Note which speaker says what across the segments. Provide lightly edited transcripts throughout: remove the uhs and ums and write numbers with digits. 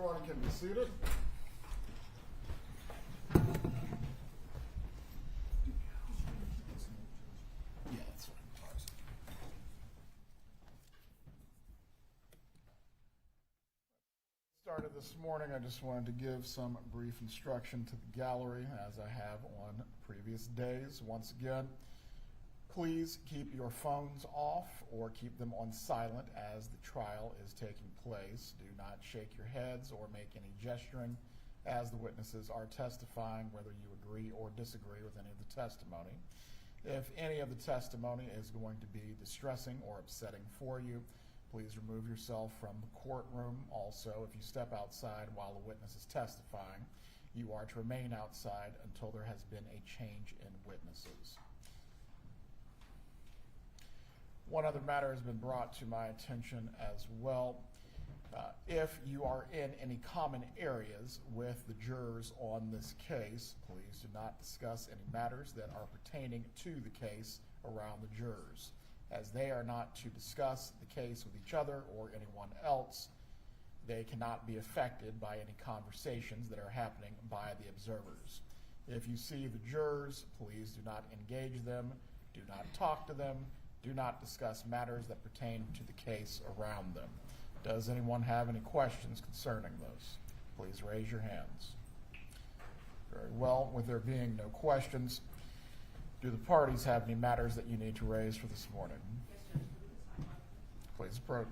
Speaker 1: Everyone can be seated. Yeah, that's fine. Started this morning, I just wanted to give some brief instruction to the gallery, as I have on previous days. Once again, please keep your phones off or keep them on silent as the trial is taking place. Do not shake your heads or make any gesturing as the witnesses are testifying, whether you agree or disagree with any of the testimony. If any of the testimony is going to be distressing or upsetting for you, please remove yourself from the courtroom. Also, if you step outside while a witness is testifying, you are to remain outside until there has been a change in witnesses. One other matter has been brought to my attention as well. If you are in any common areas with the jurors on this case, please do not discuss any matters that are pertaining to the case around the jurors. As they are not to discuss the case with each other or anyone else, they cannot be affected by any conversations that are happening by the observers. If you see the jurors, please do not engage them, do not talk to them, do not discuss matters that pertain to the case around them. Does anyone have any questions concerning this? Please raise your hands. Very well. With there being no questions, do the parties have any matters that you need to raise for this morning?
Speaker 2: Yes, Judge.
Speaker 1: Please approach.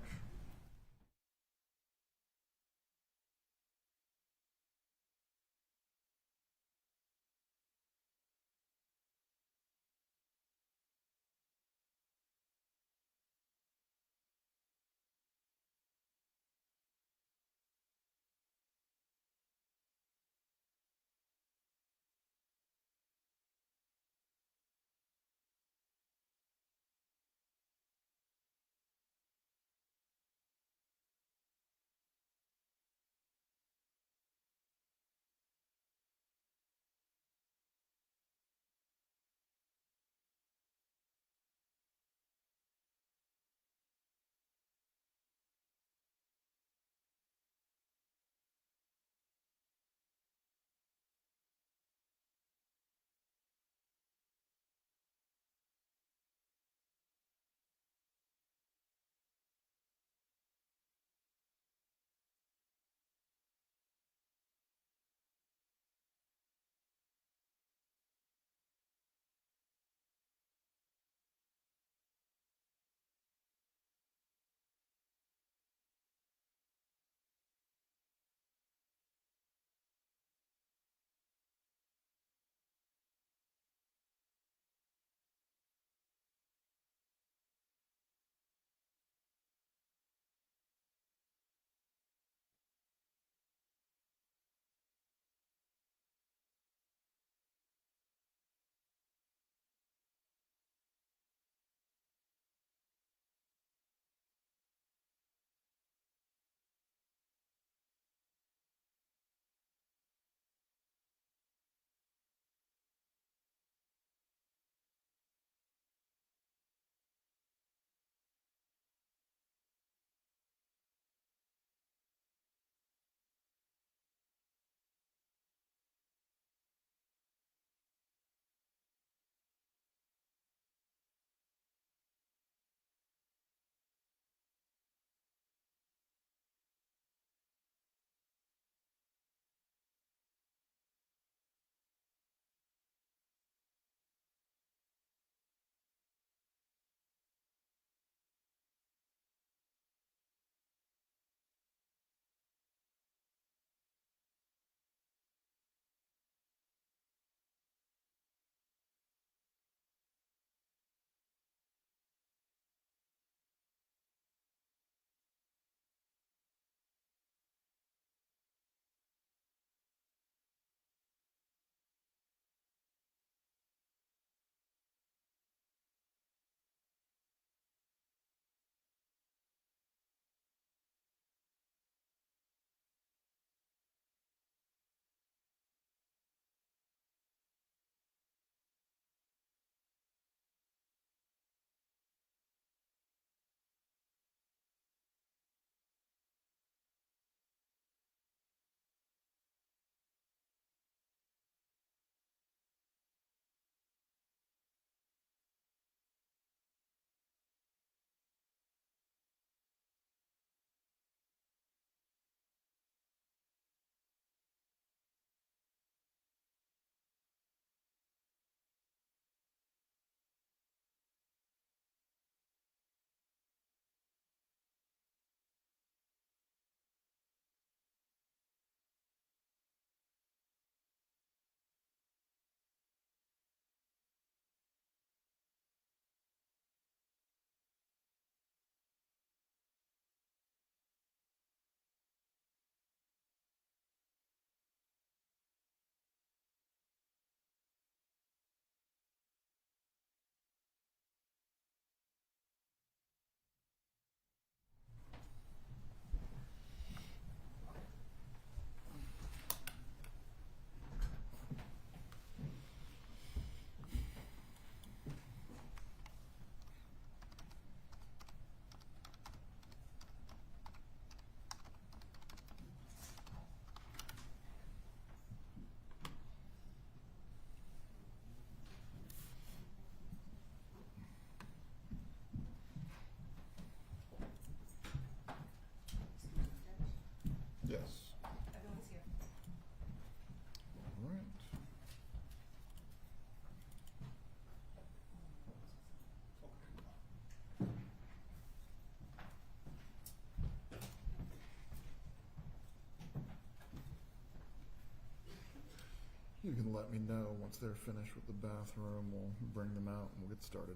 Speaker 1: You can let me know once they're finished with the bathroom. We'll bring them out and we'll get started.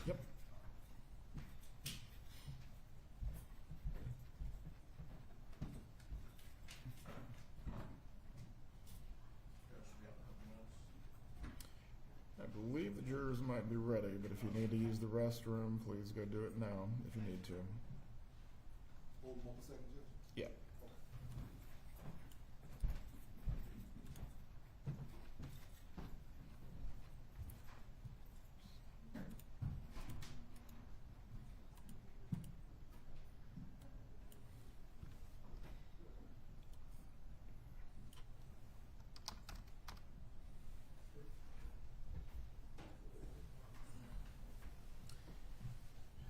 Speaker 1: Yep. I believe the jurors might be ready, but if you need to use the restroom, please go do it now if you need to.
Speaker 2: Hold them 1 second, Judge.
Speaker 1: Yeah.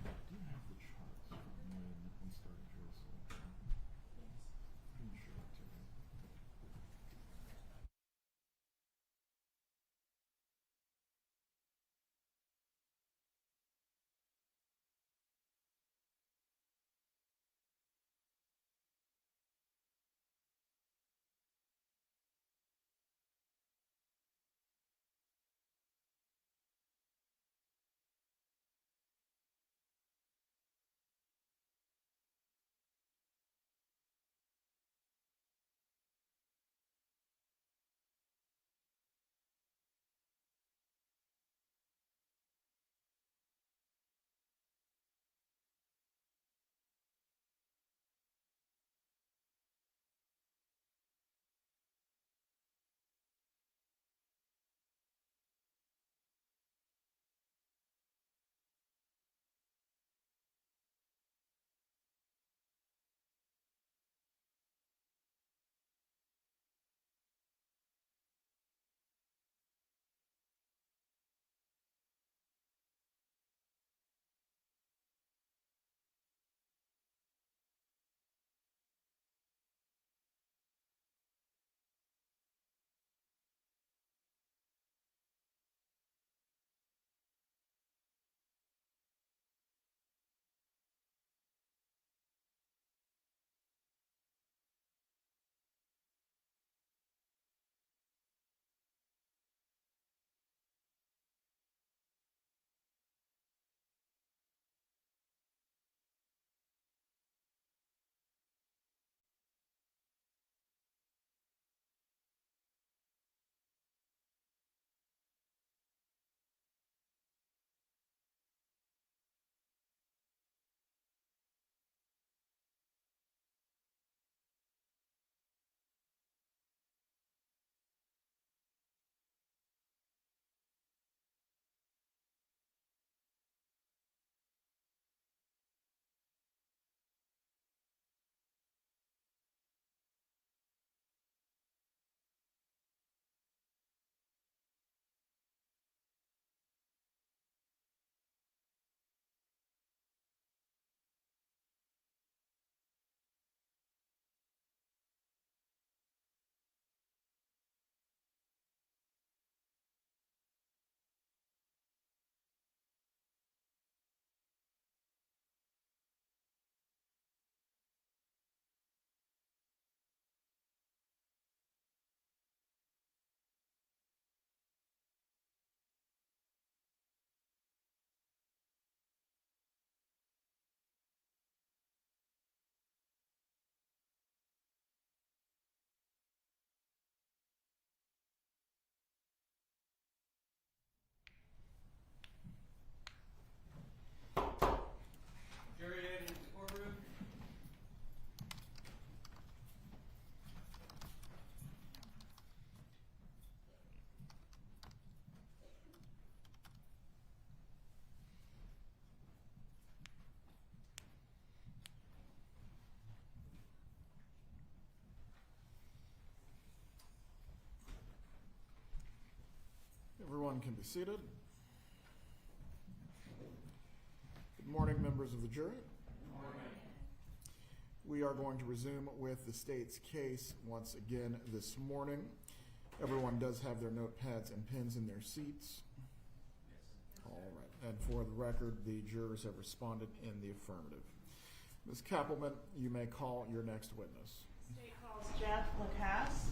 Speaker 1: I do have the charts from when we started jury selection. everyone can be seated. Good morning, members of the jury. Good morning. We are going to resume with the state's case once again this morning. Everyone does have their notepads and pens in their seats. Yes. All right. And for the record, the jurors have responded in the affirmative. Ms. Kappelman, you may call your next witness.
Speaker 3: State calls Jeff Lacasse.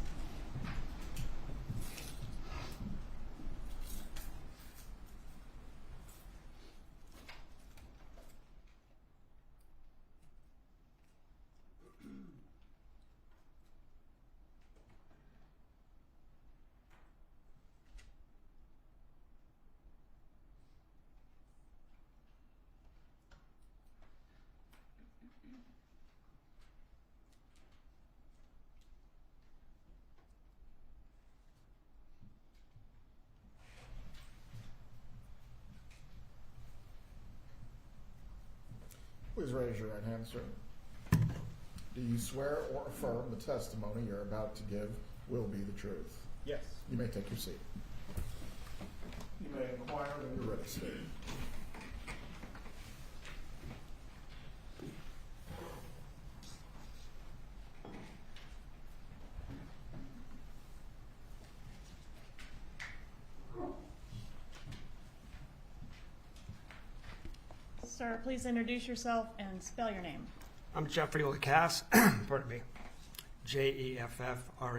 Speaker 1: Please raise your right hand, sir. Do you swear or affirm the testimony you're about to give will be the truth?
Speaker 4: Yes.
Speaker 1: You may take your seat. You may inquire when you're ready, sir.
Speaker 3: Sir, please introduce yourself and spell your name.
Speaker 4: I'm Jeffrey Lacasse, pardon me, Jeffrey Lacasse.
Speaker 3: How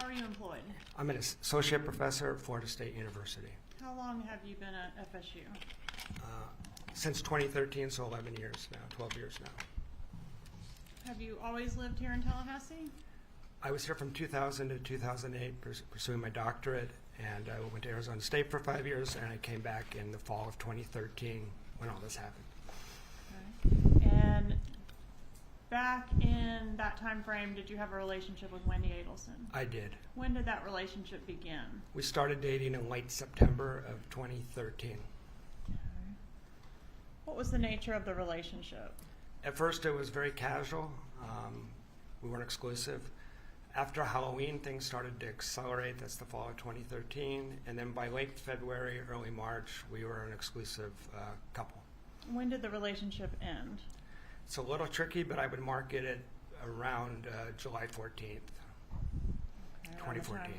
Speaker 3: are you employed?
Speaker 4: I'm an associate professor at Florida State University.
Speaker 3: How long have you been at FSU?
Speaker 4: Since 2013, so 11 years now, 12 years now.
Speaker 3: Have you always lived here in Tallahassee?
Speaker 4: I was here from 2000 to 2008 pursuing my doctorate, and I went to Arizona State for 5 years, and I came back in the fall of 2013 when all this happened.
Speaker 3: Okay. And back in that time frame, did you have a relationship with Wendi Adelson?
Speaker 4: I did.
Speaker 3: When did that relationship begin?
Speaker 4: We started dating in late September of 2013.
Speaker 3: Okay. What was the nature of the relationship?
Speaker 4: At first, it was very casual. We weren't exclusive. After Halloween, things started to accelerate. That's the fall of 2013. And then by late February, early March, we were an exclusive couple.
Speaker 3: When did the relationship end?
Speaker 4: It's a little tricky, but I would mark it at around July 14th,
Speaker 3: Okay,
Speaker 4: 2014.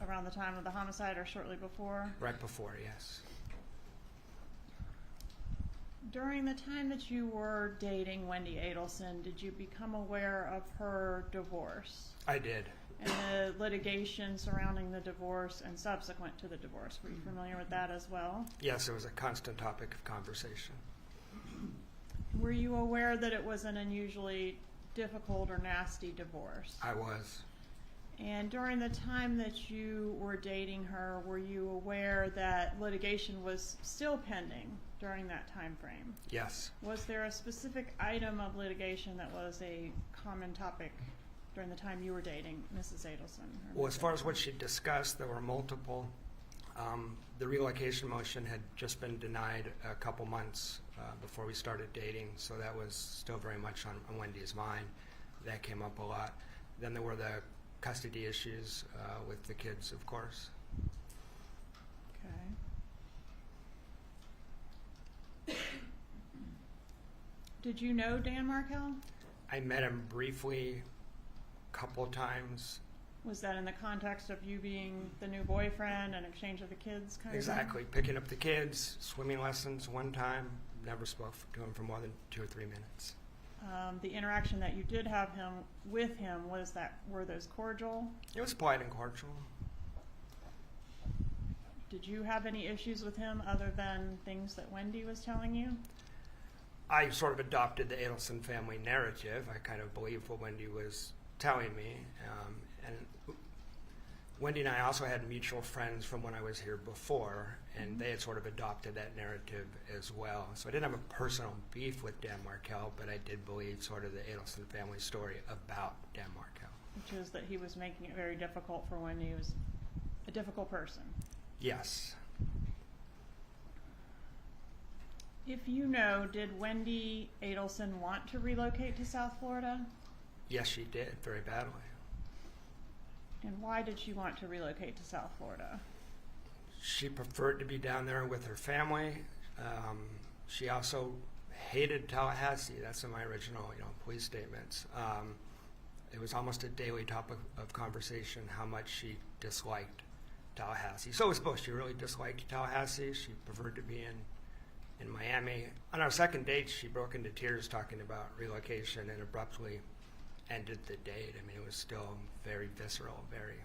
Speaker 3: Around the time of the homicide or shortly before?
Speaker 4: Right before, yes.
Speaker 3: During the time that you were dating Wendi Adelson, did you become aware of her divorce
Speaker 4: I did.
Speaker 3: and the litigation surrounding the divorce and subsequent to the divorce? Were you familiar with that as well?
Speaker 4: Yes, it was a constant topic of conversation.
Speaker 3: Were you aware that it was an unusually difficult or nasty divorce?
Speaker 4: I was.
Speaker 3: And during the time that you were dating her, were you aware that litigation was still pending during that time frame?
Speaker 4: Yes.
Speaker 3: Was there a specific item of litigation that was a common topic during the time you were dating Mrs. Adelson?
Speaker 4: Well, as far as what she discussed, there were multiple. The relocation motion had just been denied a couple months before we started dating, so that was still very much on Wendy's mind. That came up a lot. Then there were the custody issues with the kids, of course.
Speaker 3: Okay. Did you know Dan Markel?
Speaker 4: I met him briefly a couple of times.
Speaker 3: Was that in the context of you being the new boyfriend and exchange of the kids kind
Speaker 4: Exactly. Picking up the kids, swimming lessons one time. Never spoke to him for more than 2 or 3 minutes.
Speaker 3: The interaction that you did have with him, were those cordial?
Speaker 4: It was polite and cordial.
Speaker 3: Did you have any issues with him other than things that Wendi was telling you?
Speaker 4: I sort of adopted the Adelson family narrative. I kind of believed what Wendi was telling me. And Wendi and I also had mutual friends from when I was here before, and they had sort of adopted that narrative as well. So I didn't have a personal beef with Dan Markel, but I did believe sort of the Adelson family story about Dan Markel.
Speaker 3: Which is that he was making it very difficult for Wendi. He was a difficult person.
Speaker 4: Yes.
Speaker 3: If you know, did Wendi Adelson want to relocate to South Florida?
Speaker 4: Yes, she did, very badly.
Speaker 3: And why did she want to relocate to South Florida?
Speaker 4: She preferred to be down there with her family. She also hated Tallahassee. That's in my original, police statements. It was almost a daily topic of conversation how much she disliked Tallahassee. So it was both. She really disliked Tallahassee. She preferred to be in Miami. On our second date, she broke into tears talking about relocation and abruptly ended the date. I mean, it was still very visceral, very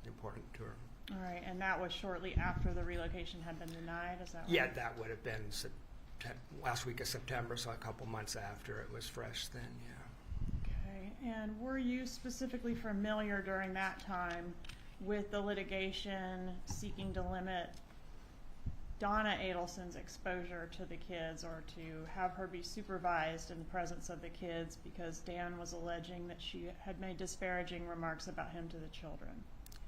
Speaker 4: important to her.
Speaker 3: All right, and that was shortly after the relocation had been denied, is that right?
Speaker 4: Yeah, that would have been last week of September, so a couple months after it was fresh then, yeah.
Speaker 3: Okay, and were you specifically familiar during that time with the litigation seeking to limit Donna Adelson's exposure to the kids or to have her be supervised in the presence of the kids because Dan was alleging that she had made disparaging remarks about him to the children?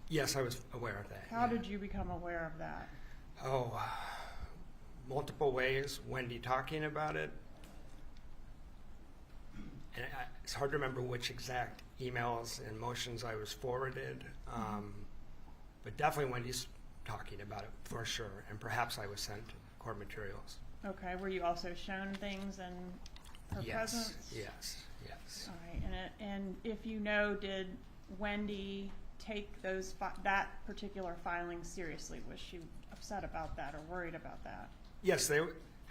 Speaker 4: Yes, I was aware of that.
Speaker 3: How did you become aware of that?
Speaker 4: Oh, multiple ways. Wendi talking about it. And it's hard to remember which exact emails and motions I was forwarded, but definitely Wendy's talking about it for sure, and perhaps I was sent court materials.
Speaker 3: Okay, were you also shown things in her presence?
Speaker 4: Yes.
Speaker 3: All right, and if you know, did Wendi take that particular filing seriously? Was she upset about that or worried about that?
Speaker 4: Yes,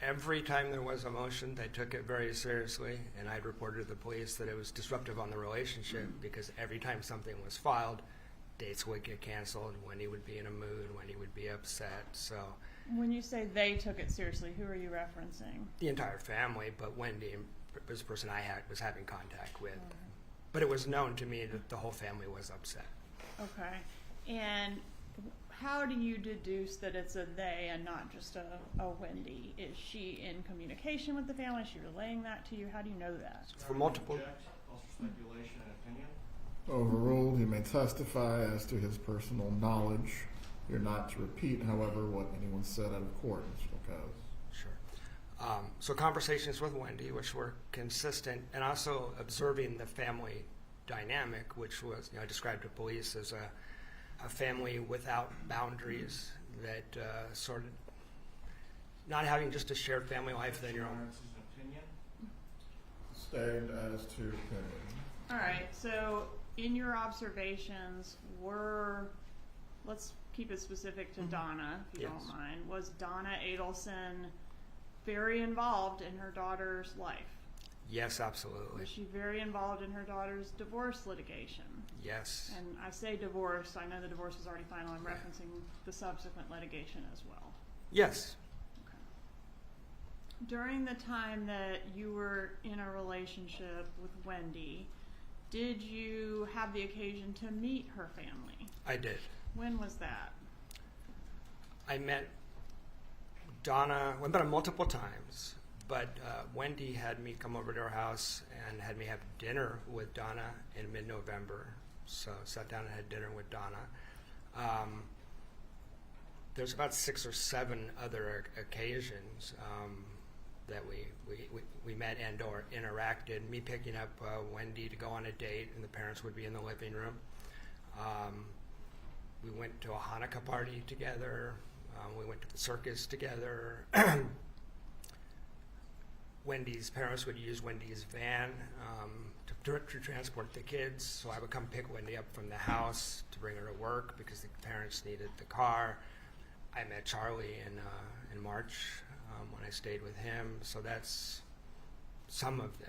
Speaker 4: every time there was a motion, they took it very seriously, and I'd reported to the police that it was disruptive on the relationship because every time something was filed, dates would get canceled, Wendi would be in a mood, Wendi would be upset, so.
Speaker 3: When you say they took it seriously, who are you referencing?
Speaker 4: The entire family, but Wendi was the person I was having contact with. But it was known to me that the whole family was upset.
Speaker 3: Okay, and how do you deduce that it's a they and not just a Wendi? Is she in communication with the family? Is she relaying that to you? How do you know that?
Speaker 4: For multiple.
Speaker 5: Also speculation and opinion.
Speaker 1: Overruled. He may testify as to his personal knowledge. You're not to repeat, however, what anyone said out of court, Mr. Lacasse.
Speaker 4: Sure. So conversations with Wendi, which were consistent, and also observing the family dynamic, which was, I described to police as a family without boundaries, that sort of not having just a shared family life than your own.
Speaker 5: Opinion.
Speaker 1: Stated as to opinion.
Speaker 3: All right, so in your observations, let's keep it specific to Donna, if you don't mind. Was Donna Adelson very involved in her daughter's life?
Speaker 4: Yes, absolutely.
Speaker 3: Was she very involved in her daughter's divorce litigation?
Speaker 4: Yes.
Speaker 3: And I say divorce, I know the divorce was already final, I'm referencing the subsequent litigation as well.
Speaker 4: Yes.
Speaker 3: Okay. During the time that you were in a relationship with Wendi, did you have the occasion to meet her family?
Speaker 4: I did.
Speaker 3: When was that?
Speaker 4: I met Donna, I met her multiple times, but Wendi had me come over to her house and had me have dinner with Donna in mid-November. So sat down and had dinner with Donna. There's about 6 or 7 other occasions that we met and or interacted. Me picking up Wendi to go on a date, and the parents would be in the living room. We went to a Hanukkah party together. We went to the circus together. Wendi's parents would use Wendi's van to transport the kids, so I would come pick Wendi up from the house to bring her to work because the parents needed the car. I met Charlie in March when I stayed with him, so that's some of the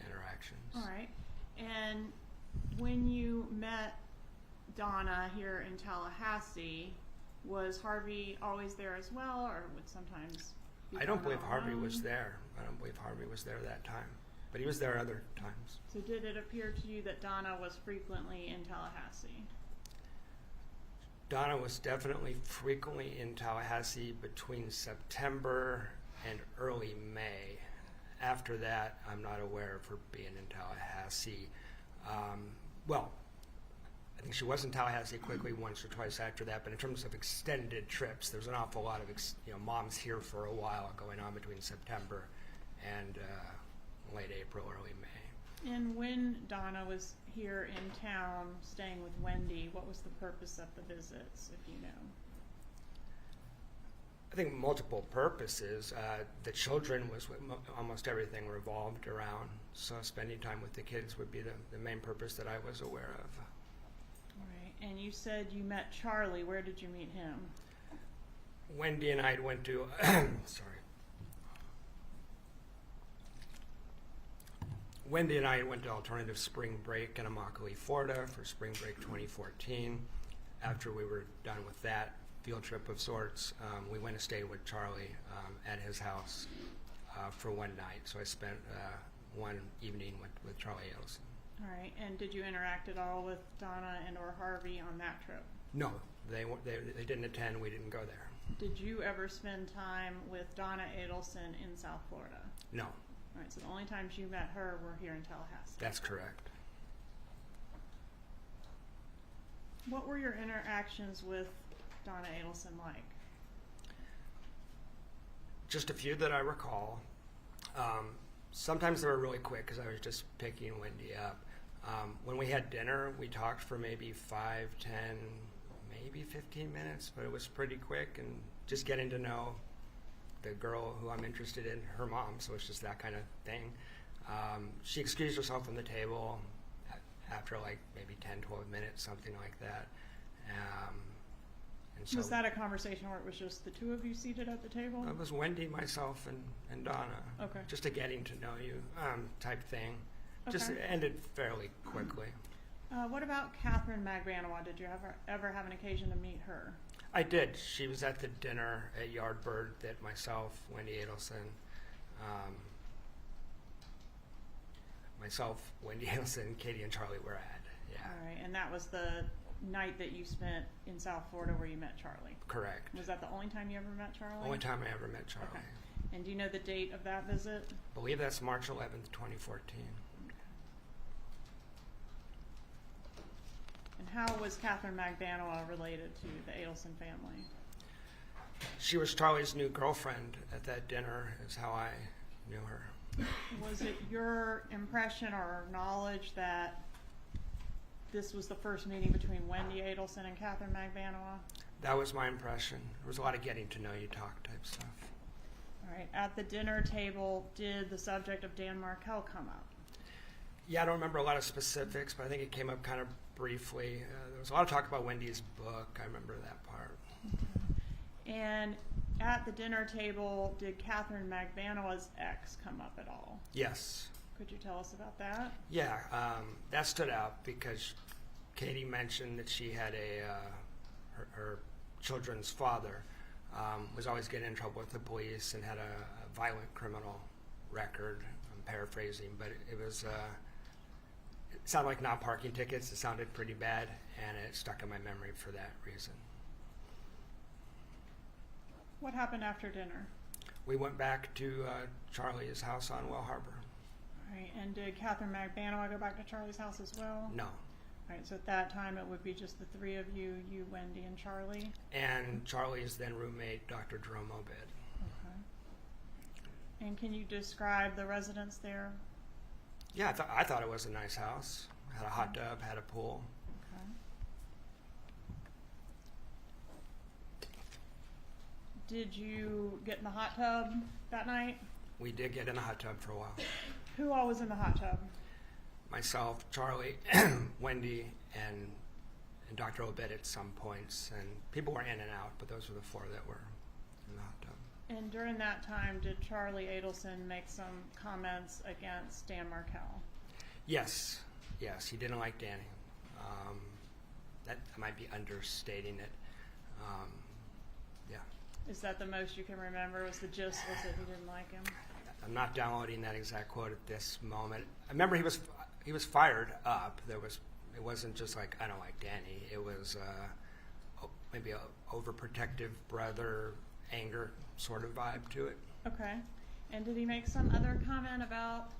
Speaker 4: interactions.
Speaker 3: All right. And when you met Donna here in Tallahassee, was Harvey always there as well, or would sometimes be
Speaker 4: I don't
Speaker 3: Donna
Speaker 4: believe Harvey
Speaker 3: alone?
Speaker 4: was there. I don't believe Harvey was there that time, but he was there other times.
Speaker 3: So did it appear to you that Donna was frequently in Tallahassee?
Speaker 4: Donna was definitely frequently in Tallahassee between September and early May. After that, I'm not aware of her being in Tallahassee. Well, I think she was in Tallahassee quickly once or twice after that, but in terms of extended trips, there's an awful lot of moms here for a while going on between September and late April, early May.
Speaker 3: And when Donna was here in town staying with Wendi, what was the purpose of the visits, if you know?
Speaker 4: I think multiple purposes. The children was what almost everything revolved around. So spending time with the kids would be the main purpose that I was aware of.
Speaker 3: All right. And you said you met Charlie. Where did you meet him?
Speaker 4: Wendi and I went to, sorry. Wendi and I went to alternative spring break in Immokalee, Florida for spring break 2014. After we were done with that field trip of sorts, we went to stay with Charlie at his house for one night. So I spent one evening with Charlie Adelson.
Speaker 3: All right. And did you interact at all with Donna and or Harvey on that trip?
Speaker 4: No, they didn't attend. We didn't go there.
Speaker 3: Did you ever spend time with Donna Adelson in South Florida?
Speaker 4: No,
Speaker 3: All right, so the only times you met her were here in Tallahassee.
Speaker 4: that's correct.
Speaker 3: What were your interactions with Donna Adelson like?
Speaker 4: Just a few that I recall. Sometimes they were really quick because I was just picking Wendi up. When we had dinner, we talked for maybe 5, 10, maybe 15 minutes, but it was pretty quick and just getting to know the girl who I'm interested in, her mom, so it's just that kind of thing. She excused herself from the table after like maybe 10, 12 minutes, something like that. And so
Speaker 3: Was that a conversation where it was just the two of you seated at the table?
Speaker 4: it was Wendi, myself, and Donna.
Speaker 3: Okay.
Speaker 4: Just a getting to know you type thing. Just
Speaker 3: Okay.
Speaker 4: ended fairly quickly.
Speaker 3: What about Katherine Magbanua? Did you ever have an occasion to meet her?
Speaker 4: I did. She was at the dinner at Yardbird that myself, Wendi Adelson, Wendi Adelson, Katie, and Charlie were at. Yeah,
Speaker 3: All right, and that was the night that you spent in South Florida where you met Charlie.
Speaker 4: correct.
Speaker 3: Was that the only time you ever met Charlie?
Speaker 4: Only time I ever met Charlie.
Speaker 3: Okay. And do you know the date of that visit?
Speaker 4: I believe that's March 11th, 2014.
Speaker 3: And how was Katherine Magbanua related to the Adelson family?
Speaker 4: She was Charlie's new girlfriend at that dinner, is how I knew her.
Speaker 3: Was it your impression or knowledge that this was the first meeting between Wendi Adelson and Katherine Magbanua?
Speaker 4: That was my impression. There was a lot of getting to know you talk type stuff.
Speaker 3: All right. At the dinner table, did the subject of Dan Markel come up?
Speaker 4: Yeah, I don't remember a lot of specifics, but I think it came up kind of briefly. There was a lot of talk about Wendy's book. I remember that part.
Speaker 3: And at the dinner table, did Katherine Magbanua's ex come up at all?
Speaker 4: Yes.
Speaker 3: Could you tell us about that?
Speaker 4: Yeah, that stood out because Katie mentioned that she had her children's father was always getting in trouble with the police and had a violent criminal record. I'm paraphrasing, but it was it sounded like not parking tickets. It sounded pretty bad, and it stuck in my memory for that reason.
Speaker 3: What happened after dinner?
Speaker 4: We went back to Charlie's house on Well Harbor.
Speaker 3: All right. And did Katherine Magbanua go back to Charlie's house as well?
Speaker 4: No.
Speaker 3: All right. So at that time, it would be just the three of you, Wendi, and Charlie.
Speaker 4: And Charlie's then roommate, Dr. Jerome Obed.
Speaker 3: Okay. And can you describe the residence there?
Speaker 4: Yeah, I thought it was a nice house. Had a hot tub, had a pool.
Speaker 3: Okay. Did you get in the hot tub that night?
Speaker 4: We did get in the hot tub for a while.
Speaker 3: Who all was in the hot tub?
Speaker 4: Myself, Charlie, Wendi, and Dr. Obed at some points. And people were in and out, but those were the four that were in the hot tub.
Speaker 3: And during that time, did Charlie Adelson make some comments against Dan Markel?
Speaker 4: Yes, he didn't like Danny. That might be understating it. Yeah.
Speaker 3: Is that the most you can remember? Was the gist was that he didn't like him?
Speaker 4: I'm not downloading that exact quote at this moment. I remember he was fired up. It wasn't just like, I don't like Danny. It was maybe a overprotective brother anger sort of vibe to it.
Speaker 3: Okay. And did he make some other comment about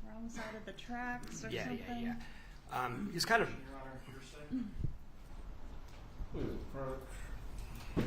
Speaker 3: wrong side of the tracks or something?
Speaker 4: Yeah. He's kind of
Speaker 5: Your Honor, hearsay?
Speaker 2: Who is it?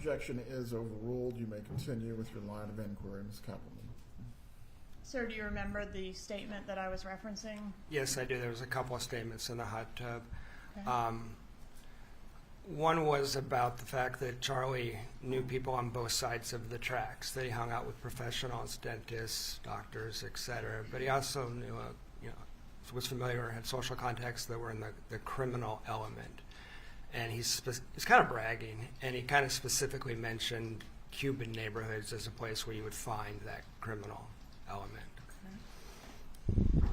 Speaker 1: Objection is overruled. You may continue with your line of inquiry, Ms. Kappelman.
Speaker 3: Sir, do you remember the statement that I was referencing?
Speaker 4: Yes, I do. There was a couple of statements in the hot tub.
Speaker 3: Okay.
Speaker 4: One was about the fact that Charlie knew people on both sides of the tracks, that he hung out with professionals, dentists, doctors, etc. But he also knew, was familiar, had social contacts that were in the criminal element. And he's kind of bragging, and he kind of specifically mentioned Cuban neighborhoods as a place where you would find that criminal element.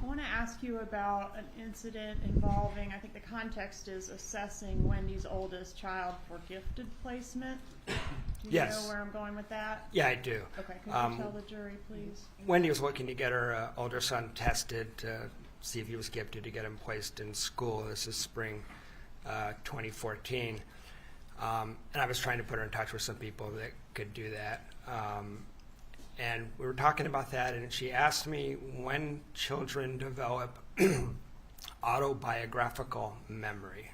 Speaker 3: I want to ask you about an incident involving, I think the context is assessing Wendy's oldest child for gifted placement. Do you
Speaker 4: Yes.
Speaker 3: know where I'm going with that?
Speaker 4: Yeah, I do.
Speaker 3: Okay, could you tell the jury, please?
Speaker 4: Wendy was looking to get her older son tested to see if he was gifted, to get him placed in school. This is spring 2014. And I was trying to put her in touch with some people that could do that. And we were talking about that, and she asked me when children develop autobiographical memory.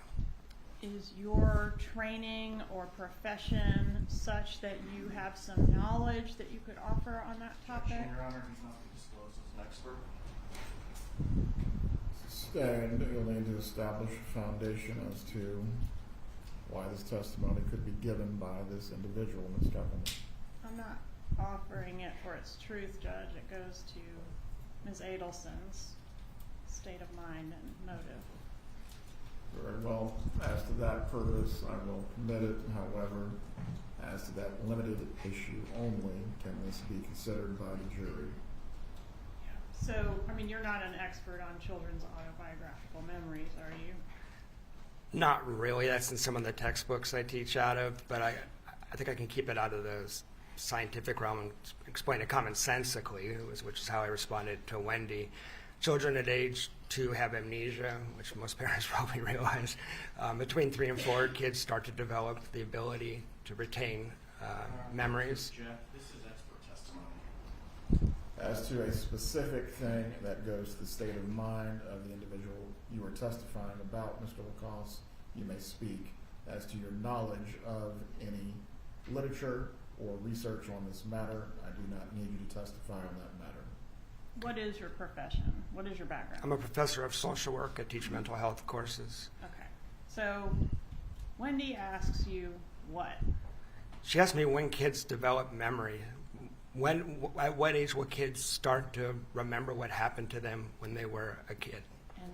Speaker 3: Is your training or profession such that you have some knowledge that you could offer on that topic?
Speaker 5: Objection, Your Honor, he's not been disclosed as an expert.
Speaker 1: Sustained. You'll need to establish a foundation as to why this testimony could be given by this individual, Ms. Kappelman.
Speaker 3: I'm not offering it for its truth, Judge. It goes to Ms. Adelson's state of mind and motive.
Speaker 1: Very well. As to that purpose, I will permit it. However, as to that limited issue only, can this be considered by the jury?
Speaker 3: So, I mean, you're not an expert on children's autobiographical memories, are you?
Speaker 4: Not really. That's in some of the textbooks I teach out of, but I think I can keep it out of the scientific realm and explain it commonsensically, which is how I responded to Wendi. Children at age 2 have amnesia, which most parents probably realize. Between 3 and 4, kids start to develop the ability to retain memories.
Speaker 5: Jeff, this is expert testimony.
Speaker 1: As to a specific thing that goes to the state of mind of the individual you are testifying about, Mr. Lacasse, you may speak. As to your knowledge of any literature or research on this matter, I do not need you to testify on that matter.
Speaker 3: What is your profession? What is your background?
Speaker 4: I'm a professor of social work. I teach mental health courses.
Speaker 3: Okay. So, Wendi asks you what?
Speaker 4: She asked me when kids develop memory. At what age will kids start to remember what happened to them when they were a kid?
Speaker 3: And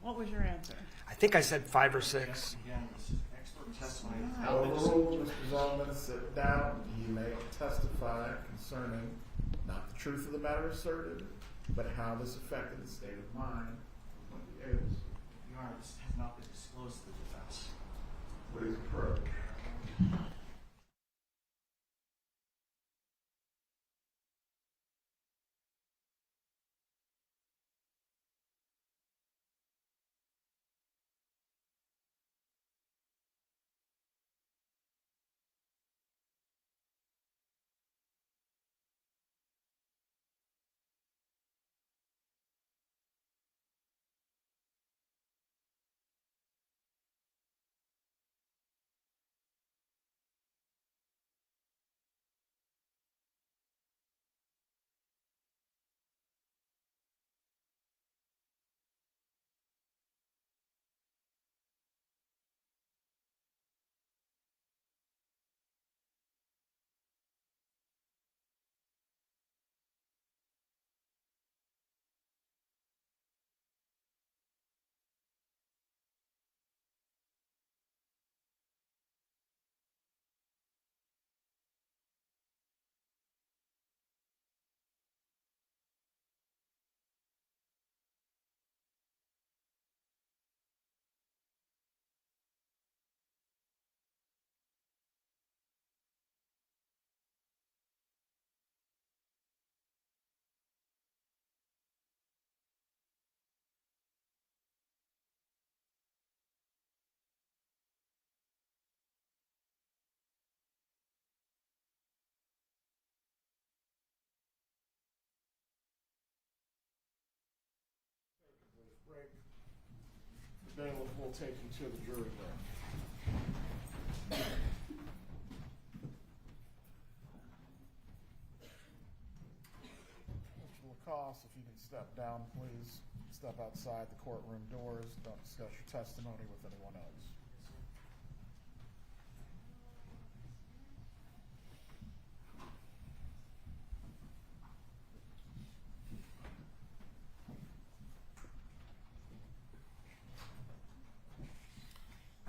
Speaker 3: what was your answer?
Speaker 4: I think I said 5 or 6.
Speaker 5: Again, this is expert testimony.
Speaker 1: Overruled, Mr. Zellman, sit down. You may testify concerning not the truth of the matter asserted, but how this affected the state of mind of Wendi Adelson.
Speaker 5: Your Honor, this has not been disclosed to the defense.
Speaker 1: Please approach. Break. The bailiff will take you to the jury room. Lacasse, if you can step down, please. Step outside the courtroom doors. Don't discuss your testimony with anyone else.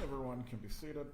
Speaker 1: Everyone can be seated.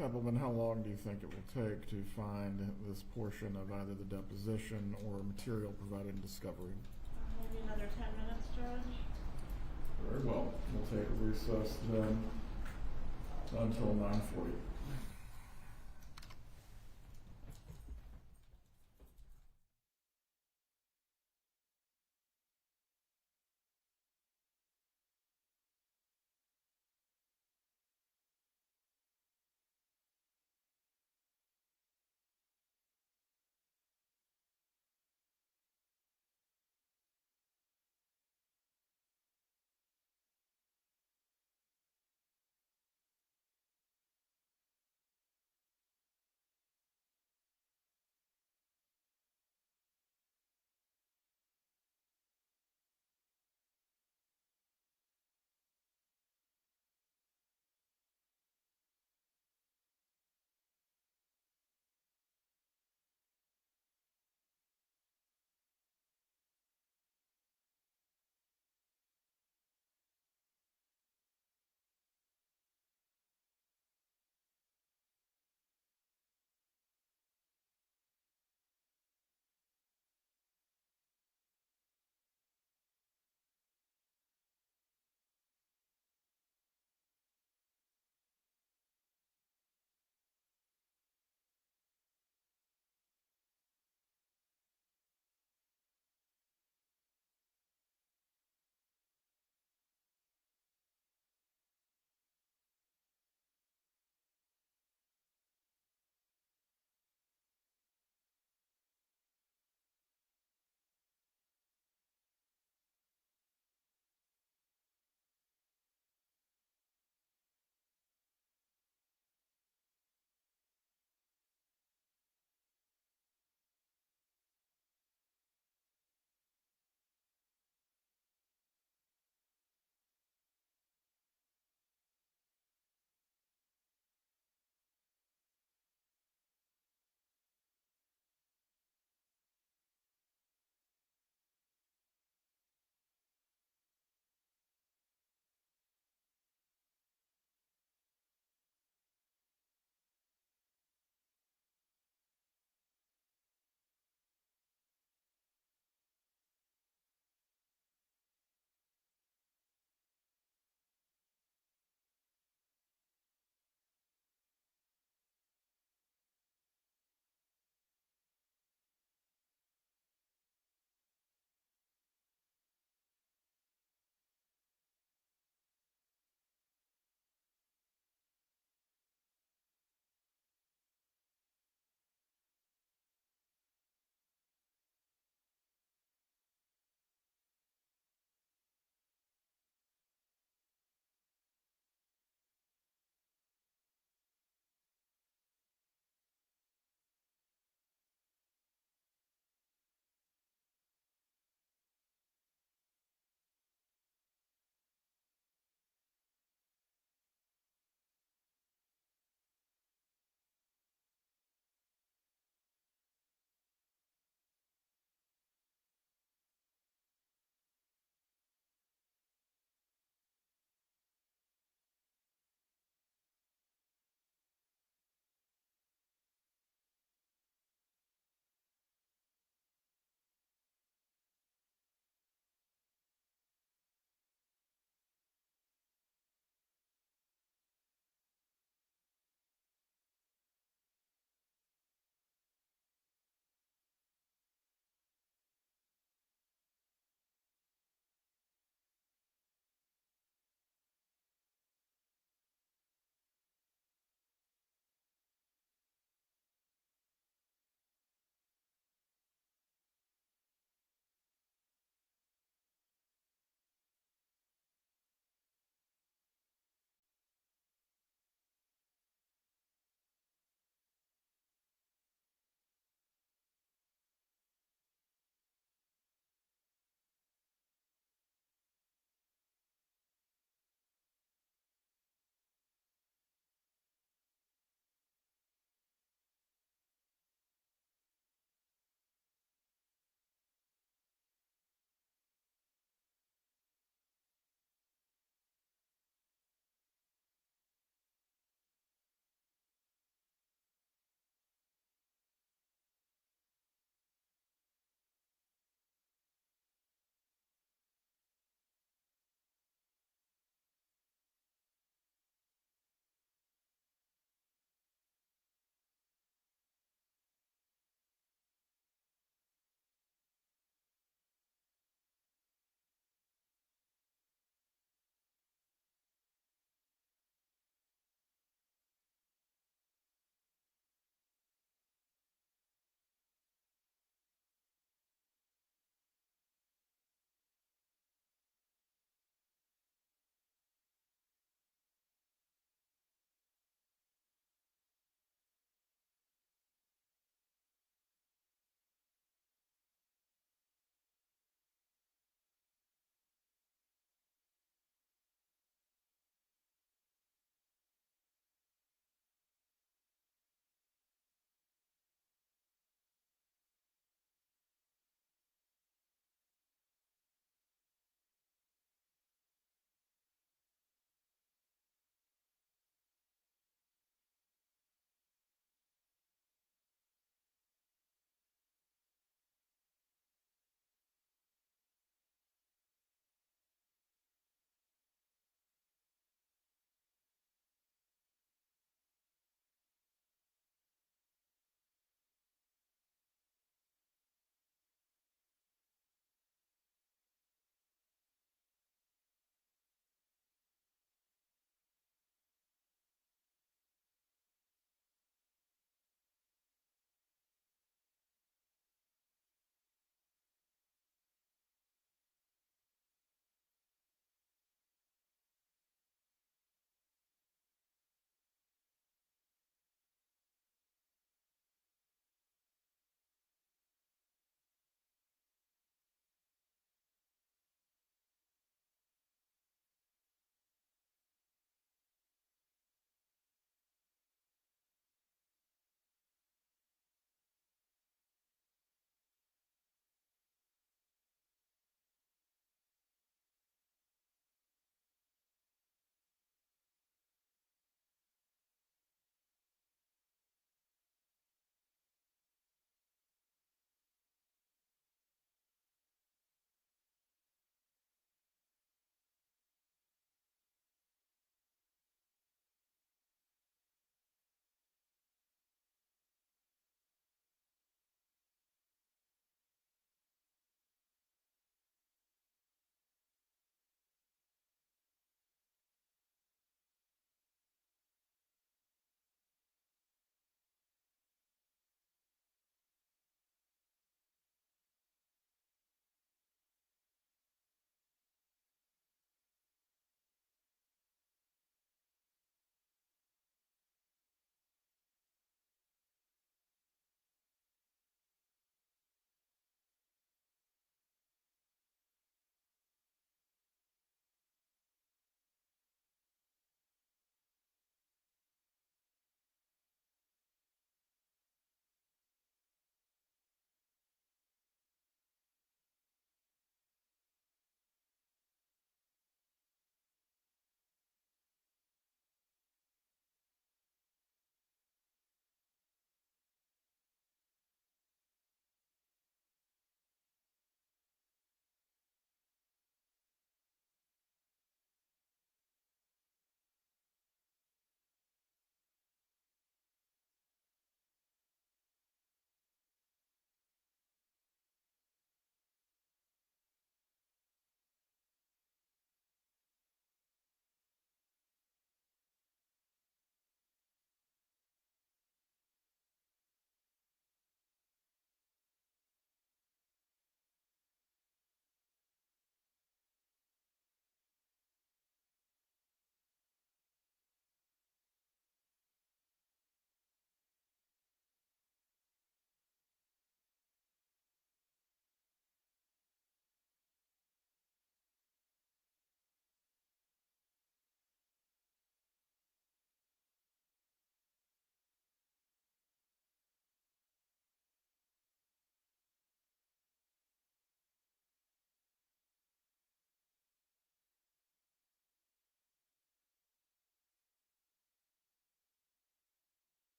Speaker 1: Kappelman, how long do you think it will take to find this portion of either the deposition or material provided in discovery?
Speaker 3: Maybe another 10 minutes, Judge.
Speaker 1: Very well. We'll take a recess then until 9:40.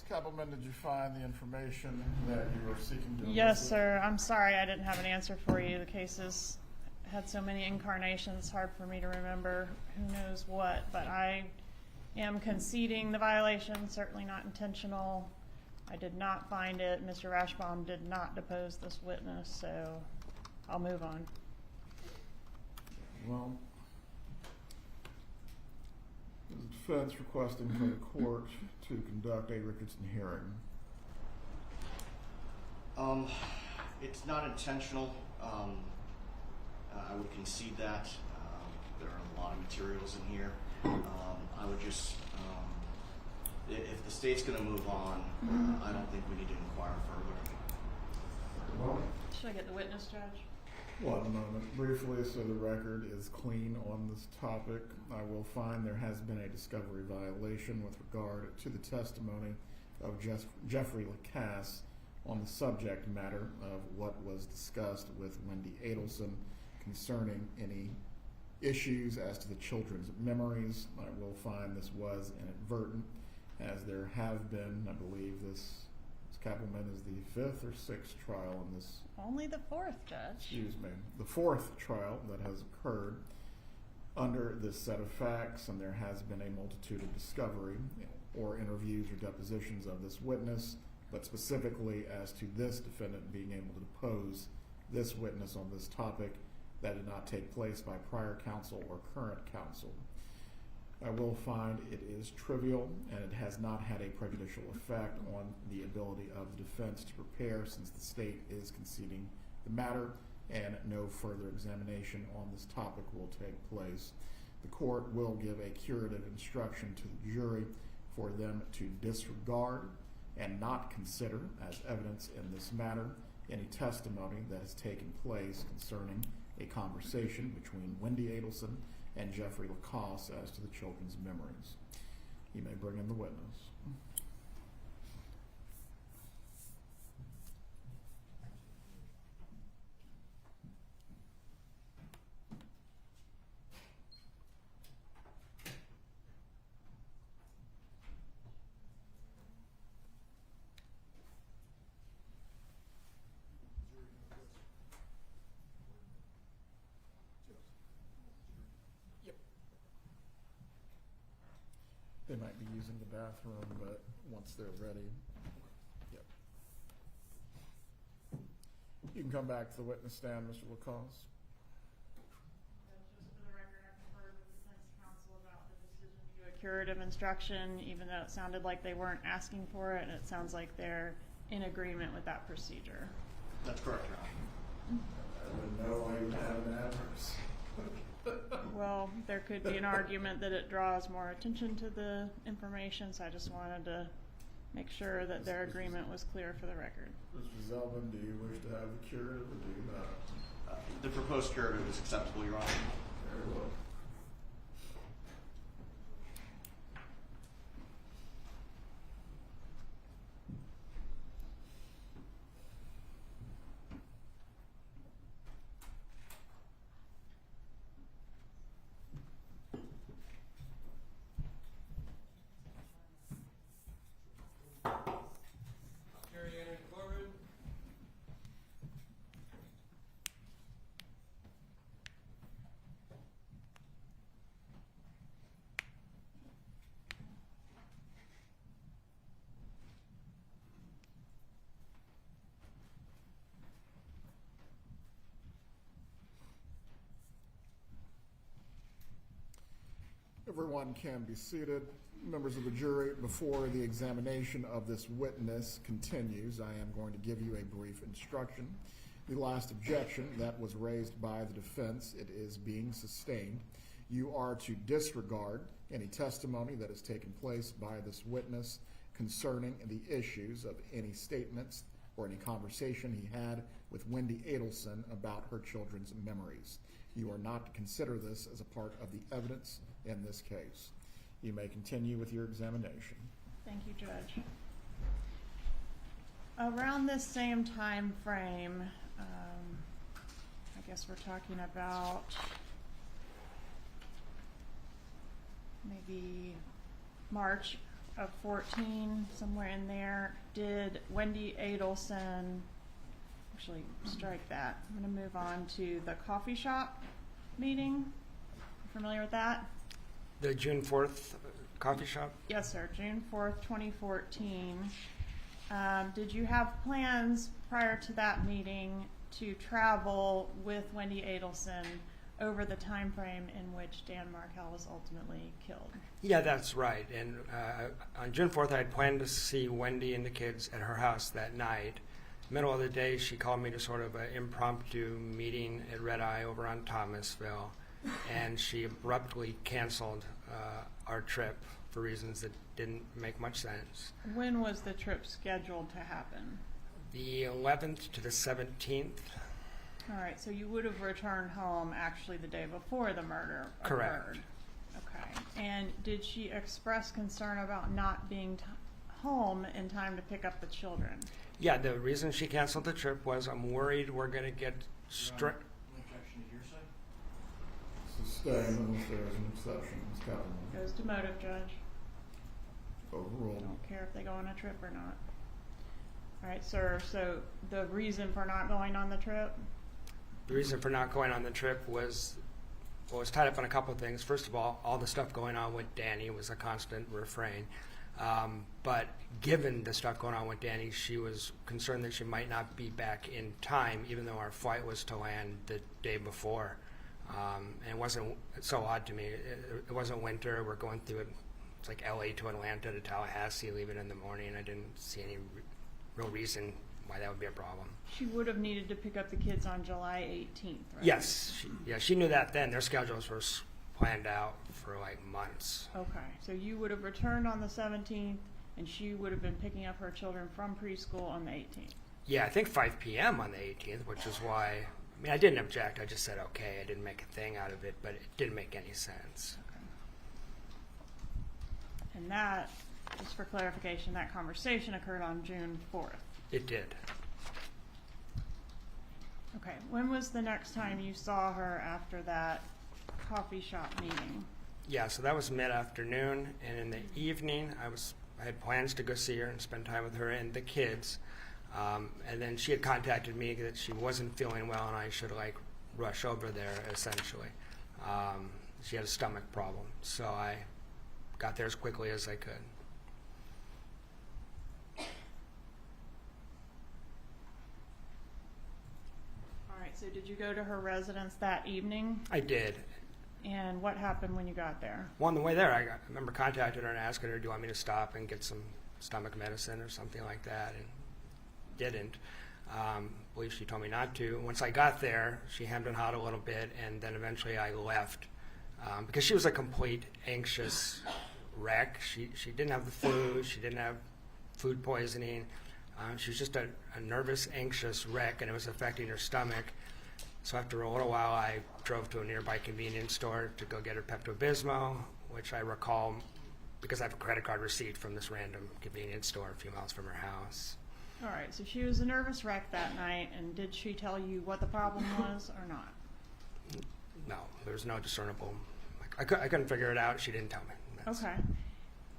Speaker 1: Kappelman, did you find the information that you were seeking to
Speaker 3: Yes,
Speaker 1: elicit?
Speaker 3: sir. I'm sorry I didn't have an answer for you. The case has had so many incarnations, hard for me to remember who knows what, but I am conceding the violation, certainly not intentional. I did not find it. Mr. Rashbaum did not depose this witness, so I'll move on.
Speaker 1: Well, the defense requesting from the court to conduct a Richardson hearing.
Speaker 5: It's not intentional. I would concede that. There are a lot of materials in here. I would just, if the state's going to move on, I don't think we need to inquire further.
Speaker 1: Well,
Speaker 3: Should I get the witness, Judge?
Speaker 1: one moment. Briefly, so the record is clean on this topic, I will find there has been a discovery violation with regard to the testimony of Jeffrey Lacasse on the subject matter of what was discussed with Wendi Adelson concerning any issues as to the children's memories. I will find this was inadvertent, as there have been, I believe this Kappelman is the 5th or 6th trial in this,
Speaker 3: Only the 4th, Judge.
Speaker 1: excuse me, the 4th trial that has occurred under this set of facts, and there has been a multitude of discovery or interviews or depositions of this witness, but specifically as to this defendant being able to depose this witness on this topic, that did not take place by prior counsel or current counsel. I will find it is trivial, and it has not had a prejudicial effect on the ability of the defense to prepare, since the state is conceding the matter, and no further examination on this topic will take place. The court will give a curative instruction to the jury for them to disregard and not consider as evidence in this matter any testimony that has taken place concerning a conversation between Wendi Adelson and Jeffrey Lacasse as to the children's memories. You may bring in the witness. They might be using the bathroom, but once they're ready, yep. You can come back to the witness stand, Mr. Lacasse.
Speaker 3: Just for the record, I conferred with defense counsel about the decision to do a curative instruction, even though it sounded like they weren't asking for it, and it sounds like they're in agreement with that procedure.
Speaker 5: That's correct, Your Honor.
Speaker 1: I wouldn't know why you have an adverse.
Speaker 3: Well, there could be an argument that it draws more attention to the information, so I just wanted to make sure that their agreement was clear for the record.
Speaker 1: Mr. Zelman, do you wish to have the curative or do you not?
Speaker 5: The proposed curative is acceptable, Your Honor.
Speaker 1: Very well.
Speaker 4: Corbett.
Speaker 1: Everyone can be seated. Members of the jury, before the examination of this witness continues, I am going to give you a brief instruction. The last objection that was raised by the defense, it is being sustained. You are to disregard any testimony that has taken place by this witness concerning the issues of any statements or any conversation he had with Wendi Adelson about her children's memories. You are not to consider this as a part of the evidence in this case. You may continue with your examination.
Speaker 3: Thank you, Judge. Around this same time frame, I guess we're talking about maybe March of 14, somewhere in there, did Wendi Adelson, actually strike that. I'm going to move on to the coffee shop meeting. You familiar with that?
Speaker 4: The June 4th coffee shop?
Speaker 3: Yes, sir. June 4th, 2014. Did you have plans prior to that meeting to travel with Wendi Adelson over the time frame in which Dan Markel was ultimately killed?
Speaker 4: Yeah, that's right. And on June 4th, I had planned to see Wendi and the kids at her house that night. Middle of the day, she called me to sort of an impromptu meeting at Red Eye over on Thomasville, and she abruptly canceled our trip for reasons that didn't make much sense.
Speaker 3: When was the trip scheduled to happen?
Speaker 4: The 11th to the 17th.
Speaker 3: All right, so you would have returned home actually the day before the murder
Speaker 4: Correct.
Speaker 3: occurred. Okay. And did she express concern about not being home in time to pick up the children?
Speaker 4: Yeah, the reason she canceled the trip was I'm worried we're going to get
Speaker 5: Objection to hearsay?
Speaker 2: Sustain unless there is an exception, Ms. Katherine.
Speaker 3: Goes to motive, Judge.
Speaker 2: Overruled.
Speaker 3: Don't care if they go on a trip or not. All right, sir, so the reason for not going on the trip?
Speaker 4: The reason for not going on the trip was, well, it was tied up on a couple of things. First of all the stuff going on with Danny was a constant refrain. But given the stuff going on with Danny, she was concerned that she might not be back in time, even though our flight was to land the day before. And it wasn't, it's so odd to me. It wasn't winter. We're going through it. It's like LA to Atlanta to Tallahassee, leaving in the morning. I didn't see any real reason why that would be a problem.
Speaker 3: She would have needed to pick up the kids on July 18th, right?
Speaker 4: Yes, she knew that then. Their schedules were planned out for like months.
Speaker 3: Okay, so you would have returned on the 17th, and she would have been picking up her children from preschool on the 18th.
Speaker 4: Yeah, I think 5 p.m. on the 18th, which is why, I mean, I didn't object. I just said, okay, I didn't make a thing out of it, but it didn't make any sense.
Speaker 3: Okay. And that, just for clarification, that conversation occurred on June 4th.
Speaker 4: It did.
Speaker 3: Okay, when was the next time you saw her after that coffee shop meeting?
Speaker 4: Yeah, so that was mid-afternoon, and in the evening, I had plans to go see her and spend time with her and the kids. And then she had contacted me that she wasn't feeling well and I should like rush over there essentially. She had a stomach problem, so I got there as quickly as I could.
Speaker 3: All right, so did you go to her residence that evening?
Speaker 4: I did.
Speaker 3: And what happened when you got there?
Speaker 4: Well, on the way there, I remember contacting her and asking her, do you want me to stop and get some stomach medicine or something like that? And didn't. I believe she told me not to. Once I got there, she hemmed and hawed a little bit, and then eventually I left because she was a complete anxious wreck. She didn't have the flu. She didn't have food poisoning. She was just a nervous, anxious wreck, and it was affecting her stomach. So after a little while, I drove to a nearby convenience store to go get her Pepto-Bismol, which I recall because I have a credit card receipt from this random convenience store a few miles from her house.
Speaker 3: All right, so she was a nervous wreck that night, and did she tell you what the problem was or not?
Speaker 4: No, there was no discernible. I couldn't figure it out. She didn't tell me.
Speaker 3: Okay.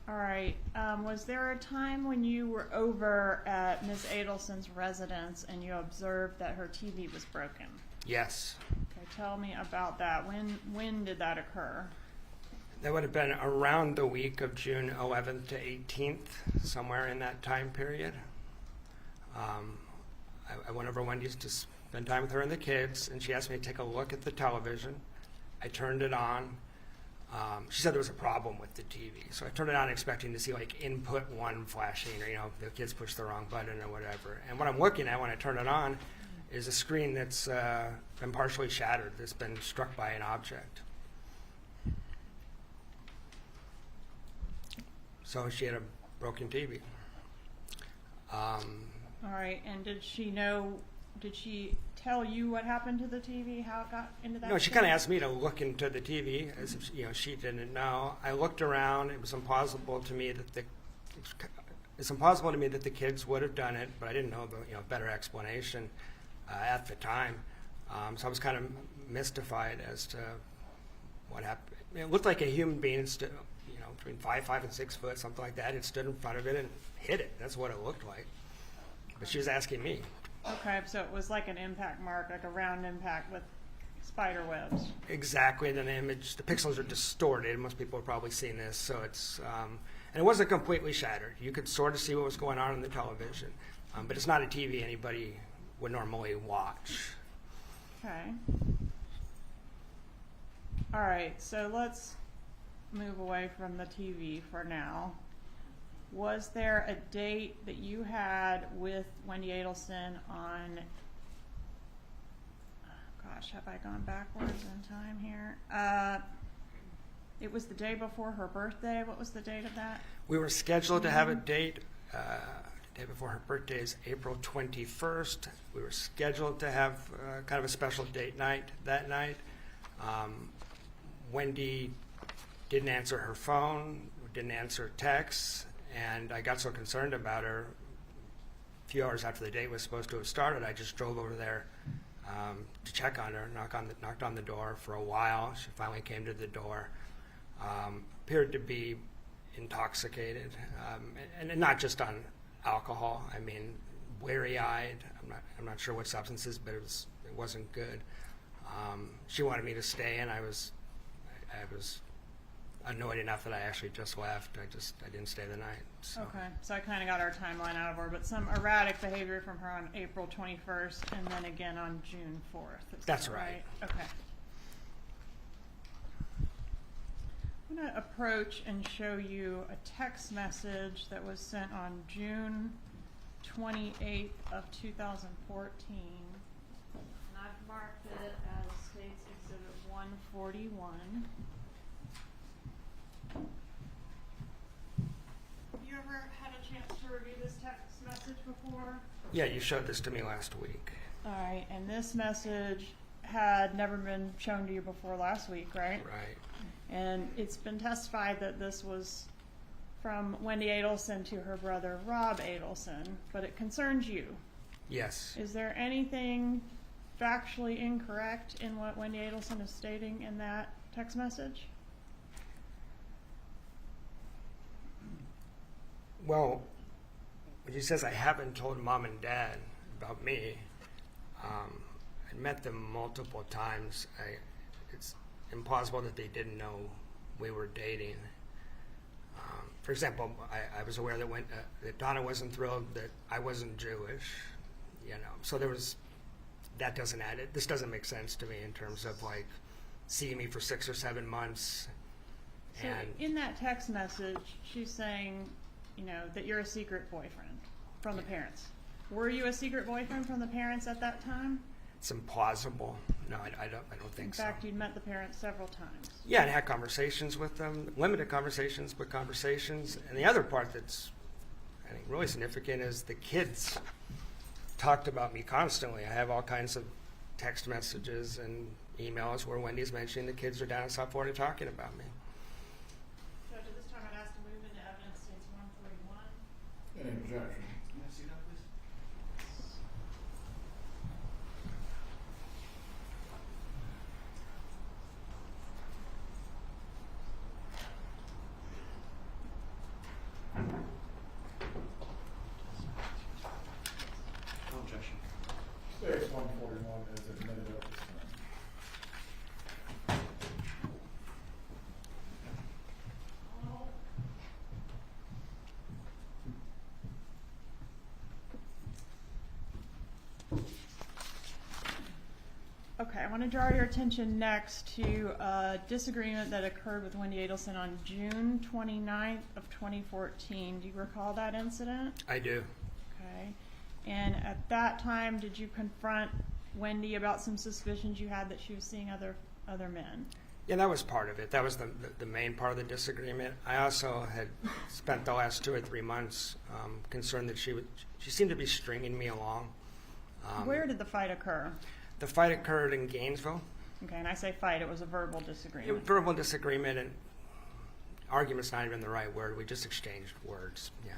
Speaker 3: All right. Was there a time when you were over at Ms. Adelson's residence and you observed that her TV was broken?
Speaker 4: Yes.
Speaker 3: Okay, tell me about that. When did that occur?
Speaker 4: That would have been around the week of June 11th to 18th, somewhere in that time period. I went over Wendy's to spend time with her and the kids, and she asked me to take a look at the television. I turned it on. She said there was a problem with the TV, so I turned it on expecting to see like input 1 flashing, or the kids pushed the wrong button or whatever. And what I'm looking at when I turn it on is a screen that's been partially shattered, that's been struck by an object. So she had a broken TV.
Speaker 3: All right, and did she tell you what happened to the TV, how it got into that
Speaker 4: No, she
Speaker 3: state?
Speaker 4: kind of asked me to look into the TV as if she didn't know. I looked around. It was impossible to me that the kids would have done it, but I didn't know the better explanation at the time. So I was kind of mystified as to what happened. It looked like a human being, between 5 and 6 foot, something like that. It stood in front of it and hit it. That's what it looked like. But she was asking me.
Speaker 3: Okay, so it was like an impact mark, like a round impact with spider webs.
Speaker 4: Exactly, and then the image, the pixels are distorted. Most people have probably seen this, so it's, and it wasn't completely shattered. You could sort of see what was going on the television, but it's not a TV anybody would normally watch.
Speaker 3: Okay. All right, so let's move away from the TV for now. Was there a date that you had with Wendi Adelson on, gosh, have I gone backwards in time here? It was the day before her birthday. What was the date of that?
Speaker 4: We were scheduled to have a date. The day before her birthday is April 21st. We were scheduled to have kind of a special date night that night. Wendi didn't answer her phone, didn't answer texts, and I got so concerned about her. A few hours after the date was supposed to have started, I just drove over there to check on her, knocked on the door for a while. She finally came to the door. Appeared to be intoxicated, and not just on alcohol. I mean, weary-eyed. I'm not sure what substances, but it wasn't good. She wanted me to stay, and I was annoyed enough that I actually just left. I didn't stay the night. So.
Speaker 3: Okay, so I kind of got our timeline out of her, but some erratic behavior from her on April 21st and then again on June 4th.
Speaker 4: That's right.
Speaker 3: Okay. I'm going to approach and show you a text message that was sent on June 28th of 2014. And I've marked it as States Exhibit 141. Have you ever had a chance to review this text message before?
Speaker 4: Yeah, you showed this to me last week.
Speaker 3: All right, and this message had never been shown to you before last week, right?
Speaker 4: Right.
Speaker 3: And it's been testified that this was from Wendi Adelson to her brother Rob Adelson, but it concerns you.
Speaker 4: Yes.
Speaker 3: Is there anything factually incorrect in what Wendi Adelson is stating in that text message?
Speaker 4: Well, when she says I haven't told mom and dad about me, I met them multiple times. It's impossible that they didn't know we were dating. For example, I was aware that Donna wasn't thrilled that I wasn't Jewish, So there was, that doesn't add it. This doesn't make sense to me in terms of like seeing me for 6 or 7 months.
Speaker 3: So in that text message, she's saying, that you're a secret boyfriend from the parents. Were you a secret boyfriend from the parents at that time?
Speaker 4: It's implausible. No, I don't think so.
Speaker 3: In fact, you'd met the parents several times.
Speaker 4: Yeah, and had conversations with them, limited conversations, but conversations. And the other part that's, I think, really significant is the kids talked about me constantly. I have all kinds of text messages and emails where Wendy's mentioning the kids are down in South Florida talking about me.
Speaker 3: Judge, at this time, I'd ask to move into evidence states 141.
Speaker 2: Any objection?
Speaker 5: Can I see that, please? No objection.
Speaker 2: States 141 is admitted at this time.
Speaker 3: Okay, I want to draw your attention next to a disagreement that occurred with Wendi Adelson on June 29th of 2014. Do you recall that incident?
Speaker 4: I do.
Speaker 3: Okay. And at that time, did you confront Wendi about some suspicions you had that she was seeing other men?
Speaker 4: Yeah, that was part of it. That was the main part of the disagreement. I also had spent the last 2 or 3 months concerned that she seemed to be stringing me along.
Speaker 3: Where did the fight occur?
Speaker 4: The fight occurred in Gainesville.
Speaker 3: Okay, and I say fight, it was a verbal disagreement.
Speaker 4: Verbal disagreement, and argument's not even the right word. We just exchanged words. Yeah.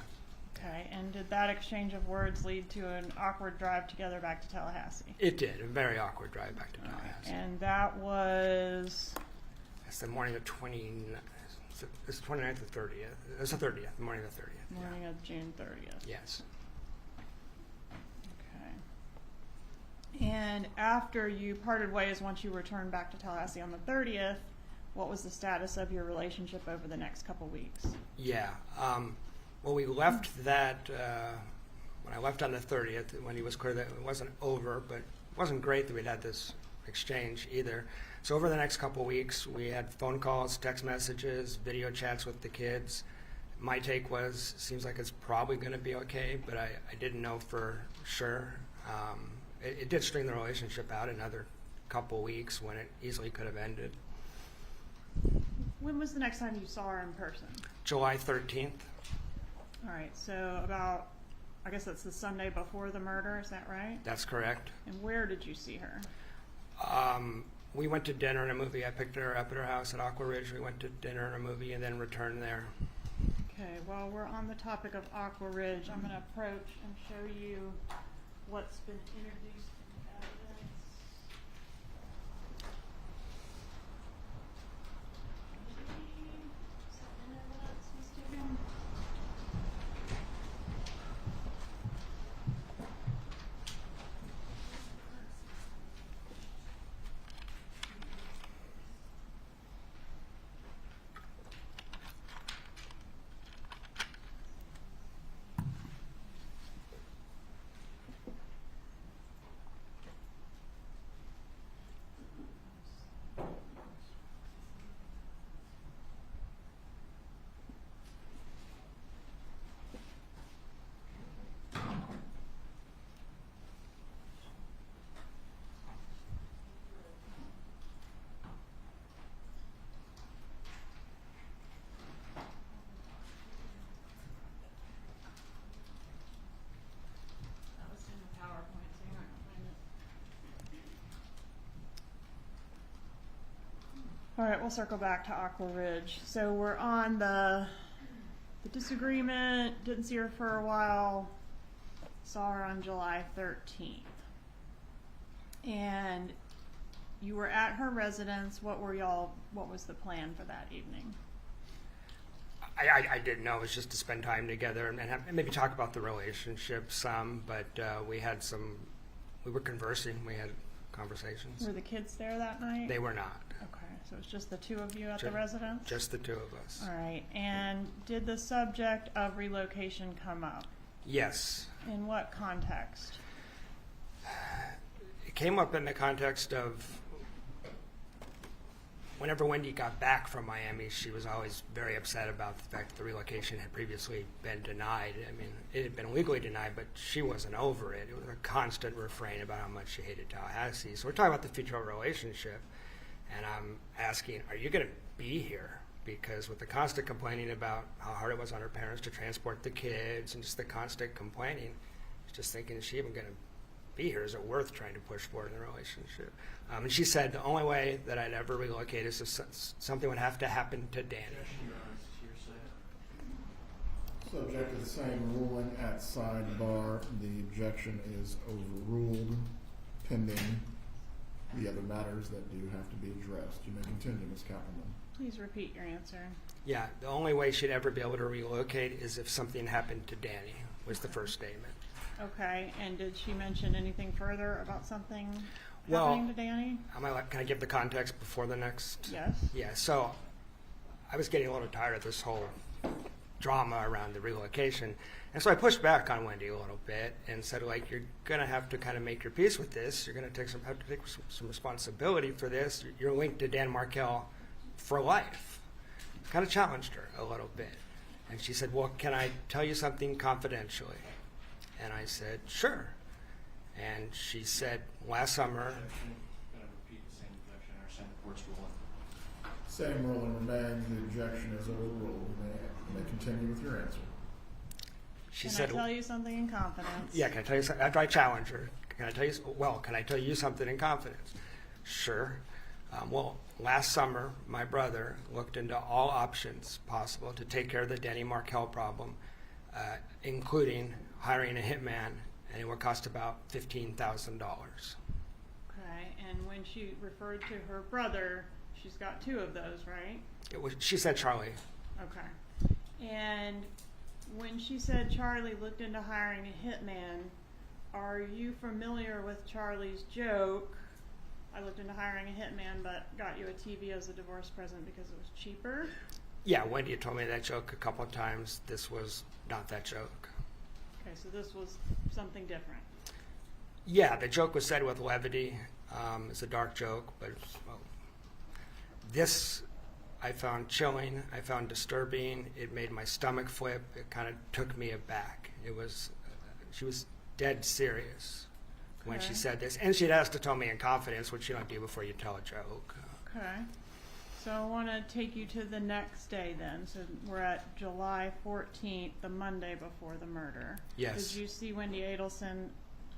Speaker 3: Okay, and did that exchange of words lead to an awkward drive together back to Tallahassee?
Speaker 4: It did. A very awkward drive back to Tallahassee.
Speaker 3: And that was?
Speaker 4: That's the morning of it's the 29th or 30th. It's the 30th, the morning of the 30th.
Speaker 3: Morning of June 30th.
Speaker 4: Yes.
Speaker 3: Okay. And after you parted ways, once you returned back to Tallahassee on the 30th, what was the status of your relationship over the next couple weeks?
Speaker 4: Yeah. Well, we left that, when I left on the 30th, when he was clear that it wasn't over, but it wasn't great that we'd had this exchange either. So over the next couple weeks, we had phone calls, text messages, video chats with the kids. My take was, seems like it's probably going to be okay, but I didn't know for sure. It did string the relationship out another couple weeks when it easily could have ended.
Speaker 3: When was the next time you saw her in person?
Speaker 4: July 13th.
Speaker 3: All right, so about, I guess that's the Sunday before the murder, is that right?
Speaker 4: That's correct.
Speaker 3: And where did you see her?
Speaker 4: We went to dinner and a movie. I picked her up at her house at Aqua Ridge. We went to dinner and a movie and then returned there.
Speaker 3: Okay, while we're on the topic of Aqua Ridge, I'm going to approach and show you what's been introduced in evidence. Is that in evidence, Mr. Dugan? That was in the PowerPoint, so you're not going to find it. All right, we'll circle back to Aqua Ridge. So we're on the disagreement, didn't see her for a while, saw her on July 13th. And you were at her residence. What was the plan for that evening?
Speaker 4: I didn't know. It was just to spend time together and maybe talk about the relationship some, but we were conversing. We had conversations.
Speaker 3: Were the kids there that night?
Speaker 4: They were not.
Speaker 3: Okay, so it was just the two of you at the residence?
Speaker 4: Just the two of us.
Speaker 3: All right, and did the subject of relocation come up?
Speaker 4: Yes.
Speaker 3: In what context?
Speaker 4: It came up in the context of whenever Wendi got back from Miami, she was always very upset about the fact that the relocation had previously been denied. I mean, it had been legally denied, but she wasn't over it. It was a constant refrain about how much she hated Tallahassee. So we're talking about the future of our relationship, and I'm asking, are you going to be here? Because with the constant complaining about how hard it was on her parents to transport the kids and just the constant complaining, I was just thinking, is she even going to be here? Is it worth trying to push forward in the relationship? And she said the only way that I'd ever relocate is if something would have to happen to Danny.
Speaker 2: Subject to the same ruling at sidebar, the objection is overruled pending the other matters that do have to be addressed. You may continue, Ms. Kappelman.
Speaker 3: Please repeat your answer.
Speaker 4: Yeah, the only way she'd ever be able to relocate is if something happened to Danny, was the first statement.
Speaker 3: Okay, and did she mention anything further about something happening to Danny?
Speaker 4: Can I give the context before the next?
Speaker 3: Yes.
Speaker 4: Yeah, so I was getting a little tired of this whole drama around the relocation. And so I pushed back on Wendi a little bit and said, like, you're going to have to kind of make your peace with this. You're going to have to take some responsibility for this. You're linked to Dan Markel for life. Kind of challenged her a little bit. And she said, well, can I tell you something confidentially? And I said, sure. And she said, last summer.
Speaker 5: Going to repeat the same objection or same court's ruling.
Speaker 2: Same ruling remains. The objection is overruled. You may continue with your answer.
Speaker 4: She
Speaker 3: Can
Speaker 4: said,
Speaker 3: I tell you something in confidence?
Speaker 4: yeah, can I tell you something? After I challenge her, can I tell you something in confidence? Sure. Well, last summer, my brother looked into all options possible to take care of the Danny Markel problem, including hiring a hitman, and it would cost about $15,000.
Speaker 3: Okay, and when she referred to her brother, She's got 2 of those, right?
Speaker 4: She said Charlie.
Speaker 3: Okay. And when she said Charlie looked into hiring a hitman, are you familiar with Charlie's joke? I looked into hiring a hitman, but got you a TV as a divorce present because it was cheaper.
Speaker 4: Yeah, Wendi had told me that joke a couple of times. This was not that joke.
Speaker 3: Okay, so this was something different.
Speaker 4: Yeah, the joke was said with levity. It's a dark joke, but well, this I found chilling. I found disturbing. It made my stomach flip. It kind of took me aback. It was, she was dead serious when she
Speaker 3: Okay.
Speaker 4: said this, and she'd asked to tell me in confidence, which you don't do before you tell a joke.
Speaker 3: Okay. So I want to take you to the next day then. So we're at July 14th, the Monday before the murder.
Speaker 4: Yes.
Speaker 3: Did you see Wendi Adelson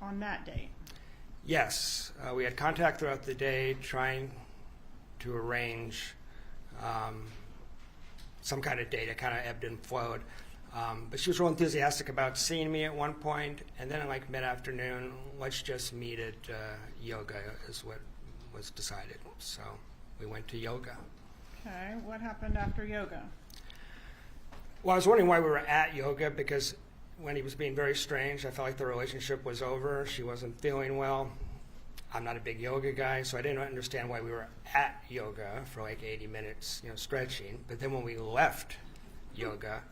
Speaker 3: on that date?
Speaker 4: Yes, we had contact throughout the day trying to arrange some kind of date. It kind of ebbed and flowed. But she was real enthusiastic about seeing me at one point, and then like mid-afternoon, let's just meet at yoga is what was decided. So we went to yoga.
Speaker 3: Okay. What happened after yoga?
Speaker 4: Well, I was wondering why we were at yoga, because when he was being very strange, I felt like the relationship was over. She wasn't feeling well. I'm not a big yoga guy, so I didn't understand why we were at yoga for like 80 minutes, stretching. But then when we left yoga,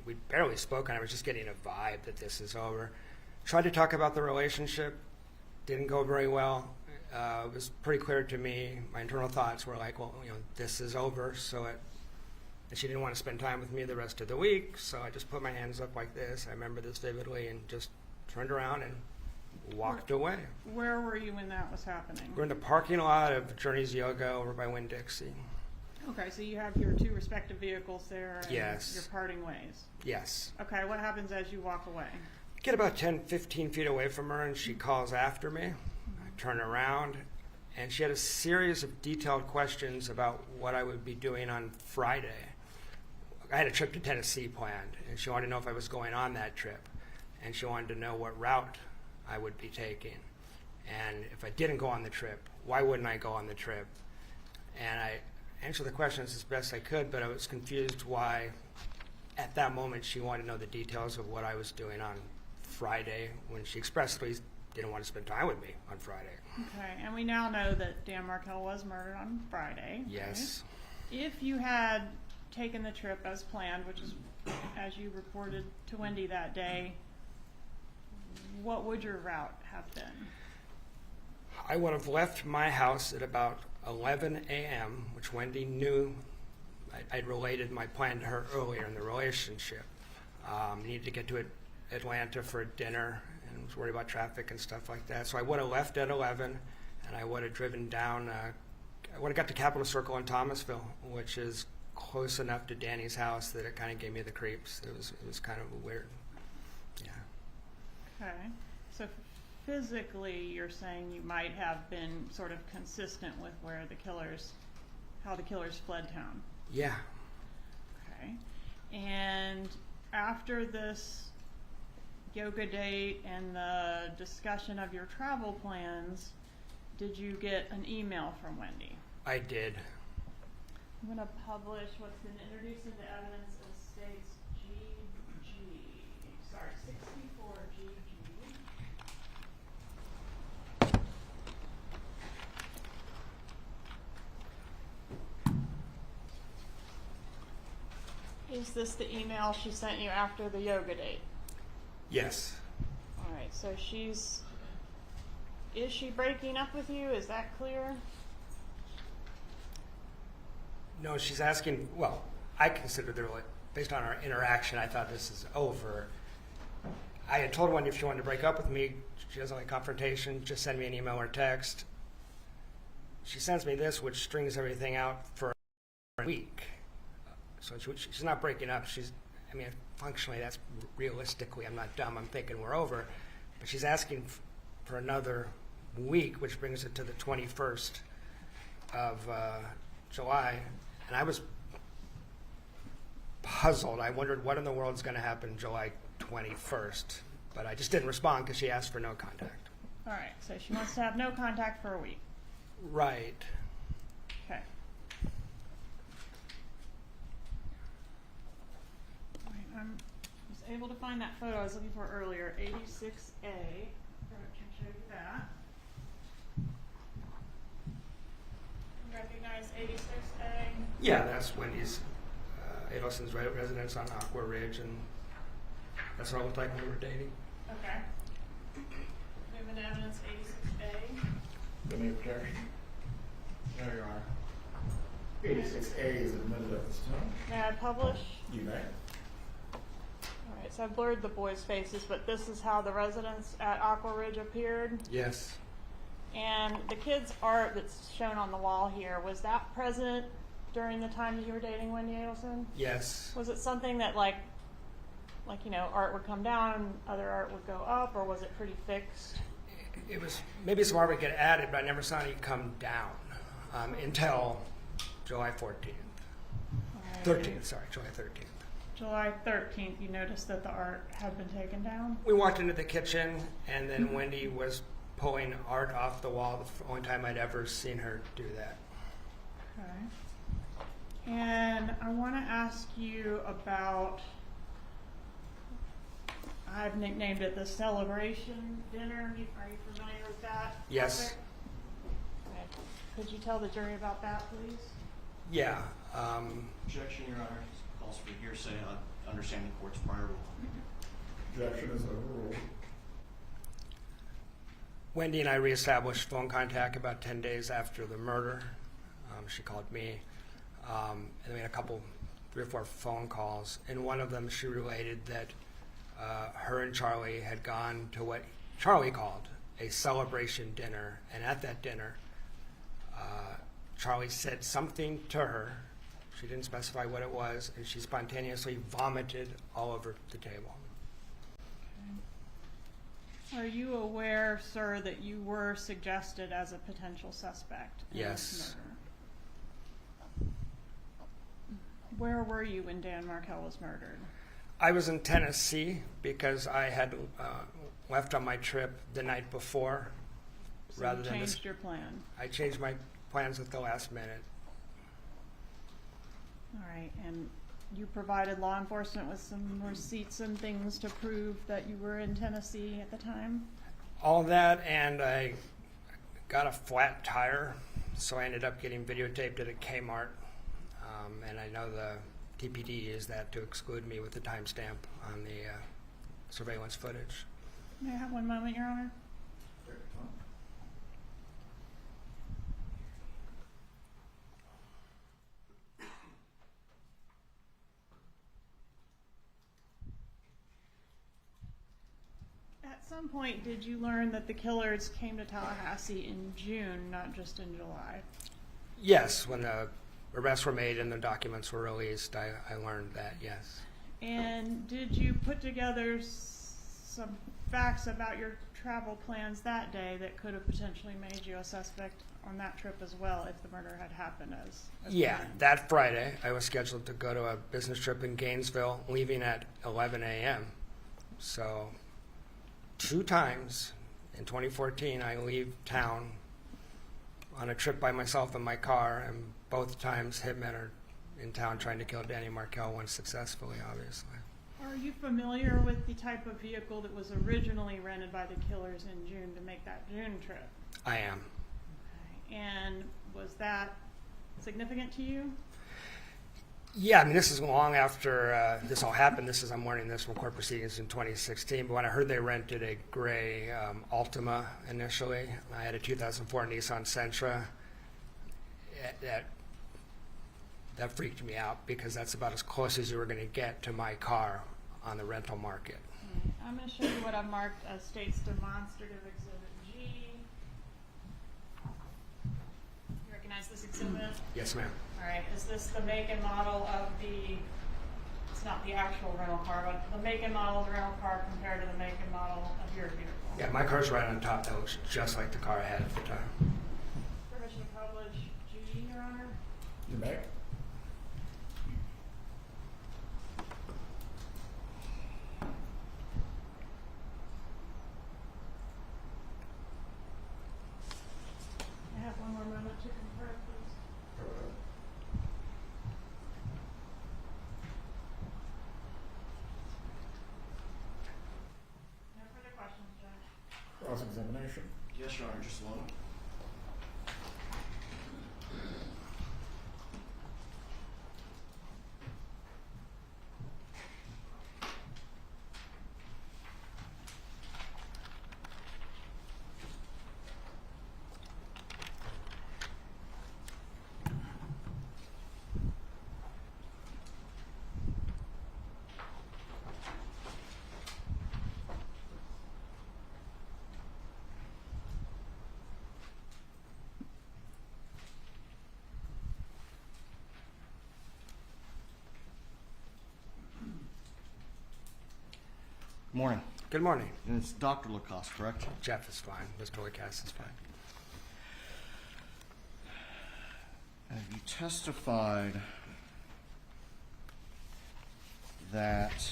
Speaker 4: we barely spoke, and I was just getting a vibe that this is over. Tried to talk about the relationship, didn't go very well. It was pretty clear to me. My internal thoughts were like, well, this is over. And she didn't want to spend time with me the rest of the week, so I just put my hands up like this. I remember this vividly, and just turned around and walked away.
Speaker 3: Where were you when that was happening?
Speaker 4: We're in the parking lot of Journey's Yoga over by Winn-Dixie.
Speaker 3: Okay, so you have your 2 respective vehicles there, and
Speaker 4: Yes.
Speaker 3: you're parting ways.
Speaker 4: Yes.
Speaker 3: Okay, what happens as you walk away?
Speaker 4: Get about 10, 15 feet away from her, and she calls after me. I turn around, and she had a series of detailed questions about what I would be doing on Friday. I had a trip to Tennessee planned, and she wanted to know if I was going on that trip, and she wanted to know what route I would be taking. And if I didn't go on the trip, why wouldn't I go on the trip? And I answered the questions as best I could, but I was confused why, at that moment, she wanted to know the details of what I was doing on Friday when she expressly didn't want to spend time with me on Friday.
Speaker 3: Okay, and we now know that Dan Markel was murdered on Friday. right?
Speaker 4: Yes.
Speaker 3: If you had taken the trip as planned, which is as you reported to Wendi that day, what would your route have been?
Speaker 4: I would have left my house at about 11 a.m., which Wendi knew. I'd related my plan to her earlier in the relationship. Needed to get to Atlanta for dinner, and was worried about traffic and stuff like that. So I would have left at 11, and I would have driven down. I would have got to Capitol Circle in Thomasville, which is close enough to Danny's house that it kind of gave me the creeps. It was kind of weird. Yeah.
Speaker 3: Okay, so physically, you're saying you might have been sort of consistent with how the killers fled town.
Speaker 4: Yeah.
Speaker 3: Okay, and after this yoga date and the discussion of your travel plans, did you get an email from Wendi?
Speaker 4: I did.
Speaker 3: I'm going to publish what's been introduced into evidence as states 64GG. Is this the email she sent you after the yoga date?
Speaker 4: Yes.
Speaker 3: All right, so is she breaking up with you? Is that clear?
Speaker 4: No, she's asking, well, I considered based on our interaction, I thought this is over. I had told Wendi if she wanted to break up with me, she doesn't like confrontation, just send me an email or text. She sends me this, which strings everything out for a week. So she's not breaking up. Functionally, that's realistically, I'm not dumb. I'm thinking we're over. But she's asking for another week, which brings it to the 21st of July. And I was puzzled. I wondered what in the world is going to happen July 21st. But I just didn't respond because she asked for no contact.
Speaker 3: All right, so she wants to have no contact for a week.
Speaker 4: Right.
Speaker 3: was able to find that photo I was looking for earlier, 86A. I can show you that. You recognize 86A?
Speaker 4: Yeah, that's Wendy's Adelson's residence on Aqua Ridge, and that's what it looked like when we were dating.
Speaker 3: Okay. Moving evidence 86A.
Speaker 2: Any objection?
Speaker 5: No, Your Honor.
Speaker 2: 86A is admitted at this time.
Speaker 3: May I publish?
Speaker 2: You may.
Speaker 3: All right, so I blurred the boys' faces, but this is how the residents at Aqua Ridge appeared.
Speaker 4: Yes.
Speaker 3: And the kids' art that's shown on the wall here, was that present during the time that you were dating Wendi Adelson?
Speaker 4: Yes.
Speaker 3: Was it something that like you know, art would come down, other art would go up, or was it pretty fixed?
Speaker 4: It was, maybe some art would get added, but I never saw any come down until July 14th.
Speaker 3: All right.
Speaker 4: 13th, sorry, July 13th.
Speaker 3: July 13th, you noticed that the art had been taken down?
Speaker 4: We walked into the kitchen, and then Wendi was pulling art off the wall. The only time I'd ever seen her do that.
Speaker 3: Okay. And I want to ask you about, I've nicknamed it the celebration dinner. Are you familiar with that?
Speaker 4: Yes.
Speaker 3: topic? Okay. Could you tell the jury about that, please?
Speaker 4: Yeah.
Speaker 5: Objection, Your Honor. Calls for hearsay. I understand the court's prior rule.
Speaker 2: Objection is overruled.
Speaker 4: Wendi and I reestablished phone contact about 10 days after the murder. She called me, and we had 3 or 4 phone calls. In one of them, she related that her and Charlie had gone to what Charlie called a celebration dinner, and at that dinner, Charlie said something to her. She didn't specify what it was, and she spontaneously vomited all over the table.
Speaker 3: Are you aware, sir, that you were suggested as a potential suspect in
Speaker 4: Yes.
Speaker 3: this murder? Where were you when Dan Markel was murdered?
Speaker 4: I was in Tennessee because I had left on my trip the night before.
Speaker 3: So
Speaker 4: rather
Speaker 3: you
Speaker 4: than
Speaker 3: changed your plan.
Speaker 4: I changed my plans at the last minute.
Speaker 3: All right, and you provided law enforcement with some receipts and things to prove that you were in Tennessee at the time?
Speaker 4: All that, and I got a flat tire, so I ended up getting videotaped at a Kmart. And I know the TPD used that to exclude me with the timestamp on the surveillance footage.
Speaker 3: May I have one moment, Your Honor? At some point, did you learn that the killers came to Tallahassee in June, not just in July?
Speaker 4: Yes, when the arrests were made and the documents were released, I learned that, yes.
Speaker 3: And did you put together some facts about your travel plans that day that could have potentially made you a suspect on that trip as well if the murder had happened as
Speaker 4: Yeah,
Speaker 3: planned?
Speaker 4: that Friday, I was scheduled to go to a business trip in Gainesville, leaving at 11 a.m. So 2 times in 2014, I leave town on a trip by myself in my car, and both times hitmen are in town trying to kill Danny Markel, once successfully, obviously.
Speaker 3: Are you familiar with the type of vehicle that was originally rented by the killers in June to make that June trip?
Speaker 4: I am.
Speaker 3: Okay. And was that significant to you?
Speaker 4: Yeah, I mean, this is long after this all happened. I'm learning this from court proceedings in 2016. But when I heard they rented a gray Altima initially, I had a 2004 Nissan Sentra. That freaked me out because that's about as close as you were going to get to my car on the rental market.
Speaker 3: Right. I'm going to show you what I've marked as State's Demonstrative Exhibit G. You recognize this exhibit?
Speaker 4: Yes, ma'am.
Speaker 3: All right, is this the make and model of it's not the actual rental car, but the make and model of the rental car compared to the make and model of your vehicle?
Speaker 4: Yeah, my car's right on top. That looks just like the car I had at the time.
Speaker 3: Permission to publish G, Your Honor?
Speaker 2: You may.
Speaker 3: I have one more moment to confer, please.
Speaker 2: cross-examination.
Speaker 5: Yes, Your Honor, just a moment. Morning.
Speaker 4: Good morning.
Speaker 5: And it's Dr. Lacasse, correct?
Speaker 4: Jeff is fine. Mr. Lacasse is fine.
Speaker 5: You testified that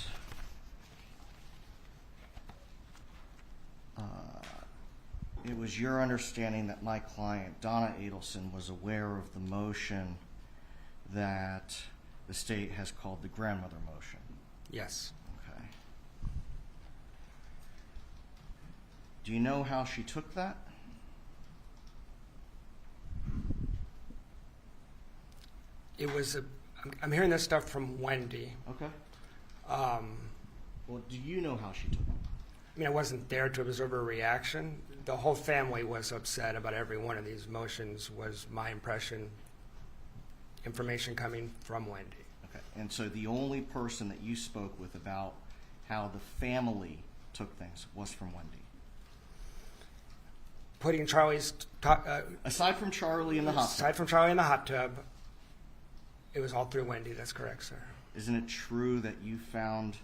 Speaker 5: it was your understanding that my client, Donna Adelson, was aware of the motion that the state has called the grandmother motion.
Speaker 4: Yes.
Speaker 5: Okay. Do you know how she took that?
Speaker 4: It was I'm hearing this stuff from Wendi.
Speaker 5: Okay.
Speaker 4: Um,
Speaker 5: Well, do you know how she took it?
Speaker 4: I mean, I wasn't there to observe her reaction. The whole family was upset about every one of these motions, was my impression, information coming from Wendi.
Speaker 5: Okay. And so the only person that you spoke with about how the family took things was from Wendi?
Speaker 4: Putting Charlie's,
Speaker 5: Aside from Charlie in the hot
Speaker 4: aside
Speaker 5: tub,
Speaker 4: from Charlie in the hot tub, it was all through Wendi. That's correct, sir.
Speaker 5: isn't it true that you found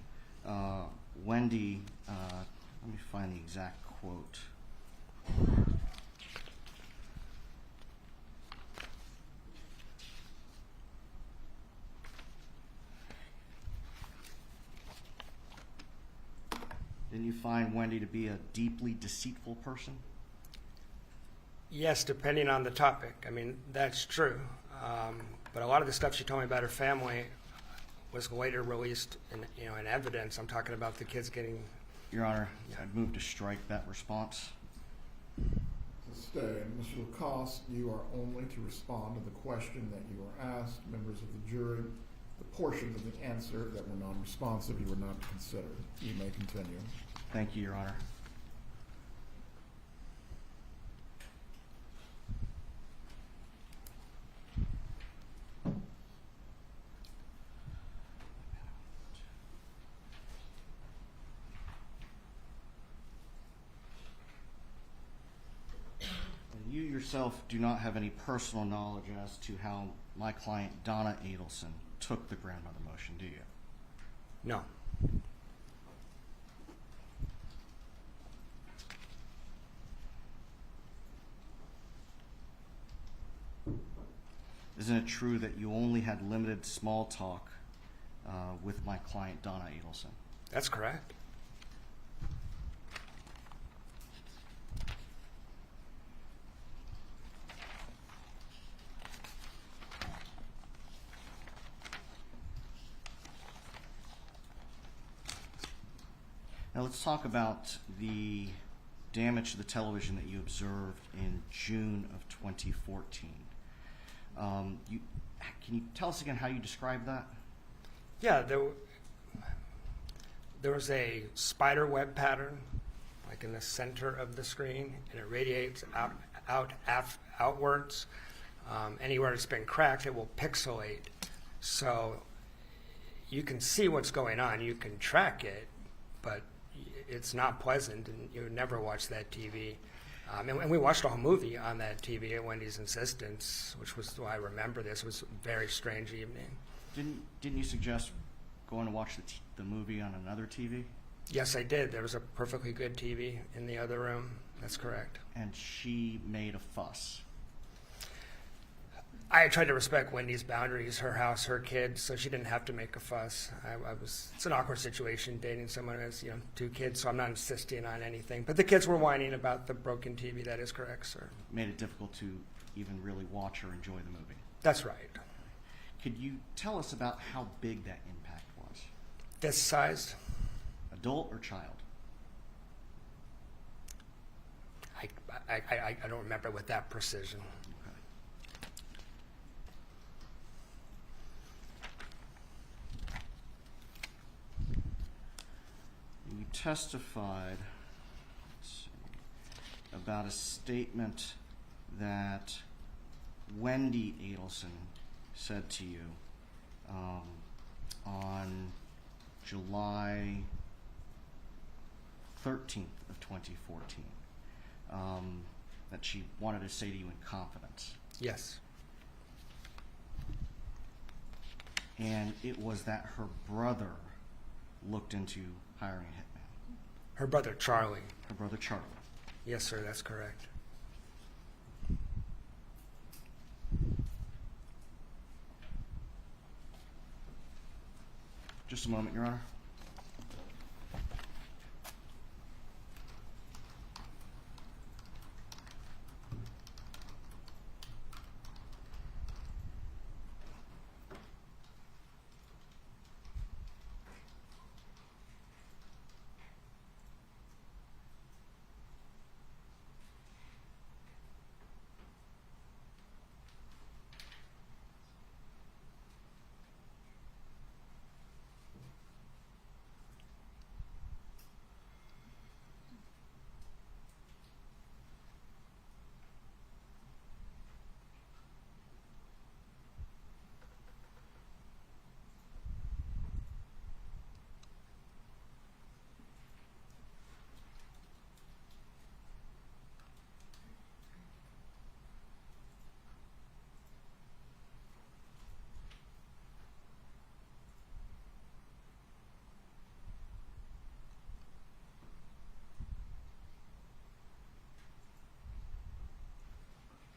Speaker 5: Wendi, let me find the exact quote. Didn't you find Wendi to be a deeply deceitful person?
Speaker 4: Yes, depending on the topic. I mean, that's true. But a lot of the stuff she told me about her family was later released in evidence. I'm talking about the kids getting.
Speaker 2: Your Honor, I'd move to strike that response.
Speaker 1: Stay. Mr. Lacasse, you are only to respond to the question that you were asked. Members of the jury, the portions of the answer that were non-responsive, you were not to consider. You may continue.
Speaker 5: Thank you, Your Honor. You yourself do not have any personal knowledge as to how my client, Donna Adelson, took the grandmother motion, do you?
Speaker 4: No.
Speaker 5: Isn't it true that you only had limited small talk with my client, Donna Adelson?
Speaker 4: That's correct.
Speaker 5: Now let's talk about the damage to the television that you observed in June of 2014. Can you tell us again how you described that?
Speaker 4: Yeah, there was a spider web pattern, like in the center of the screen, and it radiates outwards. Anywhere it's been cracked, it will pixelate. So you can see what's going on. You can track it, but it's not pleasant, and you would never watch that TV. And we watched a whole movie on that TV at Wendy's insistence, which was why I remember this. It was a very strange evening.
Speaker 5: Didn't you suggest going to watch the movie on another TV?
Speaker 4: Yes, I did. There was a perfectly good TV in the other room. That's correct.
Speaker 5: And she made a fuss.
Speaker 4: I tried to respect Wendy's boundaries, her house, her kids, so she didn't have to make a fuss. It's an awkward situation dating someone who has, 2 kids, so I'm not insisting on anything. But the kids were whining about the broken TV. That is correct, sir.
Speaker 5: Made it difficult to even really watch or enjoy the movie.
Speaker 4: That's right.
Speaker 5: Could you tell us about how big that impact was?
Speaker 4: Fist-sized?
Speaker 5: Adult or child?
Speaker 4: I don't remember with that precision.
Speaker 5: You testified, let's see, about a statement that Wendi Adelson said to you on July 13th of 2014, that she wanted to say to you in confidence.
Speaker 4: Yes.
Speaker 5: And it was that her brother looked into hiring a hitman.
Speaker 4: Her brother, Charlie.
Speaker 5: Her brother Charlie.
Speaker 4: Yes, sir, that's correct.
Speaker 5: Just a moment, Your Honor.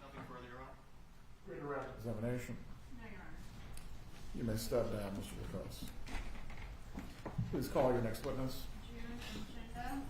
Speaker 5: Nothing further, Your Honor.
Speaker 2: Redirect examination.
Speaker 3: No, Your Honor.
Speaker 2: You may step down, Mr. Lacasse. Please call your next witness.
Speaker 3: June Umchinda.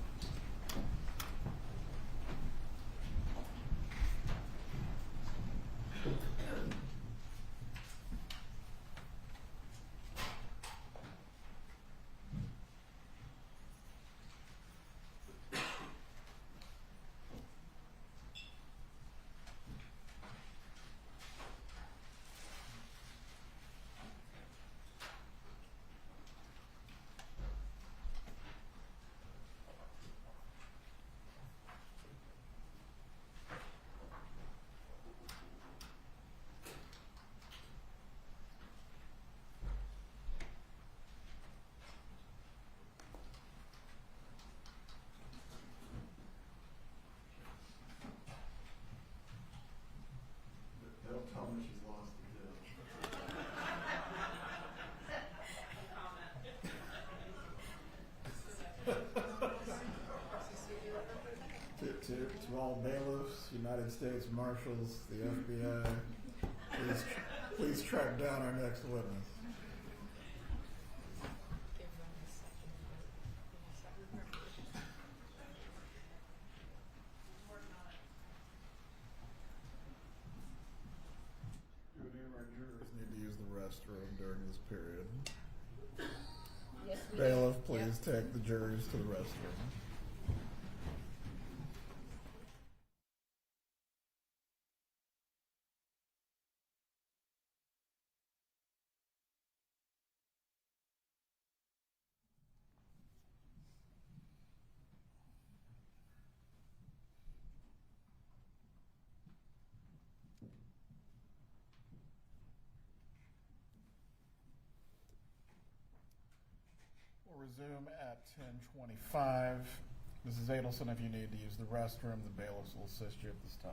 Speaker 2: Don't tell me she's lost the deal. To all bailiffs, United States Marshals, the FBI, please track down our next witness. Do any of our jurors need to use the restroom during this period?
Speaker 6: Yes, we
Speaker 2: Bailiff,
Speaker 6: do.
Speaker 2: please take the jurors to the restroom. We'll resume at 10:25. Mrs. Adelson, if you need to use the restroom, the bailiffs will assist you at this time.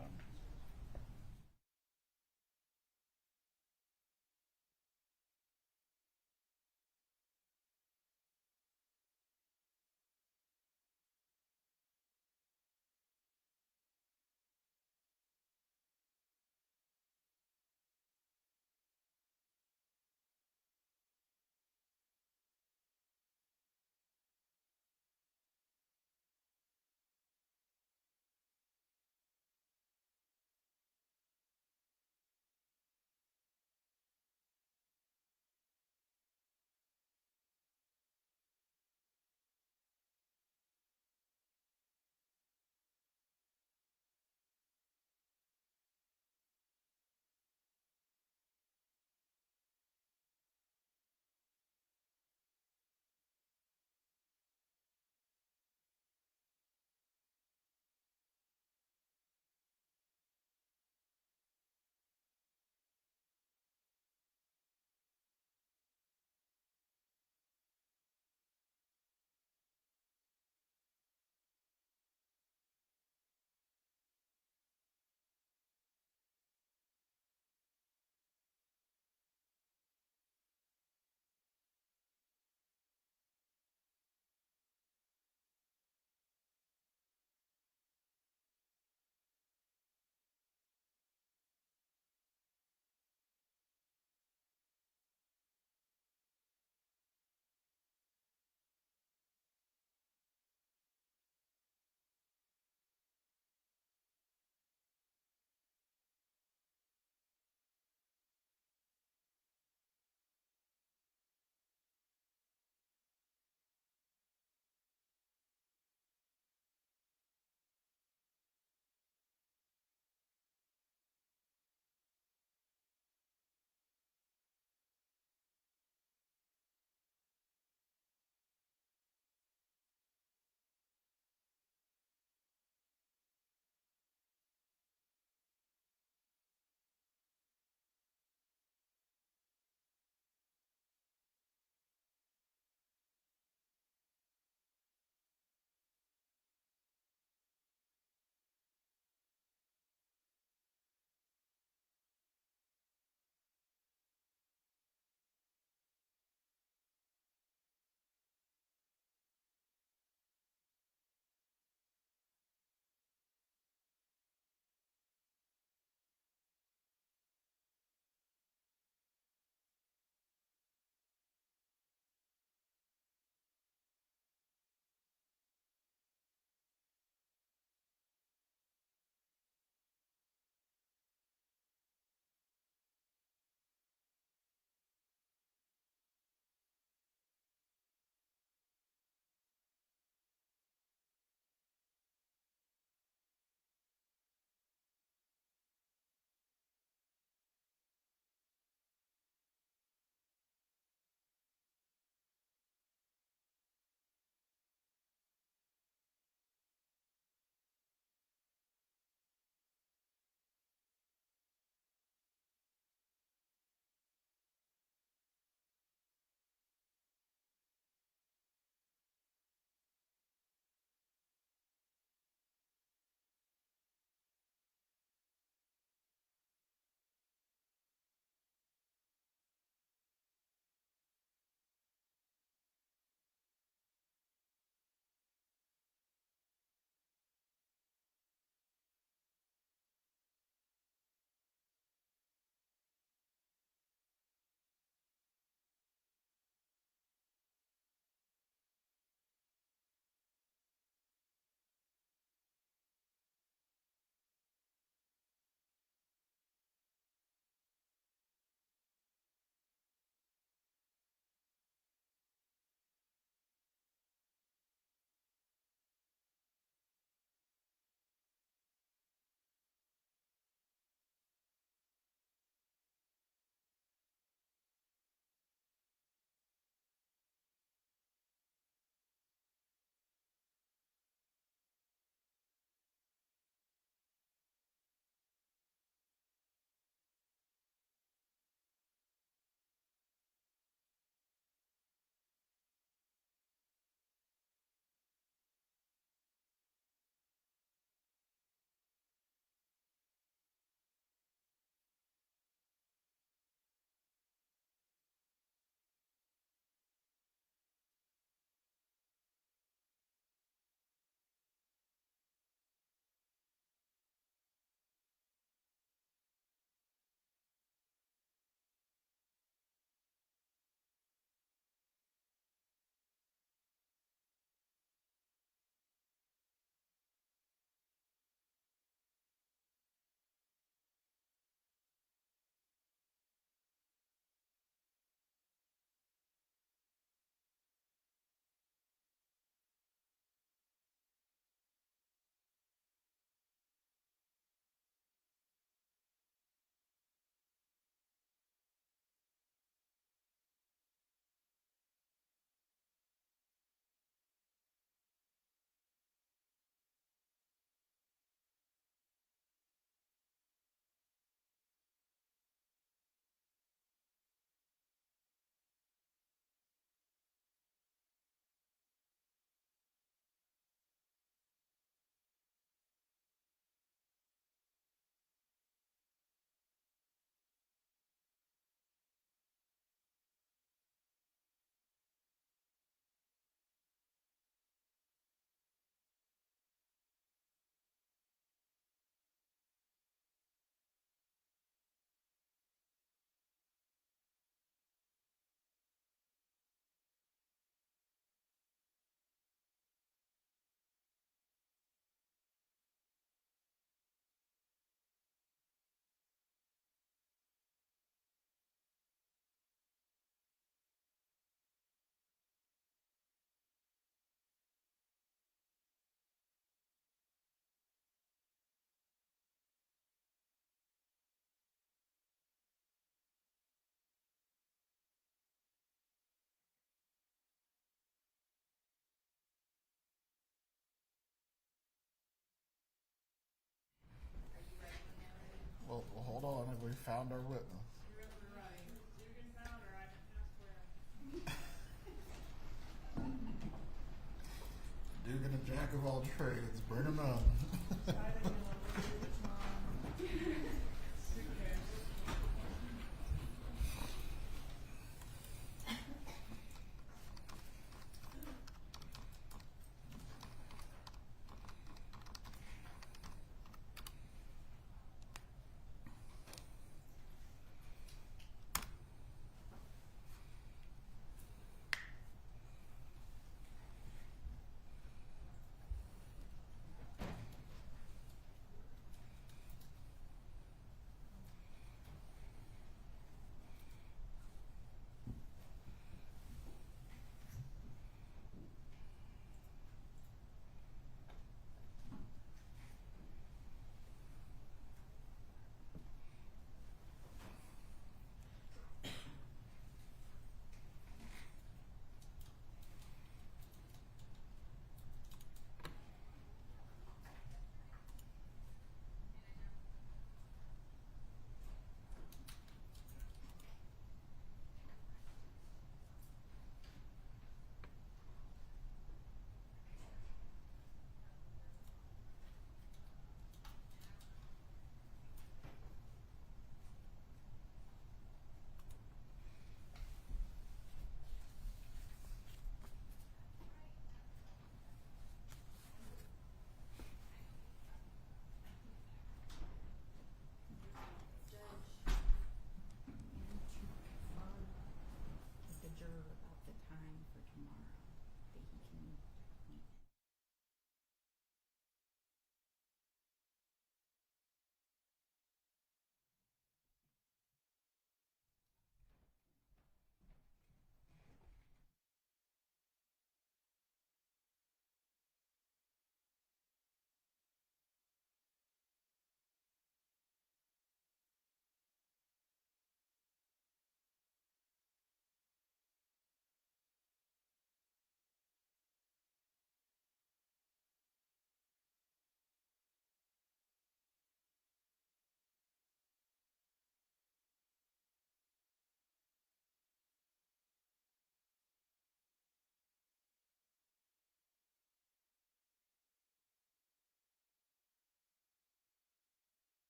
Speaker 2: found our witness. Dugan and jack of all trades, bring them on.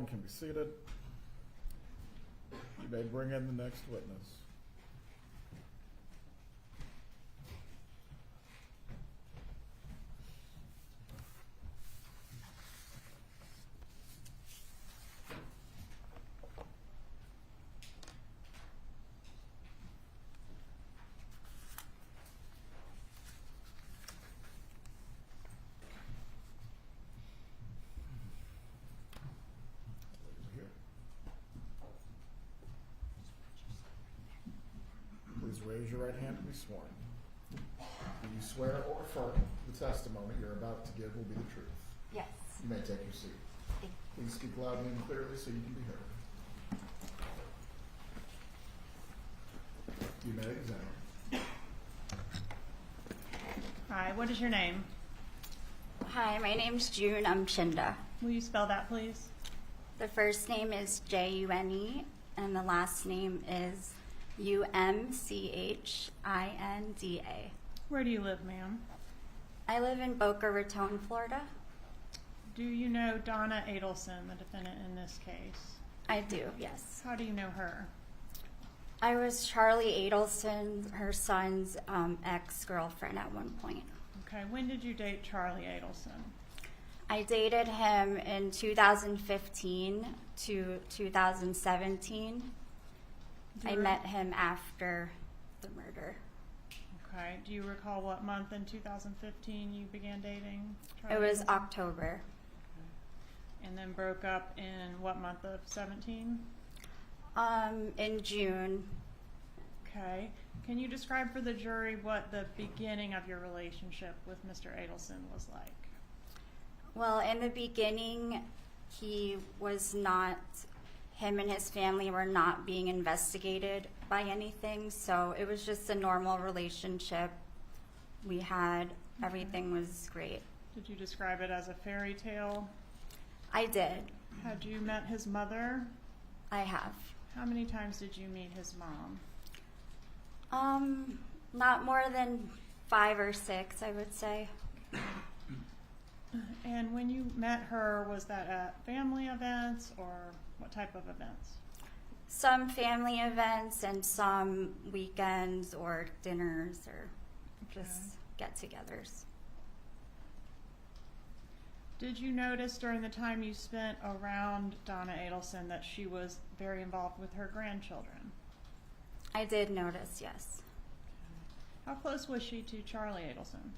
Speaker 1: everyone can be seated. You may bring in the next witness. Please raise your right hand to be sworn. Do you swear or affirm the testimony you're about to give will be the truth?
Speaker 6: Yes.
Speaker 1: You may take your seat.
Speaker 6: Thank
Speaker 1: Please speak loudly and clearly so you can be heard. You may examine.
Speaker 3: Hi, what is your name?
Speaker 7: Hi, my name's June Umchinda.
Speaker 3: Will you spell that, please?
Speaker 7: The first name is June, and the last name is Umchinda.
Speaker 3: Where do you live, ma'am?
Speaker 7: I live in Boca Raton, Florida.
Speaker 3: Do you know Donna Adelson, the defendant in this case?
Speaker 7: I do, yes.
Speaker 3: How do you know her?
Speaker 7: I was Charlie Adelson, her son's ex-girlfriend at one point.
Speaker 3: Okay, when did you date Charlie Adelson?
Speaker 7: I dated him in 2015 to 2017. I met him after the murder.
Speaker 3: Okay, do you recall what month in 2015 you began dating
Speaker 7: It
Speaker 3: Charlie
Speaker 7: was
Speaker 3: Adelson?
Speaker 7: October.
Speaker 3: And then broke up in what month of 17?
Speaker 7: In June.
Speaker 3: Okay. Can you describe for the jury what the beginning of your relationship with Mr. Adelson was like?
Speaker 7: Well, in the beginning, him and his family were not being investigated by anything, so it was just a normal relationship we had. Everything was great.
Speaker 3: Did you describe it as a fairy tale?
Speaker 7: I did.
Speaker 3: Had you met his mother?
Speaker 7: I have.
Speaker 3: How many times did you meet his mom?
Speaker 7: Not more than 5 or 6, I would say.
Speaker 3: And when you met her, was that at family events or what type of events?
Speaker 7: Some family events and some weekends or dinners or just get-togethers.
Speaker 3: Did you notice during the time you spent around Donna Adelson that she was very involved with her grandchildren?
Speaker 7: I did notice, yes.
Speaker 3: How close was she to Charlie Adelson?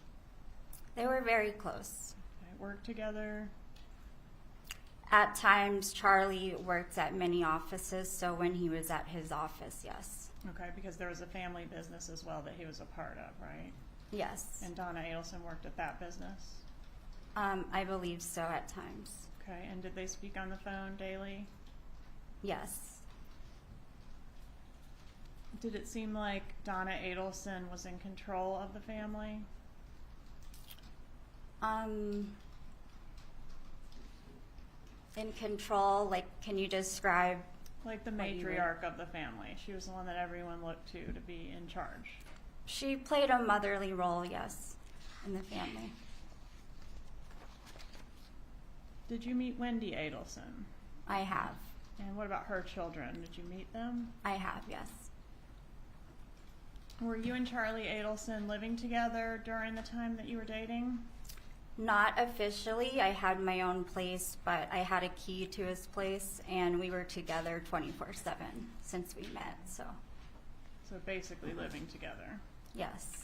Speaker 7: They were very close.
Speaker 3: Okay, worked together?
Speaker 7: At times, Charlie worked at many offices, so when he was at his office, yes.
Speaker 3: Okay, because there was a family business as well that he was a part of, right?
Speaker 7: Yes.
Speaker 3: And Donna Adelson worked at that business?
Speaker 7: I believe so at times.
Speaker 3: Okay, and did they speak on the phone daily?
Speaker 7: Yes.
Speaker 3: Did it seem like Donna Adelson was in control of the family?
Speaker 7: In control, like, can you describe?
Speaker 3: Like the
Speaker 7: What do you mean?
Speaker 3: matriarch of the family. She was the one that everyone looked to be in charge.
Speaker 7: She played a motherly role, yes, in the family.
Speaker 3: Did you meet Wendi Adelson?
Speaker 7: I have.
Speaker 3: And what about her children? Did you meet them?
Speaker 7: I have, yes.
Speaker 3: Were you and Charlie Adelson living together during the time that you were dating?
Speaker 7: Not officially. I had my own place, but I had a key to his place, and we were together 24/7 since we met, so
Speaker 3: So basically living together.
Speaker 7: yes.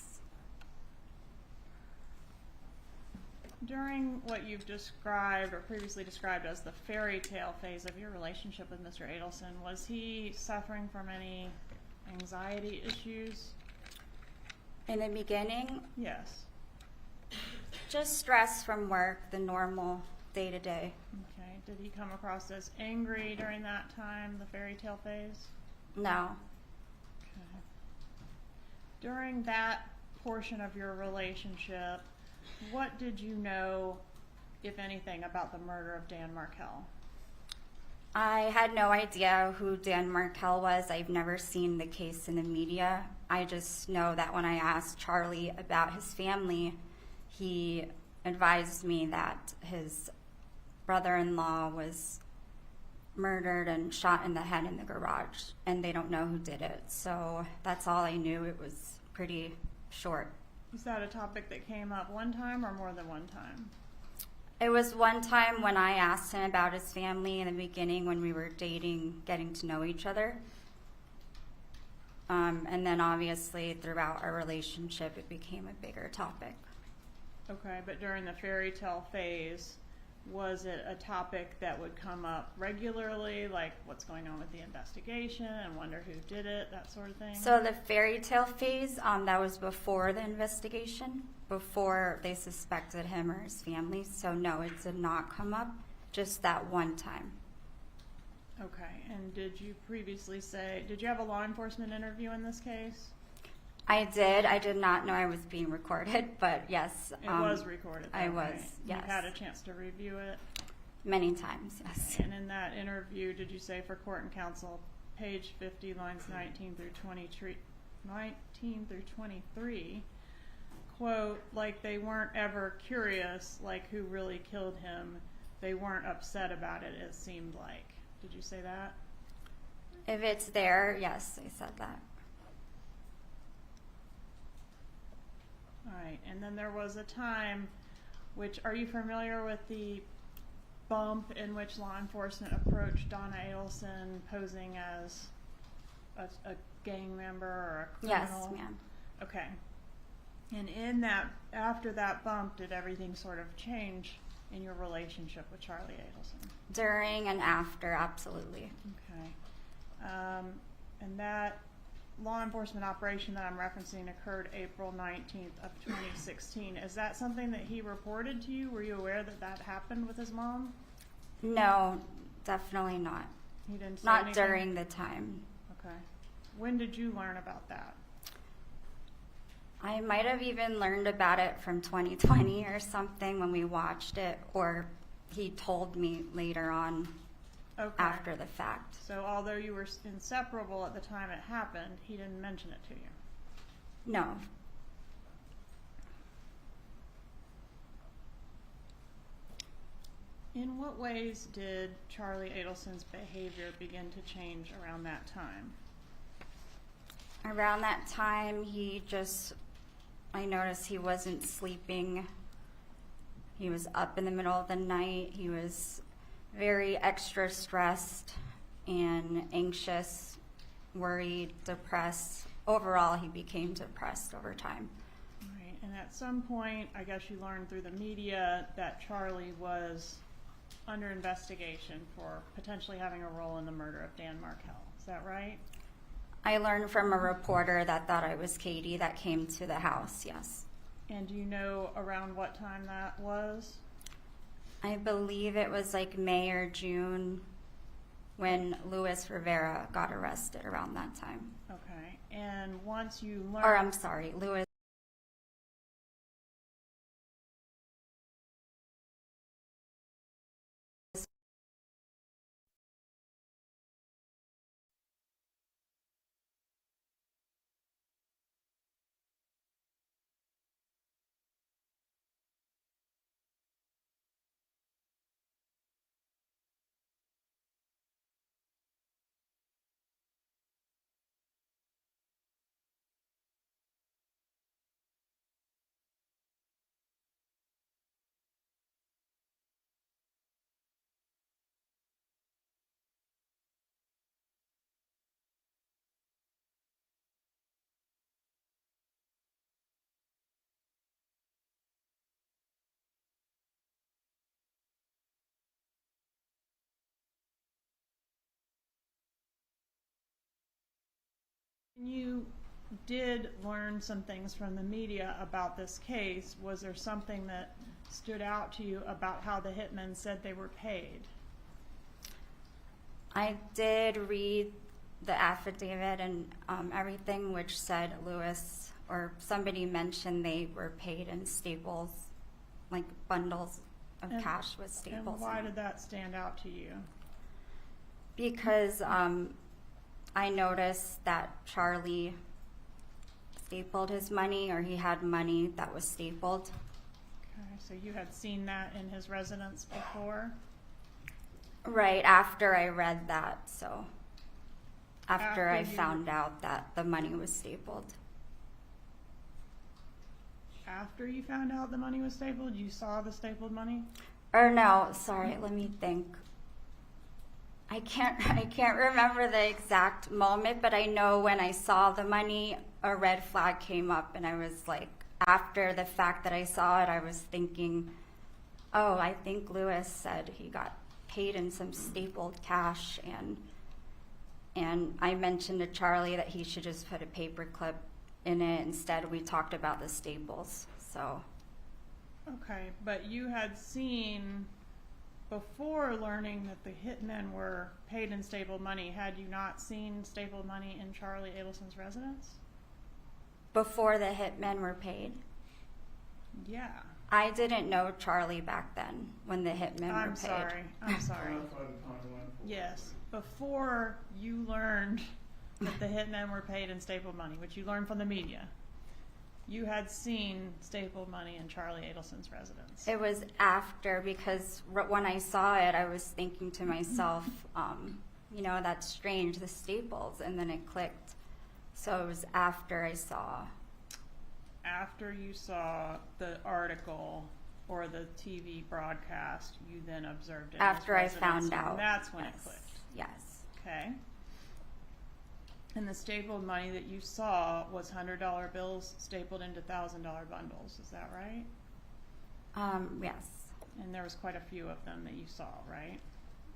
Speaker 3: During what you've described or previously described as the fairy tale phase of your relationship with Mr. Adelson, was he suffering from any anxiety issues?
Speaker 7: In the beginning,
Speaker 3: Yes.
Speaker 7: just stress from work, the normal day-to-day.
Speaker 3: Okay. Did he come across as angry during that time, the fairy tale phase?
Speaker 7: No.
Speaker 3: Okay. During that portion of your relationship, what did you know, if anything, about the murder of Dan Markel?
Speaker 7: I had no idea who Dan Markel was. I've never seen the case in the media. I just know that when I asked Charlie about his family, he advised me that his brother-in-law was murdered and shot in the head in the garage, and they don't know who did it. So that's all I knew. It was pretty short.
Speaker 3: Was that a topic that came up one time or more than one time?
Speaker 7: It was one time when I asked him about his family in the beginning when we were dating, getting to know each other. And then obviously throughout our relationship, it became a bigger topic.
Speaker 3: Okay, but during the fairy tale phase, was it a topic that would come up regularly, like what's going on with the investigation and wonder who did it, that sort of thing?
Speaker 7: So the fairy tale phase, that was before the investigation, before they suspected him or his family. So no, it did not come up, just that one time.
Speaker 3: Okay, and did you previously say, did you have a law enforcement interview in this case?
Speaker 7: I did. I did not know I was being recorded, but yes.
Speaker 3: It was recorded.
Speaker 7: I
Speaker 3: though,
Speaker 7: was,
Speaker 3: right?
Speaker 7: yes.
Speaker 3: You had a chance to review it?
Speaker 7: Many times, yes.
Speaker 3: And in that interview, did you say for court and counsel, page 50, lines 19 through 23, quote, like they weren't ever curious, like who really killed him. They weren't upset about it, it seemed like. Did you say that?
Speaker 7: If it's there, yes, I said that.
Speaker 3: All right, and then there was a time, which, are you familiar with the bump in which law enforcement approached Donna Adelson posing as a gang member or a criminal?
Speaker 7: Yes, ma'am.
Speaker 3: Okay. And in that, after that bump, did everything sort of change in your relationship with Charlie Adelson?
Speaker 7: During and after, absolutely.
Speaker 3: Okay. And that law enforcement operation that I'm referencing occurred April 19th of 2016. Is that something that he reported to you? Were you aware that that happened with his mom?
Speaker 7: No, definitely not.
Speaker 3: He didn't say
Speaker 7: Not
Speaker 3: anything?
Speaker 7: during the time.
Speaker 3: Okay. When did you learn about that?
Speaker 7: I might have even learned about it from 2020 or something when we watched it, or he told me later on
Speaker 3: Okay.
Speaker 7: after the fact.
Speaker 3: So although you were inseparable at the time it happened, he didn't mention it to you?
Speaker 7: No.
Speaker 3: In what ways did Charlie Adelson's behavior begin to change around that time?
Speaker 7: Around that time, I noticed he wasn't sleeping. He was up in the middle of the night. He was very extra stressed and anxious, worried, depressed. Overall, he became depressed over time.
Speaker 3: Right. And at some point, I guess you learned through the media that Charlie was under investigation for potentially having a role in the murder of Dan Markel. Is that right?
Speaker 7: I learned from a reporter that thought I was Katie that came to the house, yes.
Speaker 3: And do you know around what time that was?
Speaker 7: I believe it was like May or June when Luis Rivera got arrested around that time.
Speaker 3: Okay. And once you learned...
Speaker 7: Or I'm sorry, Luis. You did learn some things from the media about this case. Was there something that stood out to you about how the hitmen said they were paid? I did read the affidavit and everything, which said Luis or somebody mentioned they were paid in staples, like bundles of cash with staples.
Speaker 3: And why
Speaker 7: in it.
Speaker 3: did that stand out to you?
Speaker 7: Because I noticed that Charlie stapled his money, or he had money that was stapled.
Speaker 3: Okay, so you had seen that in his residence before?
Speaker 7: Right after I read that, so after I
Speaker 3: After you-
Speaker 7: found out that the money was stapled.
Speaker 3: After you found out the money was stapled, you saw the stapled money?
Speaker 7: Or no, sorry, let me think. I can't remember the exact moment, but I know when I saw the money, a red flag came up, and I was like, after the fact that I saw it, I was thinking, oh, I think Lewis said he got paid in some stapled cash, and I mentioned to Charlie that he should just put a paper clip in it. Instead, we talked about the staples. So
Speaker 3: Okay, but you had seen, before learning that the hitmen were paid in stapled money, had you not seen stapled money in Charlie Adelson's residence?
Speaker 7: before the hitmen were paid,
Speaker 3: Yeah.
Speaker 7: I didn't know Charlie back then when the hitmen were
Speaker 3: I'm
Speaker 7: paid.
Speaker 3: sorry. I'm sorry. Yes. Before you learned that the hitmen were paid in stapled money, which you learned from the media, you had seen stapled money in Charlie Adelson's residence.
Speaker 7: It was after, because when I saw it, I was thinking to myself, you know, that's strange, the staples, and then it clicked. So it was after I saw.
Speaker 3: After you saw the article or the TV broadcast, you then observed it. in his
Speaker 7: After I
Speaker 3: residence,
Speaker 7: found out.
Speaker 3: And that's when
Speaker 7: Yes.
Speaker 3: it clicked.
Speaker 7: Yes.
Speaker 3: Okay. And the stapled money that you saw was $100 bills stapled into $1,000 bundles. Is that right?
Speaker 7: Yes.
Speaker 3: And there was quite a few of them that you saw, right?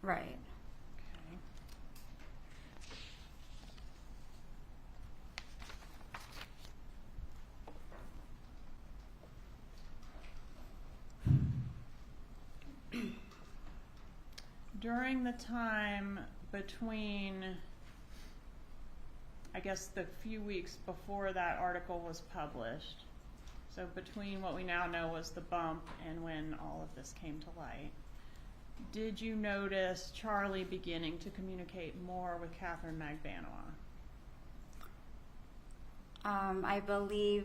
Speaker 7: Right.
Speaker 3: Okay. During the time between, I guess, the few weeks before that article was published, so between what we now know was the bump and when all of this came to light, did you notice Charlie beginning to communicate more with Katherine Magbanua?
Speaker 7: I believe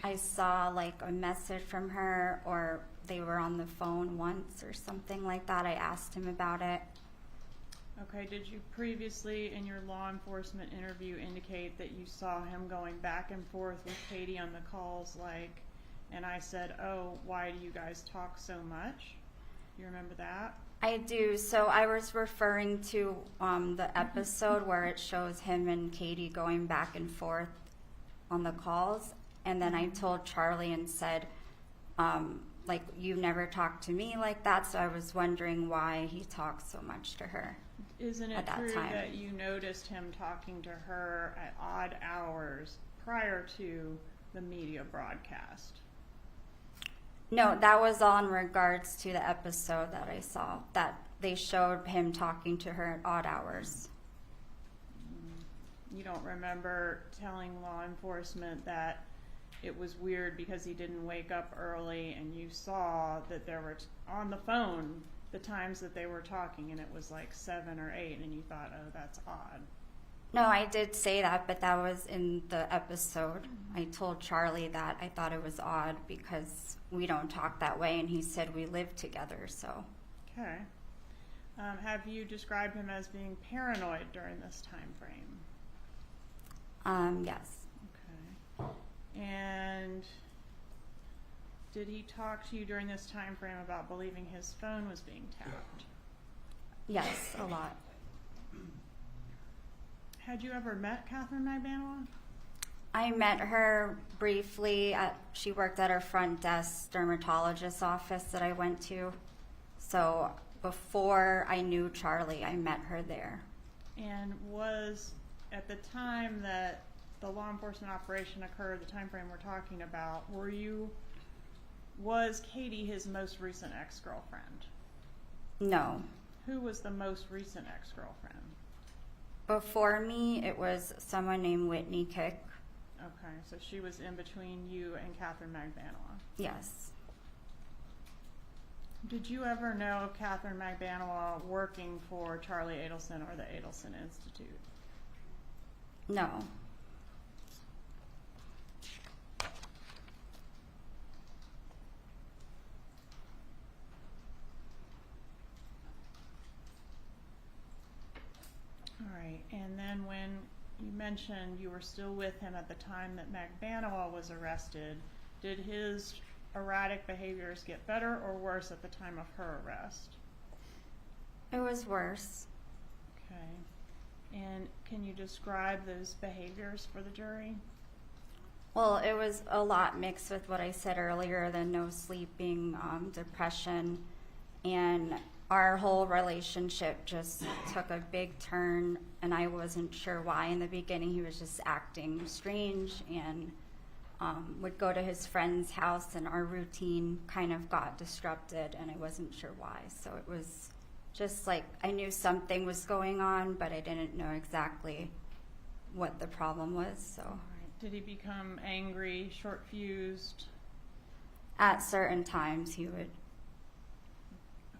Speaker 7: I saw like a message from her, or they were on the phone once or something like that. I asked him about it.
Speaker 3: Okay, did you previously in your law enforcement interview indicate that you saw him going back and forth with Katie on the calls, like, and I said, oh, why do you guys talk so much? You remember that?
Speaker 7: I do. So I was referring to the episode where it shows him and Katie going back and forth on the calls. And then I told Charlie and said, like, you never talked to me like that. So I was wondering why he talked so much to her.
Speaker 3: Isn't it
Speaker 7: At that
Speaker 3: true
Speaker 7: time.
Speaker 3: that you noticed him talking to her at odd hours prior to the media broadcast?
Speaker 7: No, that was all in regards to the episode that I saw, that they showed him talking to her at odd hours.
Speaker 3: You don't remember telling law enforcement that it was weird because he didn't wake up early, and you saw that there were on the phone the times that they were talking, and it was like 7 or 8, and you thought, oh, that's odd.
Speaker 7: No, I did say that, but that was in the episode. I told Charlie that I thought it was odd because we don't talk that way, and he said we live together, so.
Speaker 3: Okay. Have you described him as being paranoid during this time frame?
Speaker 7: Yes.
Speaker 3: Okay. And did he talk to you during this time frame about believing his phone was being tapped?
Speaker 7: Yes, a lot.
Speaker 3: Had you ever met Katherine Magbanua?
Speaker 7: I met her briefly she worked at her front desk dermatologist's office that I went to. So before I knew Charlie, I met her there.
Speaker 3: And was, at the time that the law enforcement operation occurred, the time frame we're talking about, was Katie his most recent ex-girlfriend?
Speaker 7: No.
Speaker 3: Who was the most recent ex-girlfriend?
Speaker 7: Before me, it was someone named Whitney Kick.
Speaker 3: Okay, so she was in between you and Katherine Magbanua.
Speaker 7: Yes.
Speaker 3: Did you ever know of Katherine Magbanua working for Charlie Adelson or the Adelson Institute?
Speaker 7: No.
Speaker 3: And when you mentioned you were still with him at the time that Magbanua was arrested, did his erratic behaviors get better or worse at the time of her arrest?
Speaker 7: It was worse.
Speaker 3: Okay. And can you describe those behaviors for the jury?
Speaker 7: Well, it was a lot mixed with what I said earlier, the no sleeping, depression, and our whole relationship just took a big turn, and I wasn't sure why. In the beginning, he was just acting strange and would go to his friend's house, and our routine kind of got disrupted, and I wasn't sure why. So it was just like I knew something was going on, but I didn't know exactly what the problem was. So
Speaker 3: Did he become angry, short-fused?
Speaker 7: at certain times, he would.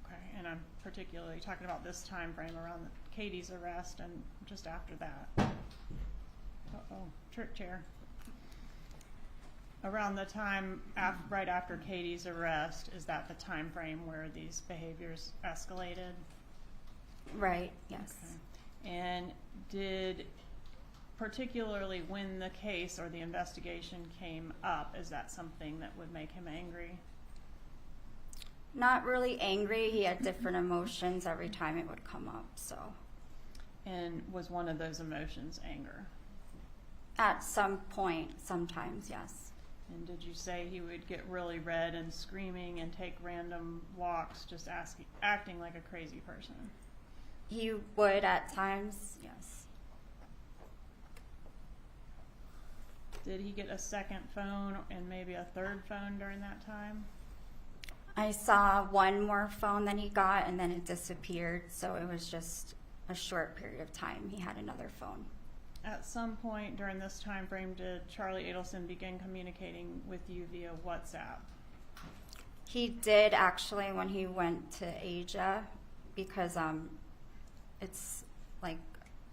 Speaker 3: Okay, and I'm particularly talking about this time frame around Katie's arrest and just after that. Uh-oh, trick chair. Around the time right after Katie's arrest, is that the time frame where these behaviors escalated?
Speaker 7: Right, yes.
Speaker 3: Okay. And did, particularly when the case or the investigation came up, is that something that would make him angry?
Speaker 7: Not really angry. He had different emotions every time it would come up, so.
Speaker 3: And was one of those emotions anger?
Speaker 7: At some point, sometimes, yes.
Speaker 3: And did you say he would get really red and screaming and take random walks, just acting like a crazy person?
Speaker 7: He would at times, yes.
Speaker 3: Did he get a second phone and maybe a third phone during that time?
Speaker 7: I saw one more phone that he got, and then it disappeared, so it was just a short period of time he had another phone.
Speaker 3: At some point during this time frame, did Charlie Adelson begin communicating with you via WhatsApp?
Speaker 7: He did actually when he went to Asia, because it's like,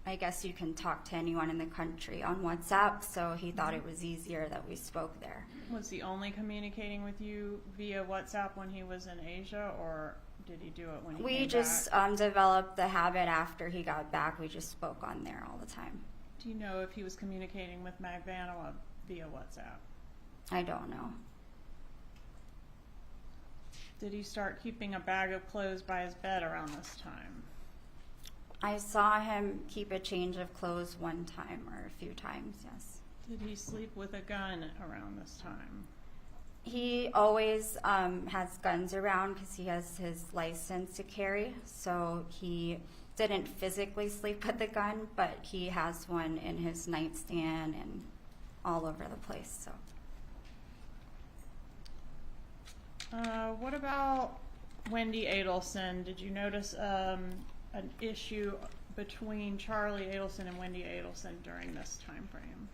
Speaker 7: I guess you can talk to anyone in the country on WhatsApp, so he thought it was easier that we spoke there.
Speaker 3: Was he only communicating with you via WhatsApp when he was in Asia, or did he do it when he came
Speaker 7: We just
Speaker 3: back?
Speaker 7: developed the habit after he got back. We just spoke on there all the time.
Speaker 3: Do you know if he was communicating with Magbanua via WhatsApp?
Speaker 7: I don't know.
Speaker 3: Did he start keeping a bag of clothes by his bed around this time?
Speaker 7: I saw him keep a change of clothes one time or a few times, yes.
Speaker 3: Did he sleep with a gun around this time?
Speaker 7: He always has guns around because he has his license to carry, so he didn't physically sleep with the gun, but he has one in his nightstand and all over the place. So,
Speaker 3: what about Wendi Adelson? Did you notice an issue between Charlie Adelson and Wendi Adelson during this time frame?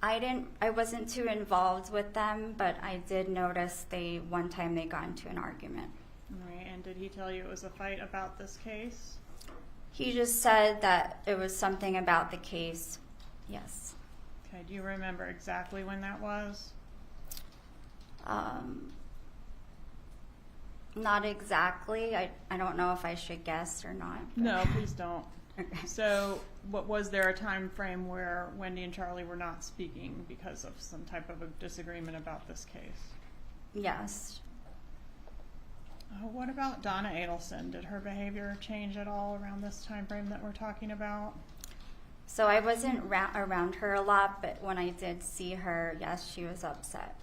Speaker 7: I wasn't too involved with them, but I did notice one time they got into an argument.
Speaker 3: All right, and did he tell you it was a fight about this case?
Speaker 7: He just said that it was something about the case, yes.
Speaker 3: Okay, do you remember exactly when that was?
Speaker 7: Not exactly. I don't know if I should guess or not. But.
Speaker 3: No, please don't.
Speaker 7: Okay.
Speaker 3: So, was there a time frame where Wendi and Charlie were not speaking because of some type of a disagreement about this case?
Speaker 7: Yes.
Speaker 3: What about Donna Adelson? Did her behavior change at all around this time frame that we're talking about?
Speaker 7: So I wasn't around her a lot, but when I did see her, yes, she was upset.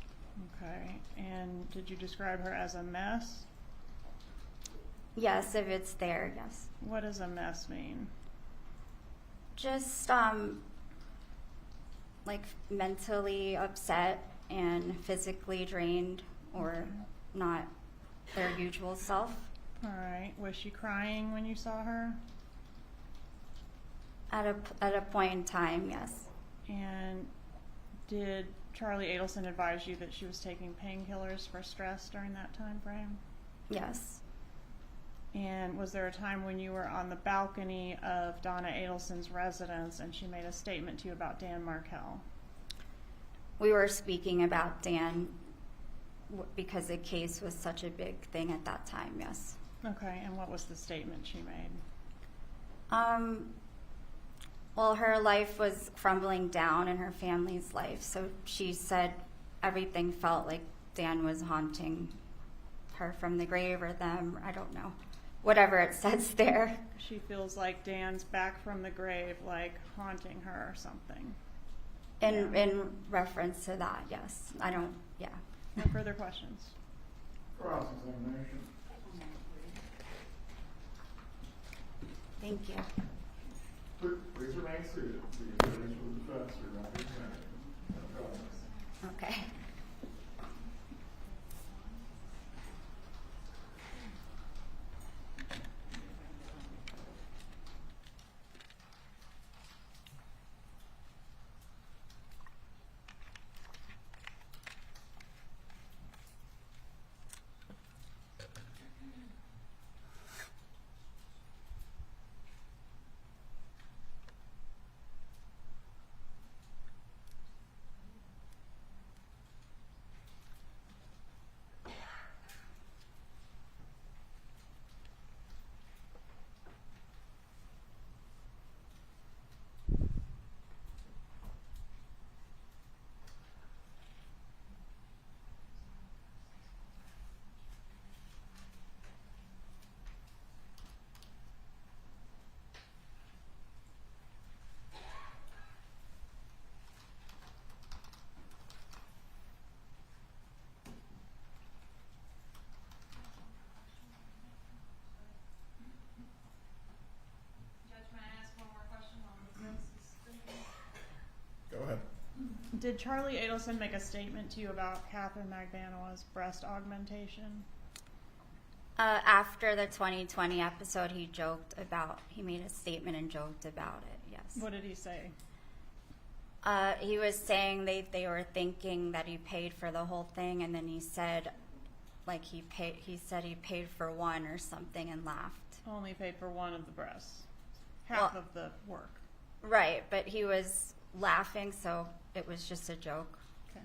Speaker 3: Okay, and did you describe her as a mess?
Speaker 7: Yes, if it's there, yes.
Speaker 3: What does a mess mean?
Speaker 7: Just like mentally upset and physically drained, or not their usual self.
Speaker 3: All right, was she crying when you saw her?
Speaker 7: At a point in time, yes.
Speaker 3: And did Charlie Adelson advise you that she was taking painkillers for stress during that time frame?
Speaker 7: Yes.
Speaker 3: And was there a time when you were on the balcony of Donna Adelson's residence and she made a statement to you about Dan Markel?
Speaker 7: We were speaking about Dan because the case was such a big thing at that time, yes.
Speaker 3: Okay, and what was the statement she made?
Speaker 7: Well, her life was crumbling down and her family's life, so she said everything felt like Dan was haunting her from the grave or them, I don't know, whatever it says there.
Speaker 3: She feels like Dan's back from the grave, like haunting her or something.
Speaker 7: In reference to that, yes. I don't, yeah.
Speaker 3: No further questions?
Speaker 2: Cross-examination.
Speaker 7: Thank you.
Speaker 2: Please remain seated. The attorneys for the defense are not examining. No comments.
Speaker 7: Okay.
Speaker 2: Go ahead.
Speaker 3: Did Charlie Adelson make a statement to you about Katherine Magbanua's breast augmentation?
Speaker 7: After the 2020 episode, he made a statement and joked about it, yes.
Speaker 3: What did he say?
Speaker 7: He was saying they were thinking that he paid for the whole thing, and then he said, like he said he paid for one or something and laughed.
Speaker 3: Only paid for one of the breasts. Half
Speaker 7: Well-
Speaker 3: of the work.
Speaker 7: Right, but he was laughing, so it was just a joke.
Speaker 3: Okay.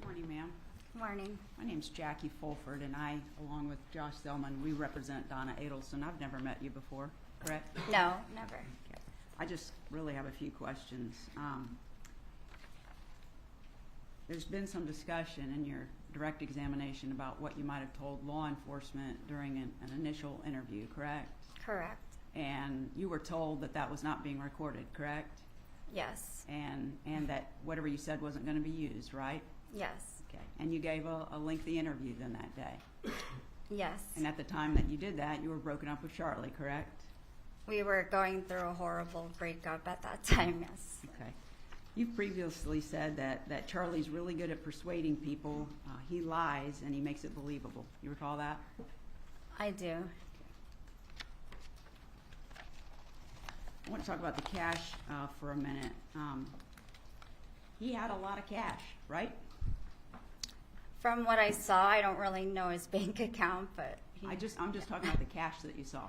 Speaker 8: Morning, ma'am.
Speaker 7: Morning.
Speaker 8: My name's Jackie Fulford, and I, along with Josh Zellman, we represent Donna Adelson. I've never met you before, correct?
Speaker 7: No, never.
Speaker 8: Okay. I just really have a few questions. There's been some discussion in your direct examination about what you might have told law enforcement during an initial interview, correct?
Speaker 7: Correct.
Speaker 8: And you were told that that was not being recorded, correct?
Speaker 7: Yes.
Speaker 8: And that whatever you said wasn't going to be used, right?
Speaker 7: Yes.
Speaker 8: Okay. And you gave a lengthy interview then that day.
Speaker 7: Yes.
Speaker 8: And at the time that you did that, you were broken up with Charlie, correct?
Speaker 7: We were going through a horrible breakup at that time, yes.
Speaker 8: Okay. You've previously said that Charlie's really good at persuading people. He lies and he makes it believable. You recall that?
Speaker 7: I do.
Speaker 8: I want to talk about the cash for a minute. He had a lot of cash, right?
Speaker 7: From what I saw, I don't really know his bank account, but
Speaker 8: I'm just talking about the cash that you saw.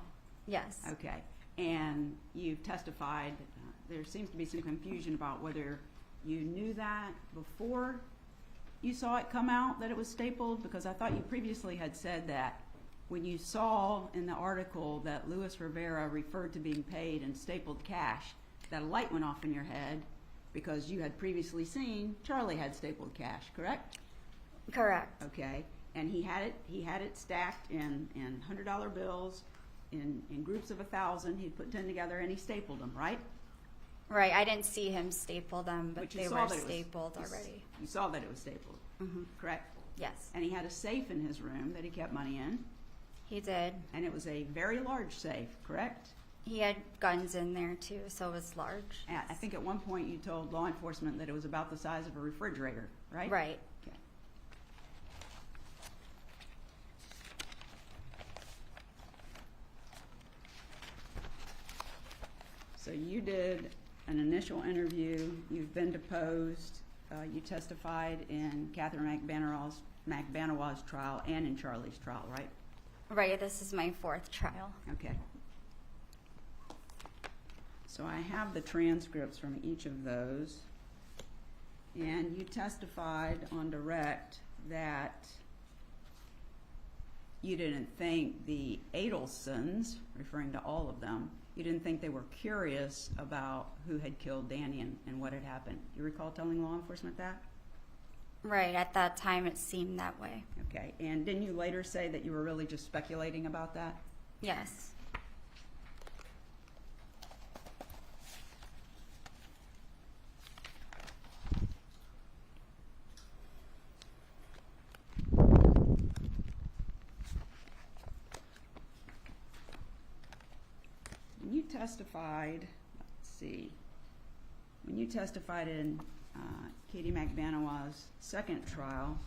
Speaker 7: yes.
Speaker 8: Okay. And you've testified, there seems to be some confusion about whether you knew that before you saw it come out that it was stapled, because I thought you previously had said that when you saw in the article that Luis Rivera referred to being paid in stapled cash, that a light went off in your head because you had previously seen Charlie had stapled cash, correct?
Speaker 7: Correct.
Speaker 8: Okay. And he had it stacked in $100 bills in groups of 1,000. He'd put 10 together and he stapled them, right?
Speaker 7: Right. I didn't see him staple them, but
Speaker 8: you
Speaker 7: they
Speaker 8: saw
Speaker 7: were
Speaker 8: that it was-
Speaker 7: stapled already.
Speaker 8: You saw that it was stapled, correct?
Speaker 7: Yes.
Speaker 8: And he had a safe in his room that he kept money in,
Speaker 7: He did.
Speaker 8: and it was a very large safe, correct?
Speaker 7: He had guns in there too, so it was large.
Speaker 8: And I think at one point you told law enforcement that it was about the size of a refrigerator, right?
Speaker 7: Right.
Speaker 8: Okay. you did an initial interview, you've been deposed, you testified in Katherine Magbanua's trial and in Charlie's trial, right?
Speaker 7: Right, this is my 4th trial.
Speaker 8: Okay. So I have the transcripts from each of those. And you testified on direct that you didn't think the Adelsons, referring to all of them, you didn't think they were curious about who had killed Danny and what had happened. You recall telling law enforcement that?
Speaker 7: Right, at that time it seemed that way.
Speaker 8: Okay. And didn't you later say that you were really just speculating about that?
Speaker 7: Yes.
Speaker 8: When you testified, let's see, when you testified in Katie Magbanua's 2nd trial,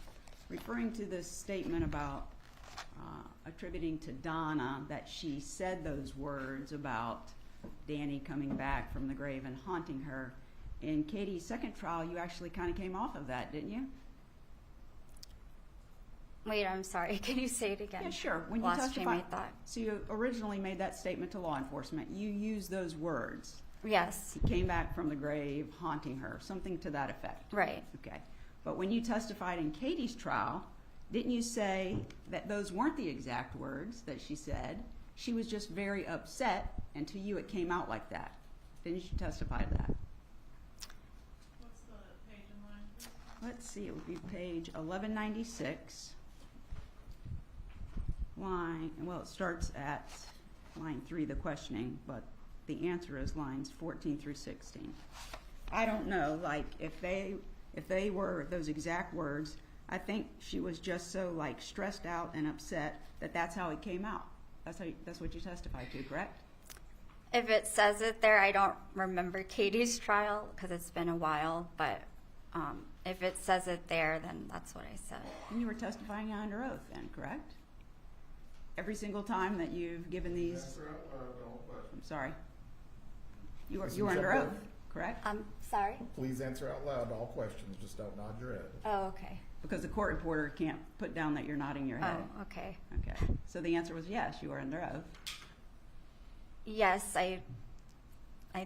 Speaker 8: referring to this statement about attributing to Donna that she said those words about Danny coming back from the grave and haunting her, in Katie's 2nd trial, you actually kind of came off of that, didn't you?
Speaker 7: Wait, I'm sorry. Can you say it again?
Speaker 8: Yeah, sure. When you
Speaker 7: Lost train of
Speaker 8: testified,
Speaker 7: thought.
Speaker 8: so you originally made that statement to law enforcement. You used those words.
Speaker 7: Yes.
Speaker 8: He came back from the grave, haunting her, something to that effect.
Speaker 7: Right.
Speaker 8: Okay. But when you testified in Katie's trial, didn't you say that those weren't the exact words that she said? She was just very upset, and to you it came out like that. Didn't you testify to that?
Speaker 3: What's the page and line, please?
Speaker 8: Let's see, it would be page 1196. Well, it starts at line 3, the questioning, but the answer is lines 14 through 16. I don't know, like, if they were those exact words, I think she was just so, like, stressed out and upset that that's how it came out. That's what you testified to, correct?
Speaker 7: If it says it there, I don't remember Katie's trial because it's been a while, but if it says it there, then that's what I said.
Speaker 8: And you were testifying under oath then, correct? Every single time that you've given these, I'm sorry. You were under oath, correct?
Speaker 7: I'm sorry?
Speaker 2: Please answer out loud to all questions, just don't nod your head.
Speaker 7: Oh, okay.
Speaker 8: Because the court reporter can't put down that you're nodding your head.
Speaker 7: Oh, okay.
Speaker 8: Okay. So the answer was yes, you were under oath.
Speaker 7: Yes, I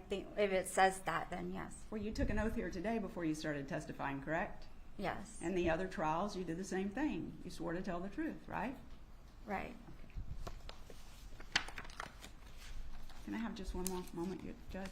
Speaker 7: think if it says that, then yes.
Speaker 8: Well, you took an oath here today before you started testifying, correct?
Speaker 7: Yes.
Speaker 8: And the other trials, you did the same thing. You swore to tell the truth, right?
Speaker 7: Right.
Speaker 8: Can I have just one more moment, Judge?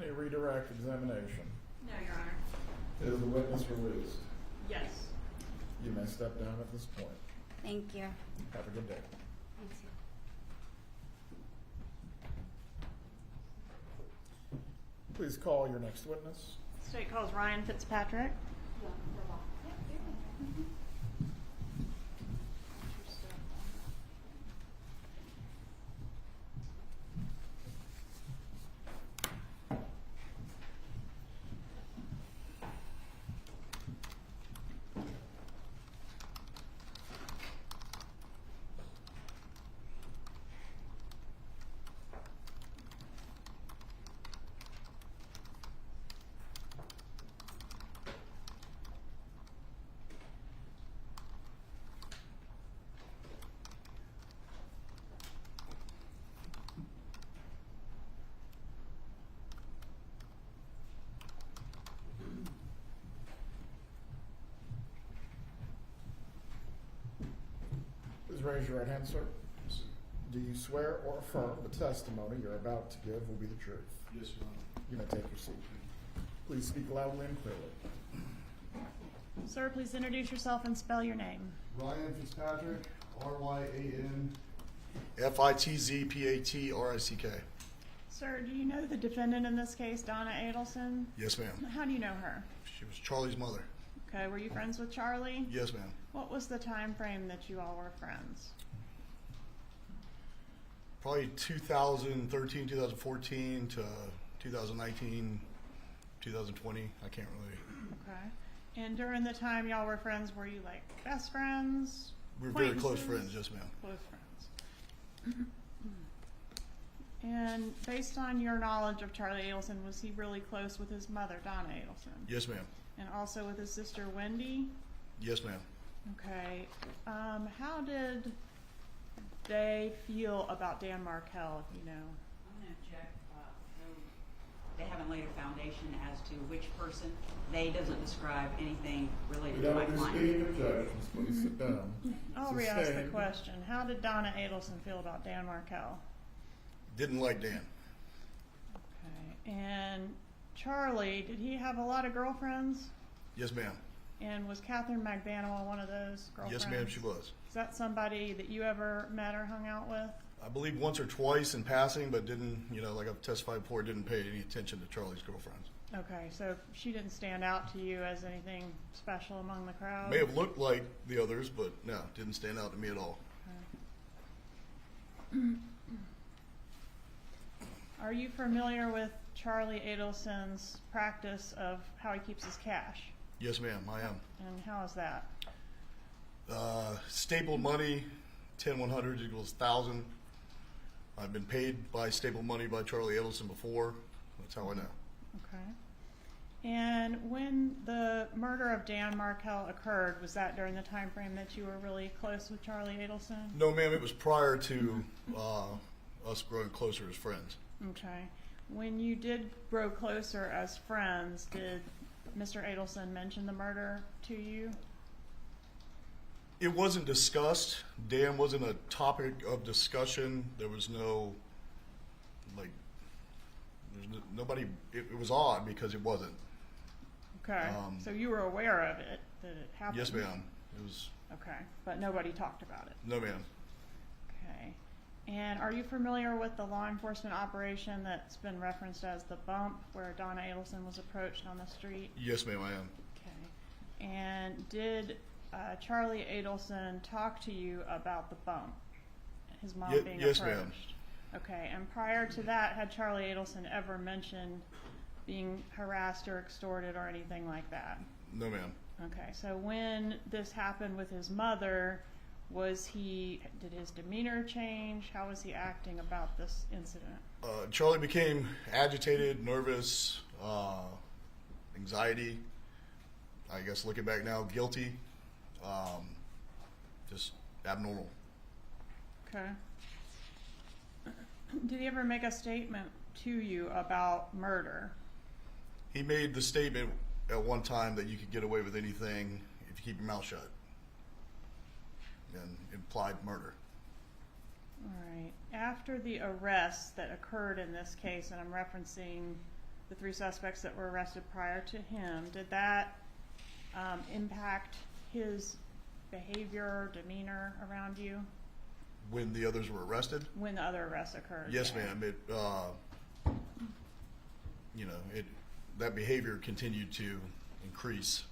Speaker 2: Any redirect examination?
Speaker 3: No, Your Honor.
Speaker 2: Is the witness released?
Speaker 3: Yes.
Speaker 2: You may step down at this point.
Speaker 7: Thank you.
Speaker 2: Have a good day.
Speaker 7: Thanks.
Speaker 2: Please call your next witness.
Speaker 3: State calls Ryan Fitzpatrick.
Speaker 2: Please raise your right hand, sir. Do you swear or affirm the testimony you're about to give will be the truth?
Speaker 9: Yes, Your Honor.
Speaker 2: You may take your seat. Please speak loudly and clearly.
Speaker 3: Sir, please introduce yourself and spell your name.
Speaker 9: Ryan Fitzpatrick, R-Y-A-N Fitzpatrick.
Speaker 3: Sir, do you know the defendant in this case, Donna Adelson?
Speaker 10: Yes, ma'am.
Speaker 3: How do you know her?
Speaker 10: She was Charlie's mother.
Speaker 3: Okay, were you friends with Charlie?
Speaker 10: Yes, ma'am.
Speaker 3: What was the time frame that you all were friends?
Speaker 10: Probably 2013, 2014 to 2019, 2020. I can't really.
Speaker 3: Okay. And during the time y'all were friends, were you like best friends?
Speaker 10: We were very close
Speaker 3: acquaintances?
Speaker 10: friends, yes, ma'am.
Speaker 3: Close friends. And based on your knowledge of Charlie Adelson, was he really close with his mother, Donna Adelson?
Speaker 10: Yes, ma'am.
Speaker 3: And also with his sister, Wendi?
Speaker 10: Yes, ma'am.
Speaker 3: Okay. How did they feel about Dan Markel, if you know?
Speaker 8: I'm going to check. They haven't laid a foundation as to which person. They doesn't describe anything related to my
Speaker 2: Without
Speaker 8: client.
Speaker 2: disputing objections, please sit down.
Speaker 3: I'll re-ask the
Speaker 2: Sustained.
Speaker 3: question. How did Donna Adelson feel about Dan Markel?
Speaker 10: Didn't like Dan.
Speaker 3: Okay. And Charlie, did he have a lot of girlfriends?
Speaker 10: Yes, ma'am.
Speaker 3: And was Katherine Magbanua one of those girlfriends?
Speaker 10: Yes, ma'am, she was.
Speaker 3: Is that somebody that you ever met or hung out with?
Speaker 10: I believe once or twice in passing, but didn't, like I've testified before, didn't pay any attention to Charlie's girlfriends.
Speaker 3: Okay, so she didn't stand out to you as anything special among the crowd?
Speaker 10: May have looked like the others, but no, didn't stand out to me at all.
Speaker 3: Okay. Are you familiar with Charlie Adelson's practice of how he keeps his cash?
Speaker 10: Yes, ma'am, I am.
Speaker 3: And how is that?
Speaker 10: Stapled money, 10/100 equals 1,000. I've been paid by stapled money by Charlie Adelson before. That's how I know.
Speaker 3: Okay. And when the murder of Dan Markel occurred, was that during the time frame that you were really close with Charlie Adelson?
Speaker 10: No, ma'am, it was prior to us growing closer as friends.
Speaker 3: Okay. When you did grow closer as friends, did Mr. Adelson mention the murder to you?
Speaker 10: It wasn't discussed. Dan wasn't a topic of discussion. There was no, nobody, it was odd because it wasn't.
Speaker 3: Okay. So you were aware of it, that it happened?
Speaker 10: Yes, ma'am. It was,
Speaker 3: Okay. But nobody talked about it?
Speaker 10: no, ma'am.
Speaker 3: Okay. And are you familiar with the law enforcement operation that's been referenced as the bump, where Donna Adelson was approached on the street?
Speaker 10: Yes, ma'am, I am.
Speaker 3: Okay. And did Charlie Adelson talk to you about the bump? His mom being
Speaker 10: yes,
Speaker 3: approached?
Speaker 10: ma'am.
Speaker 3: Okay. And prior to that, had Charlie Adelson ever mentioned being harassed or extorted or anything like that?
Speaker 10: No, ma'am.
Speaker 3: Okay. So when this happened with his mother, did his demeanor change? How was he acting about this incident?
Speaker 10: Charlie became agitated, nervous, anxiety. I guess looking back now, guilty. Just abnormal.
Speaker 3: Okay. Did he ever make a statement to you about murder?
Speaker 10: He made the statement at one time that you could get away with anything if you keep your mouth shut, and implied murder.
Speaker 3: All right. After the arrests that occurred in this case, and I'm referencing the 3 suspects that were arrested prior to him, did that impact his behavior, demeanor around you?
Speaker 10: When the others were arrested?
Speaker 3: When the other arrests occurred?
Speaker 10: Yes,
Speaker 3: yeah.
Speaker 10: ma'am. That behavior continued to increase.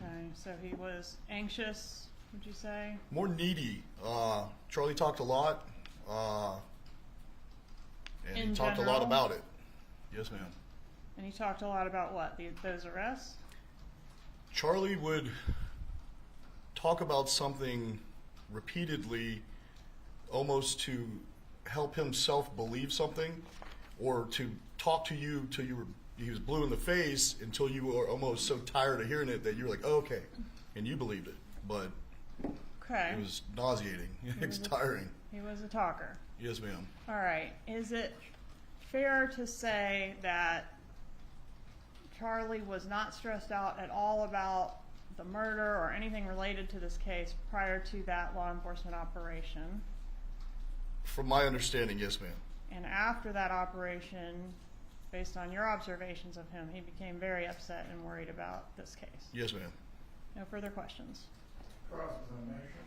Speaker 3: Okay, so he was anxious, would you say?
Speaker 10: More needy. Charlie talked a lot, and
Speaker 3: In
Speaker 10: he talked a lot
Speaker 3: general?
Speaker 10: about it. Yes, ma'am.
Speaker 3: And he talked a lot about what? Those arrests?
Speaker 10: Charlie would talk about something repeatedly, almost to help himself believe something, or to talk to you till he was blue in the face, until you were almost so tired of hearing it that you were like, oh, okay, and you believed it. But
Speaker 3: Okay.
Speaker 10: it was nauseating. It's tiring.
Speaker 3: He was a talker.
Speaker 10: Yes, ma'am.
Speaker 3: All right. Is it fair to say that Charlie was not stressed out at all about the murder or anything related to this case prior to that law enforcement operation?
Speaker 10: From my understanding, yes, ma'am.
Speaker 3: And after that operation, based on your observations of him, he became very upset and worried about this case.
Speaker 10: Yes, ma'am.
Speaker 3: No further questions.
Speaker 9: Cross-examination.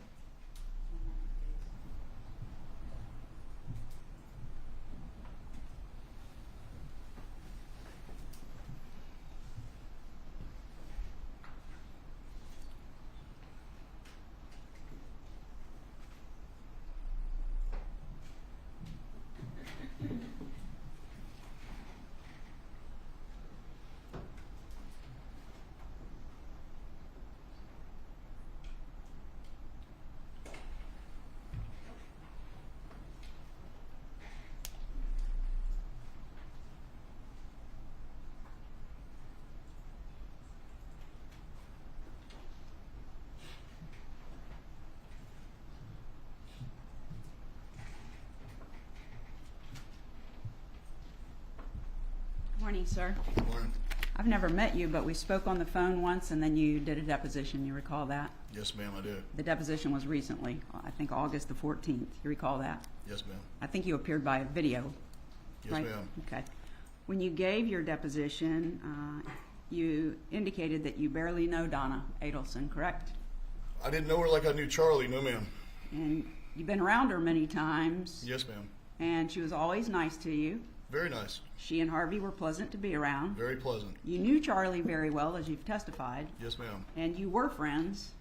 Speaker 8: morning, sir.
Speaker 10: Morning.
Speaker 8: I've never met you, but we spoke on the phone once, and then you did a deposition. You recall that?
Speaker 10: Yes, ma'am, I do.
Speaker 8: The deposition was recently, I think August the 14th. You recall that?
Speaker 10: Yes, ma'am.
Speaker 8: I think you appeared by video,
Speaker 10: Yes,
Speaker 8: right?
Speaker 10: ma'am.
Speaker 8: Okay. When you gave your deposition, you indicated that you barely know Donna Adelson, correct?
Speaker 10: I didn't know her like I knew Charlie. No, ma'am.
Speaker 8: And you've been around her many times,
Speaker 10: Yes, ma'am.
Speaker 8: and she was always nice to you.
Speaker 10: Very nice.
Speaker 8: She and Harvey were pleasant to be around.
Speaker 10: Very pleasant.
Speaker 8: You knew Charlie very well, as you've testified,
Speaker 10: Yes, ma'am.
Speaker 8: and you were friends,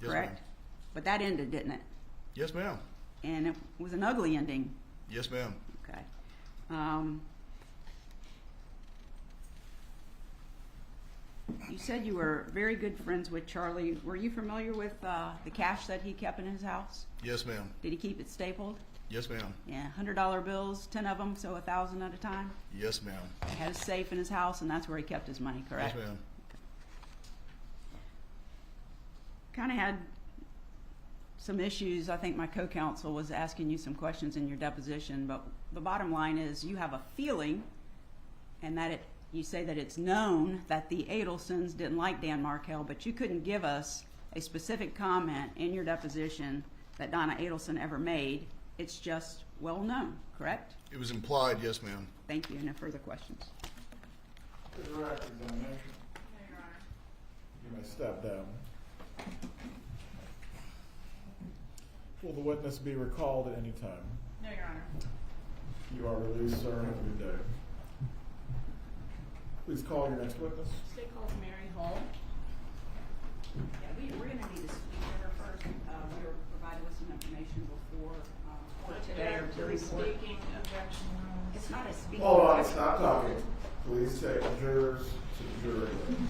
Speaker 10: Yes,
Speaker 8: correct?
Speaker 10: ma'am.
Speaker 8: But that ended, didn't it?
Speaker 10: Yes, ma'am.
Speaker 8: And it was an ugly ending.
Speaker 10: Yes, ma'am.
Speaker 8: Okay. You said you were very good friends with Charlie. Were you familiar with the cash that he kept in his house?
Speaker 10: Yes, ma'am.
Speaker 8: Did he keep it stapled?
Speaker 10: Yes, ma'am.
Speaker 8: Yeah, $100 bills, 10 of them, so 1,000 at a time.
Speaker 10: Yes, ma'am.
Speaker 8: He had a safe in his house, and that's where he kept his money, correct?
Speaker 10: Yes, ma'am.
Speaker 8: Kind of had some issues. I think my co-counsel was asking you some questions in your deposition, but the bottom line is you have a feeling, and that you say that it's known that the Adelsons didn't like Dan Markel, but you couldn't give us a specific comment in your deposition that Donna Adelson ever made. It's just well known, correct?
Speaker 10: It was implied. Yes, ma'am.
Speaker 8: Thank you. No further questions.
Speaker 2: Direct examination. You may step down. Will the witness be recalled at any time?
Speaker 3: No, Your Honor.
Speaker 2: You are released, sir. Have a good day. Please call your next witness.
Speaker 3: State calls Mary Hull.
Speaker 8: Yeah, we're going to need to speak to her first. We were provided with some information before court today or to report.
Speaker 3: Speaking objection.
Speaker 8: It's not a speaking.
Speaker 2: Hold on, stop talking. Please take the jurors to the jury room.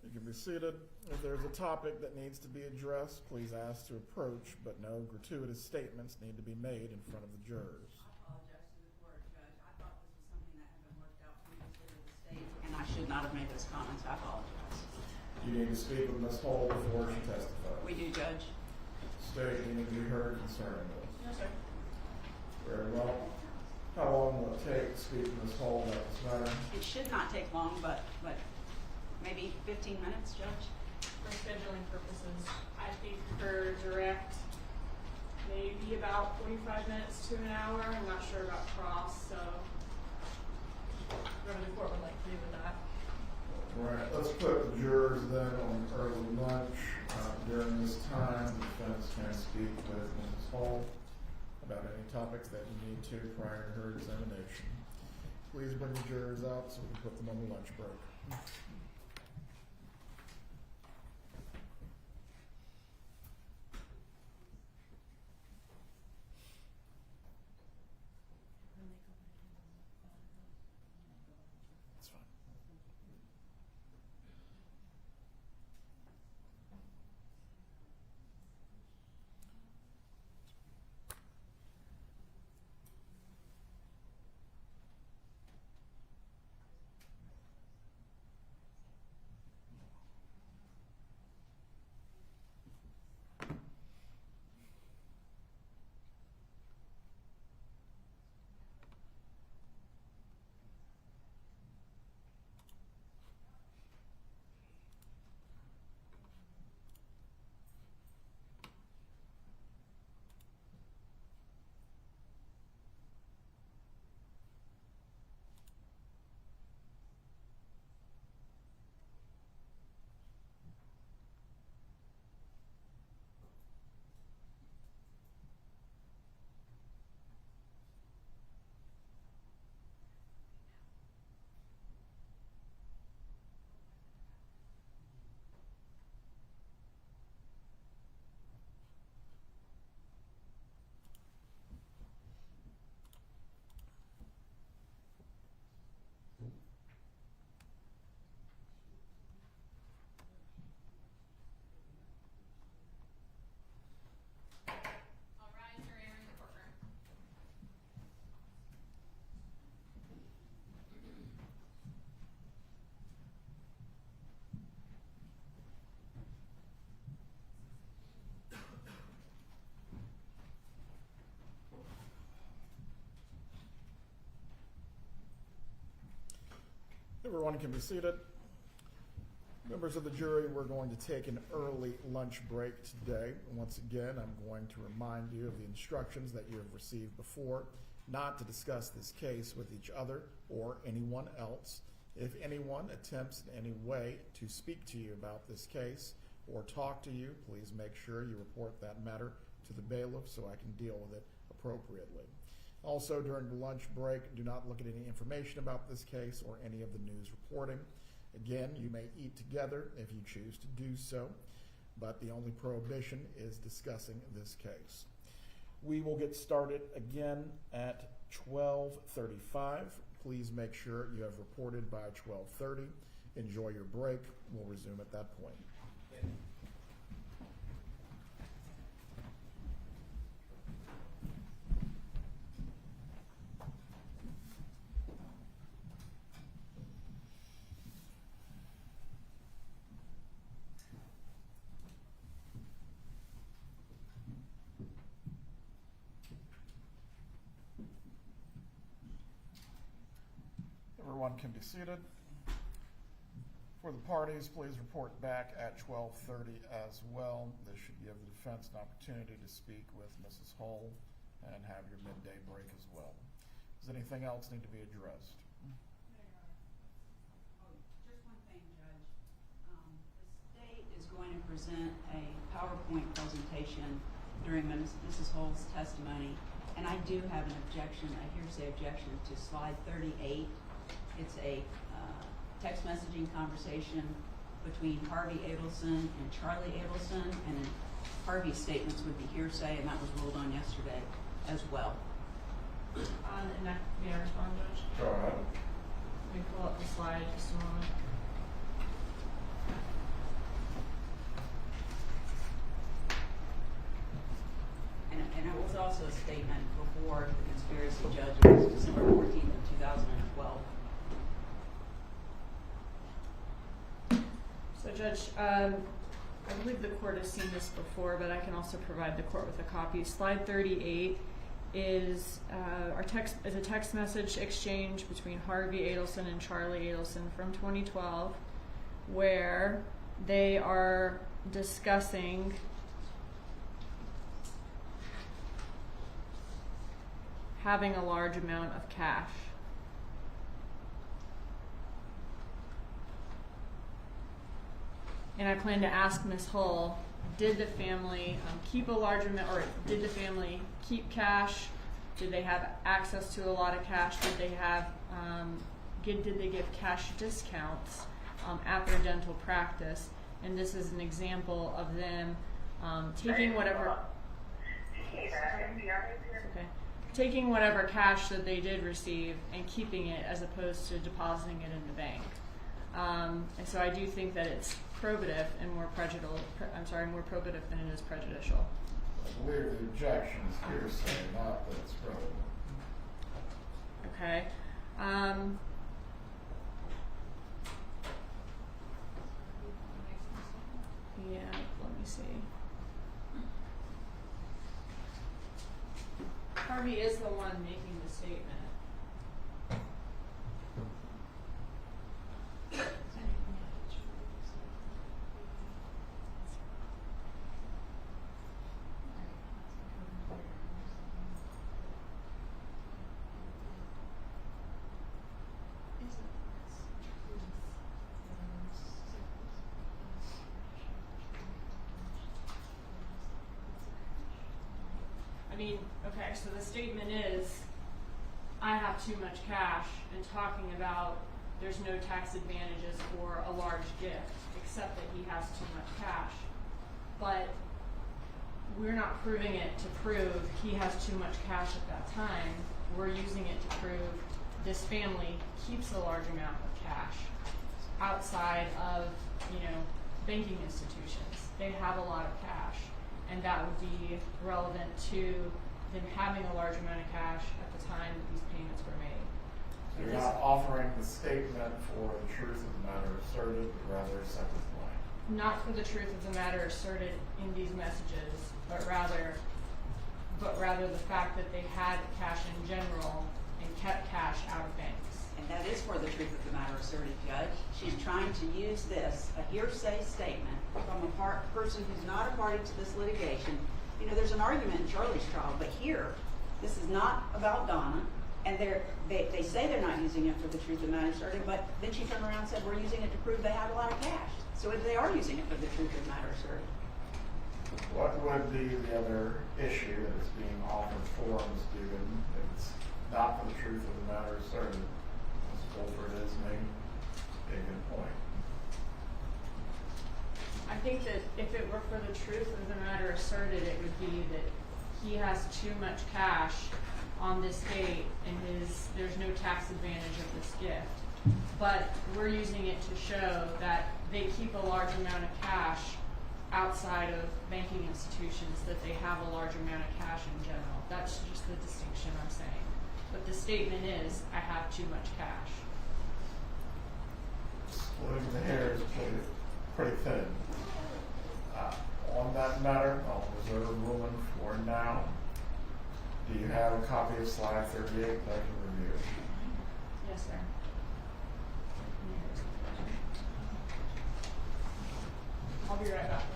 Speaker 2: You can be seated. If there's a topic that needs to be addressed, please ask to approach, but no gratuitous statements need to be made in front of the jurors.
Speaker 8: I apologize to the court, Judge. I thought this was something that had been worked out previously with the state, and I should not have made those comments. I apologize.
Speaker 2: You need to speak with Ms. Hull before she testifies.
Speaker 8: We do, Judge.
Speaker 2: State you need to be heard concerning this.
Speaker 3: No, sir.
Speaker 2: Very well. How long will it take to speak with Ms. Hull about this matter?
Speaker 8: It should not take long, but maybe 15 minutes, Judge.
Speaker 3: For scheduling purposes, I think for direct, maybe about 45 minutes to an hour. I'm not sure about cross, so whatever the court would like to do with that.
Speaker 2: All right, let's put the jurors then on early lunch. During this time, the defense can speak with Ms. Hull about any topics that you need to prior to her examination. Please bring the jurors out so we can put them on the lunch break. That's fine.
Speaker 1: Everyone can be seated. Members of the jury, we're going to take an early lunch break today. Once again, I'm going to remind you of the instructions that you have received before, not to discuss this case with each other or anyone else. If anyone attempts in any way to speak to you about this case or talk to you, please make sure you report that matter to the bailiff so I can deal with it appropriately. Also, during the lunch break, do not look at any information about this case or any of the news reporting. Again, you may eat together if you choose to do so, but the only prohibition is discussing this case. We will get started again at 12:35. Please make sure you have reported by 12:30. Enjoy your break. We'll resume at that point. Everyone can be seated. For the parties, please report back at 12:30 as well. This should give the defense an opportunity to speak with Mrs. Hull and have your midday break as well. Does anything else need to be addressed?
Speaker 8: Just one thing, Judge. The state is going to present a PowerPoint presentation during Mrs. Hull's testimony, and I do have an objection, a hearsay objection to slide 38. It's a text messaging conversation between Harvey Adelson and Charlie Adelson, and Harvey's statements would be hearsay, and that was ruled on yesterday as well.
Speaker 3: And that, may I respond, Judge?
Speaker 1: Go ahead.
Speaker 3: Let me pull up the slide just a moment.
Speaker 8: And it was also a statement before the conspiracy judges, December 14th of 2012.
Speaker 3: So, Judge, I believe the court has seen this before, but I can also provide the court with a copy. Slide 38 is a text message exchange between Harvey Adelson and Charlie Adelson from 2012, where they are discussing having a large amount of cash. And I plan to ask Ms. Hull, did the family keep a large amount, or did the family keep cash? Did they have access to a lot of cash? Did they have, did they give cash discounts at their dental practice? And this is an example of them taking whatever, taking whatever cash that they did receive and keeping it as opposed to depositing it in the bank. And so I do think that it's probative and more probative than it is prejudicial.
Speaker 1: I believe the objection is hearsay, not that it's probative.
Speaker 3: Okay. Yeah, let me see. Harvey is the one making the statement. I mean, okay, so the statement is, I have too much cash, and talking about there's no tax advantages for a large gift, except that he has too much cash. But we're not proving it to prove he has too much cash at that time. We're using it to prove this family keeps a large amount of cash outside of, banking institutions. They have a lot of cash. And that would be relevant to them having a large amount of cash at the time that these payments were made.
Speaker 1: So you're not offering the statement for the truth of the matter asserted, but rather set this blank.
Speaker 3: Not for the truth of the matter asserted in these messages, but rather the fact that they had cash in general and kept cash out of banks.
Speaker 8: and that is for the truth of the matter asserted, Judge. She's trying to use this, a hearsay statement from a person who's not a party to this litigation. You know, there's an argument in Charlie's trial, but here, this is not about Donna, and they say they're not using it for the truth of the matter asserted, but then she turned around and said, we're using it to prove they have a lot of cash. So they are using it for the truth of the matter asserted.
Speaker 1: What would be the other issue that is being offered for Ms. Dugan if it's not for the truth of the matter asserted? Ms. Fulford is making a good point.
Speaker 3: I think that if it were for the truth of the matter asserted, it would be that he has too much cash on this date and there's no tax advantage of this gift. But we're using it to show that they keep a large amount of cash outside of banking institutions, that they have a large amount of cash in general. That's just the distinction I'm saying. But the statement is, I have too much cash.
Speaker 1: Splitting the hair is pretty thin. On that matter, I'll reserve a ruling for now. Do you have a copy of slide 38 that I can review?
Speaker 3: Yes, sir. I'll be right back with it.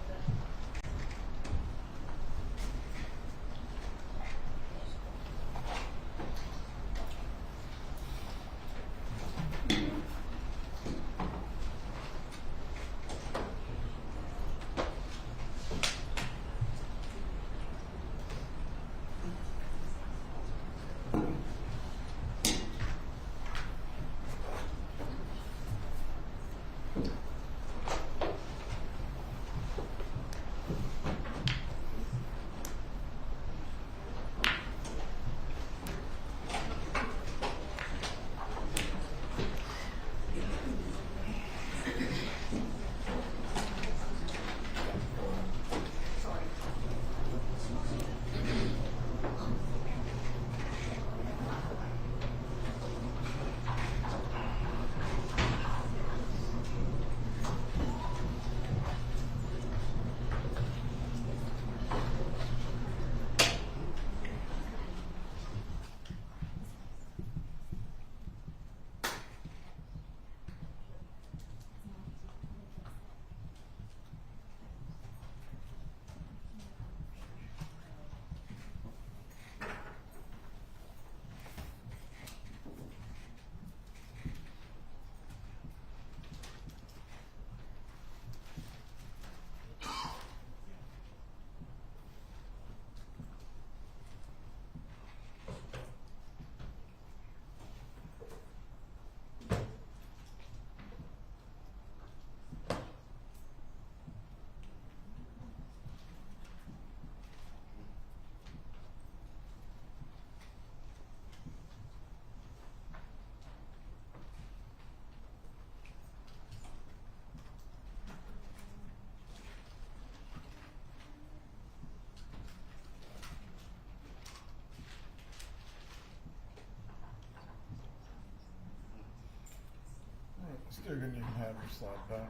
Speaker 1: Dugan, you can have your slide back.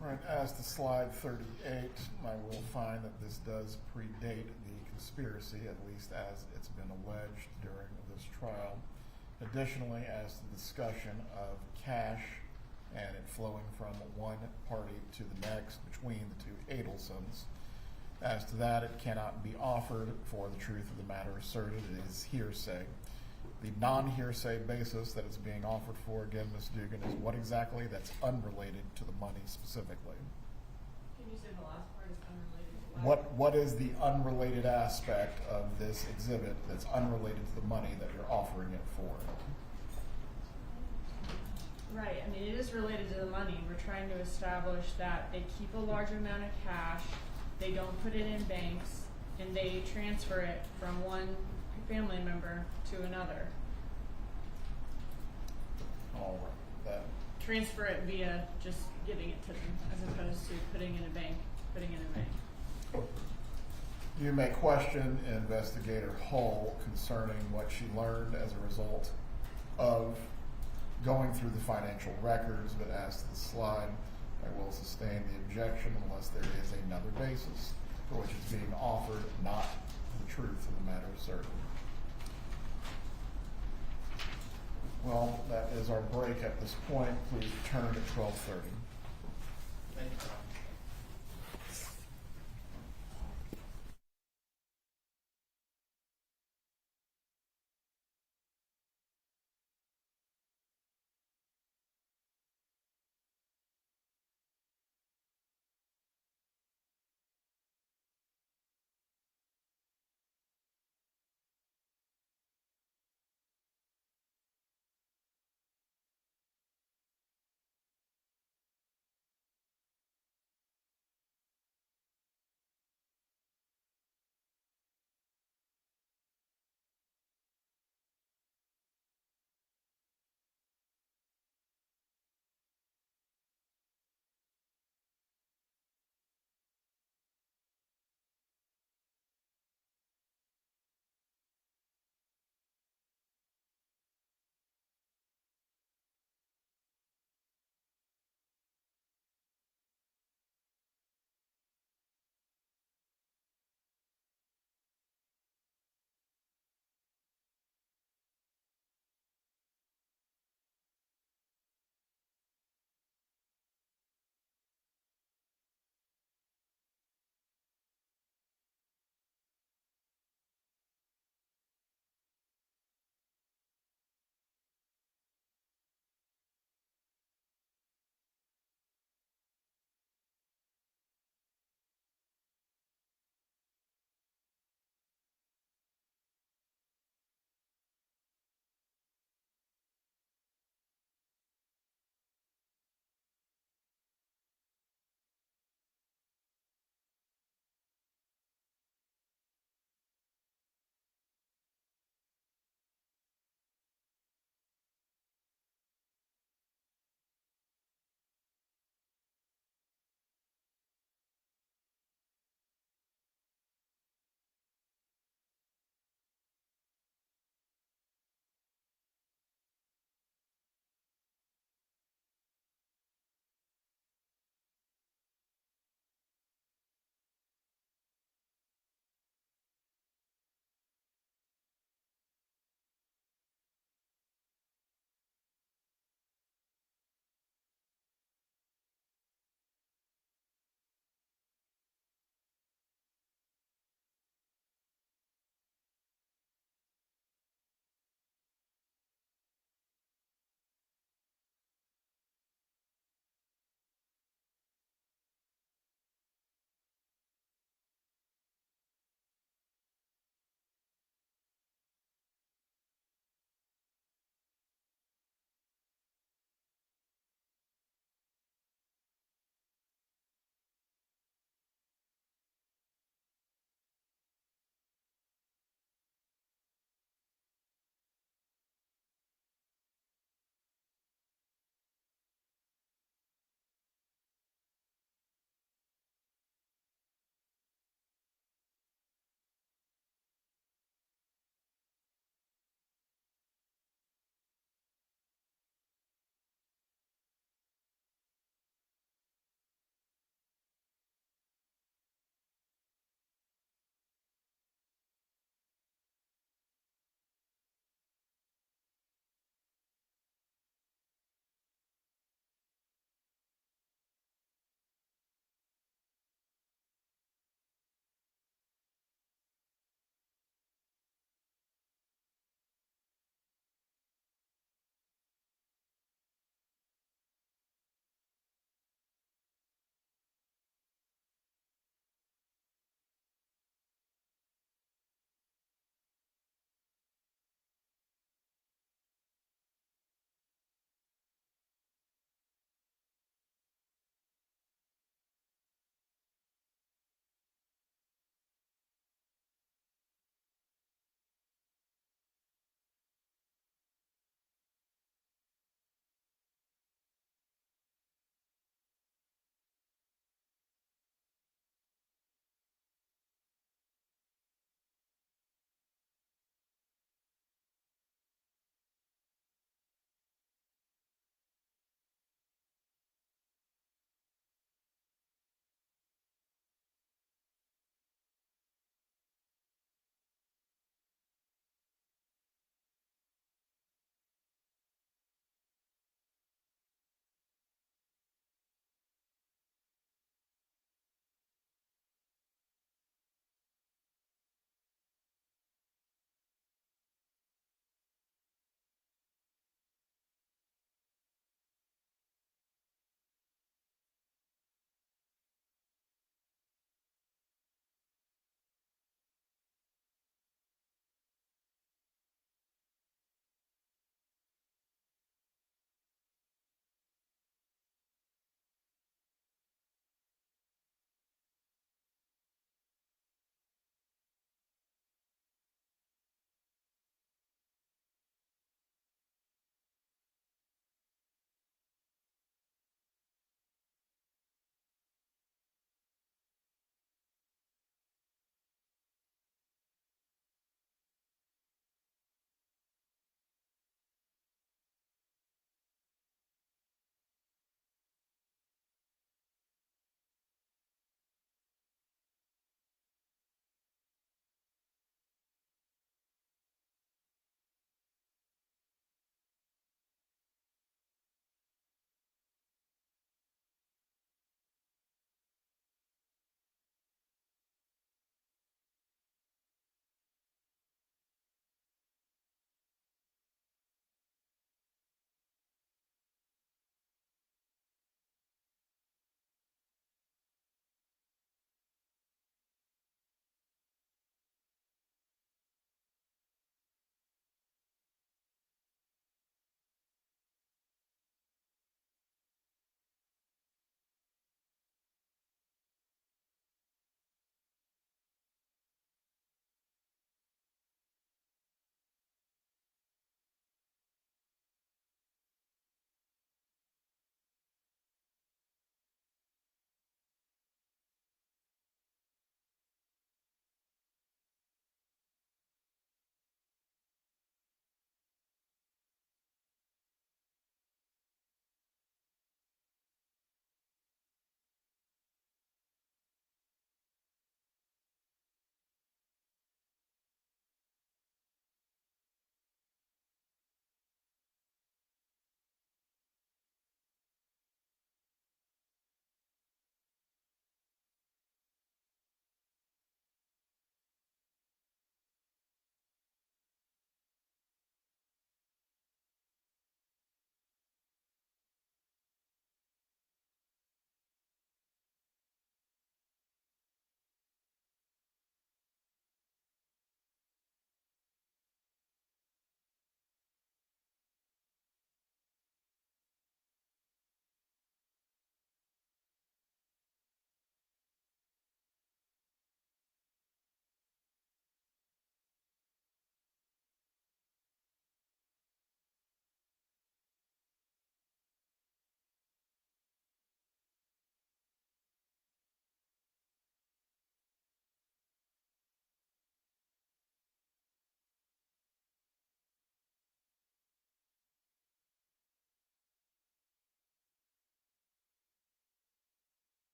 Speaker 1: Right, as to slide 38, I will find that this does predate the conspiracy, at least as it's been alleged during this trial. Additionally, as to the discussion of cash and it flowing from one party to the next between the two Adelsons. As to that, it cannot be offered for the truth of the matter asserted. It is hearsay. The non-hearsay basis that it's being offered for, again, Ms. Dugan, is what exactly that's unrelated to the money specifically.
Speaker 3: Can you say the last part is unrelated to what?
Speaker 1: What is the unrelated aspect of this exhibit that's unrelated to the money that you're offering it for?
Speaker 3: Right, I mean, it is related to the money. We're trying to establish that they keep a large amount of cash, they don't put it in banks, and they transfer it from one family member to another.
Speaker 1: All right, that.
Speaker 3: Transfer it via just giving it to them, as opposed to putting in a bank,
Speaker 1: You may question Investigator Hull concerning what she learned as a result of going through the financial records, but as to the slide, I will sustain the objection unless there is another basis for which it's being offered, not the truth of the matter asserted. Well, that is our break at this point. Please return at 12:30.
Speaker 2: Thank you.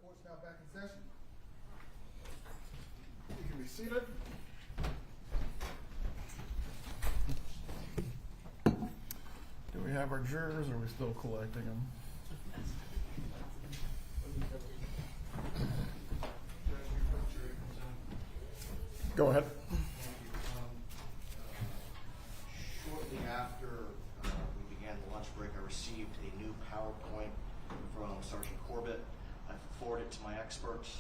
Speaker 9: Court's now back in session.
Speaker 2: You can be seated. Do we have our jurors, or are we still collecting them? Go ahead.
Speaker 5: Shortly after we began the lunch break, I received a new PowerPoint from Sergeant Corbett. I forwarded it to my experts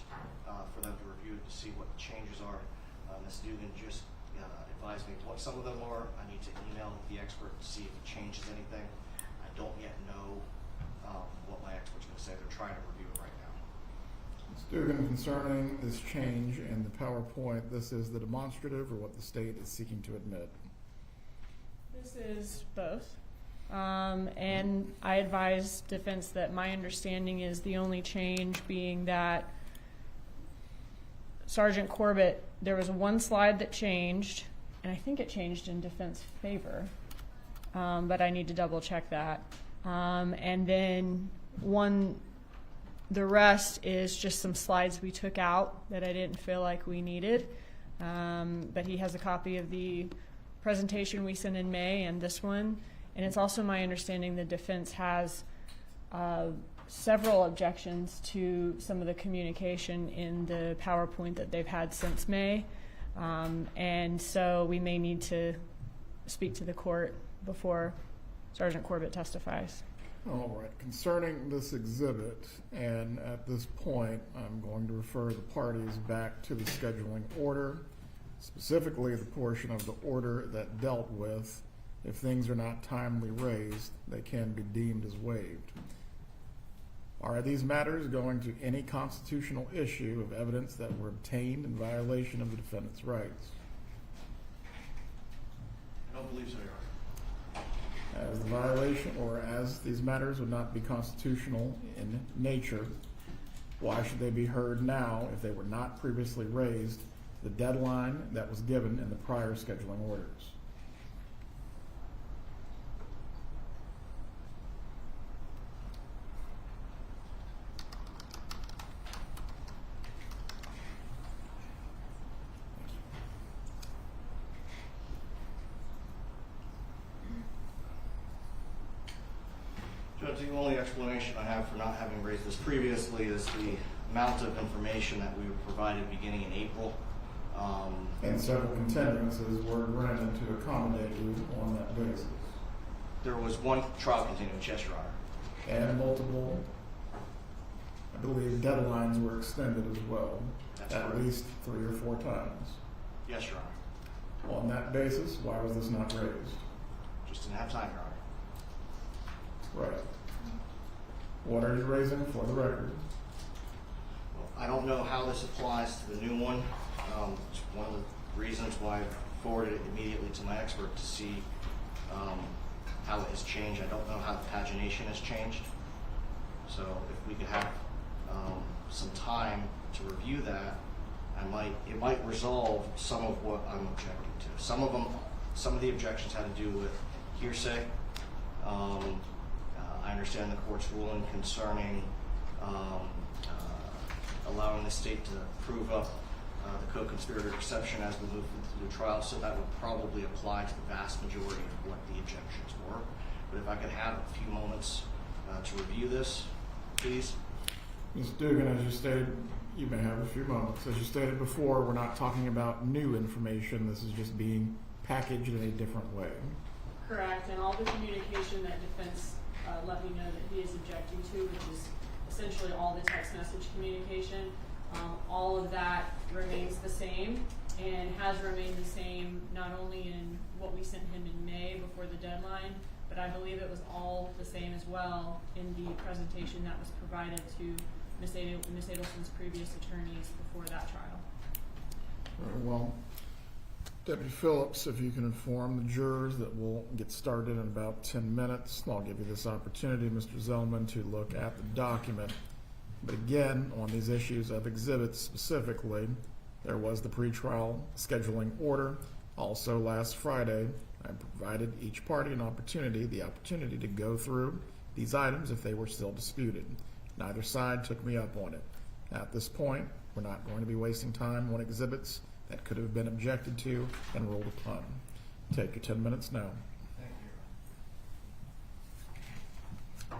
Speaker 5: for them to review to see what the changes are. Ms. Dugan just advised me what some of them are. I need to email the expert to see if it changes anything. I don't yet know what my expert's going to say. They're trying to review it right now.
Speaker 2: Ms. Dugan, concerning this change in the PowerPoint, this is the demonstrative or what the state is seeking to admit?
Speaker 3: This is both. And I advise defense that my understanding is the only change being that Sergeant Corbett, there was one slide that changed, and I think it changed in defense favor, but I need to double check that. And then the rest is just some slides we took out that I didn't feel like we needed. But he has a copy of the presentation we sent in May and this one. And it's also my understanding the defense has several objections to some of the communication in the PowerPoint that they've had since May. And so we may need to speak to the court before Sergeant Corbett testifies.
Speaker 2: All right. Concerning this exhibit, and at this point, I'm going to refer the parties back to the scheduling order, specifically the portion of the order that dealt with if things are not timely raised, they can be deemed as waived. Are these matters going to any constitutional issue of evidence that were obtained in violation of the defendant's rights?
Speaker 5: I don't believe so, Your Honor.
Speaker 2: As the violation, or as these matters would not be constitutional in nature, why should they be heard now if they were not previously raised, the deadline that was given in the prior scheduling orders?
Speaker 5: Judge, the only explanation I have for not having raised this previously is the amount of information that we were provided beginning in April.
Speaker 2: And several continuances were granted to accommodate you on that basis.
Speaker 5: There was one trial continuance, yes, Your Honor.
Speaker 2: And multiple, I believe, deadlines were extended as well,
Speaker 5: That's
Speaker 2: at
Speaker 5: correct.
Speaker 2: least 3 or 4 times.
Speaker 5: Yes, Your Honor.
Speaker 2: On that basis, why was this not raised?
Speaker 5: Just didn't have time, Your Honor.
Speaker 2: Right. What are you raising for the record?
Speaker 5: I don't know how this applies to the new one. It's one of the reasons why I forwarded it immediately to my expert to see how it has changed. I don't know how the pagination has changed. So if we could have some time to review that, it might resolve some of what I'm objecting to. Some of the objections had to do with hearsay. I understand the court's ruling concerning allowing the state to prove up the co-conspirator exception as we move through the trial, so that would probably apply to the vast majority of what the objections were. But if I could have a few moments to review this, please.
Speaker 2: Ms. Dugan, as you stated, you may have a few moments. As you stated before, we're not talking about new information. This is just being packaged in a different way.
Speaker 3: Correct, and all the communication that defense let me know that he is objecting to, which is essentially all the text message communication, all of that remains the same and has remained the same not only in what we sent him in May before the deadline, but I believe it was all the same as well in the presentation that was provided to Ms. Adelson's previous attorneys before that trial.
Speaker 2: Very well. Deputy Phillips, if you can inform the jurors that we'll get started in about 10 minutes. I'll give you this opportunity, Mr. Zellman, to look at the document. But again, on these issues of exhibits specifically, there was the pretrial scheduling order. Also last Friday, I provided each party the opportunity to go through these items if they were still disputed. Neither side took me up on it. At this point, we're not going to be wasting time on exhibits that could have been objected to and ruled upon. Take your 10 minutes now.
Speaker 1: Thank you.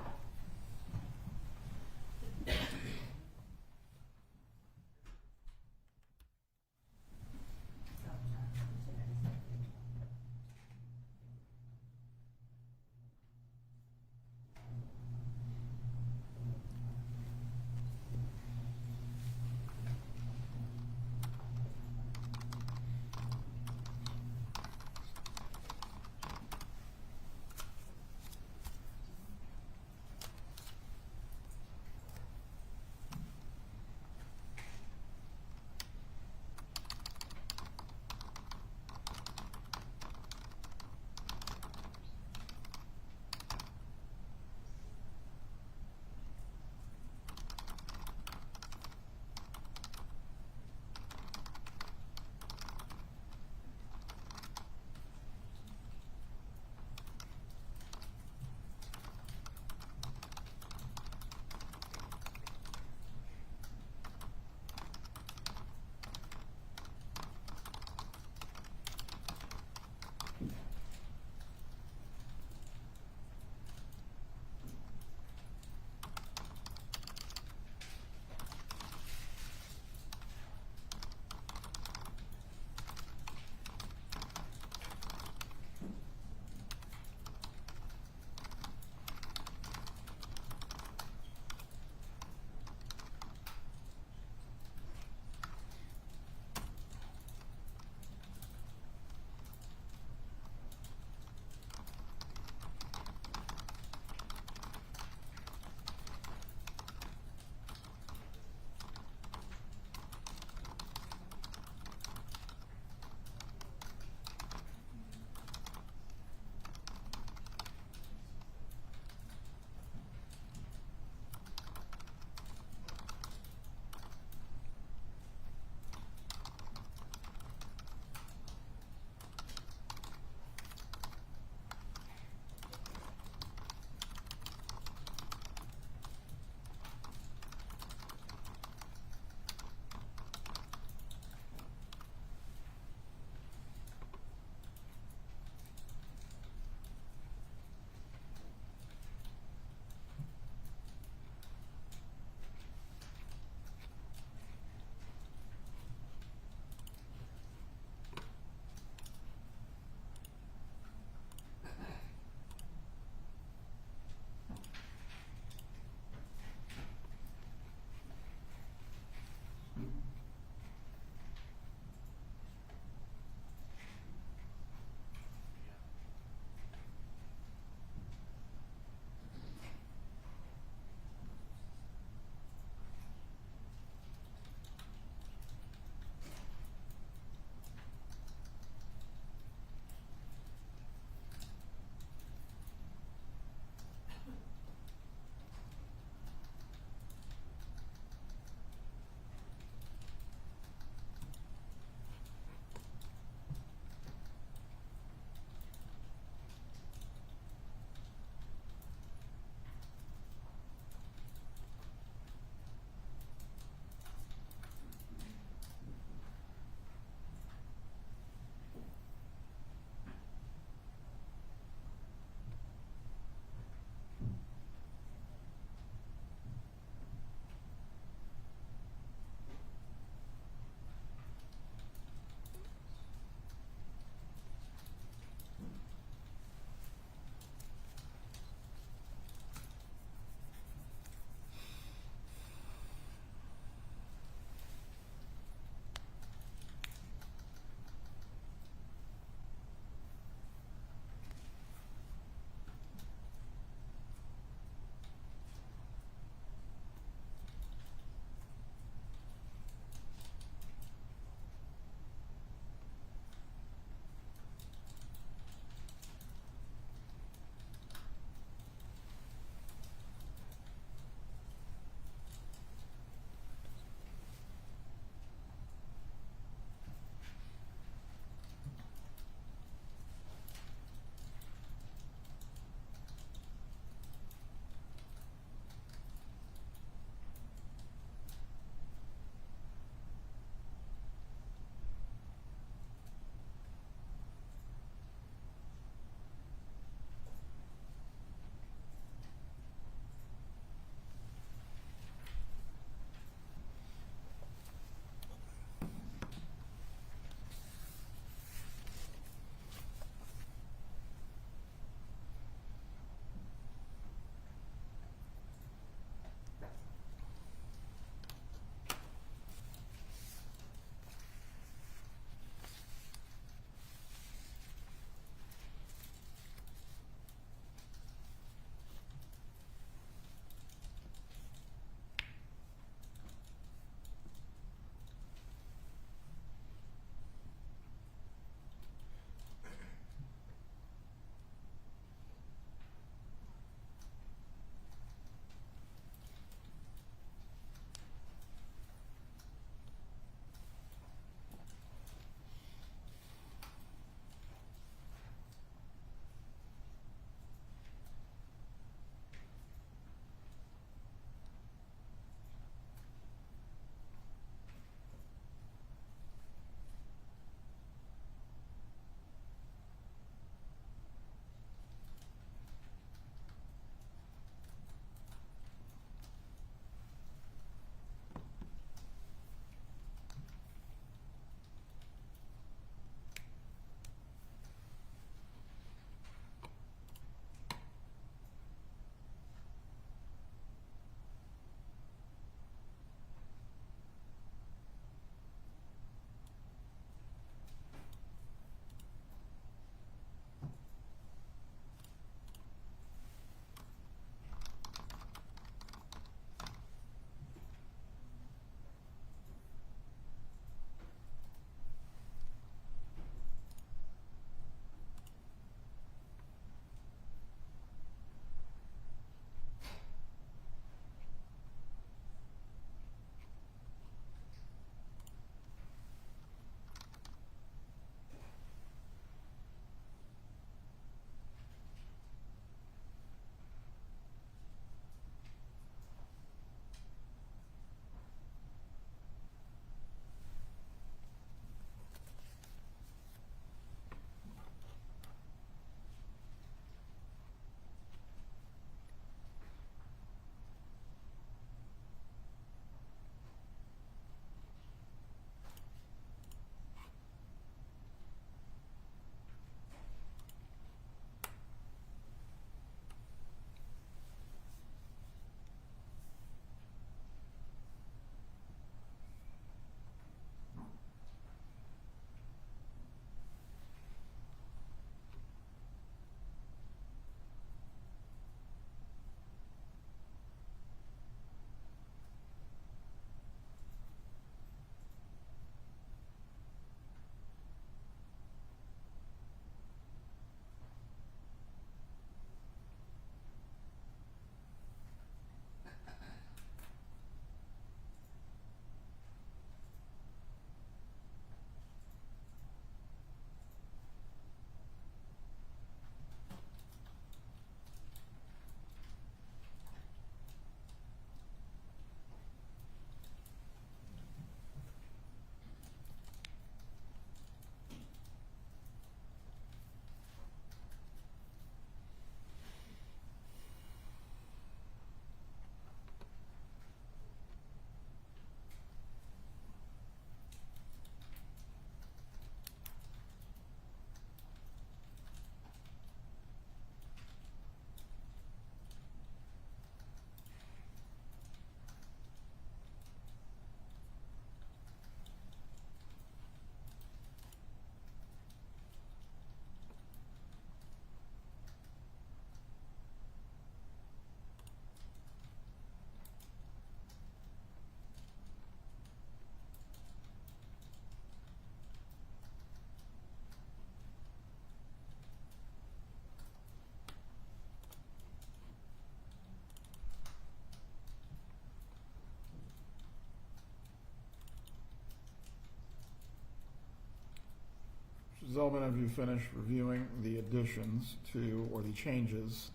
Speaker 2: Zellman, have you finished reviewing the additions to, or the changes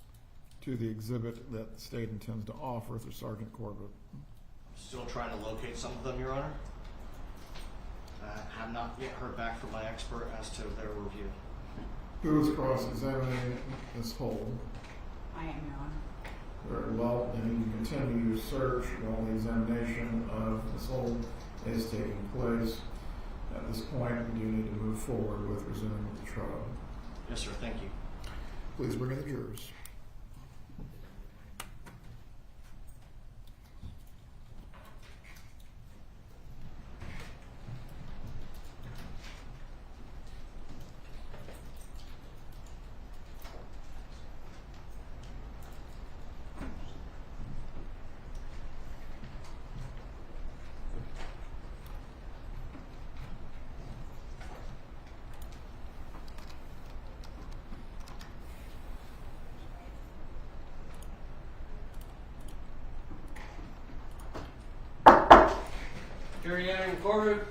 Speaker 2: to the exhibit that the state intends to offer through Sergeant Corbett?
Speaker 5: Still trying to locate some of them, Your Honor. Have not yet heard back from my expert as to their review.
Speaker 2: Who is cross-examining Ms. Hull?
Speaker 8: I am, Your Honor.
Speaker 2: Very well, then you continue your search while the examination of Ms. Hull is taking place. At this point, we do need to move forward with resuming the trial.
Speaker 5: Yes, sir. Thank you.
Speaker 2: Please bring in the jurors.
Speaker 4: Jury entering Corbett.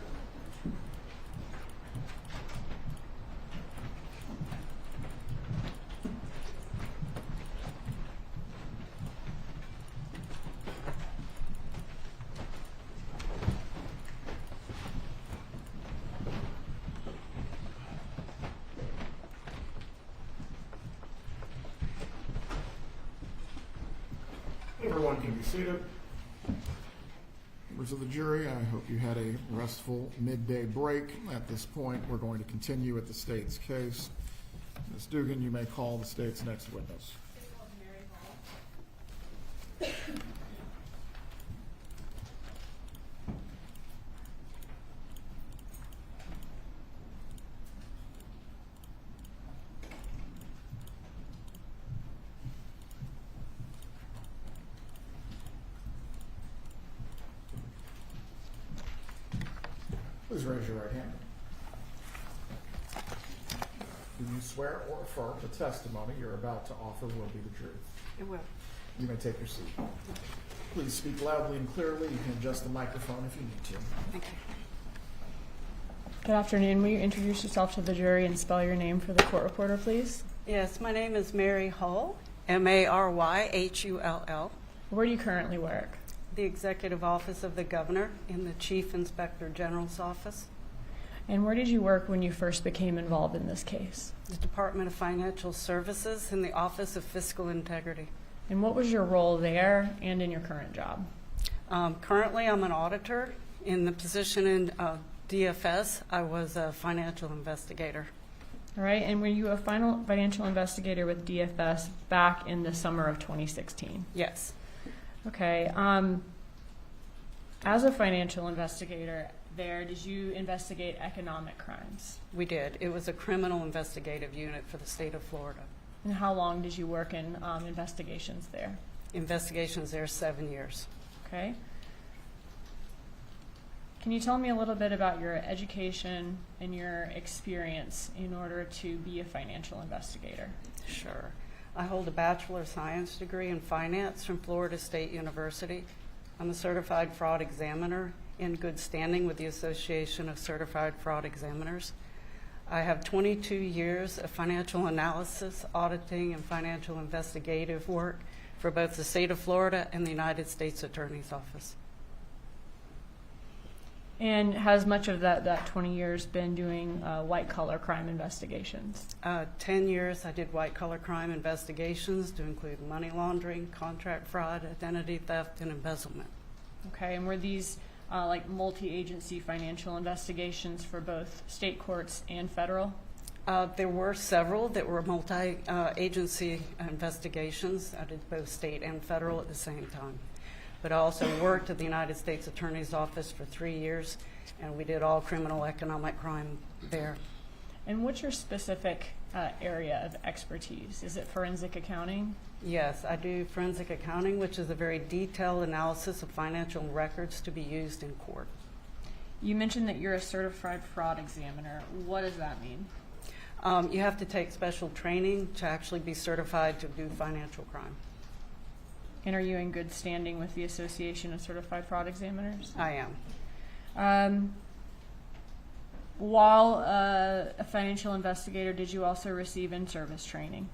Speaker 2: Everyone can be seated. Members of the jury, I hope you had a restful midday break. At this point, we're going to continue with the state's case. Ms. Dugan, you may call the state's next witness. Please raise your right hand. Do you swear or affirm the testimony you're about to offer will be the truth?
Speaker 11: It will.
Speaker 2: You may take your seat. Please speak loudly and clearly. You can adjust the microphone if you need to.
Speaker 11: Thank you.
Speaker 3: Good afternoon. Will you introduce yourself to the jury and spell your name for the court reporter, please?
Speaker 11: Yes, my name is Mary Hull, Maryhull.
Speaker 3: Where do you currently work?
Speaker 11: The Executive Office of the Governor in the Chief Inspector General's office.
Speaker 3: And where did you work when you first became involved in this case?
Speaker 11: The Department of Financial Services in the Office of Fiscal Integrity.
Speaker 3: And what was your role there and in your current job?
Speaker 11: Currently, I'm an auditor. In the position in DFS, I was a financial investigator.
Speaker 3: All right, and were you a financial investigator with DFS back in the summer of 2016?
Speaker 11: Yes.
Speaker 3: Okay. As a financial investigator there, did you investigate economic crimes?
Speaker 11: We did. It was a criminal investigative unit for the state of Florida.
Speaker 3: And how long did you work in investigations there?
Speaker 11: Investigations there 7 years.
Speaker 3: Okay. Can you tell me a little bit about your education and your experience in order to be a financial investigator?
Speaker 11: Sure. I hold a Bachelor of Science degree in finance from Florida State University. I'm a certified fraud examiner in good standing with the Association of Certified Fraud Examiners. I have 22 years of financial analysis, auditing, and financial investigative work for both the state of Florida and the United States Attorney's Office.
Speaker 3: And has much of that 20 years been doing white-collar crime investigations?
Speaker 11: 10 years I did white-collar crime investigations to include money laundering, contract fraud, identity theft, and embezzlement.
Speaker 3: Okay, and were these like multi-agency financial investigations for both state courts and federal?
Speaker 11: There were several that were multi-agency investigations. I did both state and federal at the same time. But I also worked at the United States Attorney's Office for 3 years, and we did all criminal economic crime there.
Speaker 3: And what's your specific area of expertise? Is it forensic accounting?
Speaker 11: Yes, I do forensic accounting, which is a very detailed analysis of financial records to be used in court.
Speaker 3: You mentioned that you're a certified fraud examiner. What does that mean?
Speaker 11: You have to take special training to actually be certified to do financial crime.
Speaker 3: And are you in good standing with the Association of Certified Fraud Examiners?
Speaker 11: I am.
Speaker 3: While a financial investigator, did you also receive in-service training?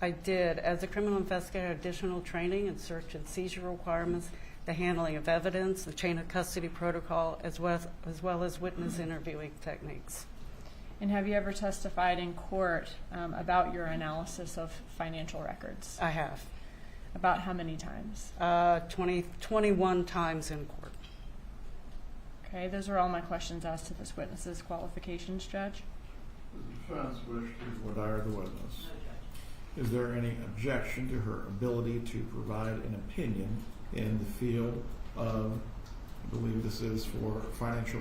Speaker 11: I did. As a criminal investigator, additional training in search and seizure requirements, the handling of evidence, the chain of custody protocol, as well as witness interviewing techniques.
Speaker 3: And have you ever testified in court about your analysis of financial records?
Speaker 11: I have.
Speaker 3: About how many times?
Speaker 11: 21 times in court.
Speaker 3: Okay, those are all my questions as to this witness's qualifications, Judge.
Speaker 2: Does the defense wish to voir dire the witness? Is there any objection to her ability to provide an opinion in the field of, I believe this is for
Speaker 3: Forensic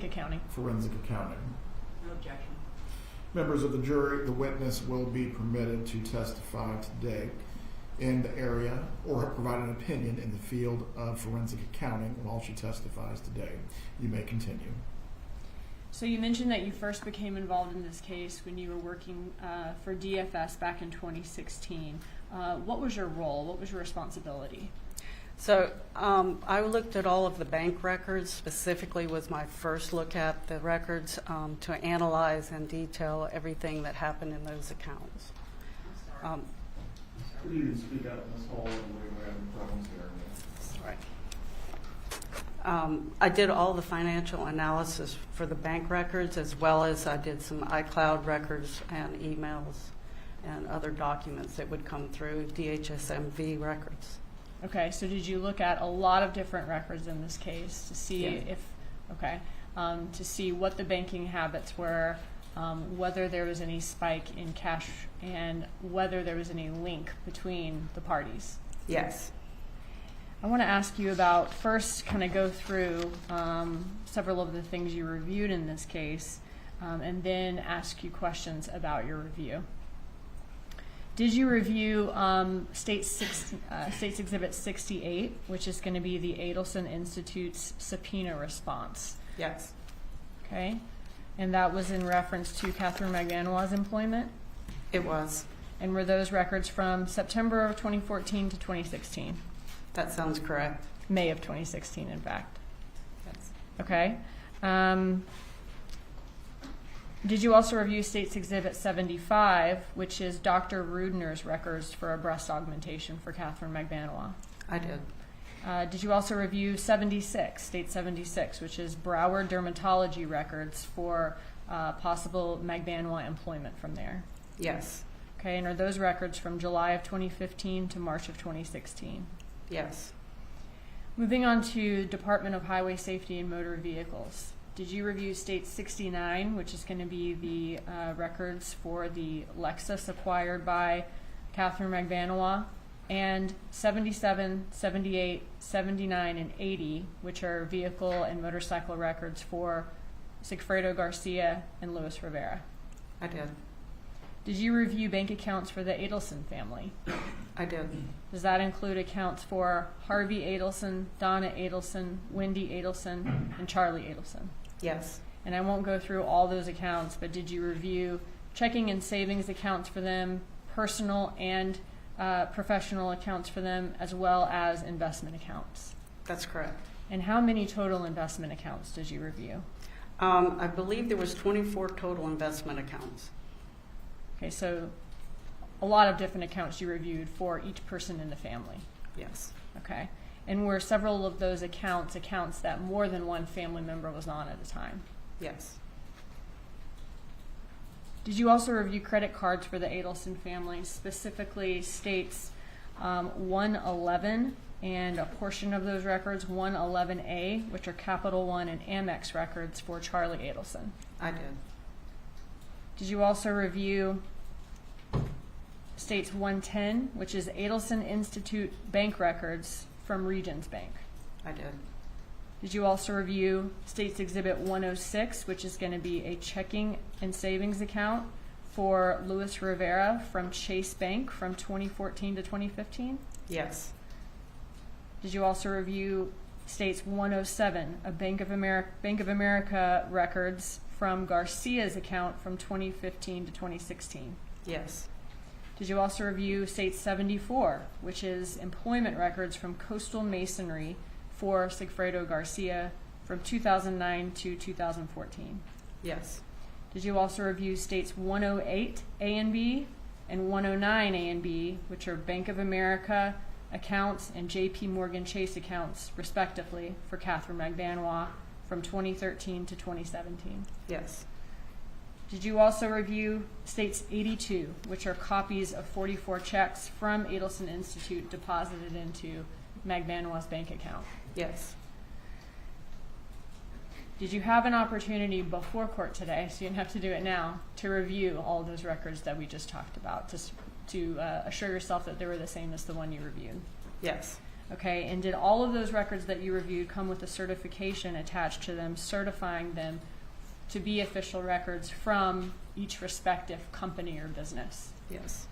Speaker 3: accounting.
Speaker 2: forensic accounting?
Speaker 8: No objection.
Speaker 2: Members of the jury, the witness will be permitted to testify today in the area or provide an opinion in the field of forensic accounting while she testifies today. You may continue.
Speaker 3: So you mentioned that you first became involved in this case when you were working for DFS back in 2016. What was your role? What was your responsibility?
Speaker 11: So I looked at all of the bank records, specifically was my first look at the records to analyze and detail everything that happened in those accounts.
Speaker 2: Could you speak up in this hall and we're having problems hearing you?
Speaker 11: I did all the financial analysis for the bank records, as well as I did some iCloud records and emails and other documents that would come through DHSMV records.
Speaker 3: Okay, so did you look at a lot of different records in this case to see to see what the banking habits were, whether there was any spike in cash, and whether there was any link between the parties?
Speaker 11: Yes.
Speaker 3: I want to ask you about, first kind of go through several of the things you reviewed in this case, and then ask you questions about your review. Did you review State's Exhibit 68, which is going to be the Adelson Institute's subpoena response?
Speaker 11: Yes.
Speaker 3: Okay. And that was in reference to Katherine Magbanua's employment?
Speaker 11: It was.
Speaker 3: And were those records from September of 2014 to 2016?
Speaker 11: That sounds correct.
Speaker 3: May of 2016, in fact.
Speaker 11: Yes.
Speaker 3: Okay. Did you also review State's Exhibit 75, which is Dr. Rudner's records for a breast augmentation for Katherine Magbanua?
Speaker 11: I did.
Speaker 3: Did you also review 76, State 76, which is Broward dermatology records for possible Magbanua employment from there?
Speaker 11: Yes.
Speaker 3: Okay, and are those records from July of 2015 to March of 2016?
Speaker 11: Yes.
Speaker 3: Moving on to Department of Highway Safety and Motor Vehicles. Did you review State 69, which is going to be the records for the Lexus acquired by Katherine Magbanua, and 77, 78, 79, and 80, which are vehicle and motorcycle records for Sigfredo Garcia and Luis Rivera?
Speaker 11: I did.
Speaker 3: Did you review bank accounts for the Adelson family?
Speaker 11: I did.
Speaker 3: Does that include accounts for Harvey Adelson, Donna Adelson, Wendi Adelson, and Charlie Adelson?
Speaker 11: Yes.
Speaker 3: And I won't go through all those accounts, but did you review checking and savings accounts for them, personal and professional accounts for them, as well as investment accounts?
Speaker 11: That's correct.
Speaker 3: And how many total investment accounts did you review?
Speaker 11: I believe there was 24 total investment accounts.
Speaker 3: Okay, so a lot of different accounts you reviewed for each person in the family.
Speaker 11: Yes.
Speaker 3: Okay. And were several of those accounts that more than one family member was on at a time?
Speaker 11: Yes.
Speaker 3: Did you also review credit cards for the Adelson family, specifically States 111 and a portion of those records, 111A, which are Capital One and Amex records for Charlie Adelson?
Speaker 11: I did.
Speaker 3: Did you also review States 110, which is Adelson Institute bank records from Regions Bank?
Speaker 11: I did.
Speaker 3: Did you also review States Exhibit 106, which is going to be a checking and savings account for Luis Rivera from Chase Bank from 2014 to 2015?
Speaker 11: Yes.
Speaker 3: Did you also review States 107, a Bank of America records from Garcia's account from 2015 to 2016?
Speaker 11: Yes.
Speaker 3: Did you also review State 74, which is employment records from Coastal Masonry for Sigfredo Garcia from 2009 to 2014?
Speaker 11: Yes.
Speaker 3: Did you also review states 108 A and B and 109 A and B, which are Bank of America accounts and JP Morgan Chase accounts, respectively, for Katherine Magbanua from 2013 to 2017?
Speaker 11: Yes.
Speaker 3: Did you also review states 82, which are copies of 44 checks from Adelson Institute deposited into Magbanua's bank account?
Speaker 11: Yes.
Speaker 3: Did you have an opportunity before court today, so you didn't have to do it now, to review all of those records that we just talked about, to assure yourself that they were the same as the one you reviewed?
Speaker 11: Yes.
Speaker 3: Okay, and did all of those records that you reviewed come with a certification attached to them, certifying them to be official records from each respective company or business?
Speaker 11: Yes.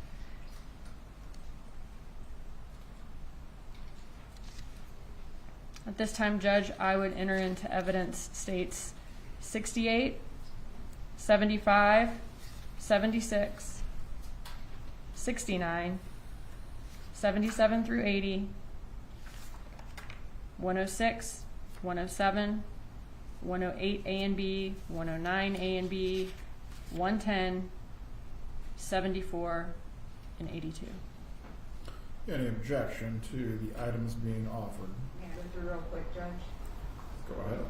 Speaker 3: At this time, Judge, I would enter into evidence states 68, 75, 76, 69, 77 through 80, 106, 107, 108 A and B, 109 A and B, 110, 74, and 82.
Speaker 2: Any objection to the items being offered?
Speaker 6: Can I go through real quick, Judge?
Speaker 2: Go ahead.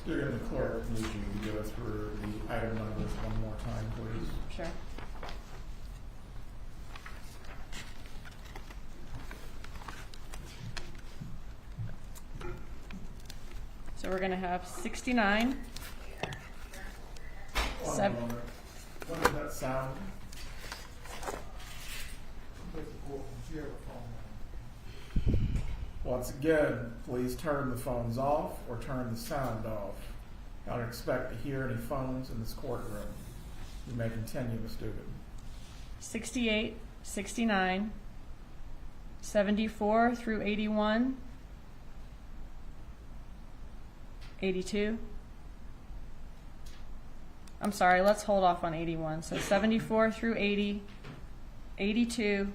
Speaker 2: Student, the clerk needs you to go through the item numbers one more time, please.
Speaker 3: Sure. So we're going to have 69.
Speaker 2: One
Speaker 3: Seven.
Speaker 2: moment. When does that sound? Once again, please turn the phones off or turn the sound off. I don't expect to hear any phones in this courtroom. You may continue, Ms. Dugan.
Speaker 3: 68, 69, 74 through 81, 82. I'm sorry, let's hold off on 81. So 74 through 80, 82,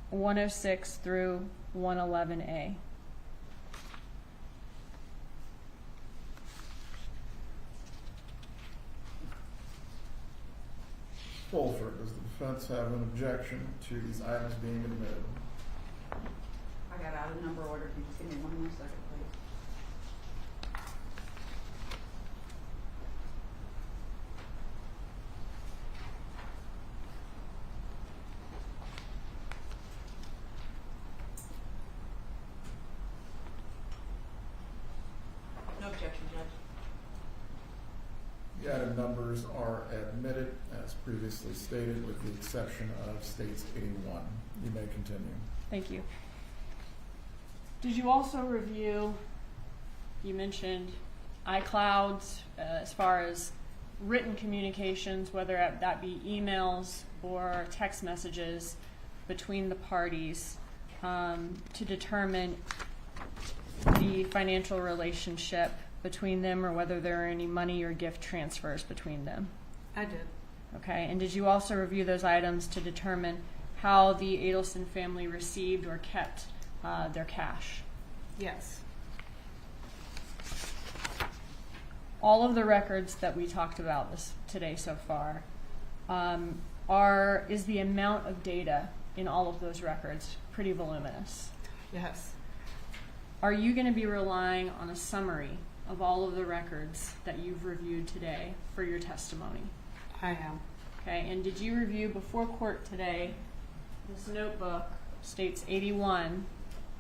Speaker 3: 106 through 111A.
Speaker 2: Fulford, does the defense have an objection to these items being admitted?
Speaker 8: I got out of number order. Can you just give me one more second, please? No objection, Judge.
Speaker 2: The item numbers are admitted as previously stated with the exception of states 81. You may continue.
Speaker 3: Thank you. Did you also review, you mentioned iClouds as far as written communications, whether that be emails or text messages between the parties, to determine the financial relationship between them or whether there are any money or gift transfers between them?
Speaker 11: I did.
Speaker 3: Okay, and did you also review those items to determine how the Adelson family received or kept their cash?
Speaker 11: Yes.
Speaker 3: All of the records that we talked about today so far, is the amount of data in all of those records pretty voluminous?
Speaker 11: Yes.
Speaker 3: Are you going to be relying on a summary of all of the records that you've reviewed today for your testimony?
Speaker 11: I am.
Speaker 3: Okay, and did you review before court today this notebook, states 81,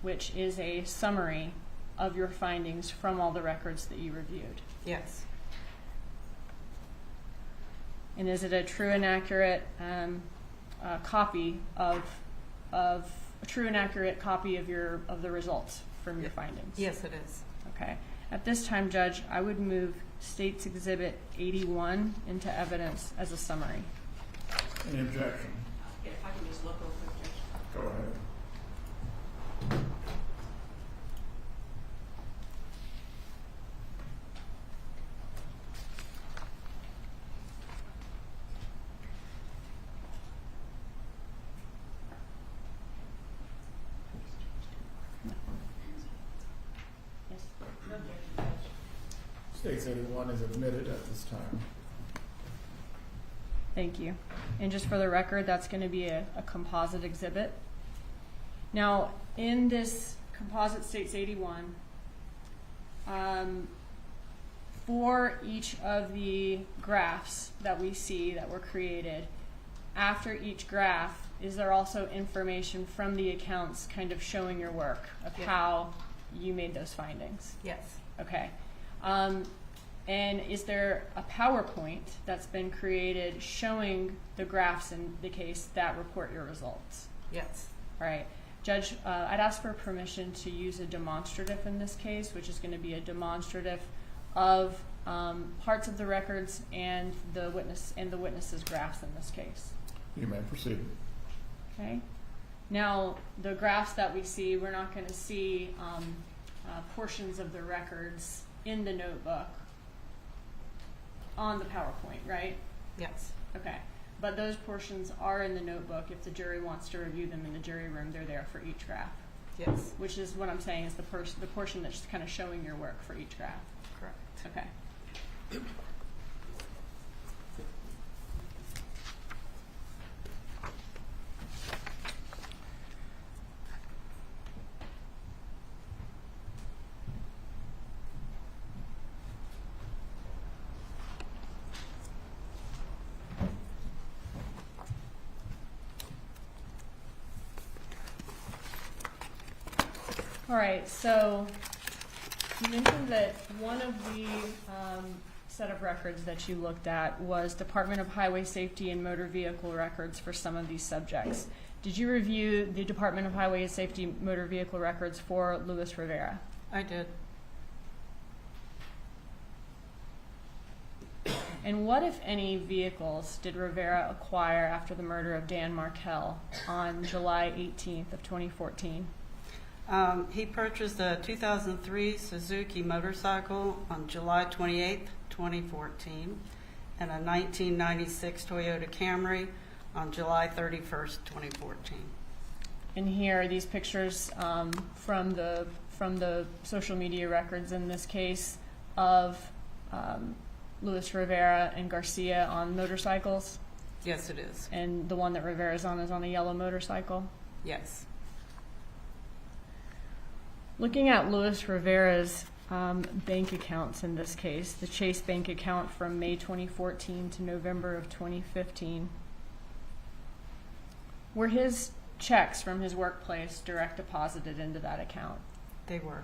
Speaker 3: which is a summary of your findings from all the records that you reviewed?
Speaker 11: Yes.
Speaker 3: And is it a true and accurate copy of a true and accurate copy of the results from your findings?
Speaker 11: Yes, it is.
Speaker 3: Okay. At this time, Judge, I would move States Exhibit 81 into evidence as a summary.
Speaker 2: Any objection?
Speaker 8: If I can just look real quick, Judge.
Speaker 2: Go ahead. States 81 is admitted at this time.
Speaker 3: Thank you. And just for the record, that's going to be a composite exhibit. Now, in this composite States 81, for each of the graphs that we see that were created, after each graph, is there also information from the accounts kind of showing your work of how you made those findings?
Speaker 11: Yes.
Speaker 3: Okay. And is there a PowerPoint that's been created showing the graphs in the case that report your results?
Speaker 11: Yes.
Speaker 3: All right. Judge, I'd ask for permission to use a demonstrative in this case, which is going to be a demonstrative of parts of the records and the witness's graphs in this case.
Speaker 2: You may proceed.
Speaker 3: Okay. Now, the graphs that we see, we're not going to see portions of the records in the notebook on the PowerPoint, right?
Speaker 11: Yes.
Speaker 3: Okay. But those portions are in the notebook. If the jury wants to review them in the jury room, they're there for each graph.
Speaker 11: Yes.
Speaker 3: Which is what I'm saying is the portion that's kind of showing your work for each graph.
Speaker 11: Correct.
Speaker 3: Okay. All right, so you mentioned that one of the set of records that you looked at was Department of Highway Safety and Motor Vehicle records for some of these subjects. Did you review the Department of Highway Safety Motor Vehicle records for Luis Rivera?
Speaker 11: I did.
Speaker 3: And what, if any, vehicles did Rivera acquire after the murder of Dan Markel on July 18th of 2014?
Speaker 11: He purchased a 2003 Suzuki motorcycle on July 28th, 2014, and a 1996 Toyota Camry on July 31st, 2014.
Speaker 3: And here are these pictures from the social media records in this case of Luis Rivera and Garcia on motorcycles.
Speaker 11: Yes, it is.
Speaker 3: And the one that Rivera's on is on a yellow motorcycle.
Speaker 11: Yes.
Speaker 3: Looking at Luis Rivera's bank accounts in this case, the Chase bank account from May 2014 to November of 2015, were his checks from his workplace direct deposited into that account?
Speaker 11: They were.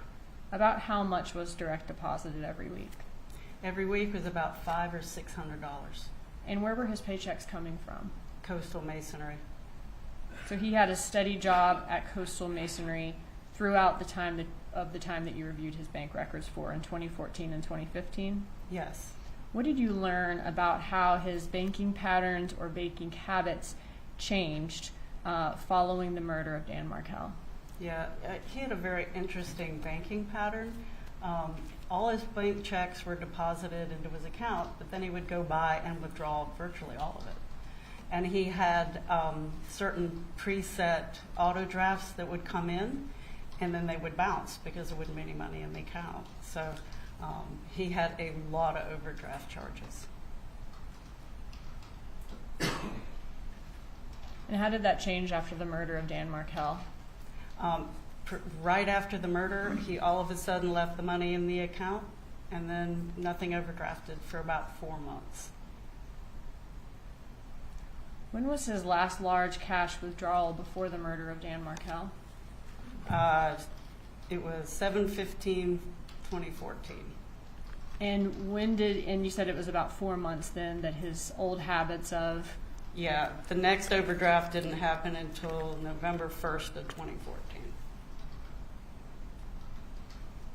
Speaker 3: About how much was direct deposited every week?
Speaker 11: Every week was about $500 or $600.
Speaker 3: And where were his paychecks coming from?
Speaker 11: Coastal Masonry.
Speaker 3: So he had a steady job at Coastal Masonry throughout the time that you reviewed his bank records for in 2014 and 2015?
Speaker 11: Yes.
Speaker 3: What did you learn about how his banking patterns or banking habits changed following the murder of Dan Markel?
Speaker 11: Yeah, he had a very interesting banking pattern. All his bank checks were deposited into his account, but then he would go by and withdraw virtually all of it. And he had certain preset auto drafts that would come in, and then they would bounce because there wouldn't be any money in the account. So he had a lot of overdraft charges.
Speaker 3: And how did that change after the murder of Dan Markel?
Speaker 11: Right after the murder, he all of a sudden left the money in the account, and then nothing overdrafted for about 4 months.
Speaker 3: When was his last large cash withdrawal before the murder of Dan Markel?
Speaker 11: It was 7/15/2014.
Speaker 3: And and you said it was about 4 months then that his old habits of...
Speaker 11: Yeah, the next overdraft didn't happen until November 1st of 2014.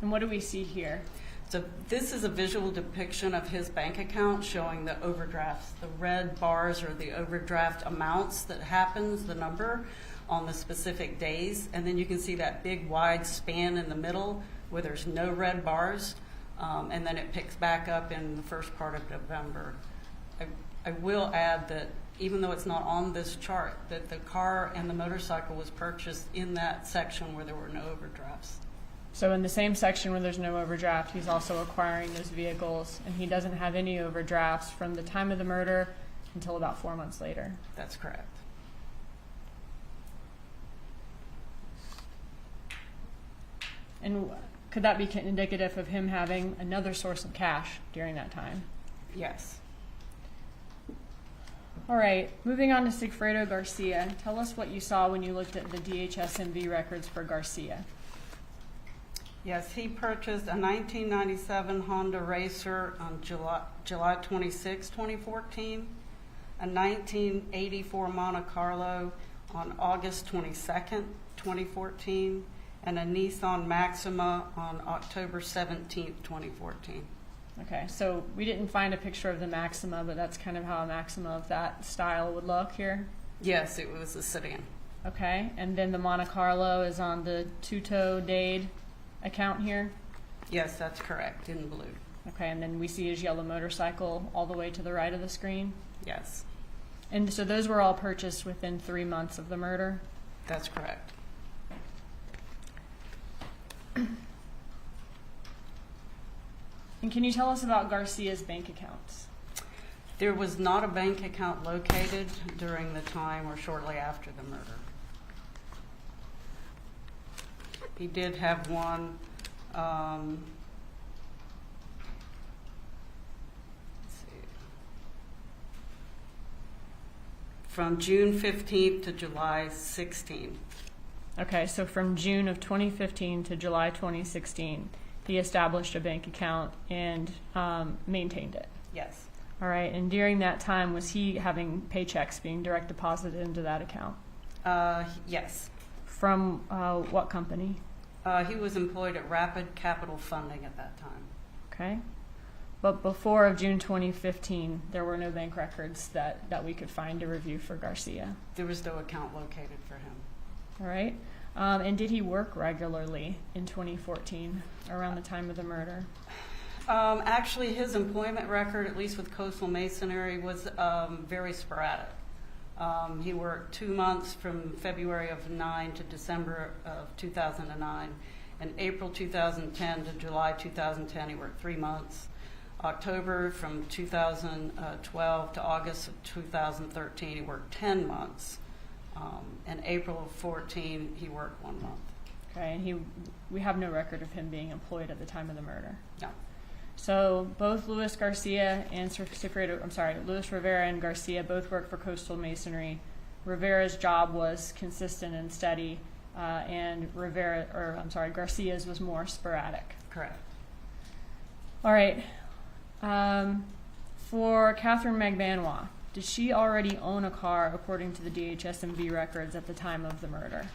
Speaker 3: And what do we see here?
Speaker 11: So this is a visual depiction of his bank account showing the overdrafts. The red bars are the overdraft amounts that happens, the number, on the specific days. And then you can see that big wide span in the middle where there's no red bars. And then it picks back up in the first part of November. I will add that even though it's not on this chart, that the car and the motorcycle was purchased in that section where there were no overdrafts.
Speaker 3: So in the same section where there's no overdraft, he's also acquiring those vehicles, and he doesn't have any overdrafts from the time of the murder until about 4 months later.
Speaker 11: That's correct.
Speaker 3: And could that be indicative of him having another source of cash during that time?
Speaker 11: Yes.
Speaker 3: All right, moving on to Sigfredo Garcia. Tell us what you saw when you looked at the DHS-MV records for Garcia.
Speaker 11: Yes, he purchased a 1997 Honda Racer on July 26, 2014, a 1984 Monte Carlo on August 22nd, 2014, and a Nissan Maxima on October 17th, 2014.
Speaker 3: Okay, so we didn't find a picture of the Maxima, but that's kind of how a Maxima of that style would look here.
Speaker 11: Yes, it was a sedan.
Speaker 3: Okay, and then the Monte Carlo is on the two-toe Dade account here.
Speaker 11: Yes, that's correct, in blue.
Speaker 3: Okay, and then we see his yellow motorcycle all the way to the right of the screen.
Speaker 11: Yes,
Speaker 3: And so those were all purchased within 3 months of the murder.
Speaker 11: that's correct.
Speaker 3: And can you tell us about Garcia's bank accounts?
Speaker 11: There was not a bank account located during the time or shortly after the murder. He did have one, let's see, from June 15th to July 16th.
Speaker 3: Okay, so from June of 2015 to July 2016, he established a bank account and maintained it.
Speaker 11: Yes.
Speaker 3: All right, and during that time, was he having paychecks being direct deposited into that account?
Speaker 11: Yes.
Speaker 3: From what company?
Speaker 11: He was employed at Rapid Capital Funding at that time.
Speaker 3: Okay. But before of June 2015, there were no bank records that we could find to review for Garcia.
Speaker 11: There was no account located for him.
Speaker 3: All right. And did he work regularly in 2014, around the time of the murder?
Speaker 11: Actually, his employment record, at least with Coastal Masonry, was very sporadic. He worked 2 months from February of 9 to December of 2009. In April 2010 to July 2010, he worked 3 months. October from 2012 to August of 2013, he worked 10 months. In April of 14, he worked 1 month.
Speaker 3: Okay, and we have no record of him being employed at the time of the murder.
Speaker 11: No.
Speaker 3: So both Luis Garcia and Luis Rivera and Garcia both worked for Coastal Masonry. Rivera's job was consistent and steady, and Garcia's was more sporadic.
Speaker 11: Correct.
Speaker 3: All right. For Katherine Magbanua, did she already own a car according to the DHS-MV records at the time of the murder?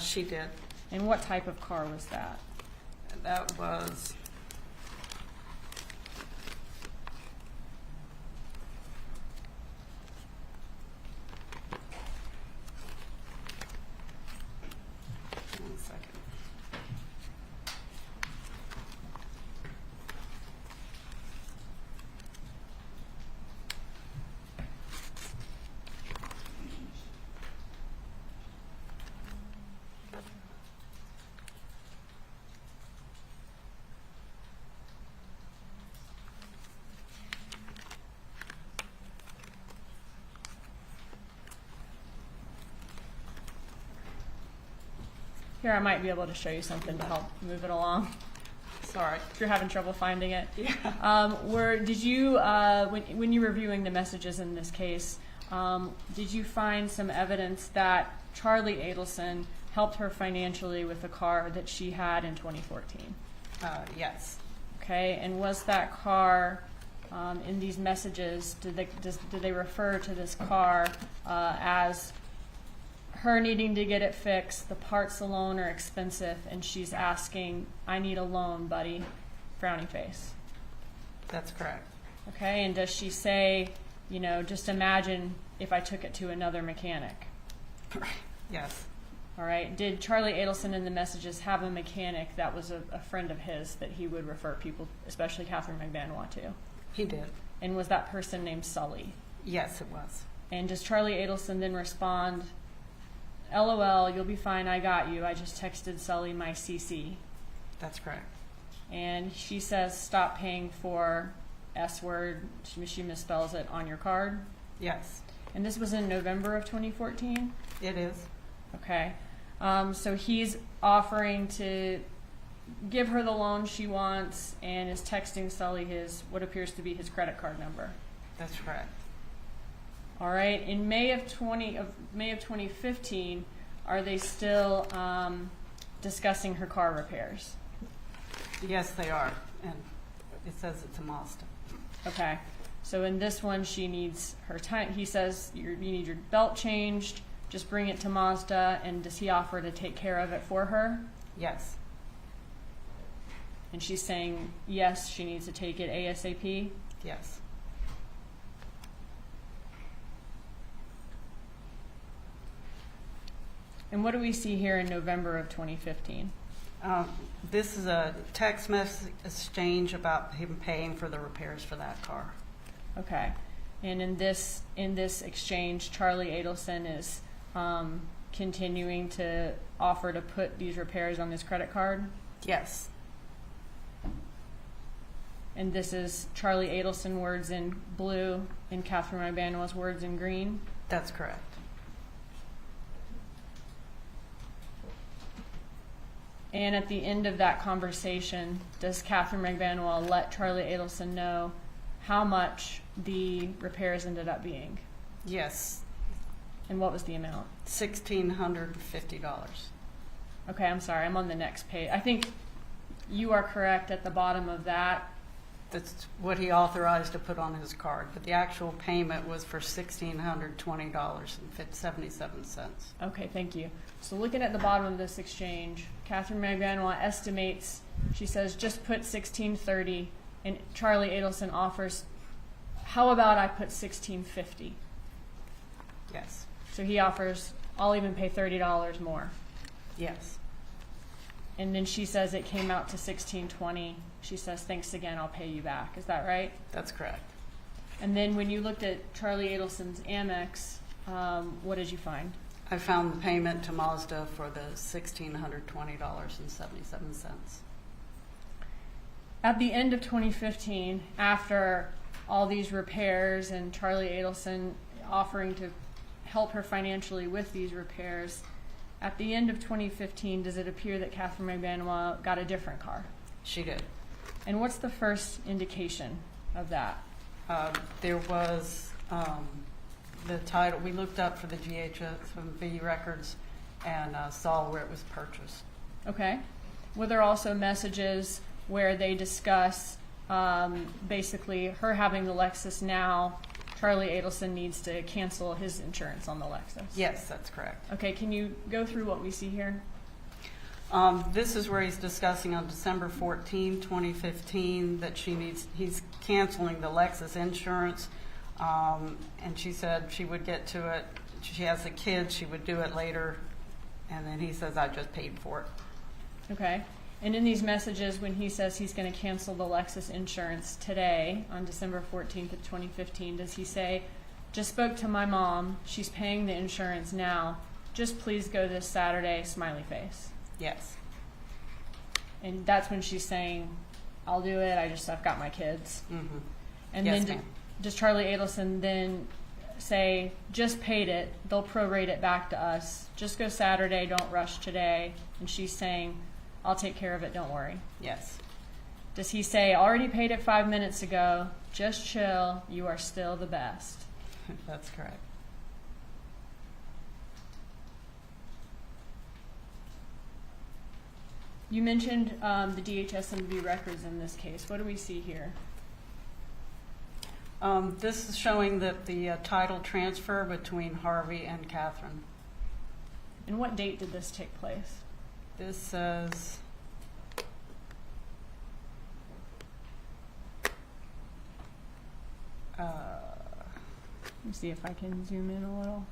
Speaker 11: She did.
Speaker 3: And what type of car was that?
Speaker 11: That was... One second.
Speaker 3: Here, I might be able to show you something to help move it along. Sorry, if you're having trouble finding it.
Speaker 11: Yeah.
Speaker 3: Did you, when you were reviewing the messages in this case, did you find some evidence that Charlie Adelson helped her financially with a car that she had in 2014?
Speaker 11: Yes.
Speaker 3: Okay, and was that car, in these messages, did they refer to this car as her needing to get it fixed, the parts alone are expensive, and she's asking, I need a loan, buddy. frowny face.
Speaker 11: That's correct.
Speaker 3: Okay, and does she say, you know, just imagine if I took it to another mechanic?
Speaker 11: Yes,
Speaker 3: All right, did Charlie Adelson in the messages have a mechanic that was a friend of his that he would refer people, especially Katherine Magbanua, to?
Speaker 11: he did.
Speaker 3: And was that person named Sully?
Speaker 11: Yes, it was.
Speaker 3: And does Charlie Adelson then respond, LOL, you'll be fine, I got you, I just texted Sully my CC.
Speaker 11: That's correct.
Speaker 3: And she says, stop paying for S word, she misspells it, on your card.
Speaker 11: Yes,
Speaker 3: And this was in November of 2014?
Speaker 11: it is.
Speaker 3: Okay. So he's offering to give her the loan she wants and is texting Sully what appears to be his credit card number.
Speaker 11: That's correct.
Speaker 3: All right. In May of 2015, are they still discussing her car repairs?
Speaker 11: Yes, they are. And it says it's a Mazda.
Speaker 3: Okay. So in this one, she needs her time. He says you need your belt changed. Just bring it to Mazda. And does he offer to take care of it for her?
Speaker 11: Yes,
Speaker 3: And she's saying yes, she needs to take it ASAP.
Speaker 11: yes.
Speaker 3: And what do we see here in November of 2015?
Speaker 11: This is a text message exchange about him paying for the repairs for that car.
Speaker 3: Okay. And in this exchange, Charlie Adelson is continuing to offer to put these repairs on his credit card.
Speaker 11: Yes,
Speaker 3: And this is Charlie Adelson words in blue and Katherine Magbanua's words in green.
Speaker 11: that's correct.
Speaker 3: And at the end of that conversation, does Katherine Magbanua let Charlie Adelson know how much the repairs ended up being?
Speaker 11: Yes,
Speaker 3: And what was the amount?
Speaker 11: $1,650.
Speaker 3: Okay, I'm sorry, I'm on the next page. I think you are correct at the bottom of that.
Speaker 11: That's what he authorized to put on his card, but the actual payment was for $1,620.77.
Speaker 3: Okay, thank you. So looking at the bottom of this exchange, Katherine Magbanua estimates, she says, just put $1,630, and Charlie Adelson offers, how about I put $1,650?
Speaker 11: Yes,
Speaker 3: So he offers, I'll even pay $30 more.
Speaker 11: yes,
Speaker 3: And then she says it came out to $1,620. She says, thanks again, I'll pay you back. Is that right?
Speaker 11: that's correct.
Speaker 3: And then when you looked at Charlie Adelson's Amex, what did you find?
Speaker 11: I found the payment to Mazda for the $1,620.77.
Speaker 3: At the end of 2015, after all these repairs and Charlie Adelson offering to help her financially with these repairs, at the end of 2015, does it appear that Katherine Magbanua got a different car?
Speaker 11: She did.
Speaker 3: And what's the first indication of that?
Speaker 11: There was the title, we looked up for the GHSMV records and saw where it was purchased.
Speaker 3: Okay. Were there also messages where they discuss basically her having the Lexus now, Charlie Adelson needs to cancel his insurance on the Lexus?
Speaker 11: Yes, that's correct.
Speaker 3: Okay, can you go through what we see here?
Speaker 11: This is where he's discussing on December 14, 2015, that he's canceling the Lexus insurance. And she said she would get to it. She has a kid, she would do it later. And then he says, I just paid for it.
Speaker 3: Okay. And in these messages, when he says he's going to cancel the Lexus insurance today, on December 14th of 2015, does he say, just spoke to my mom, she's paying the insurance now, just please go this Saturday, smiley face?
Speaker 11: Yes,
Speaker 3: And that's when she's saying, I'll do it, I've got my kids.
Speaker 11: mm-hmm.
Speaker 3: And
Speaker 11: Yes,
Speaker 3: then
Speaker 11: ma'am.
Speaker 3: does Charlie Adelson then say, just paid it, they'll prorate it back to us, just go Saturday, don't rush today? And she's saying, I'll take care of it, don't worry.
Speaker 11: Yes,
Speaker 3: Does he say, already paid it 5 minutes ago, just chill, you are still the best?
Speaker 11: that's correct.
Speaker 3: You mentioned the DHSMV records in this case. What do we see here?
Speaker 11: This is showing that the title transfer between Harvey and Katherine.
Speaker 3: And what date did this take place?
Speaker 11: This says
Speaker 3: Let me see if I can zoom in a little.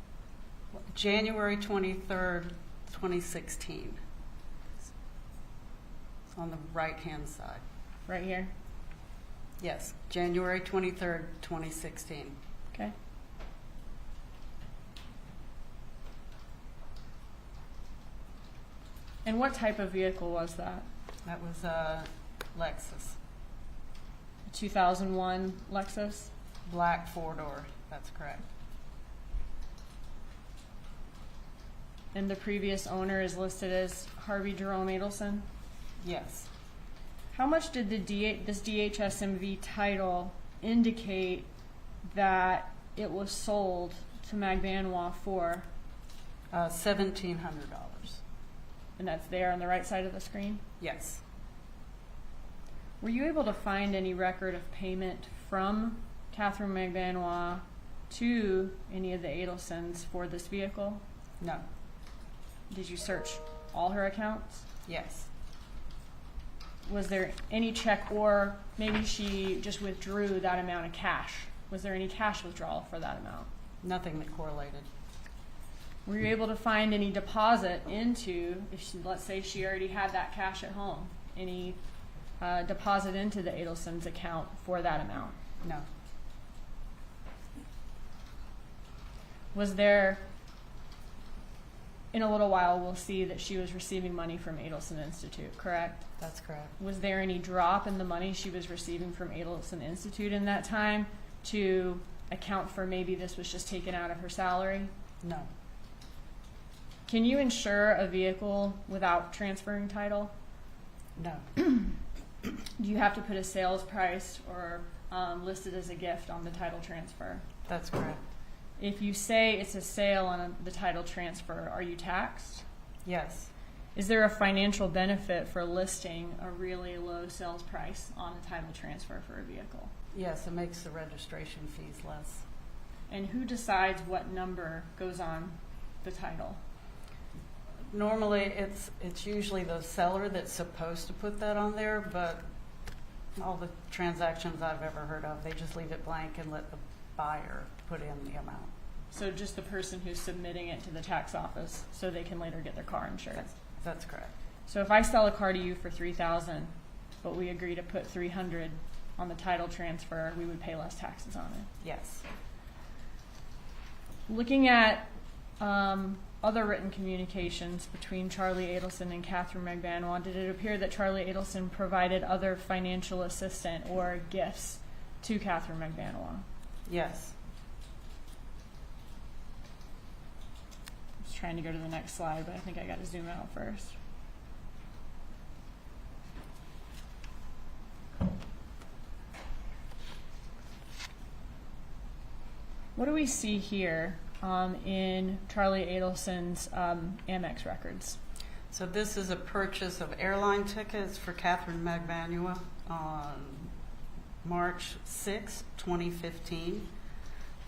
Speaker 11: January 23rd, 2016. It's on the right-hand side.
Speaker 3: Right here.
Speaker 11: Yes, January 23rd, 2016.
Speaker 3: Okay. And what type of vehicle was that?
Speaker 11: That was a Lexus,
Speaker 3: A 2001 Lexus?
Speaker 11: black four-door, that's correct.
Speaker 3: And the previous owner is listed as Harvey Jerome Adelson?
Speaker 11: Yes.
Speaker 3: How much did this DHSMV title indicate that it was sold to Magbanua for?
Speaker 11: $1,700.
Speaker 3: And that's there on the right side of the screen?
Speaker 11: Yes.
Speaker 3: Were you able to find any record of payment from Katherine Magbanua to any of the Adelsons for this vehicle?
Speaker 11: No.
Speaker 3: Did you search all her accounts?
Speaker 11: Yes.
Speaker 3: Was there any check, or maybe she just withdrew that amount of cash? Was there any cash withdrawal for that amount?
Speaker 11: Nothing that correlated.
Speaker 3: Were you able to find any deposit into, if she, let's say she already had that cash at home, any deposit into the Adelson's account for that amount?
Speaker 11: No.
Speaker 3: Was there, in a little while, we'll see that she was receiving money from Adelson Institute, correct?
Speaker 11: That's correct.
Speaker 3: Was there any drop in the money she was receiving from Adelson Institute in that time to account for maybe this was just taken out of her salary?
Speaker 11: No.
Speaker 3: Can you insure a vehicle without transferring title?
Speaker 11: No.
Speaker 3: Do you have to put a sales price or list it as a gift on the title transfer?
Speaker 11: That's correct.
Speaker 3: If you say it's a sale on the title transfer, are you taxed?
Speaker 11: Yes.
Speaker 3: Is there a financial benefit for listing a really low sales price on a title transfer for a vehicle?
Speaker 11: Yes, it makes the registration fees less.
Speaker 3: And who decides what number goes on the title?
Speaker 11: Normally, it's usually the seller that's supposed to put that on there, but all the transactions I've ever heard of, they just leave it blank and let the buyer put in the amount.
Speaker 3: So just the person who's submitting it to the tax office so they can later get their car insured?
Speaker 11: That's correct.
Speaker 3: So if I sell a car to you for $3,000, but we agree to put $300 on the title transfer, we would pay less taxes on it?
Speaker 11: Yes.
Speaker 3: Looking at other written communications between Charlie Adelson and Katherine Magbanua, did it appear that Charlie Adelson provided other financial assistance or gifts to Katherine Magbanua?
Speaker 11: Yes.
Speaker 3: I was trying to go to the next slide, but I think I got to zoom out first. What do we see here in Charlie Adelson's Amex records?
Speaker 11: So this is a purchase of airline tickets for Katherine Magbanua on March 6, 2015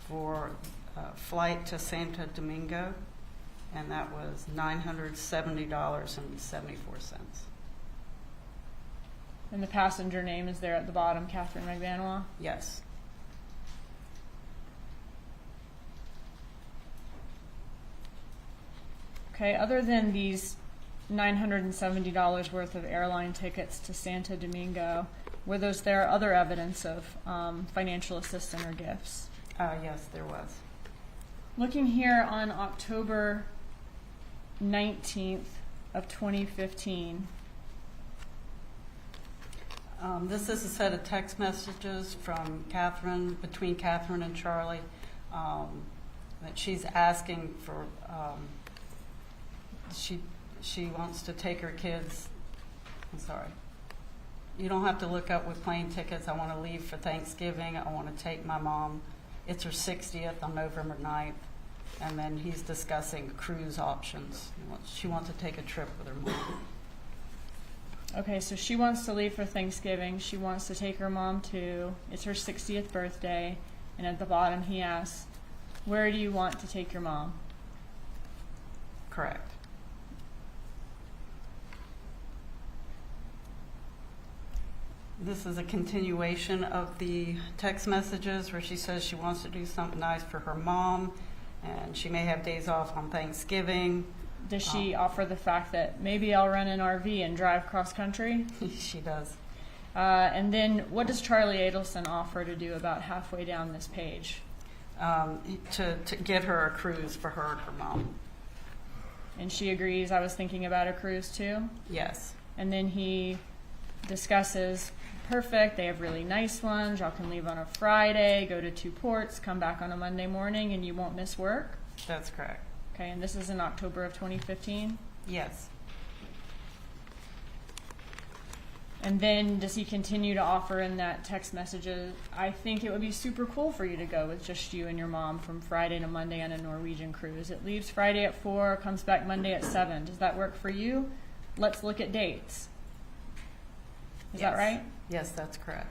Speaker 11: for a flight to Santo Domingo, and that was $970.74.
Speaker 3: And the passenger name is there at the bottom, Katherine Magbanua?
Speaker 11: Yes.
Speaker 3: Okay, other than these $970 worth of airline tickets to Santo Domingo, were there other evidence of financial assistance or gifts?
Speaker 11: Yes, there was.
Speaker 3: Looking here on October 19th of 2015.
Speaker 11: This is a set of text messages from Katherine, between Katherine and Charlie, that she's asking for, she wants to take her kids, I'm sorry. You don't have to look up with plane tickets. I want to leave for Thanksgiving. I want to take my mom. It's her 60th on November 9th. And then he's discussing cruise options. She wants to take a trip with her mom.
Speaker 3: Okay, so she wants to leave for Thanksgiving. She wants to take her mom too. It's her 60th birthday. And at the bottom he asks, where do you want to take your mom?
Speaker 11: Correct. This is a continuation of the text messages where she says she wants to do something nice for her mom, and she may have days off on Thanksgiving.
Speaker 3: Does she offer the fact that maybe I'll rent an RV and drive cross country?
Speaker 11: She does.
Speaker 3: And then what does Charlie Adelson offer to do about halfway down this page?
Speaker 11: To get her a cruise for her and her mom.
Speaker 3: And she agrees. I was thinking about a cruise too.
Speaker 11: Yes.
Speaker 3: And then he discusses, perfect, they have really nice ones. Y'all can leave on a Friday, go to 2 ports, come back on a Monday morning, and you won't miss work.
Speaker 11: That's correct.
Speaker 3: Okay, and this is in October of 2015.
Speaker 11: Yes.
Speaker 3: And then does he continue to offer in that text messages, I think it would be super cool for you to go with just you and your mom from Friday to Monday on a Norwegian cruise. It leaves Friday at 4, comes back Monday at 7. Does that work for you? Let's look at dates. Is that right?
Speaker 11: Yes, that's correct.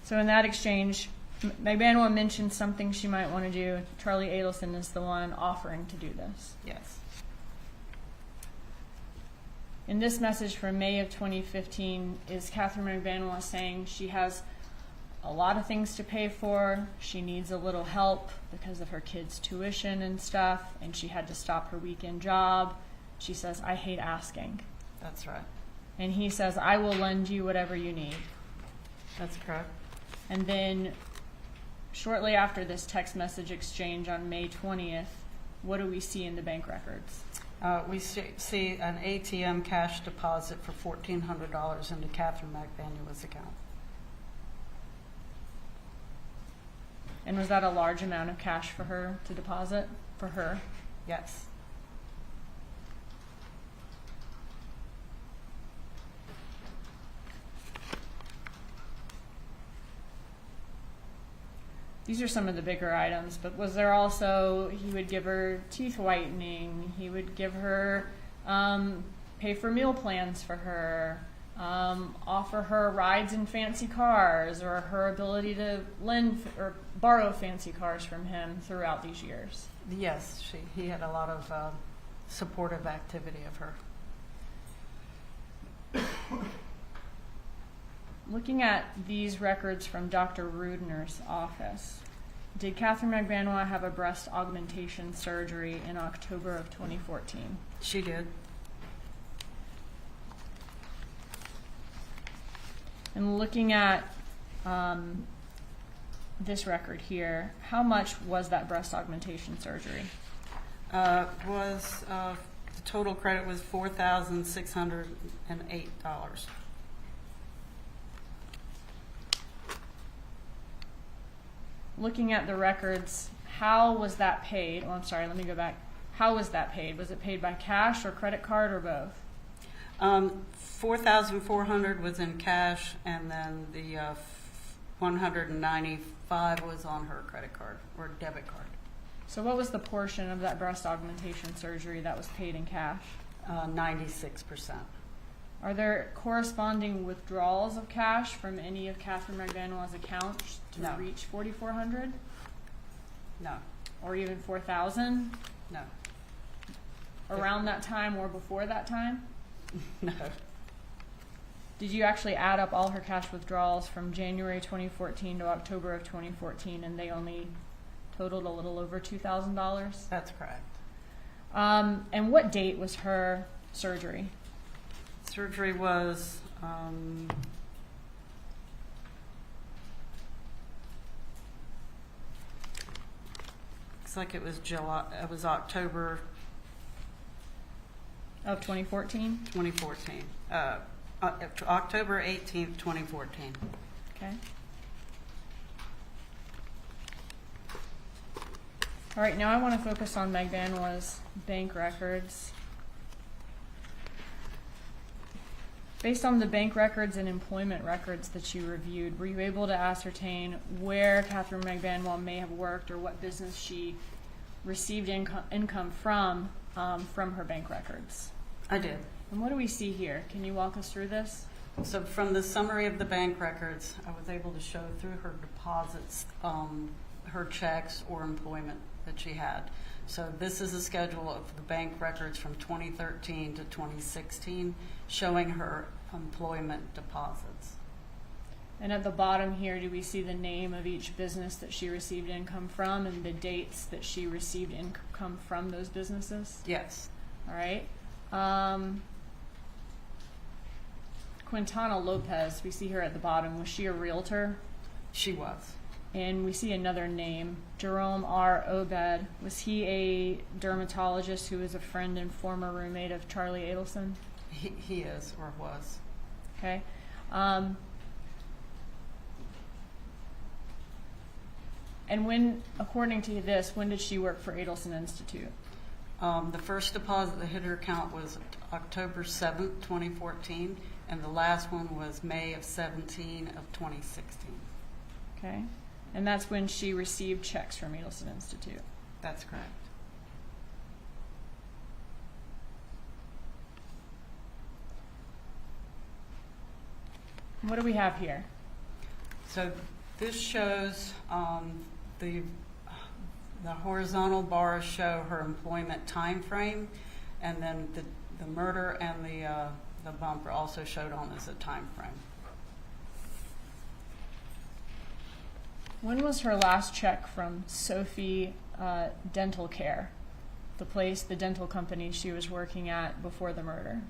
Speaker 3: So in that exchange, Magbanua mentioned something she might want to do. Charlie Adelson is the one offering to do this.
Speaker 11: Yes.
Speaker 3: In this message from May of 2015, is Katherine Magbanua saying she has a lot of things to pay for. She needs a little help because of her kids' tuition and stuff, and she had to stop her weekend job. She says, I hate asking.
Speaker 11: That's right.
Speaker 3: And he says, I will lend you whatever you need.
Speaker 11: That's correct.
Speaker 3: And then shortly after this text message exchange on May 20th, what do we see in the bank records?
Speaker 11: We see an ATM cash deposit for $1,400 into Katherine Magbanua's account.
Speaker 3: And was that a large amount of cash for her to deposit? For her?
Speaker 11: Yes.
Speaker 3: These are some of the bigger items, but was there also, he would give her teeth whitening, he would give her, pay for meal plans for her, offer her rides in fancy cars, or her ability to lend or borrow fancy cars from him throughout these years?
Speaker 11: Yes, he had a lot of supportive activity of her.
Speaker 3: Looking at these records from Dr. Rudner's office, did Katherine Magbanua have a breast augmentation surgery in October of 2014?
Speaker 11: She did.
Speaker 3: And looking at this record here, how much was that breast augmentation surgery?
Speaker 11: The total credit was $4,608.
Speaker 3: Looking at the records, how was that paid? Oh, I'm sorry, let me go back. How was that paid? Was it paid by cash or credit card or both?
Speaker 11: $4,400 was in cash, and then the $195 was on her credit card or debit card.
Speaker 3: So what was the portion of that breast augmentation surgery that was paid in cash?
Speaker 11: 96%.
Speaker 3: Are there corresponding withdrawals of cash from any of Katherine Magbanua's accounts to
Speaker 11: No.
Speaker 3: reach $4,400?
Speaker 11: No.
Speaker 3: Or even $4,000?
Speaker 11: No.
Speaker 3: Around that time or before that time?
Speaker 11: No.
Speaker 3: Did you actually add up all her cash withdrawals from January 2014 to October of 2014, and they only totaled a little over $2,000?
Speaker 11: That's correct.
Speaker 3: And what date was her surgery?
Speaker 11: Surgery was looks like it was July. It was October
Speaker 3: Of 2014?
Speaker 11: 2014. October 18th, 2014.
Speaker 3: Okay. All right, now I want to focus on Magbanua's bank records. Based on the bank records and employment records that you reviewed, were you able to ascertain where Katherine Magbanua may have worked or what business she received income from her bank records?
Speaker 11: I did.
Speaker 3: And what do we see here? Can you walk us through this?
Speaker 11: So from the summary of the bank records, I was able to show through her deposits, her checks or employment that she had. So this is a schedule of the bank records from 2013 to 2016 showing her employment deposits.
Speaker 3: And at the bottom here, do we see the name of each business that she received income from and the dates that she received income from those businesses?
Speaker 11: Yes.
Speaker 3: All right. Quintana Lopez, we see her at the bottom. Was she a realtor?
Speaker 11: She was.
Speaker 3: And we see another name, Jerome R. Obed. Was he a dermatologist who was a friend and former roommate of Charlie Adelson?
Speaker 11: He is, or was.
Speaker 3: Okay. And when, according to this, when did she work for Adelson Institute?
Speaker 11: The first deposit that hit her account was October 7th, 2014, and the last one was May of 17 of 2016.
Speaker 3: Okay. And that's when she received checks from Adelson Institute.
Speaker 11: That's correct.
Speaker 3: What do we have here?
Speaker 11: So this shows the horizontal bars show her employment time frame, and then the murder and the bump are also showed on as a time frame.
Speaker 3: When was her last check from Sophie Dental Care, the dental company she was working at before the murder?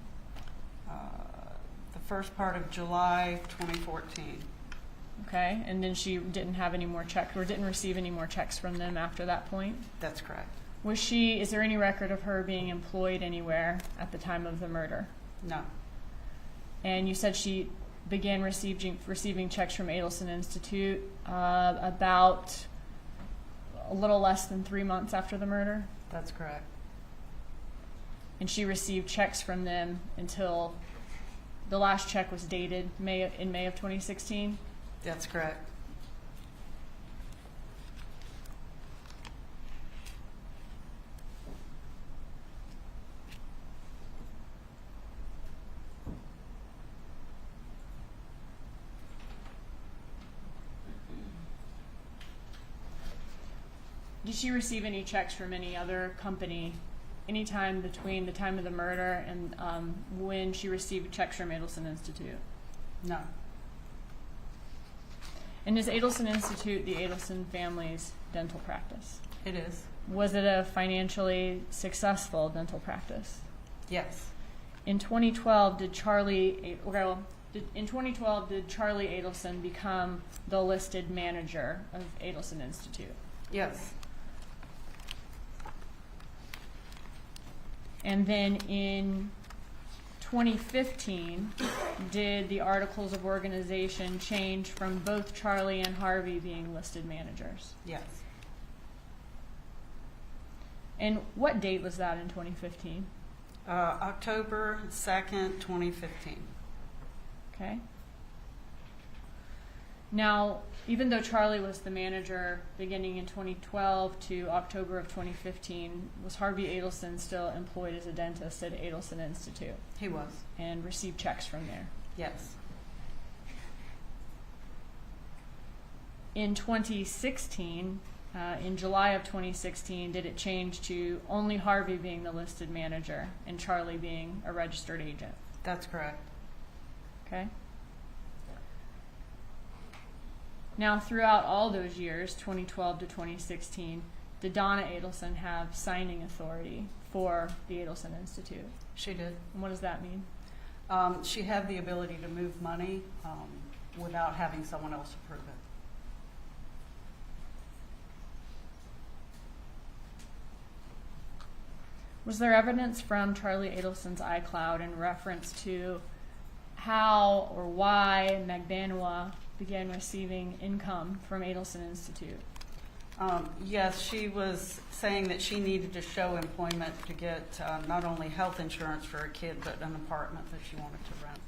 Speaker 11: The first part of July 2014.
Speaker 3: Okay, and then she didn't have any more checks, or didn't receive any more checks from them after that point?
Speaker 11: That's correct.
Speaker 3: Is there any record of her being employed anywhere at the time of the murder?
Speaker 11: No.
Speaker 3: And you said she began receiving checks from Adelson Institute about a little less than 3 months after the murder?
Speaker 11: That's correct.
Speaker 3: And she received checks from them until the last check was dated in May of 2016?
Speaker 11: That's correct.
Speaker 3: Did she receive any checks from any other company anytime between the time of the murder and when she received checks from Adelson Institute?
Speaker 11: No.
Speaker 3: And is Adelson Institute the Adelson family's dental practice?
Speaker 11: It is.
Speaker 3: Was it a financially successful dental practice?
Speaker 11: Yes.
Speaker 3: In 2012, did Charlie Adelson become the listed manager of Adelson Institute?
Speaker 11: Yes.
Speaker 3: And then in 2015, did the Articles of Organization change from both Charlie and Harvey being listed managers?
Speaker 11: Yes.
Speaker 3: And what date was that in 2015?
Speaker 11: October 2nd, 2015.
Speaker 3: Okay. Now, even though Charlie was the manager beginning in 2012 to October of 2015, was Harvey Adelson still employed as a dentist at Adelson Institute?
Speaker 11: He was.
Speaker 3: And received checks from there?
Speaker 11: Yes.
Speaker 3: In 2016, in July of 2016, did it change to only Harvey being the listed manager and Charlie being a registered agent?
Speaker 11: That's correct.
Speaker 3: Okay. Now, throughout all those years, 2012 to 2016, did Donna Adelson have signing authority for the Adelson Institute?
Speaker 11: She did.
Speaker 3: And what does that mean?
Speaker 11: She had the ability to move money without having someone else approve it.
Speaker 3: Was there evidence from Charlie Adelson's iCloud in reference to how or why Magbanua began receiving income from Adelson Institute?
Speaker 11: Yes, she was saying that she needed to show employment to get not only health insurance for her kid, but an apartment that she wanted to rent.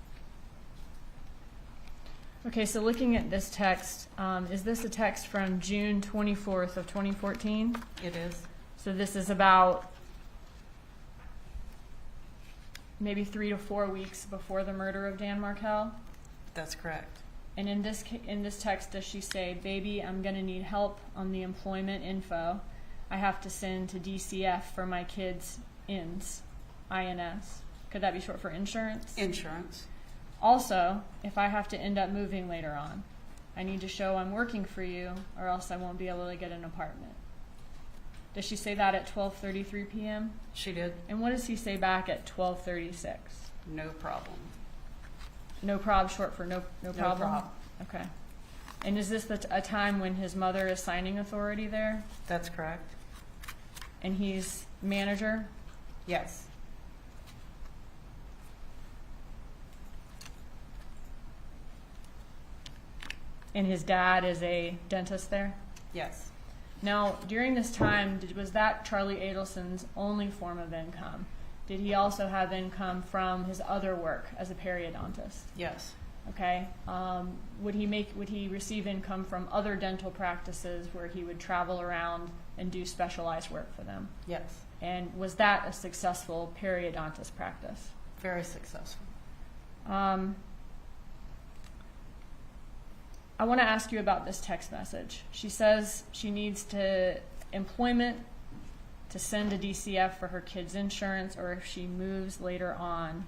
Speaker 3: Okay, so looking at this text, is this a text from June 24th of 2014?
Speaker 11: It is.
Speaker 3: So this is about maybe 3 to 4 weeks before the murder of Dan Markel?
Speaker 11: That's correct.
Speaker 3: And in this text, does she say, "Baby, I'm going to need help on the employment info. I have to send to DCF for my kids' INS. Could that be short for insurance?
Speaker 11: Insurance.
Speaker 3: Also, if I have to end up moving later on, I need to show I'm working for you or else I won't be able to get an apartment. Does she say that at 12:33 p.m.?
Speaker 11: She did.
Speaker 3: And what does he say back at 12:36?
Speaker 11: No problem.
Speaker 3: No prob, short for no problem?
Speaker 11: prob.
Speaker 3: Okay. And is this a time when his mother is signing authority there?
Speaker 11: That's correct.
Speaker 3: And he's manager?
Speaker 11: Yes.
Speaker 3: And his dad is a dentist there?
Speaker 11: Yes.
Speaker 3: Now, during this time, was that Charlie Adelson's only form of income? Did he also have income from his other work as a periodontist?
Speaker 11: Yes.
Speaker 3: Okay. Would he receive income from other dental practices where he would travel around and do specialized work for them?
Speaker 11: Yes.
Speaker 3: And was that a successful periodontist practice?
Speaker 11: Very successful.
Speaker 3: I want to ask you about this text message. She says she needs employment to send to DCF for her kids' insurance or if she moves later on.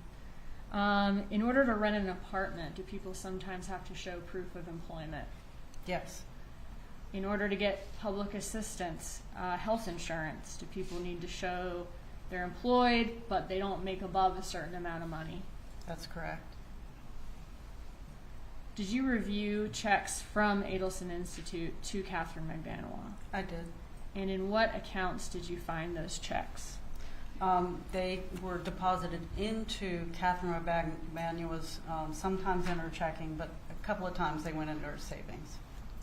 Speaker 3: In order to rent an apartment, do people sometimes have to show proof of employment?
Speaker 11: Yes.
Speaker 3: In order to get public assistance, health insurance, do people need to show they're employed but they don't make above a certain amount of money?
Speaker 11: That's correct.
Speaker 3: Did you review checks from Adelson Institute to Katherine Magbanua?
Speaker 11: I did.
Speaker 3: And in what accounts did you find those checks?
Speaker 11: They were deposited into Katherine Magbanua's, sometimes in her checking, but a couple of times they went into her savings.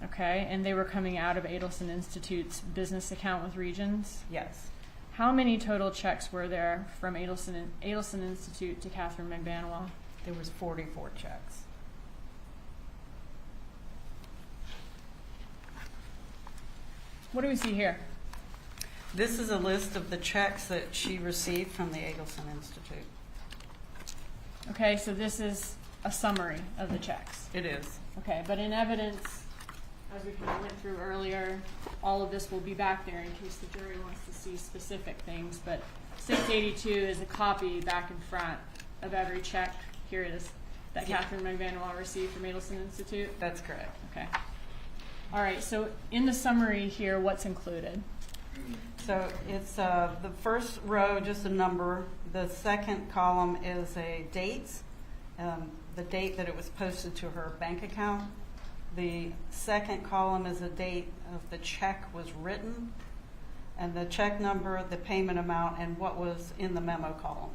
Speaker 3: Okay, and they were coming out of Adelson Institute's business account with Regions?
Speaker 11: Yes.
Speaker 3: How many total checks were there from Adelson Institute to Katherine Magbanua?
Speaker 11: There was 44 checks.
Speaker 3: What do we see here?
Speaker 11: This is a list of the checks that she received from the Adelson Institute.
Speaker 3: Okay, so this is a summary of the checks.
Speaker 11: It is.
Speaker 3: Okay, but in evidence, as we kind of went through earlier, all of this will be back there in case the jury wants to see specific things, but 682 is a copy back and front of every check. Here it is, that
Speaker 11: Yeah.
Speaker 3: Katherine Magbanua received from Adelson Institute.
Speaker 11: That's correct.
Speaker 3: Okay. All right, so in the summary here, what's included?
Speaker 11: So it's the first row, just a number. The second column is a date, the date that it was posted to her bank account. The second column is a date of the check was written, and the check number, the payment amount, and what was in the memo column.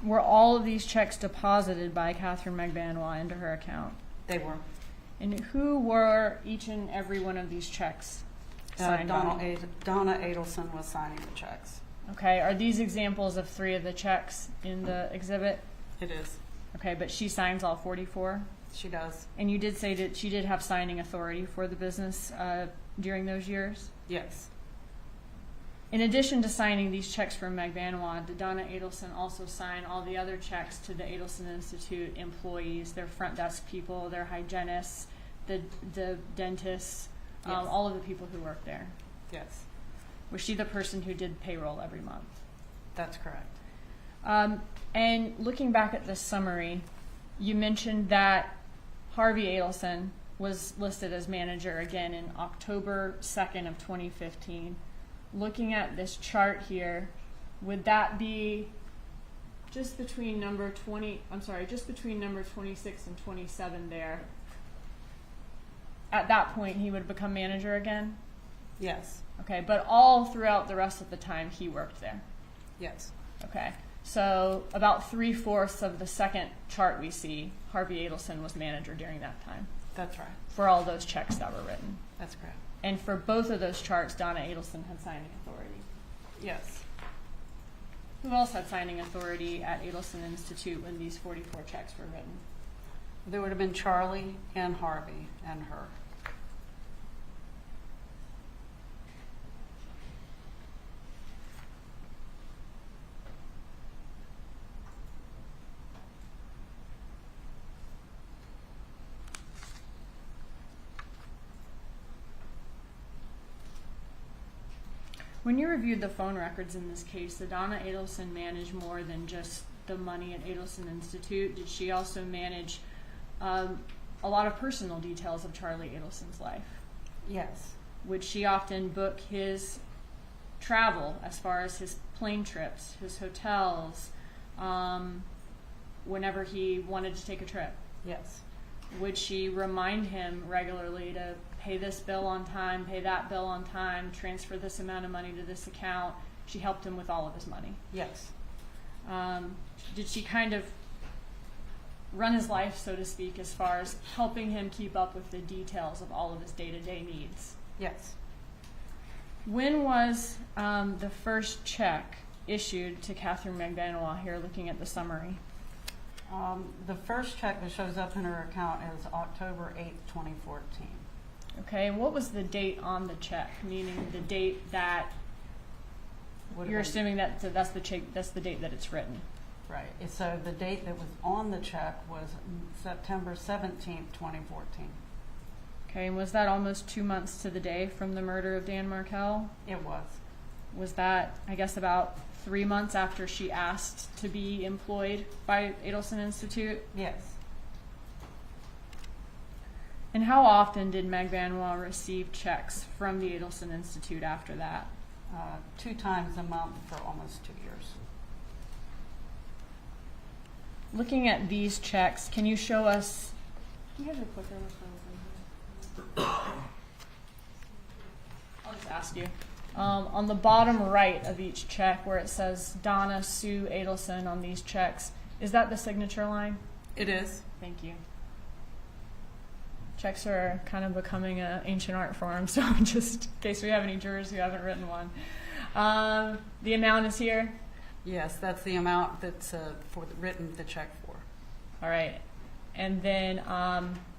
Speaker 3: Were all of these checks deposited by Katherine Magbanua into her account?
Speaker 11: They were.
Speaker 3: And who were each and every one of these checks signed by?
Speaker 11: Donna Adelson was signing the checks.
Speaker 3: Okay, are these examples of 3 of the checks in the exhibit?
Speaker 11: It is.
Speaker 3: Okay, but she signs all 44?
Speaker 11: She does.
Speaker 3: And you did say that she did have signing authority for the business during those years?
Speaker 11: Yes.
Speaker 3: In addition to signing these checks from Magbanua, did Donna Adelson also sign all the other checks to the Adelson Institute employees, their front desk people, their hygienists, the dentists,
Speaker 11: Yes.
Speaker 3: all of the people who work there?
Speaker 11: Yes.
Speaker 3: Was she the person who did payroll every month?
Speaker 11: That's correct.
Speaker 3: And looking back at this summary, you mentioned that Harvey Adelson was listed as manager again in October 2nd of 2015. Looking at this chart here, would that be just between number 26 and 27 there? At that point, he would become manager again?
Speaker 11: Yes.
Speaker 3: Okay, but all throughout the rest of the time he worked there?
Speaker 11: Yes.
Speaker 3: Okay, so about 3/4 of the second chart we see, Harvey Adelson was manager during that time
Speaker 11: That's right.
Speaker 3: for all those checks that were written.
Speaker 11: That's correct.
Speaker 3: And for both of those charts, Donna Adelson had signing authority.
Speaker 11: Yes.
Speaker 3: Who else had signing authority at Adelson Institute when these 44 checks were written?
Speaker 11: There would have been Charlie and Harvey and her.
Speaker 3: When you reviewed the phone records in this case, did Donna Adelson manage more than just the money at Adelson Institute? Did she also manage a lot of personal details of Charlie Adelson's life?
Speaker 11: Yes.
Speaker 3: Would she often book his travel as far as his plane trips, his hotels, whenever he wanted to take a trip?
Speaker 11: Yes.
Speaker 3: Would she remind him regularly to pay this bill on time, pay that bill on time, transfer this amount of money to this account? She helped him with all of his money.
Speaker 11: Yes.
Speaker 3: Did she kind of run his life, so to speak, as far as helping him keep up with the details of all of his day-to-day needs?
Speaker 11: Yes.
Speaker 3: When was the first check issued to Katherine Magbanua here, looking at the summary?
Speaker 11: The first check that shows up in her account is October 8th, 2014.
Speaker 3: Okay, and what was the date on the check? Meaning the date that
Speaker 11: Would have
Speaker 3: you're
Speaker 11: been-
Speaker 3: assuming that that's the check, that's the date that it's written.
Speaker 11: Right. So the date that was on the check was September 17th, 2014.
Speaker 3: Okay, and was that almost 2 months to the day from the murder of Dan Markel?
Speaker 11: It was.
Speaker 3: Was that, I guess, about 3 months after she asked to be employed by Adelson Institute?
Speaker 11: Yes.
Speaker 3: And how often did Magbanua receive checks from the Adelson Institute after that?
Speaker 11: 2 times a month for almost 2 years.
Speaker 3: Looking at these checks, can you show us? Do you have your clicker? I'll just ask you. On the bottom right of each check, where it says Donna Sue Adelson on these checks, is that the signature line?
Speaker 11: It is.
Speaker 3: Thank you. Checks are kind of becoming an ancient art form, so just in case we have any jurors who haven't written one. The amount is here.
Speaker 11: Yes, that's the amount that's written the check for.
Speaker 3: All right. And then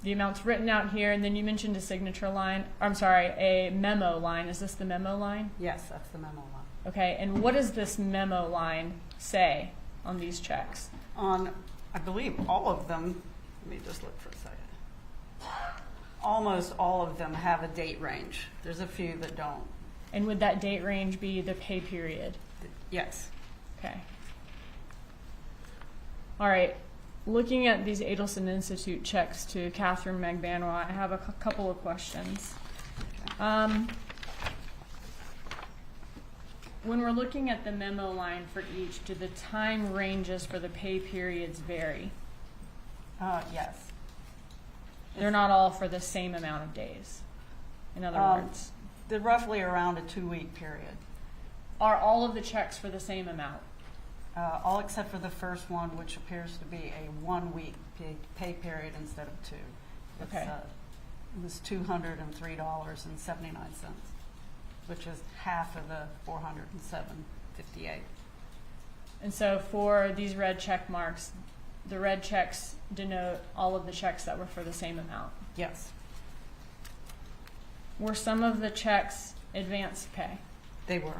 Speaker 3: the amount's written out here, and then you mentioned a signature line. I'm sorry, a memo line. Is this the memo line?
Speaker 11: Yes, that's the memo line.
Speaker 3: Okay, and what does this memo line say on these checks?
Speaker 11: On, I believe, all of them, let me just look for a second. Almost all of them have a date range. There's a few that don't.
Speaker 3: And would that date range be the pay period?
Speaker 11: Yes.
Speaker 3: Okay. All right. Looking at these Adelson Institute checks to Katherine Magbanua, I have a couple of questions. When we're looking at the memo line for each, do the time ranges for the pay periods vary?
Speaker 11: Yes.
Speaker 3: They're not all for the same amount of days, in other words.
Speaker 11: They're roughly around a 2-week period.
Speaker 3: Are all of the checks for the same amount?
Speaker 11: All except for the first one, which appears to be a 1-week pay period instead of 2. It's,
Speaker 3: Okay.
Speaker 11: It was $203.79, which is half of the $407.58.
Speaker 3: And so for these red check marks, the red checks denote all of the checks that were for the same amount.
Speaker 11: Yes,
Speaker 3: Were some of the checks advance pay?
Speaker 11: they were.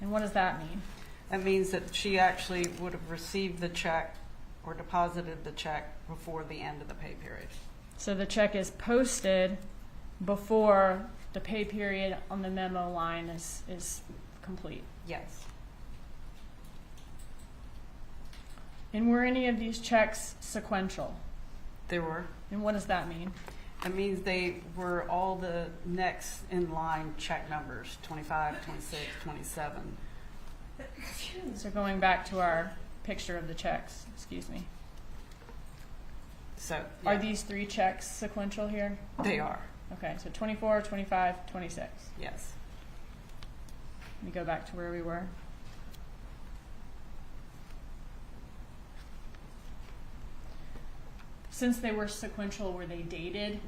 Speaker 3: And what does that mean?
Speaker 11: That means that she actually would have received the check or deposited the check before the end of the pay period.
Speaker 3: So the check is posted before the pay period on the memo line is complete.
Speaker 11: Yes.
Speaker 3: And were any of these checks sequential?
Speaker 11: They were.
Speaker 3: And what does that mean?
Speaker 11: That means they were all the next in line check numbers, 25, 26, 27.
Speaker 3: So going back to our picture of the checks, excuse me.
Speaker 11: So,
Speaker 3: Are
Speaker 11: yeah,
Speaker 3: these 3 checks sequential here?
Speaker 11: they are.
Speaker 3: Okay, so 24, 25, 26.
Speaker 11: Yes.
Speaker 3: Let me go back to where we were. Since they were sequential, were they dated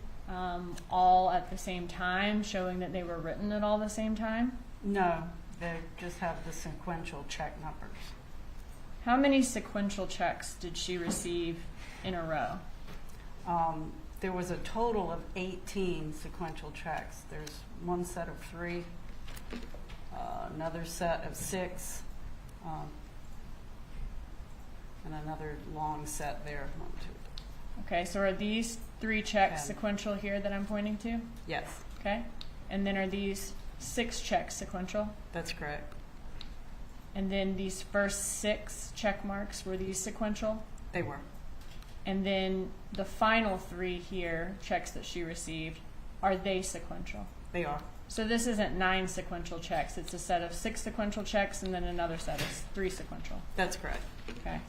Speaker 3: all at the same time, showing that they were written at all the same time?
Speaker 11: No, they just have the sequential check numbers.
Speaker 3: How many sequential checks did she receive in a row?
Speaker 11: There was a total of 18 sequential checks. There's one set of 3, another set of 6, and another long set there. 1, 2.
Speaker 3: Okay, so are these 3 checks
Speaker 11: 10.
Speaker 3: sequential here that I'm pointing to?
Speaker 11: Yes.
Speaker 3: Okay, and then are these 6 checks sequential?
Speaker 11: That's correct.
Speaker 3: And then these first 6 check marks, were these sequential?
Speaker 11: They were.
Speaker 3: And then the final 3 here, checks that she received, are they sequential?
Speaker 11: They are.
Speaker 3: So this isn't 9 sequential checks, it's a set of 6 sequential checks and then another set of 3 sequential.
Speaker 11: That's correct.
Speaker 3: Okay.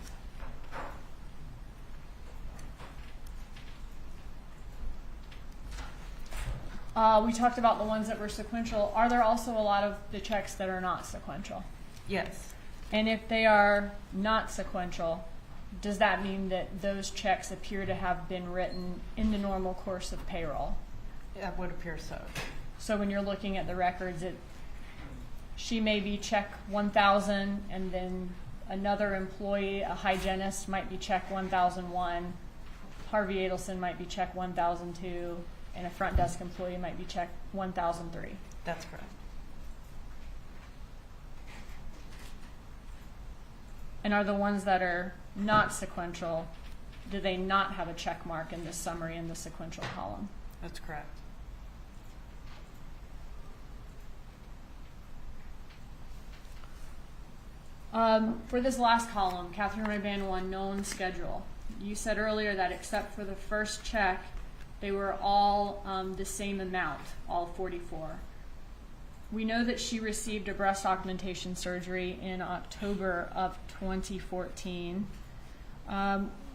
Speaker 3: We talked about the ones that were sequential. Are there also a lot of the checks that are not sequential?
Speaker 11: Yes.
Speaker 3: And if they are not sequential, does that mean that those checks appear to have been written in the normal course of payroll?
Speaker 11: It would appear so.
Speaker 3: So when you're looking at the records, she may be check 1,000, and then another employee, a hygienist, might be check 1,001. Harvey Adelson might be check 1,002, and a front desk employee might be check 1,003.
Speaker 11: That's correct.
Speaker 3: And are the ones that are not sequential, do they not have a check mark in this summary in the sequential column?
Speaker 11: That's correct.
Speaker 3: For this last column, Katherine Magbanua, known schedule. You said earlier that except for the first check, they were all the same amount, all 44. We know that she received a breast augmentation surgery in October of 2014.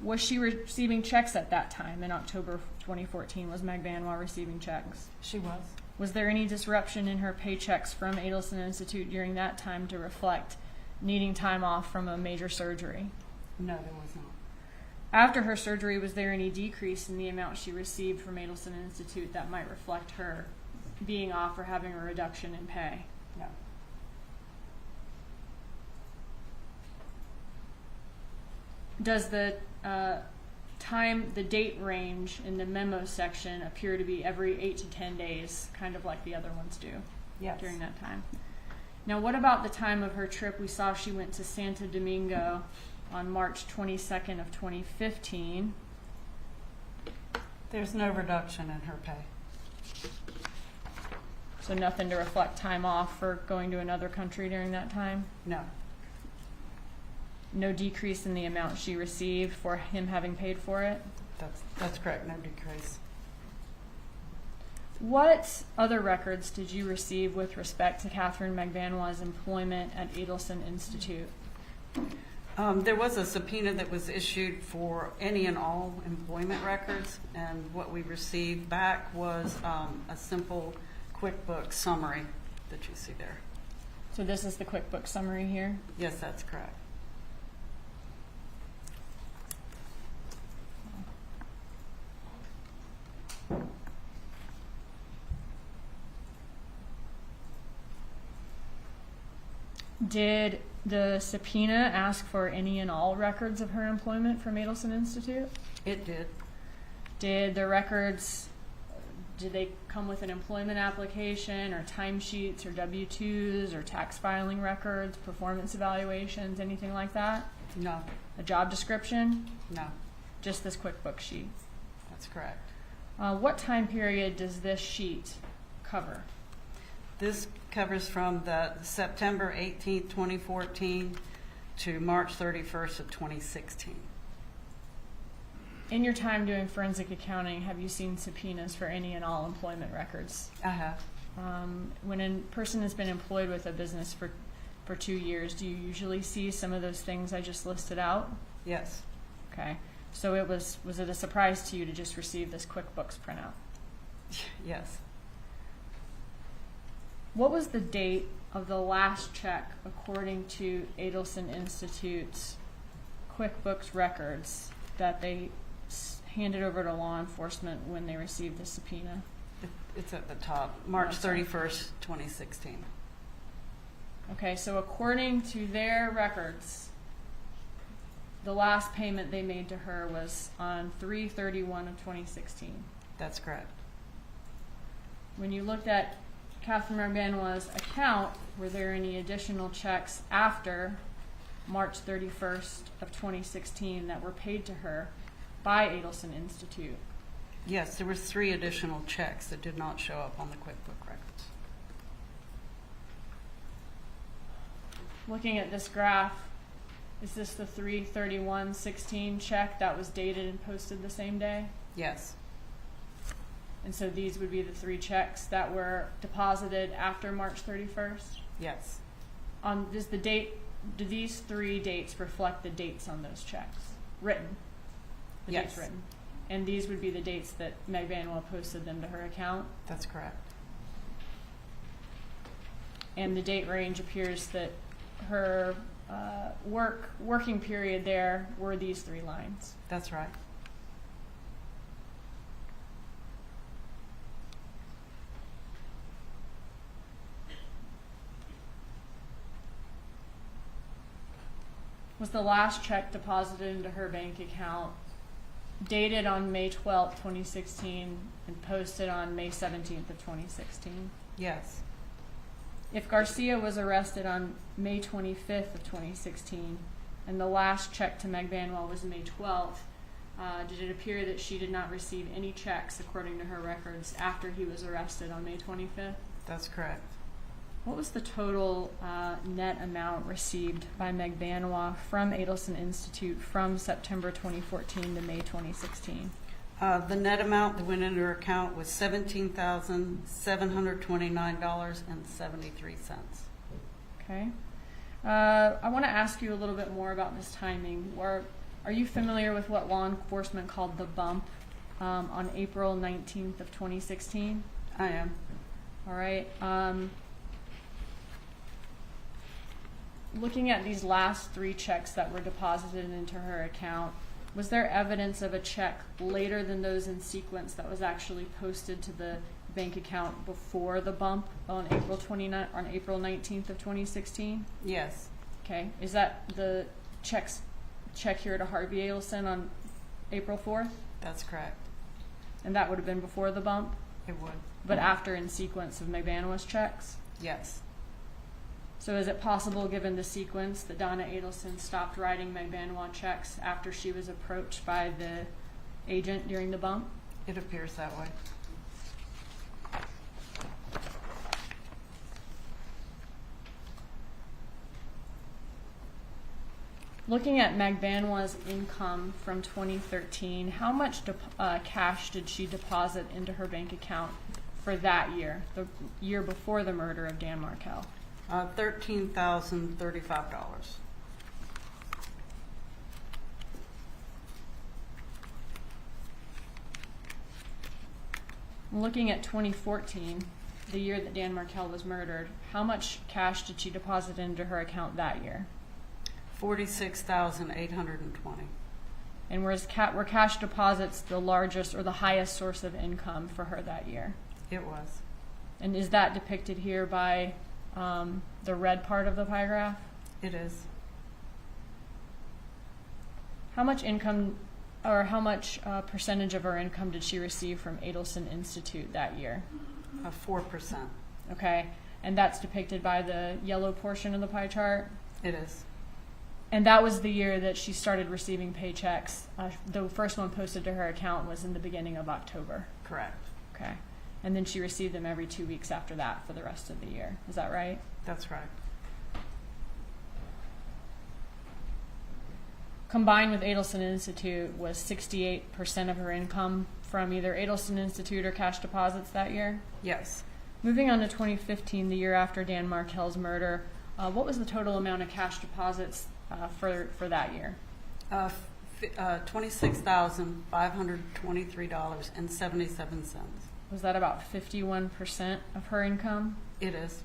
Speaker 3: Was she receiving checks at that time in October of 2014? Was Magbanua receiving checks?
Speaker 11: She was.
Speaker 3: Was there any disruption in her paychecks from Adelson Institute during that time to reflect needing time off from a major surgery?
Speaker 11: No, there was not.
Speaker 3: After her surgery, was there any decrease in the amount she received from Adelson Institute that might reflect her being off or having a reduction in pay?
Speaker 11: No.
Speaker 3: Does the the date range in the memo section appear to be every 8 to 10 days, kind of like the other ones do?
Speaker 11: Yes.
Speaker 3: During that time? Now, what about the time of her trip? We saw she went to Santo Domingo on March 22nd of 2015.
Speaker 11: There's no reduction in her pay.
Speaker 3: So nothing to reflect time off for going to another country during that time?
Speaker 11: No.
Speaker 3: No decrease in the amount she received for him having paid for it?
Speaker 11: That's correct, no decrease.
Speaker 3: What other records did you receive with respect to Katherine Magbanua's employment at Adelson Institute?
Speaker 11: There was a subpoena that was issued for any and all employment records, and what we received back was a simple QuickBooks summary that you see there.
Speaker 3: So this is the QuickBooks summary here?
Speaker 11: Yes, that's correct.
Speaker 3: Did the subpoena ask for any and all records of her employment from Adelson Institute?
Speaker 11: It did.
Speaker 3: Did the records, did they come with an employment application or timesheets or W-2s or tax filing records, performance evaluations, anything like that?
Speaker 11: No.
Speaker 3: A job description?
Speaker 11: No.
Speaker 3: Just this QuickBooks sheet?
Speaker 11: That's correct.
Speaker 3: What time period does this sheet cover?
Speaker 11: This covers from the September 18th, 2014 to March 31st of 2016.
Speaker 3: In your time doing forensic accounting, have you seen subpoenas for any and all employment records?
Speaker 11: I have.
Speaker 3: When a person has been employed with a business for 2 years, do you usually see some of those things I just listed out?
Speaker 11: Yes.
Speaker 3: Okay. So was it a surprise to you to just receive this QuickBooks printout?
Speaker 11: Yes.
Speaker 3: What was the date of the last check according to Adelson Institute's QuickBooks records that they handed over to law enforcement when they received the subpoena?
Speaker 11: It's at the top, March
Speaker 3: Okay.
Speaker 11: 31st, 2016.
Speaker 3: Okay, so according to their records, the last payment they made to her was on 3/31 of 2016.
Speaker 11: That's correct.
Speaker 3: When you looked at Katherine Magbanua's account, were there any additional checks after March 31st of 2016 that were paid to her by Adelson Institute?
Speaker 11: Yes, there were 3 additional checks that did not show up on the QuickBook records.
Speaker 3: looking at this graph, is this the 3/31/16 check that was dated and posted the same day?
Speaker 11: Yes.
Speaker 3: And so these would be the 3 checks that were deposited after March 31st?
Speaker 11: Yes.
Speaker 3: Do these 3 dates reflect the dates on those checks? Written? The dates
Speaker 11: Yes.
Speaker 3: written? And these would be the dates that Magbanua posted them to her account?
Speaker 11: That's correct.
Speaker 3: And the date range appears that her working period there were these 3 lines.
Speaker 11: That's right.
Speaker 3: Was the last check deposited into her bank account dated on May 12th, 2016 and posted on May 17th of 2016?
Speaker 11: Yes.
Speaker 3: If Garcia was arrested on May 25th of 2016 and the last check to Magbanua was May 12th, did it appear that she did not receive any checks according to her records after he was arrested on May 25th?
Speaker 11: That's correct.
Speaker 3: What was the total net amount received by Magbanua from Adelson Institute from September 2014 to May 2016?
Speaker 11: The net amount that went into her account was $17,729.73.
Speaker 3: Okay. I want to ask you a little bit more about this timing. Are you familiar with what law enforcement called the bump on April 19th of 2016?
Speaker 11: I am.
Speaker 3: All right. Looking at these last 3 checks that were deposited into her account, was there evidence of a check later than those in sequence that was actually posted to the bank account before the bump on April 19th of 2016?
Speaker 11: Yes.
Speaker 3: Okay. Is that the check here to Harvey Adelson on April 4th?
Speaker 11: That's correct.
Speaker 3: And that would have been before the bump,
Speaker 11: It would.
Speaker 3: but after in sequence of Magbanua's checks?
Speaker 11: Yes.
Speaker 3: So is it possible, given the sequence, that Donna Adelson stopped writing Magbanua checks after she was approached by the agent during the bump?
Speaker 11: It appears that way.
Speaker 3: Looking at Magbanua's income from 2013, how much cash did she deposit into her bank account for that year, the year before the murder of Dan Markel?
Speaker 11: $13,035.
Speaker 3: Looking at 2014, the year that Dan Markel was murdered, how much cash did she deposit into her account that year?
Speaker 11: $46,820.
Speaker 3: And were cash deposits the largest or the highest source of income for her that year?
Speaker 11: It was.
Speaker 3: And is that depicted here by the red part of the pie graph?
Speaker 11: It is.
Speaker 3: How much income, or how much percentage of her income did she receive from Adelson Institute that year?
Speaker 11: 4%.
Speaker 3: Okay, and that's depicted by the yellow portion of the pie chart?
Speaker 11: It is.
Speaker 3: And that was the year that she started receiving paychecks. The first one posted to her account was in the beginning of October.
Speaker 11: Correct.
Speaker 3: Okay. And then she received them every 2 weeks after that for the rest of the year. Is that right?
Speaker 11: That's right.
Speaker 3: Combined with Adelson Institute was 68% of her income from either Adelson Institute or cash deposits that year?
Speaker 11: Yes.
Speaker 3: Moving on to 2015, the year after Dan Markel's murder, what was the total amount of cash deposits for that year?
Speaker 11: $26,523.77.
Speaker 3: Was that about 51% of her income?
Speaker 11: It is.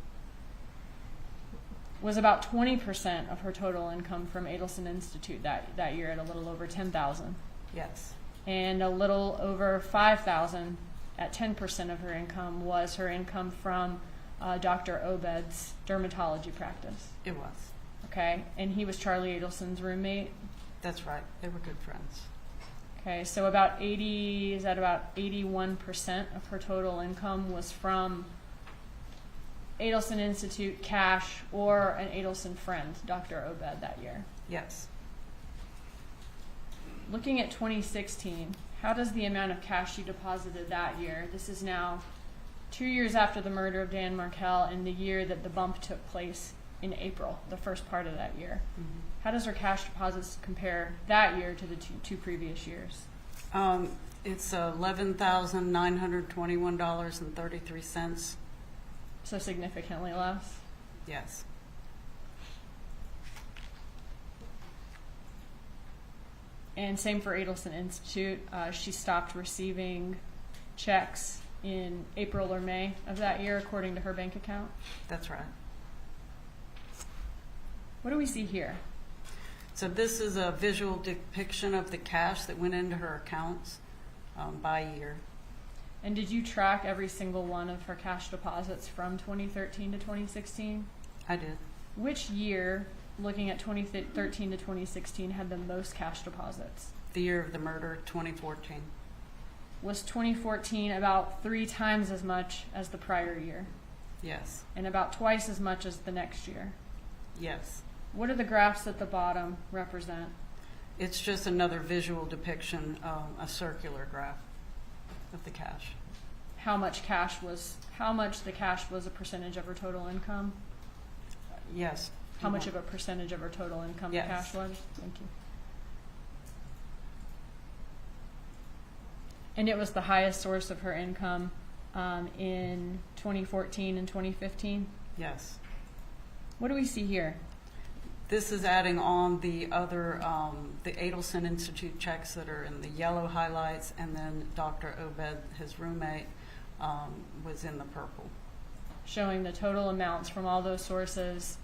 Speaker 3: Was about 20% of her total income from Adelson Institute that year at a little over $10,000.
Speaker 11: Yes.
Speaker 3: And a little over $5,000 at 10% of her income was her income from Dr. Obed's dermatology practice.
Speaker 11: It was.
Speaker 3: Okay, and he was Charlie Adelson's roommate.
Speaker 11: That's right. They were good friends.
Speaker 3: Okay, so about 81% of her total income was from Adelson Institute cash or an Adelson friend, Dr. Obed, that year.
Speaker 11: Yes.
Speaker 3: Looking at 2016, how does the amount of cash she deposited that year, this is now 2 years after the murder of Dan Markel and the year that the bump took place, in April, the first part of that year. How does her cash deposits compare that year to the two previous years?
Speaker 11: It's $11,921.33.
Speaker 3: So significantly less?
Speaker 11: Yes.
Speaker 3: And same for Adelson Institute. She stopped receiving checks in April or May of that year, according to her bank account.
Speaker 11: That's right.
Speaker 3: What do we see here?
Speaker 11: So this is a visual depiction of the cash that went into her accounts by year.
Speaker 3: And did you track every single one of her cash deposits from 2013 to 2016?
Speaker 11: I did.
Speaker 3: Which year, looking at 2013 to 2016, had the most cash deposits?
Speaker 11: The year of the murder, 2014.
Speaker 3: Was 2014 about 3 times as much as the prior year?
Speaker 11: Yes.
Speaker 3: And about twice as much as the next year?
Speaker 11: Yes.
Speaker 3: What do the graphs at the bottom represent?
Speaker 11: It's just another visual depiction, a circular graph of the cash.
Speaker 3: How much the cash was a percentage of her total income?
Speaker 11: Yes.
Speaker 3: How much of a percentage of her total income
Speaker 11: Yes.
Speaker 3: the cash was? Thank you. And it was the highest source of her income in 2014 and 2015?
Speaker 11: Yes.
Speaker 3: What do we see here?
Speaker 11: This is adding on the other, the Adelson Institute checks that are in the yellow highlights, and then Dr. Obed, his roommate, was in the purple.
Speaker 3: Showing the total amounts from all those sources,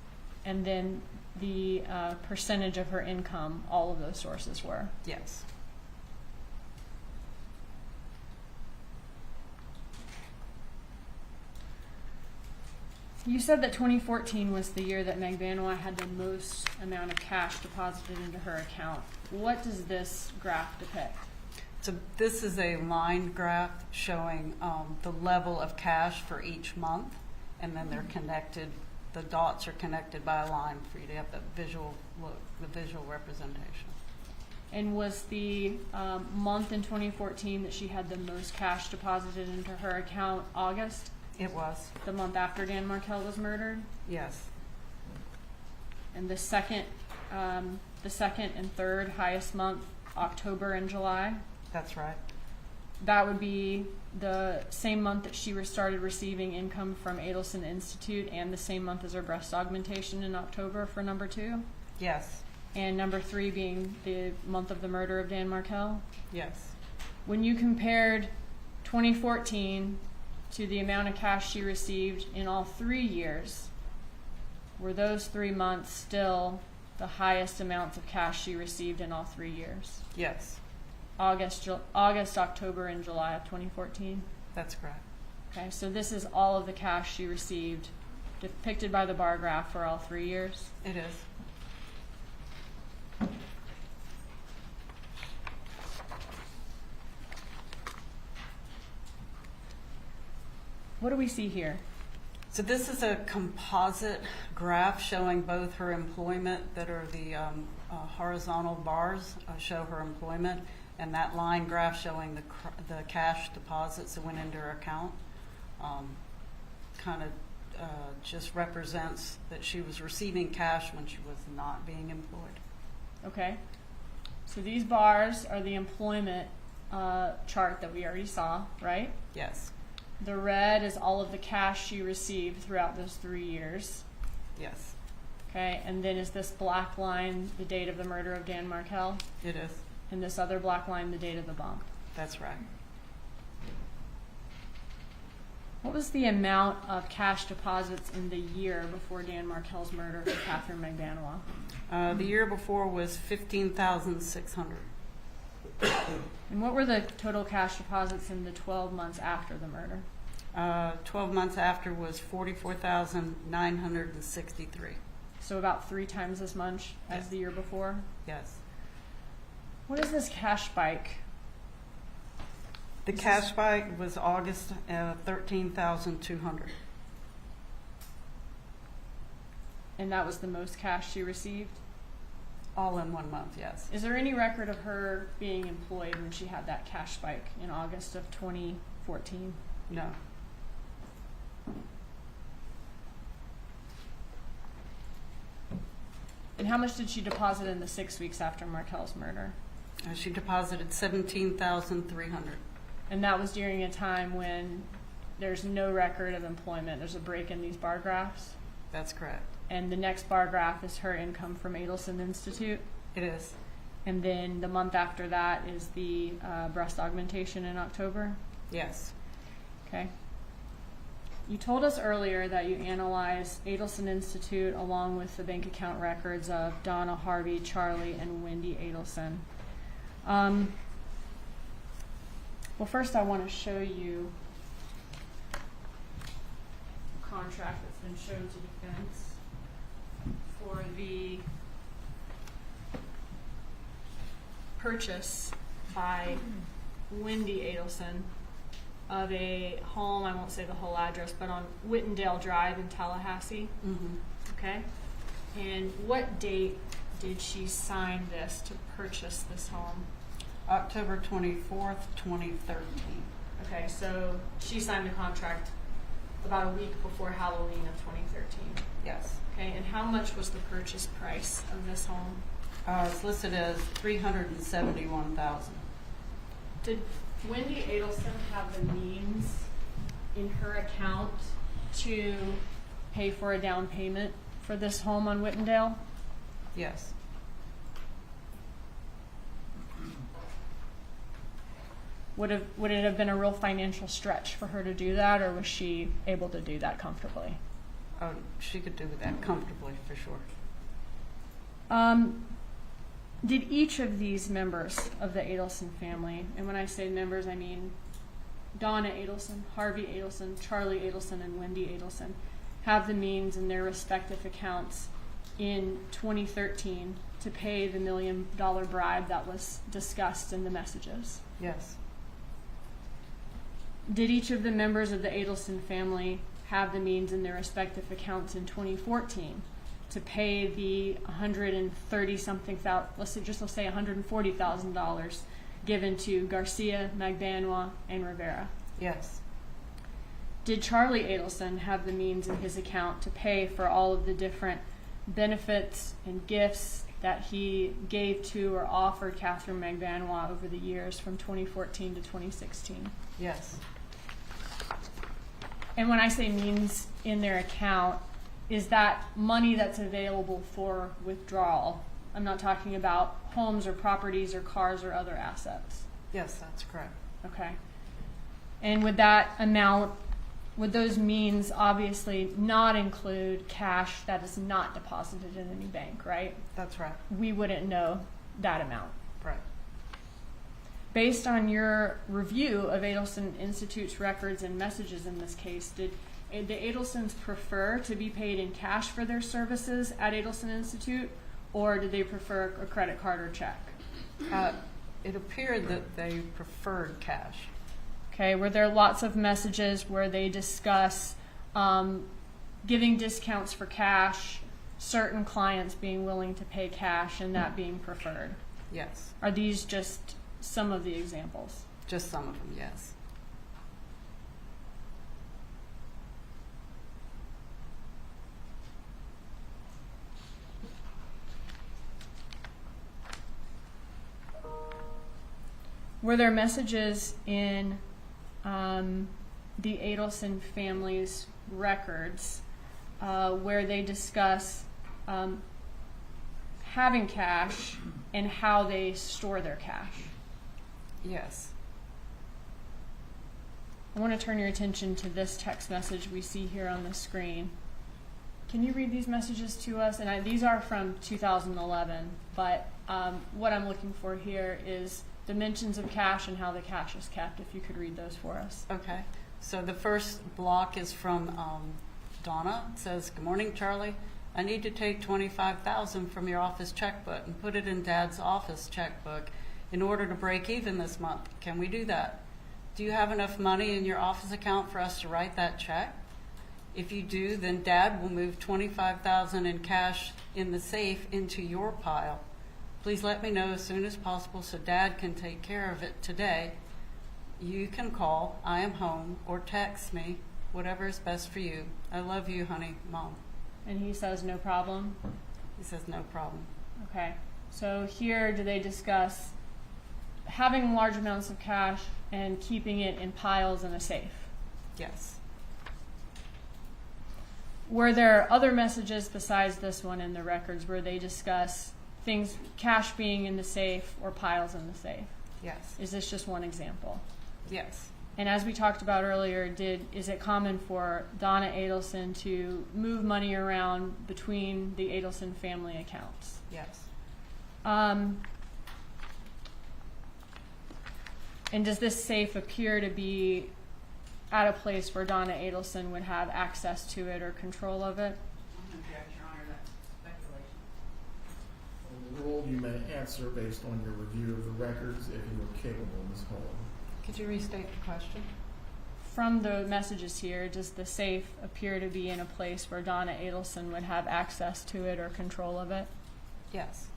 Speaker 3: and then the percentage of her income all of those sources were.
Speaker 11: Yes.
Speaker 3: You said that 2014 was the year that Magbanua had the most amount of cash deposited into her account. What does this graph depict?
Speaker 11: So this is a line graph showing the level of cash for each month, and then they're connected. The dots are connected by a line for you to have the visual look, the visual representation.
Speaker 3: And was the month in 2014 that she had the most cash deposited into her account August?
Speaker 11: It was.
Speaker 3: The month after Dan Markel was murdered?
Speaker 11: Yes.
Speaker 3: And the second and third highest month, October and July?
Speaker 11: That's right.
Speaker 3: That would be the same month that she started receiving income from Adelson Institute, and the same month as her breast augmentation in October for number 2?
Speaker 11: Yes.
Speaker 3: And number 3 being the month of the murder of Dan Markel?
Speaker 11: Yes.
Speaker 3: When you compared 2014 to the amount of cash she received in all 3 years, were those 3 months still the highest amounts of cash she received in all 3 years?
Speaker 11: Yes.
Speaker 3: August, October, and July of 2014?
Speaker 11: That's correct.
Speaker 3: Okay, so this is all of the cash she received depicted by the bar graph for all 3 years?
Speaker 11: It is.
Speaker 3: What do we see here?
Speaker 11: So this is a composite graph showing both her employment, that are the horizontal bars show her employment, and that line graph showing the cash deposits that went into her account. Kind of just represents that she was receiving cash when she was not being employed.
Speaker 3: Okay, so these bars are the employment chart that we already saw, right?
Speaker 11: Yes.
Speaker 3: The red is all of the cash she received throughout those 3 years.
Speaker 11: Yes.
Speaker 3: Okay, and then is this black line the date of the murder of Dan Markel?
Speaker 11: It is.
Speaker 3: And this other black line the date of the bump?
Speaker 11: That's right.
Speaker 3: What was the amount of cash deposits in the year before Dan Markel's murder for Katherine Magbanua?
Speaker 11: The year before was $15,600.
Speaker 3: And what were the total cash deposits in the 12 months after the murder?
Speaker 11: 12 months after was $44,963.
Speaker 3: So about 3 times as much as the year before?
Speaker 11: Yes.
Speaker 3: What is this cash spike?
Speaker 11: The cash spike was August, 13,200.
Speaker 3: And that was the most cash she received?
Speaker 11: All in 1 month, yes.
Speaker 3: Is there any record of her being employed when she had that cash spike in August of 2014?
Speaker 11: No.
Speaker 3: And how much did she deposit in the 6 weeks after Markel's murder?
Speaker 11: She deposited $17,300.
Speaker 3: And that was during a time when there's no record of employment. There's a break in these bar graphs.
Speaker 11: That's correct.
Speaker 3: And the next bar graph is her income from Adelson Institute.
Speaker 11: It is.
Speaker 3: And then the month after that is the breast augmentation in October.
Speaker 11: Yes.
Speaker 3: Okay. You told us earlier that you analyzed Adelson Institute along with the bank account records of Donna, Harvey, Charlie, and Wendi Adelson. Well, first I want to show you a contract that's been shown to defense for the purchase by Wendi Adelson of a home, I won't say the whole address, but on Whittendale Drive in Tallahassee. Okay? And what date did she sign this to purchase this home?
Speaker 11: October 24th, 2013.
Speaker 3: Okay, so she signed the contract about a week before Halloween of 2013.
Speaker 11: Yes.
Speaker 3: Okay, and how much was the purchase price of this home?
Speaker 11: It's listed as $371,000.
Speaker 3: Did Wendi Adelson have the means in her account to pay for a down payment for this home on Whittendale?
Speaker 11: Yes.
Speaker 3: Would it have been a real financial stretch for her to do that, or was she able to do that comfortably?
Speaker 11: Oh, she could do that comfortably, for sure.
Speaker 3: Did each of these members of the Adelson family, and when I say members, I mean Donna Adelson, Harvey Adelson, Charlie Adelson, and Wendi Adelson, have the means in their respective accounts in 2013 to pay the $1 million bribe that was discussed in the messages?
Speaker 11: Yes.
Speaker 3: Did each of the members of the Adelson family have the means in their respective accounts in 2014 to pay the $130-something thousand, let's say $140,000 given to Garcia, Magbanua, and Rivera?
Speaker 11: Yes.
Speaker 3: Did Charlie Adelson have the means in his account to pay for all of the different benefits and gifts that he gave to or offered Katherine Magbanua over the years from 2014 to 2016?
Speaker 11: Yes.
Speaker 3: And when I say means in their account, is that money that's available for withdrawal? I'm not talking about homes or properties or cars or other assets.
Speaker 11: Yes, that's correct.
Speaker 3: Okay. And would that amount, would those means obviously not include cash that is not deposited in any bank, right?
Speaker 11: That's right.
Speaker 3: We wouldn't know that amount.
Speaker 11: Right.
Speaker 3: Based on your review of Adelson Institute's records and messages in this case, did the Adelsons prefer to be paid in cash for their services at Adelson Institute, or did they prefer a credit card or check?
Speaker 11: It appeared that they preferred cash.
Speaker 3: Okay, were there lots of messages where they discuss giving discounts for cash, certain clients being willing to pay cash, and that being preferred?
Speaker 11: Yes.
Speaker 3: Are these just some of the examples?
Speaker 11: Just some of them, yes.
Speaker 3: Were there messages in the Adelson family's records where they discuss having cash and how they store their cash?
Speaker 11: Yes.
Speaker 3: I want to turn your attention to this text message we see here on the screen. Can you read these messages to us? And these are from 2011, but what I'm looking for here is dimensions of cash and how the cash is kept, if you could read those for us.
Speaker 11: Okay. So the first block is from Donna. It says, "Good morning, Charlie. I need to take $25,000 from your office checkbook and put it in Dad's office checkbook in order to break even this month. Can we do that? Do you have enough money in your office account for us to write that check? If you do, then Dad will move $25,000 in cash in the safe into your pile. Please let me know as soon as possible so Dad can take care of it today. You can call, I am home, or text me, whatever is best for you. I love you, honey, Mom."
Speaker 3: And he says no problem.
Speaker 11: He says no problem.
Speaker 3: Okay, so here, do they discuss having large amounts of cash and keeping it in piles in a safe?
Speaker 11: Yes.
Speaker 3: Were there other messages besides this one in the records where they discuss things, cash being in the safe or piles in the safe?
Speaker 11: Yes.
Speaker 3: Is this just one example?
Speaker 11: Yes.
Speaker 3: And as we talked about earlier, is it common for Donna Adelson to move money around between the Adelson family accounts?
Speaker 11: Yes.
Speaker 3: And does this safe appear to be at a place where Donna Adelson would have access to it or control of it?
Speaker 2: On the rule, you may answer based on your review of the records if you are capable, Ms. Hall.
Speaker 11: Could you restate the question?
Speaker 3: From the messages here, does the safe appear to be in a place where Donna Adelson would have access to it or control of it?
Speaker 11: Yes.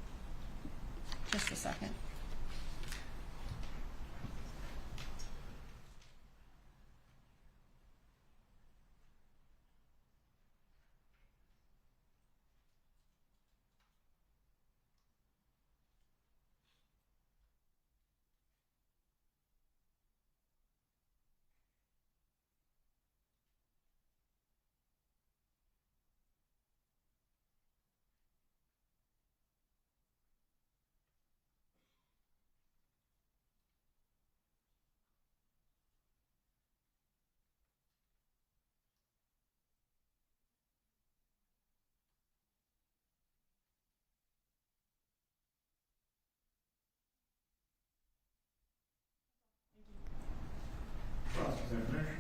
Speaker 3: Just a second.
Speaker 9: Cross-examination.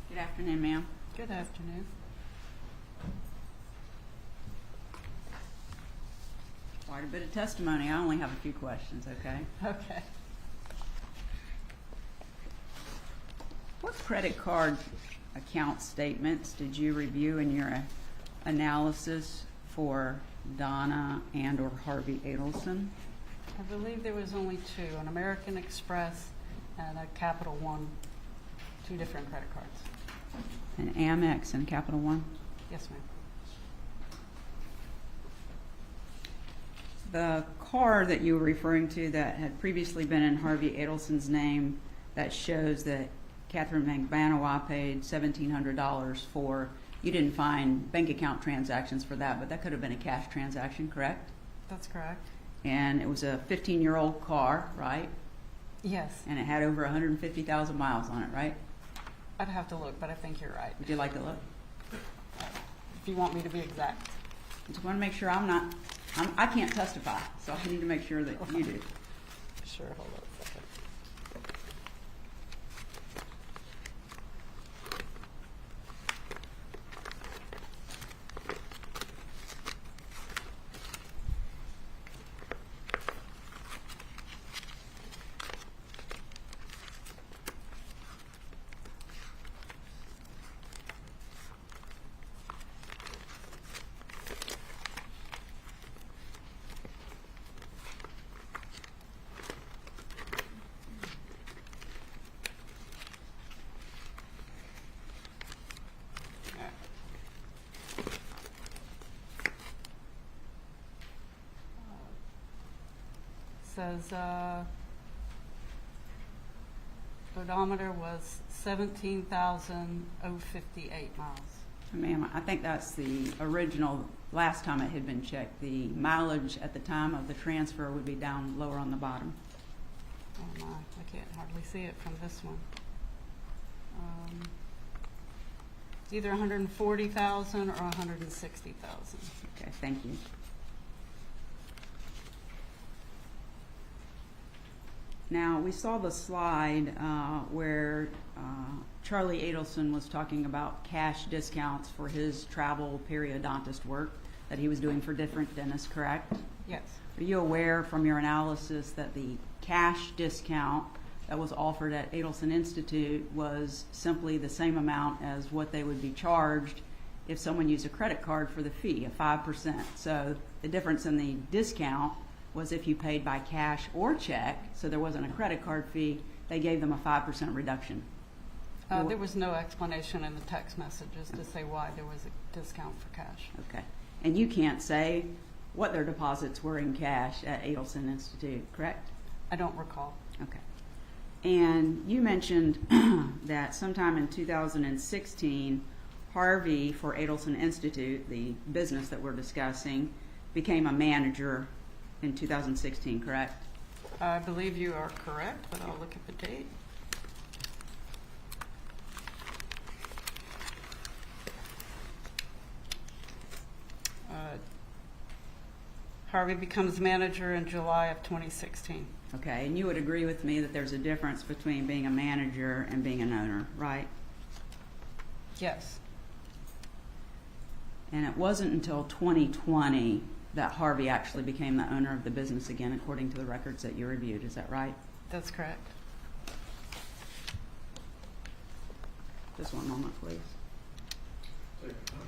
Speaker 8: Good afternoon, ma'am.
Speaker 11: Good afternoon.
Speaker 8: Quite a bit of testimony. I only have a few questions, okay?
Speaker 11: Okay.
Speaker 8: What credit card account statements did you review in your analysis for Donna and or Harvey Adelson?
Speaker 11: I believe there was only two, an American Express and a Capital One, two different credit cards.
Speaker 8: An Amex and Capital One?
Speaker 11: Yes, ma'am.
Speaker 8: The car that you were referring to that had previously been in Harvey Adelson's name that shows that Katherine Magbanua paid $1,700 for, you didn't find bank account transactions for that, but that could have been a cash transaction, correct?
Speaker 11: That's correct.
Speaker 8: And it was a 15-year-old car, right?
Speaker 11: Yes.
Speaker 8: And it had over 150,000 miles on it, right?
Speaker 11: I'd have to look, but I think you're right.
Speaker 8: Would you like to look?
Speaker 11: If you want me to be exact.
Speaker 8: I just want to make sure I can't testify, so I need to make sure that you do.
Speaker 11: Sure, hold on a second. Says odometer was 17,058 miles.
Speaker 8: Ma'am, I think that's the original, last time it had been checked. The mileage at the time of the transfer would be down lower on the bottom.
Speaker 11: Oh my, I can't hardly see it from this one. It's either 140,000 or 160,000.
Speaker 8: Okay, thank you. Now, we saw the slide where Charlie Adelson was talking about cash discounts for his travel periodontist work that he was doing for different dentists, correct?
Speaker 11: Yes.
Speaker 8: Are you aware from your analysis that the cash discount that was offered at Adelson Institute was simply the same amount as what they would be charged if someone used a credit card for the fee, a 5%. So the difference in the discount was if you paid by cash or check, so there wasn't a credit card fee, they gave them a 5% reduction.
Speaker 11: There was no explanation in the text messages to say why there was a discount for cash.
Speaker 8: Okay. And you can't say what their deposits were in cash at Adelson Institute, correct?
Speaker 11: I don't recall.
Speaker 8: Okay. And you mentioned that sometime in 2016, Harvey for Adelson Institute, the business that we're discussing, became a manager in 2016, correct?
Speaker 11: I believe you are correct, but I'll look at the date. Harvey becomes manager in July of 2016.
Speaker 8: Okay, and you would agree with me that there's a difference between being a manager and being an owner, right?
Speaker 11: Yes.
Speaker 8: And it wasn't until 2020 that Harvey actually became the owner of the business again, according to the records that you reviewed. Is that right?
Speaker 11: That's correct.
Speaker 8: Just one moment, please.
Speaker 2: Take your time.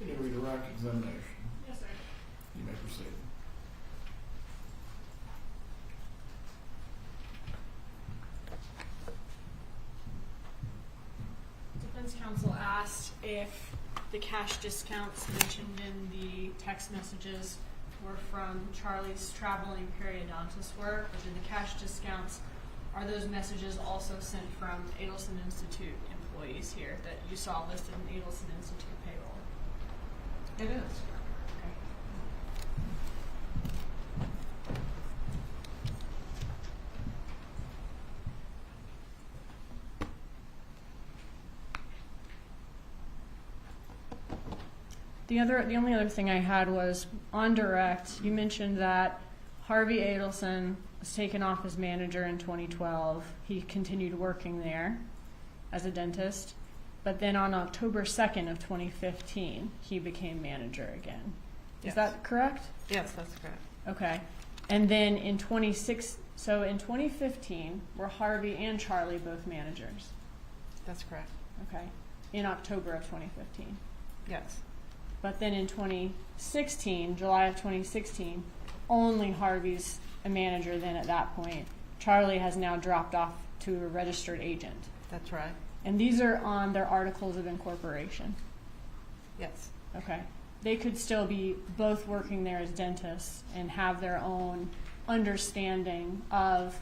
Speaker 2: Any redirect examination?
Speaker 3: Yes, sir.
Speaker 2: You may proceed.
Speaker 12: Defense counsel asked if the cash discounts mentioned in the text messages were from Charlie's traveling periodontist work, or did the cash discounts, are those messages also sent from Adelson Institute employees here that you saw listed in Adelson Institute payroll?
Speaker 11: It is.
Speaker 12: Okay.
Speaker 3: The only other thing I had was on direct, you mentioned that Harvey Adelson was taken off as manager in 2012. He continued working there as a dentist. But then on October 2nd of 2015, he became manager again. Is
Speaker 11: Yes.
Speaker 3: that correct?
Speaker 11: Yes, that's correct.
Speaker 3: Okay. And then in 2015, were Harvey and Charlie both managers?
Speaker 11: That's correct.
Speaker 3: Okay. In October of 2015.
Speaker 11: Yes.
Speaker 3: But then in 2016, July of 2016, only Harvey's a manager then at that point. Charlie has now dropped off to a registered agent.
Speaker 11: That's right.
Speaker 3: And these are on their articles of incorporation.
Speaker 11: Yes.
Speaker 3: Okay. They could still be both working there as dentists and have their own understanding of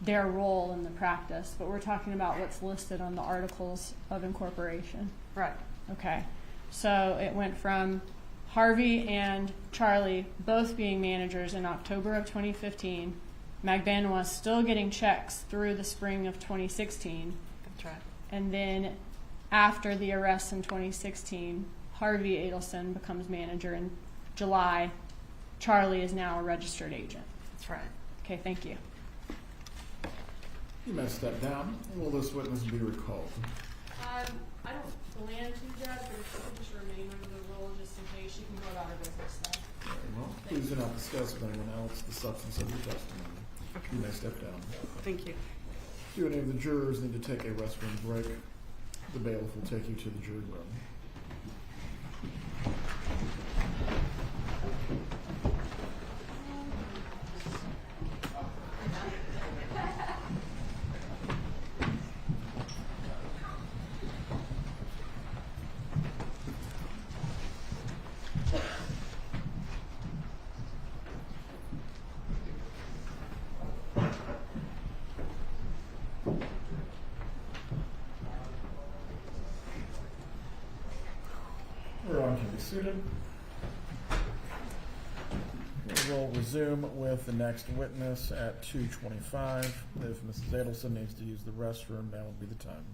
Speaker 3: their role in the practice, but we're talking about what's listed on the articles of incorporation.
Speaker 11: Right.
Speaker 3: Okay. So it went from Harvey and Charlie both being managers in October of 2015, Magbanua still getting checks through the spring of 2016,
Speaker 11: That's right.
Speaker 3: and then after the arrest in 2016, Harvey Adelson becomes manager in July. Charlie is now a registered agent.
Speaker 11: That's right.
Speaker 3: Okay, thank you.
Speaker 2: You may step down. Will this witness be recalled?
Speaker 12: I don't plan to, Judge, but if you could just remain under the rule just in case, you can go about her business then.
Speaker 2: Very well. Please do not discuss with anyone else the substance of your testimony. You may step down.
Speaker 11: Thank you.
Speaker 2: Do any of the jurors need to take a restroom break? The bailiff will take you to the jury room. We're on to be seated. We will resume with the next witness at 2:25. If Mrs. Adelson needs to use the restroom, now would be the time.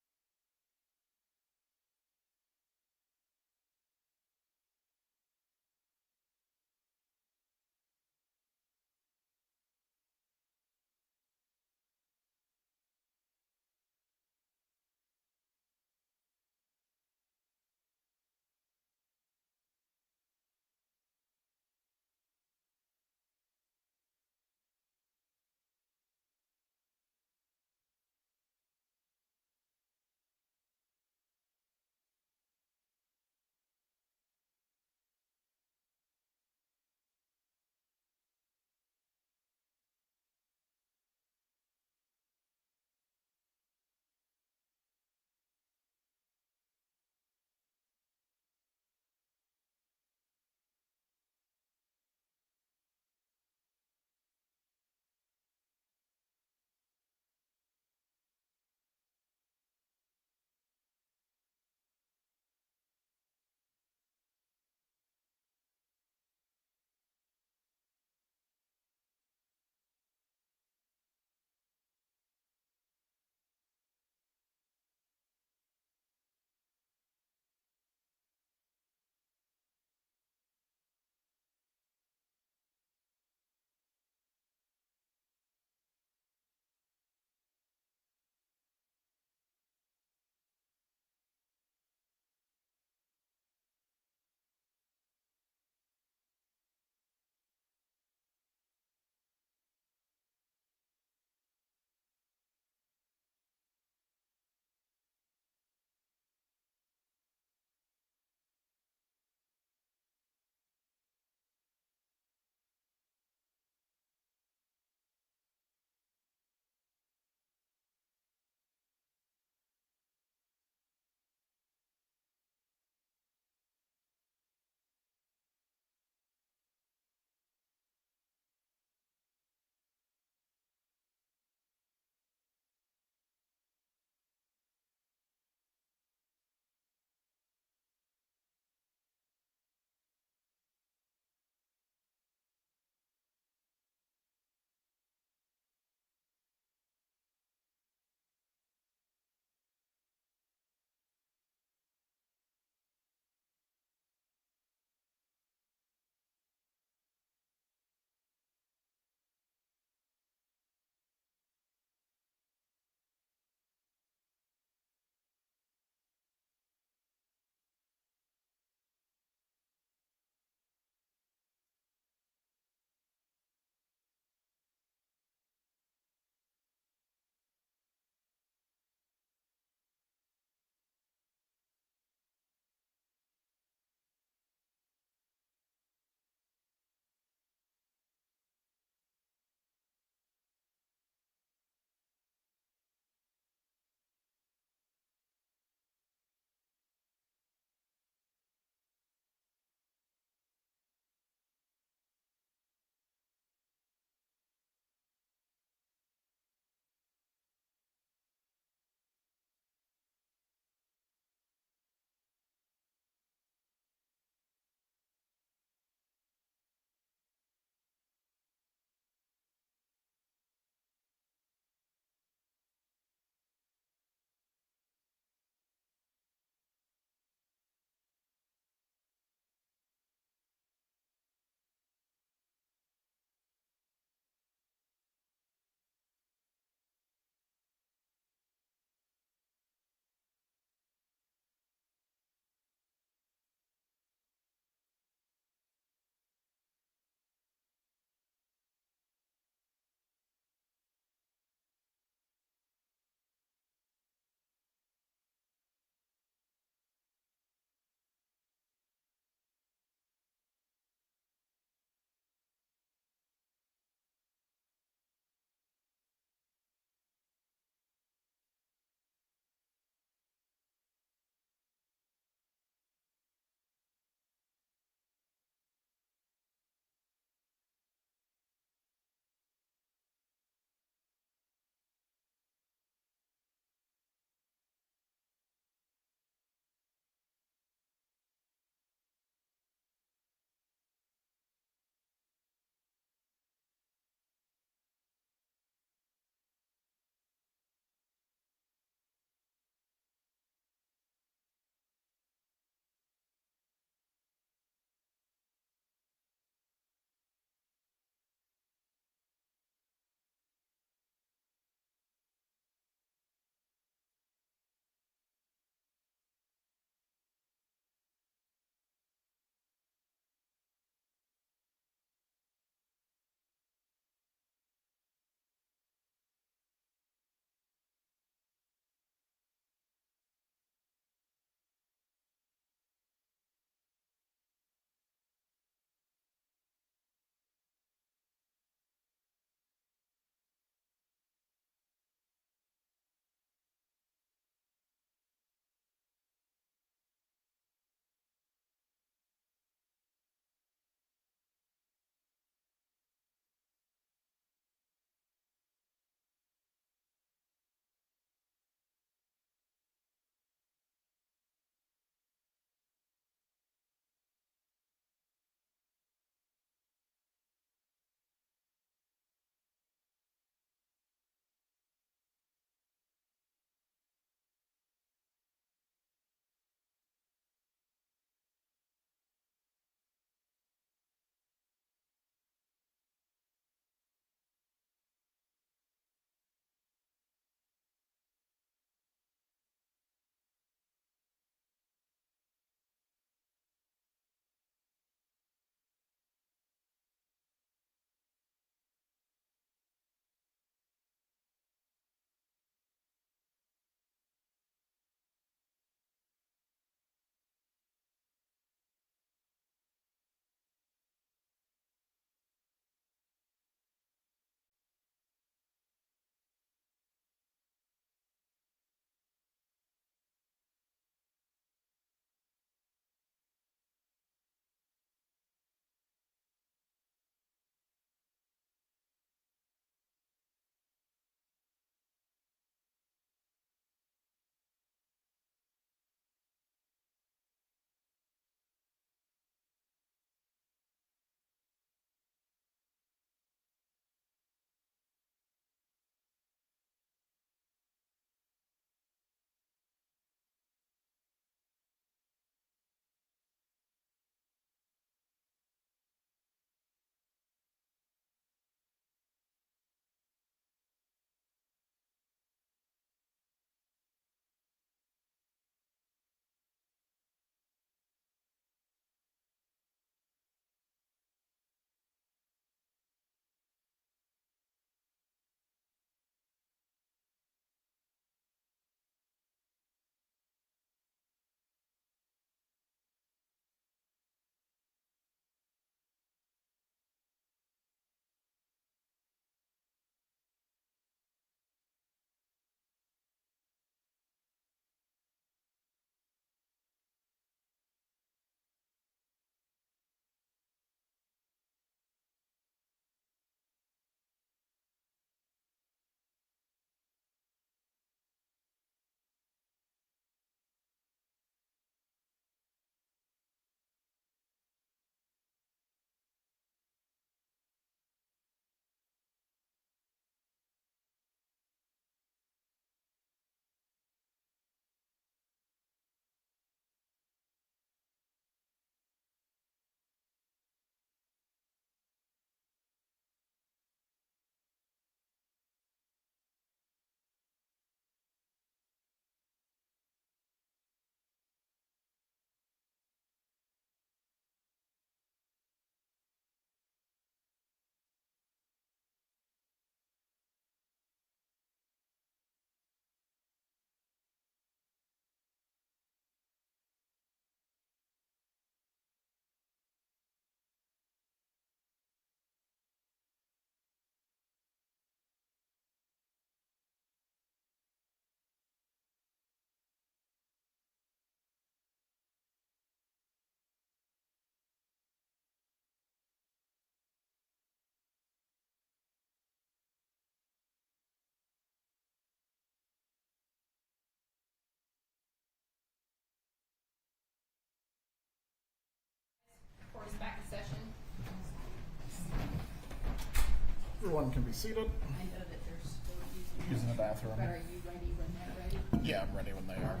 Speaker 1: Everyone can be seated.
Speaker 6: I know that they're still
Speaker 1: Using the bathroom.
Speaker 6: But are you ready when they're ready?
Speaker 1: Yeah, I'm ready when they are.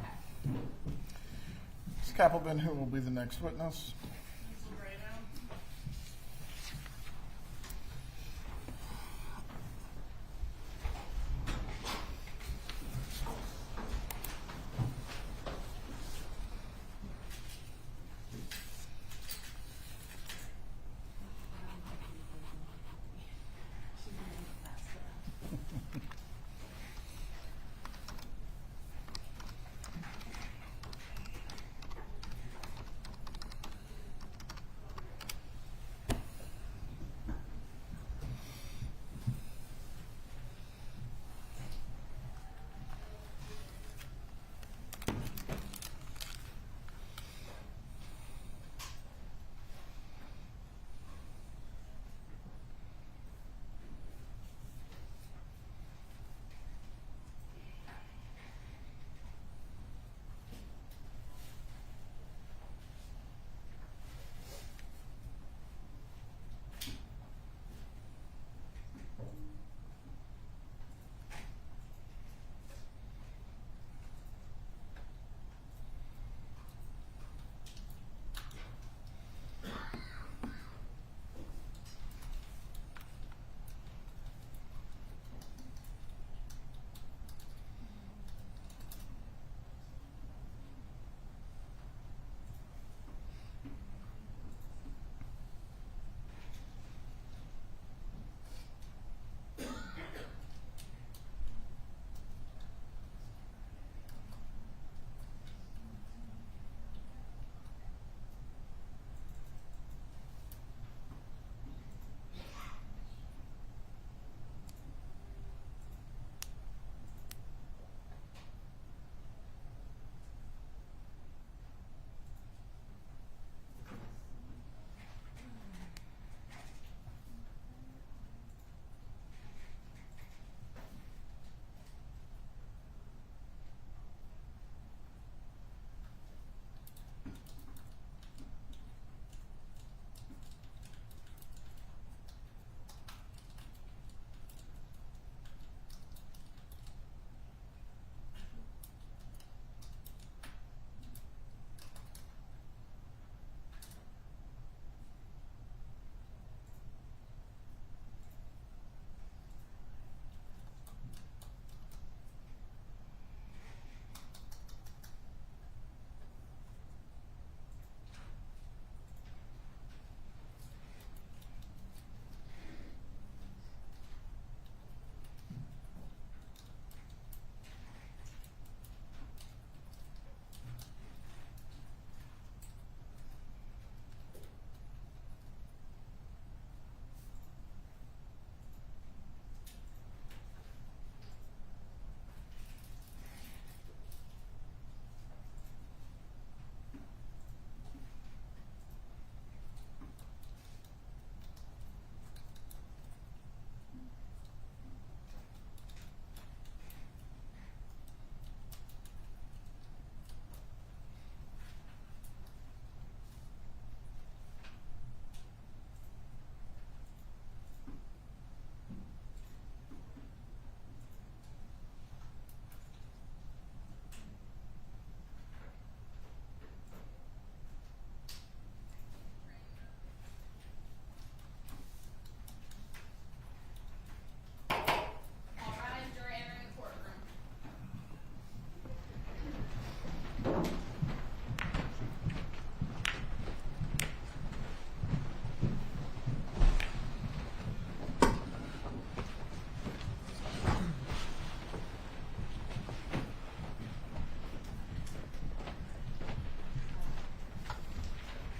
Speaker 1: Ms. Kappelman, who will be the next witness?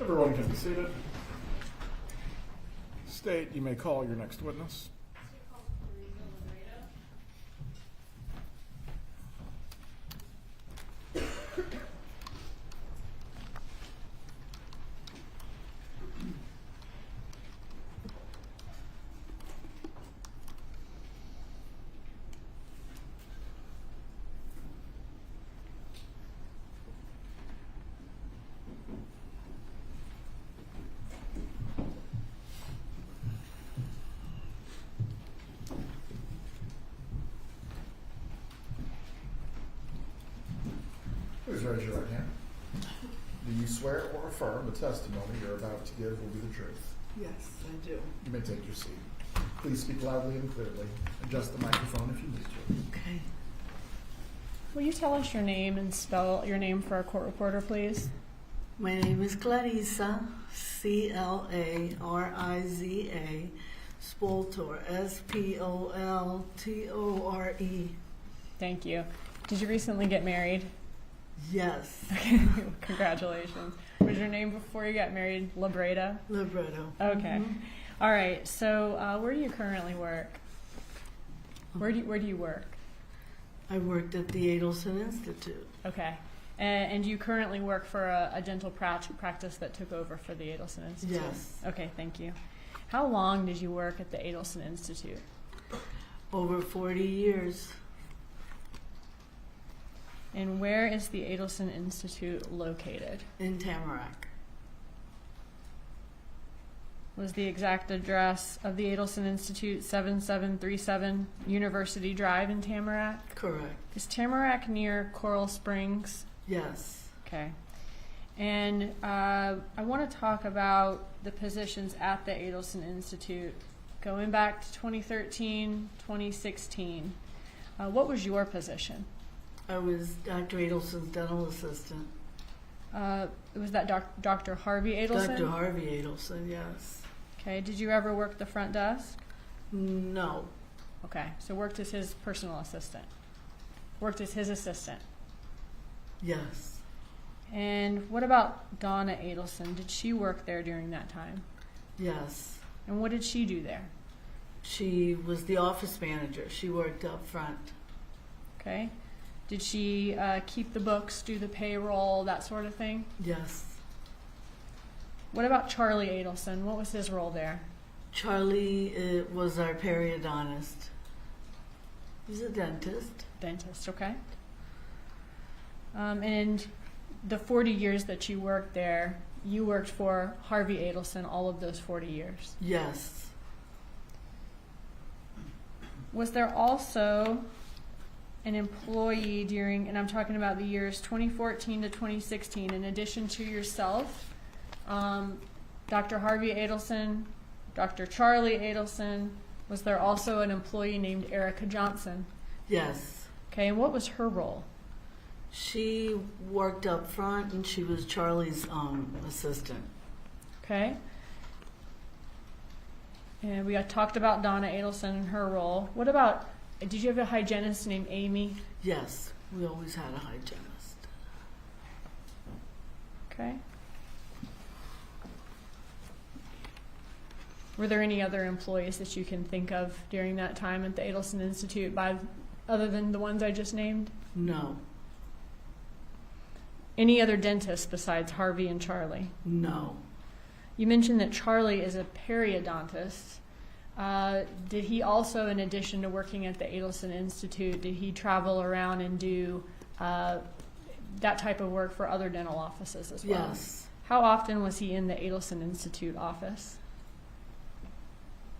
Speaker 1: Everyone can be seated. State, you may call your next witness.
Speaker 2: raise your right hand. Do you swear or affirm the testimony you're about to give will be the truth?
Speaker 13: Yes, I do.
Speaker 2: You may take your seat. Please speak loudly and clearly. Adjust the microphone if you need to.
Speaker 13: Okay.
Speaker 3: Will you tell us your name and spell your name for our court reporter, please?
Speaker 13: My name is Clarissa, Clariza, Spoto, Spoltore.
Speaker 3: Thank you. Did you recently get married?
Speaker 13: Yes,
Speaker 3: Okay, congratulations. Was your name before you got married Labreda?
Speaker 13: libretto.
Speaker 3: Okay. All right. So, where do you currently work? Where do you work?
Speaker 13: I worked at the Adelson Institute.
Speaker 3: Okay. And you currently work for a dental practice that took over for the Adelson Institute?
Speaker 13: Yes.
Speaker 3: Okay, thank you. How long did you work at the Adelson Institute?
Speaker 13: Over 40 years.
Speaker 3: And where is the Adelson Institute located?
Speaker 13: In Tamarack.
Speaker 3: Was the exact address of the Adelson Institute 7737 University Drive in Tamarack?
Speaker 13: Correct.
Speaker 3: Is Tamarack near Coral Springs?
Speaker 13: Yes.
Speaker 3: Okay. And I want to talk about the positions at the Adelson Institute going back to 2013, 2016. What was your position?
Speaker 13: I was Dr. Adelson's dental assistant.
Speaker 3: Was that Dr. Harvey Adelson?
Speaker 13: Dr. Harvey Adelson, yes.
Speaker 3: Okay. Did you ever work the front desk?
Speaker 13: No.
Speaker 3: Okay. So worked as his personal assistant. Worked as his assistant.
Speaker 13: Yes.
Speaker 3: And what about Donna Adelson? Did she work there during that time?
Speaker 13: Yes.
Speaker 3: And what did she do there?
Speaker 13: She was the office manager. She worked up front.
Speaker 3: Okay. Did she keep the books, do the payroll, that sort of thing?
Speaker 13: Yes.
Speaker 3: What about Charlie Adelson? What was his role there?
Speaker 13: Charlie was our periodontist. He's a dentist.
Speaker 3: Dentist, okay. And the 40 years that you worked there, you worked for Harvey Adelson all of those 40 years.
Speaker 13: Yes.
Speaker 3: Was there also an employee during, and I'm talking about the years 2014 to 2016, in addition to yourself, Dr. Harvey Adelson, Dr. Charlie Adelson, was there also an employee named Erica Johnson?
Speaker 13: Yes.
Speaker 3: Okay, and what was her role?
Speaker 13: She worked up front and she was Charlie's assistant.
Speaker 3: Okay. And we talked about Donna Adelson and her role. What about, did you have a hygienist named Amy?
Speaker 13: Yes, we always had a hygienist.
Speaker 3: Okay. Were there any other employees that you can think of during that time at the Adelson Institute other than the ones I just named?
Speaker 13: No.
Speaker 3: Any other dentists besides Harvey and Charlie?
Speaker 13: No.
Speaker 3: You mentioned that Charlie is a periodontist. Did he also, in addition to working at the Adelson Institute, did he travel around and do that type of work for other dental offices as well?
Speaker 13: Yes.
Speaker 3: How often was he in the Adelson Institute office?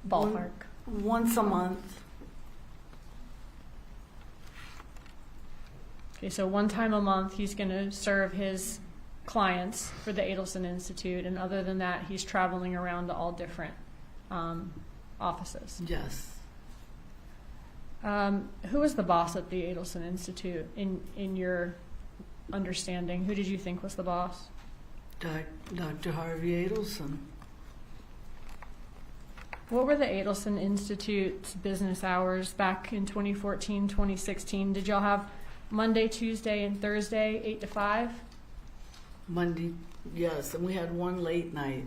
Speaker 3: Ballpark.
Speaker 13: Once a month.
Speaker 3: Okay, so one time a month he's going to serve his clients for the Adelson Institute, and other than that, he's traveling around to all different offices.
Speaker 13: Yes.
Speaker 3: Who was the boss at the Adelson Institute in your understanding? Who did you think was the boss?
Speaker 13: Dr. Harvey Adelson.
Speaker 3: What were the Adelson Institute's business hours back in 2014, 2016? Did y'all have Monday, Tuesday, and Thursday, 8 to 5?
Speaker 13: Monday, yes, and we had one late night.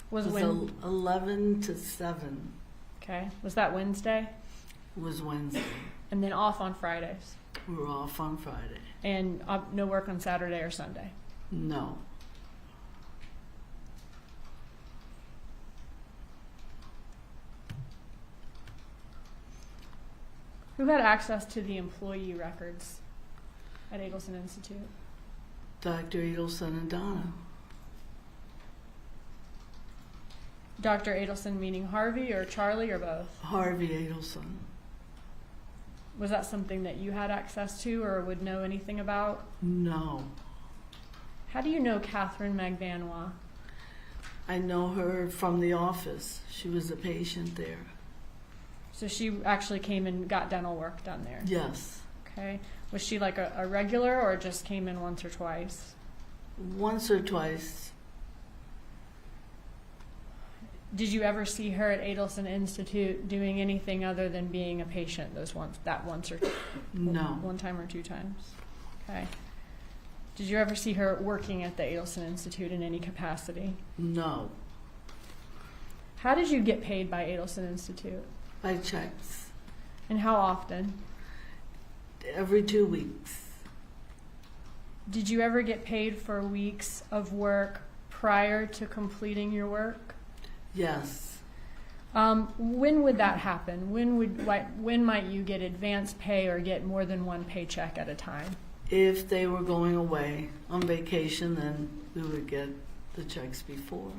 Speaker 3: Was
Speaker 13: it was 11 to 7.
Speaker 3: Okay. Was that Wednesday?
Speaker 13: It was Wednesday.
Speaker 3: And then off on Fridays?
Speaker 13: We were off on Friday.
Speaker 3: And no work on Saturday or Sunday?
Speaker 13: No.
Speaker 3: Who had access to the employee records at Adelson Institute?
Speaker 13: Dr. Adelson and Donna.
Speaker 3: Dr. Adelson meaning Harvey or Charlie or both?
Speaker 13: Harvey Adelson.
Speaker 3: Was that something that you had access to or would know anything about?
Speaker 13: No.
Speaker 12: How do you know Katherine Magbanua?
Speaker 13: I know her from the office. She was a patient there.
Speaker 12: So she actually came and got dental work done there?
Speaker 13: Yes.
Speaker 12: Okay. Was she like a regular or just came in once or twice?
Speaker 13: Once or twice.
Speaker 12: Did you ever see her at Adelson Institute doing anything other than being a patient that once or
Speaker 13: No.
Speaker 12: one time or two times? Okay. Did you ever see her working at the Adelson Institute in any capacity?
Speaker 13: No.
Speaker 12: How did you get paid by Adelson Institute?
Speaker 13: By checks.
Speaker 12: And how often?
Speaker 13: Every 2 weeks.
Speaker 12: Did you ever get paid for weeks of work prior to completing your work?
Speaker 13: Yes.
Speaker 12: When would that happen? When might you get advance pay or get more than one paycheck at a time?
Speaker 13: If they were going away on vacation, then we would get the checks before.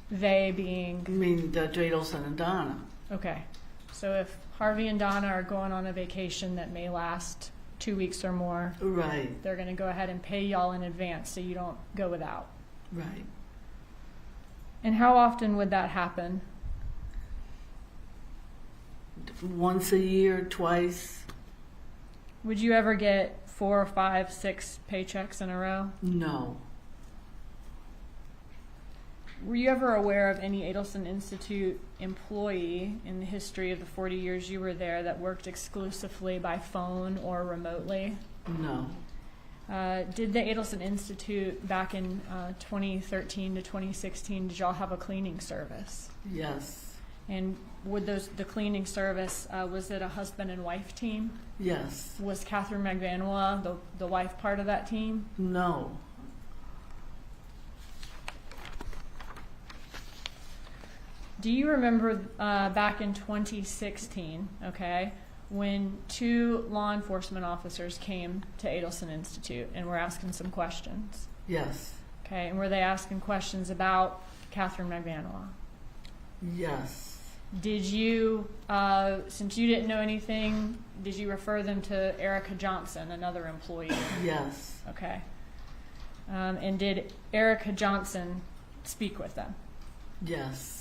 Speaker 12: They being?
Speaker 13: I mean, Dr. Adelson and Donna.
Speaker 12: Okay. So if Harvey and Donna are going on a vacation that may last 2 weeks or more,
Speaker 13: Right.
Speaker 12: they're going to go ahead and pay y'all in advance so you don't go without.
Speaker 13: Right.
Speaker 12: And how often would that happen?
Speaker 13: Once a year, twice.
Speaker 12: Would you ever get 4, 5, 6 paychecks in a row?
Speaker 13: No.
Speaker 12: Were you ever aware of any Adelson Institute employee in the history of the 40 years you were there that worked exclusively by phone or remotely?
Speaker 13: No.
Speaker 12: Did the Adelson Institute back in 2013 to 2016, did y'all have a cleaning service?
Speaker 13: Yes.
Speaker 12: And would the cleaning service, was it a husband and wife team?
Speaker 13: Yes.
Speaker 12: Was Katherine Magbanua the wife part of that team?
Speaker 13: No.
Speaker 12: Do you remember back in 2016, okay, when 2 law enforcement officers came to Adelson Institute and were asking some questions?
Speaker 13: Yes.
Speaker 12: Okay, and were they asking questions about Katherine Magbanua?
Speaker 13: Yes.
Speaker 12: Did you, since you didn't know anything, did you refer them to Erica Johnson, another employee?
Speaker 13: Yes.
Speaker 12: Okay. And did Erica Johnson speak with them?
Speaker 13: Yes.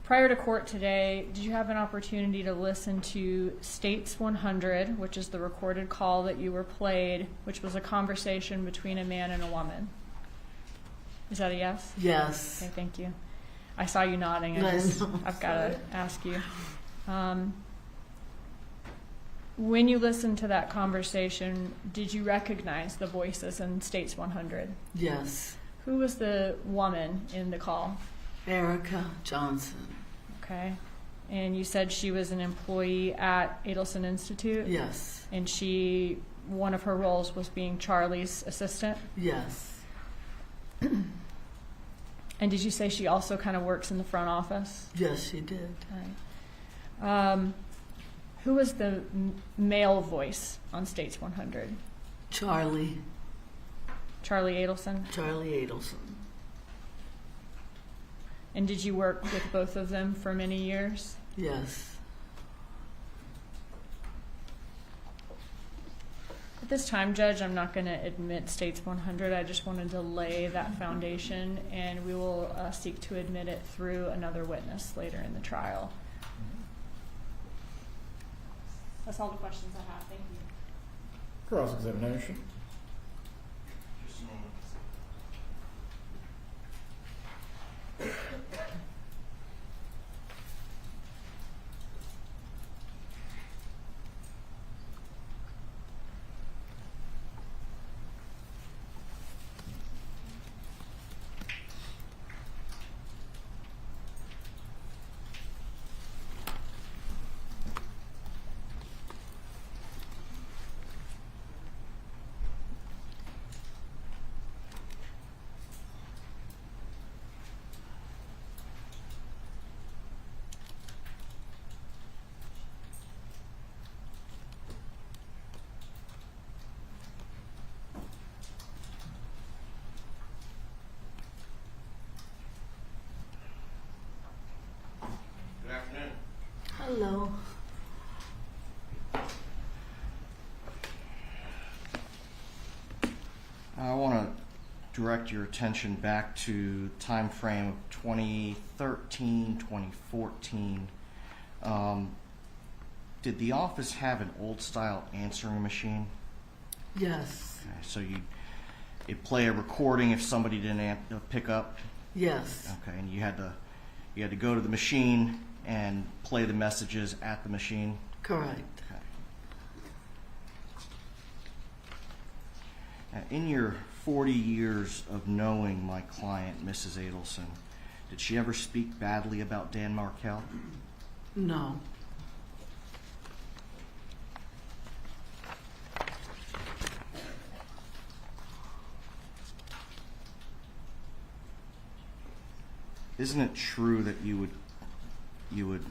Speaker 12: Prior to court today, did you have an opportunity to listen to States 100, which is the recorded call that you were played, which was a conversation between a man and a woman? Is that a yes?
Speaker 13: Yes.
Speaker 12: Okay, thank you. I saw you nodding. I've got to ask you. When you listened to that conversation, did you recognize the voices in States 100?
Speaker 13: Yes.
Speaker 12: Who was the woman in the call?
Speaker 13: Erica Johnson.
Speaker 12: Okay. And you said she was an employee at Adelson Institute?
Speaker 13: Yes.
Speaker 12: And one of her roles was being Charlie's assistant?
Speaker 13: Yes.
Speaker 12: And did you say she also kind of works in the front office?
Speaker 13: Yes, she did.
Speaker 12: Right. Who was the male voice on States 100?
Speaker 13: Charlie.
Speaker 12: Charlie Adelson?
Speaker 13: Charlie Adelson.
Speaker 12: And did you work with both of them for many years?
Speaker 13: Yes.
Speaker 12: At this time, Judge, I'm not going to admit States 100. I just wanted to lay that foundation, and we will seek to admit it through another witness later in the trial. That's all the questions I have. Thank you.
Speaker 2: Cross-examination.
Speaker 5: direct your attention back to time frame of 2013, 2014. Did the office have an old-style answering machine?
Speaker 13: Yes.
Speaker 5: Okay, so it'd play a recording if somebody didn't pick up.
Speaker 13: Yes.
Speaker 5: Okay, and you had to go to the machine and play the messages at the machine.
Speaker 13: Correct.
Speaker 5: Okay. Now, in your 40 years of knowing my client, Mrs. Adelson, did she ever speak badly about Dan Markel?
Speaker 13: No.
Speaker 5: Isn't it true that you would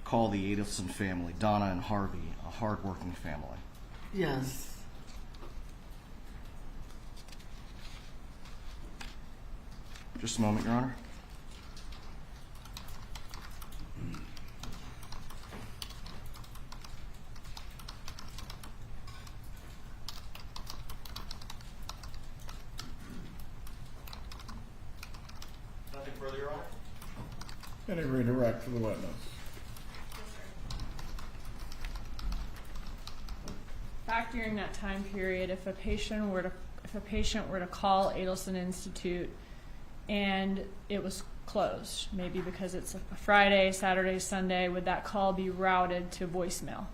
Speaker 5: call the Adelson family, Donna and Harvey, a hardworking family?
Speaker 13: Yes.
Speaker 5: Just a moment, Your Honor. Nothing further, Your Honor?
Speaker 2: Any redirect to the witness?
Speaker 3: Back during that time period, if a patient were to call Adelson Institute and it was closed, maybe because it's a Friday, Saturday, Sunday, would that call be routed to voicemail?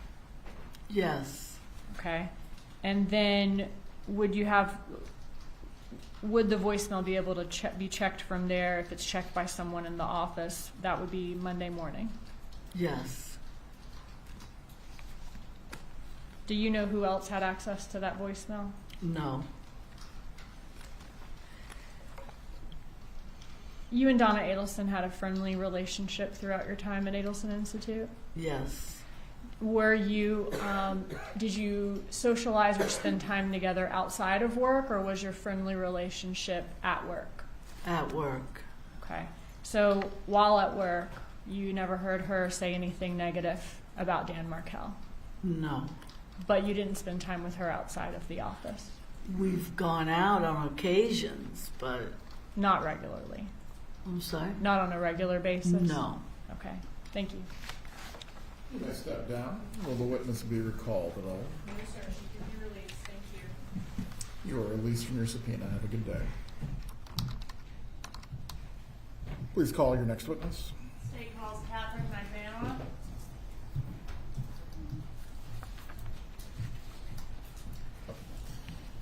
Speaker 13: Yes.
Speaker 3: Okay. And then would the voicemail be able to be checked from there? If it's checked by someone in the office, that would be Monday morning.
Speaker 13: Yes.
Speaker 3: Do you know who else had access to that voicemail?
Speaker 13: No.
Speaker 3: You and Donna Adelson had a friendly relationship throughout your time at Adelson Institute?
Speaker 13: Yes.
Speaker 3: Were you, did you socialize or spend time together outside of work, or was your friendly relationship at work?
Speaker 13: At work.
Speaker 3: Okay. So while at work, you never heard her say anything negative about Dan Markel?
Speaker 13: No.
Speaker 3: But you didn't spend time with her outside of the office?
Speaker 13: We've gone out on occasions, but...
Speaker 3: Not regularly?
Speaker 13: I'm sorry?
Speaker 3: Not on a regular basis?
Speaker 13: No.
Speaker 3: Okay. Thank you.
Speaker 2: You may step down. Will the witness be recalled at all?
Speaker 12: No, sir, she can be released. Thank you.
Speaker 2: You are released from your subpoena. Have a good day. Please call your next witness.
Speaker 3: State calls Katherine Magbanua.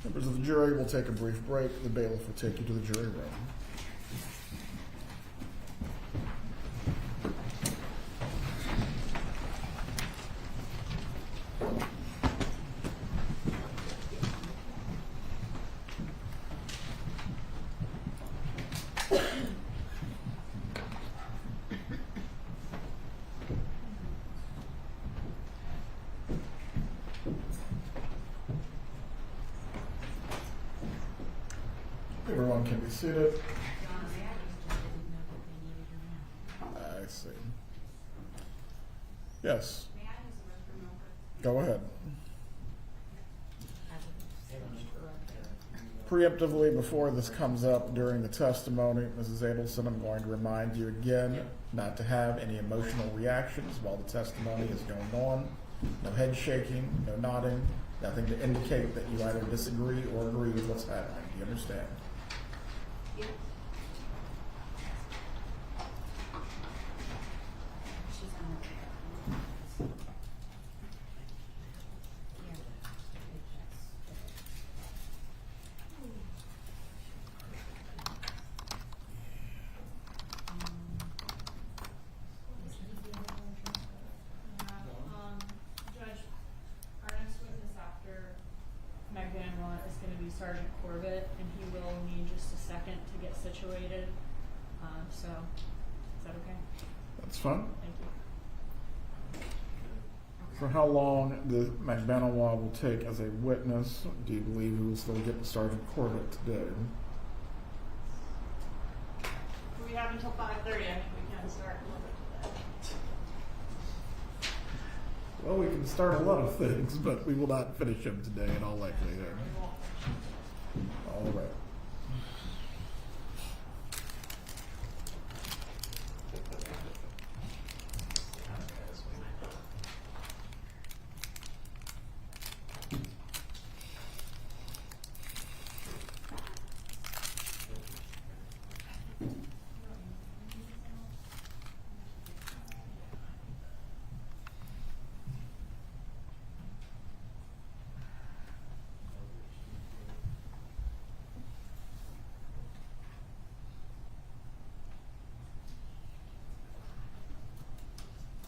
Speaker 2: Members of the jury will take a brief break. The bailiff will take you to the jury room. Everyone can be seated. I see. Yes. Go ahead. Preemptively, before this comes up during the testimony, Mrs. Adelson, I'm going to remind you again not to have any emotional reactions while the testimony is going on. No head shaking, no nodding, nothing to indicate that you either disagree or agree with what's happening. Do you understand?
Speaker 3: Judge, our next witness after Magbanua is going to be Sergeant Corbett, and he will need just a second to get situated. So, is that okay?
Speaker 2: That's fine.
Speaker 3: Thank you.
Speaker 2: For how long the Magbanua will take as a witness? Do you believe we will still get Sergeant Corbett today?
Speaker 3: We have until 5:30. I think we can start a little bit today.
Speaker 2: Well, we can start a lot of things, but we will not finish him today in all likelihood.
Speaker 3: We won't finish.
Speaker 2: All right.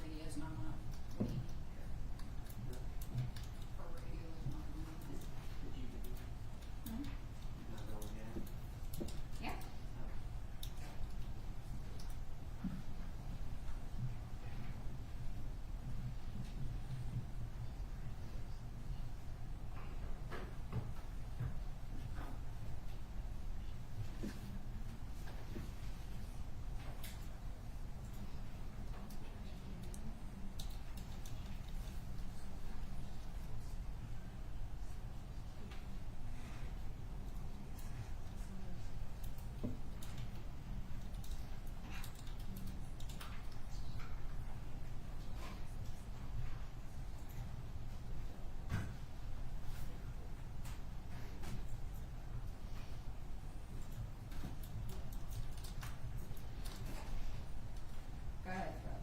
Speaker 6: Radio's not on. Or radio is not on. Yeah. Go ahead, Rob.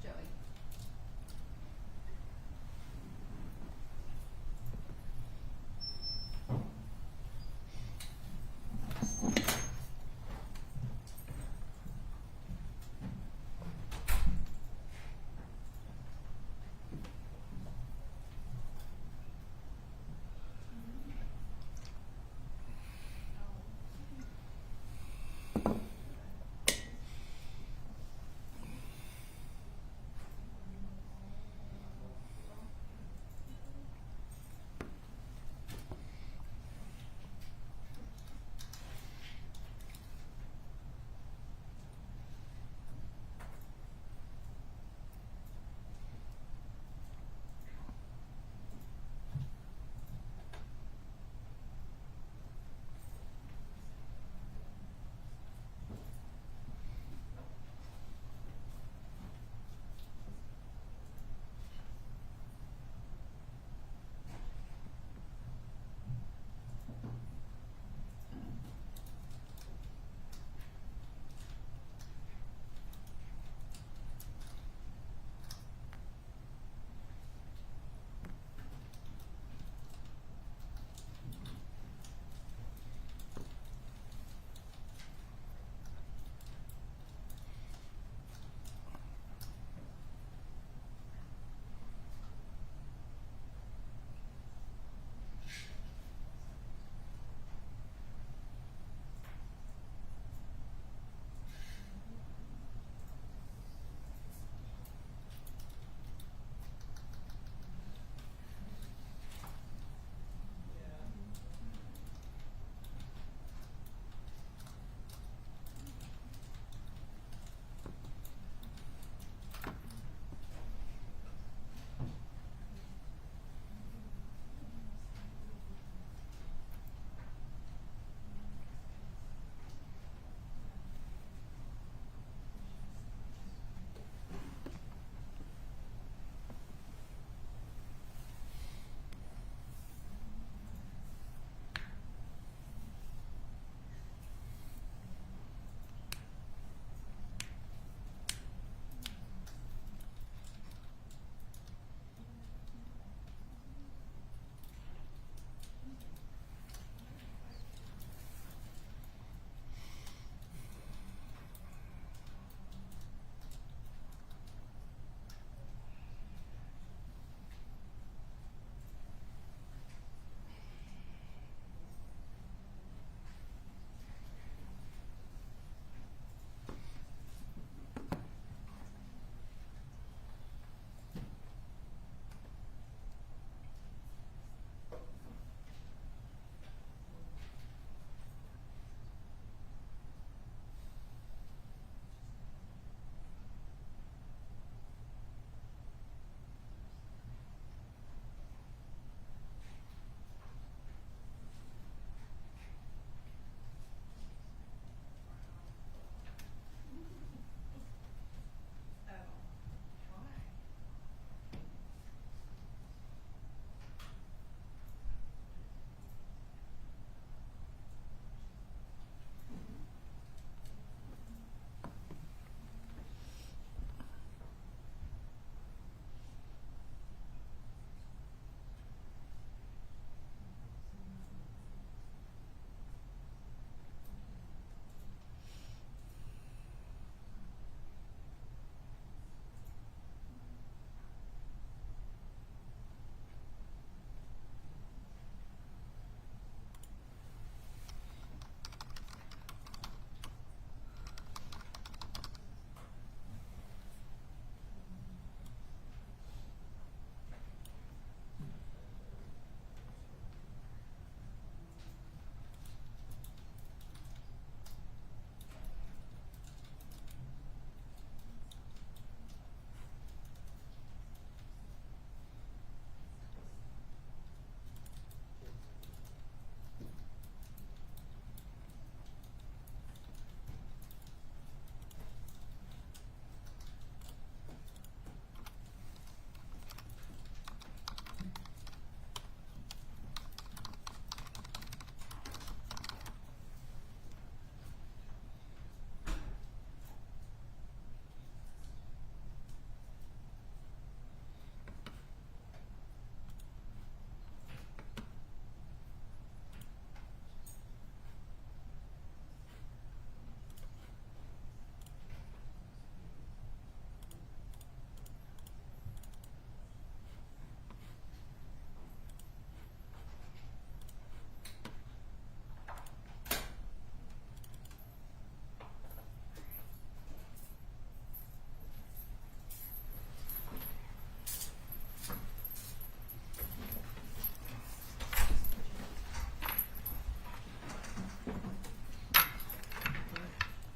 Speaker 6: Joey.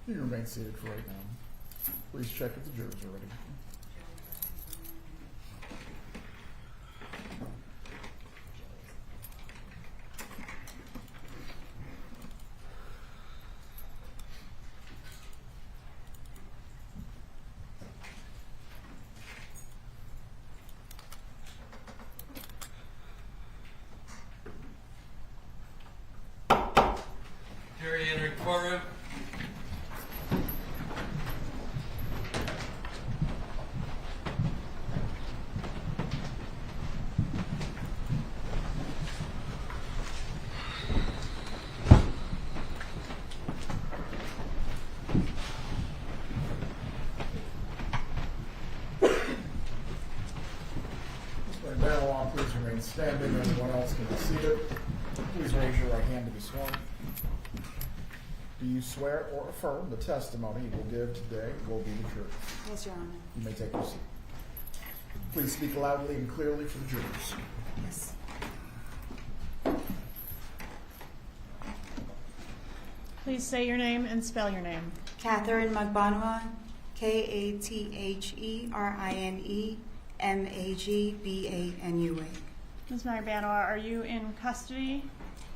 Speaker 1: You can remain seated for right now. Please check if the jurors are ready.
Speaker 14: Jury entering courtroom.
Speaker 1: Mr. Magbanua, please remain standing. Everyone else can be seated. Please raise your right hand to be sworn. Do you swear or affirm the testimony you will give today will be the truth?
Speaker 6: Yes, Your Honor.
Speaker 1: You may take your seat. Please speak loudly and clearly for the jurors.
Speaker 6: Yes.
Speaker 3: Please say your name and spell your name.
Speaker 6: Katherine Magbanua, Katherine Magbanua.
Speaker 3: Ms. Magbanua, are you in custody?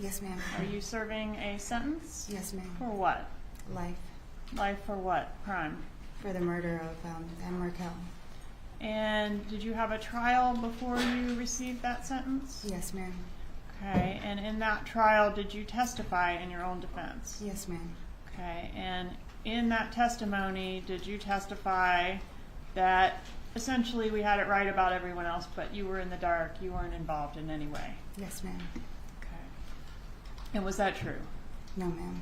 Speaker 6: Yes, ma'am.
Speaker 3: Are you serving a sentence?
Speaker 6: Yes, ma'am.
Speaker 3: For what?
Speaker 6: Life
Speaker 3: Life for what crime?
Speaker 6: for the murder of Markel.
Speaker 3: And did you have a trial before you received that sentence?
Speaker 6: Yes, ma'am.
Speaker 3: Okay, and in that trial, did you testify in your own defense?
Speaker 6: Yes, ma'am.
Speaker 3: Okay, and in that testimony, did you testify that essentially we had it right about everyone else, but you were in the dark, you weren't involved in any way?
Speaker 6: Yes, ma'am.
Speaker 3: Okay. And was that true?
Speaker 6: No, ma'am.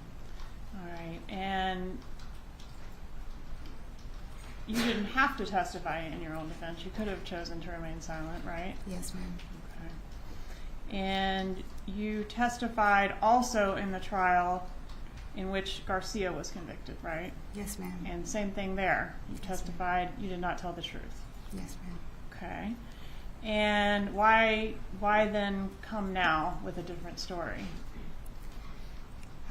Speaker 3: All right, and you didn't have to testify in your own defense. You could have chosen to remain silent, right?
Speaker 6: Yes, ma'am.
Speaker 3: Okay. And you testified also in the trial in which Garcia was convicted, right?
Speaker 6: Yes, ma'am.
Speaker 3: And same thing there. You testified you did not tell the truth.
Speaker 6: Yes, ma'am.
Speaker 3: Okay. And why then come now with a different story?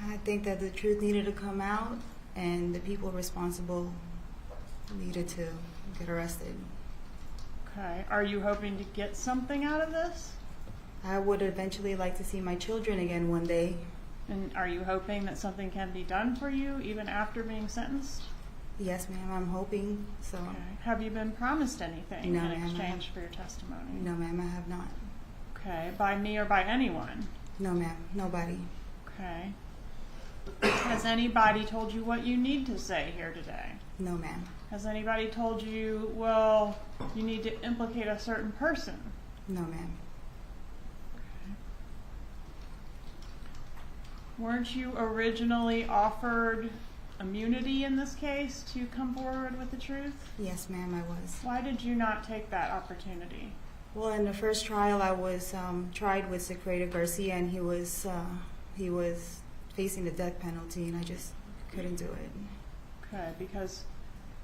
Speaker 6: I think that the truth needed to come out, and the people responsible needed to get arrested.
Speaker 3: Okay. Are you hoping to get something out of this?
Speaker 6: I would eventually like to see my children again one day.
Speaker 3: And are you hoping that something can be done for you even after being sentenced?
Speaker 6: Yes, ma'am. I'm hoping so.
Speaker 3: Okay. Have you been promised anything
Speaker 6: No,
Speaker 3: in
Speaker 6: ma'am, I
Speaker 3: exchange for your testimony?
Speaker 6: No, ma'am, I have not.
Speaker 3: Okay. By me or by anyone?
Speaker 6: No, ma'am. Nobody.
Speaker 3: Okay. Has anybody told you what you need to say here today?
Speaker 6: No, ma'am.
Speaker 3: Has anybody told you, well, you need to implicate a certain person?
Speaker 6: No, ma'am.
Speaker 3: Weren't you originally offered immunity in this case to come forward with the truth?
Speaker 6: Yes, ma'am, I was.
Speaker 3: Why did you not take that opportunity?
Speaker 6: Well, in the first trial, I was tried with Secretary Garcia, and he was facing the death penalty, and I just couldn't do it.
Speaker 3: Okay, because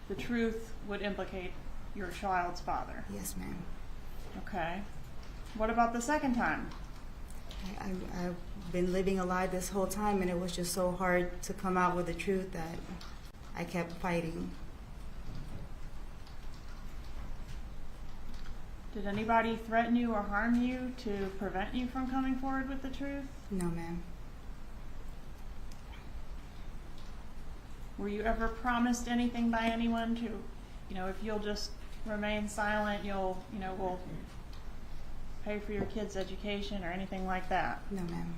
Speaker 3: the truth would implicate your child's father.
Speaker 6: Yes, ma'am.
Speaker 3: Okay. What about the second time?
Speaker 6: I've been living a lie this whole time, and it was just so hard to come out with the truth that I kept fighting.
Speaker 3: Did anybody threaten you or harm you to prevent you from coming forward with the truth?
Speaker 6: No, ma'am.
Speaker 3: Were you ever promised anything by anyone to, if you'll just remain silent, we'll pay for your kids' education or anything like that?
Speaker 6: No, ma'am.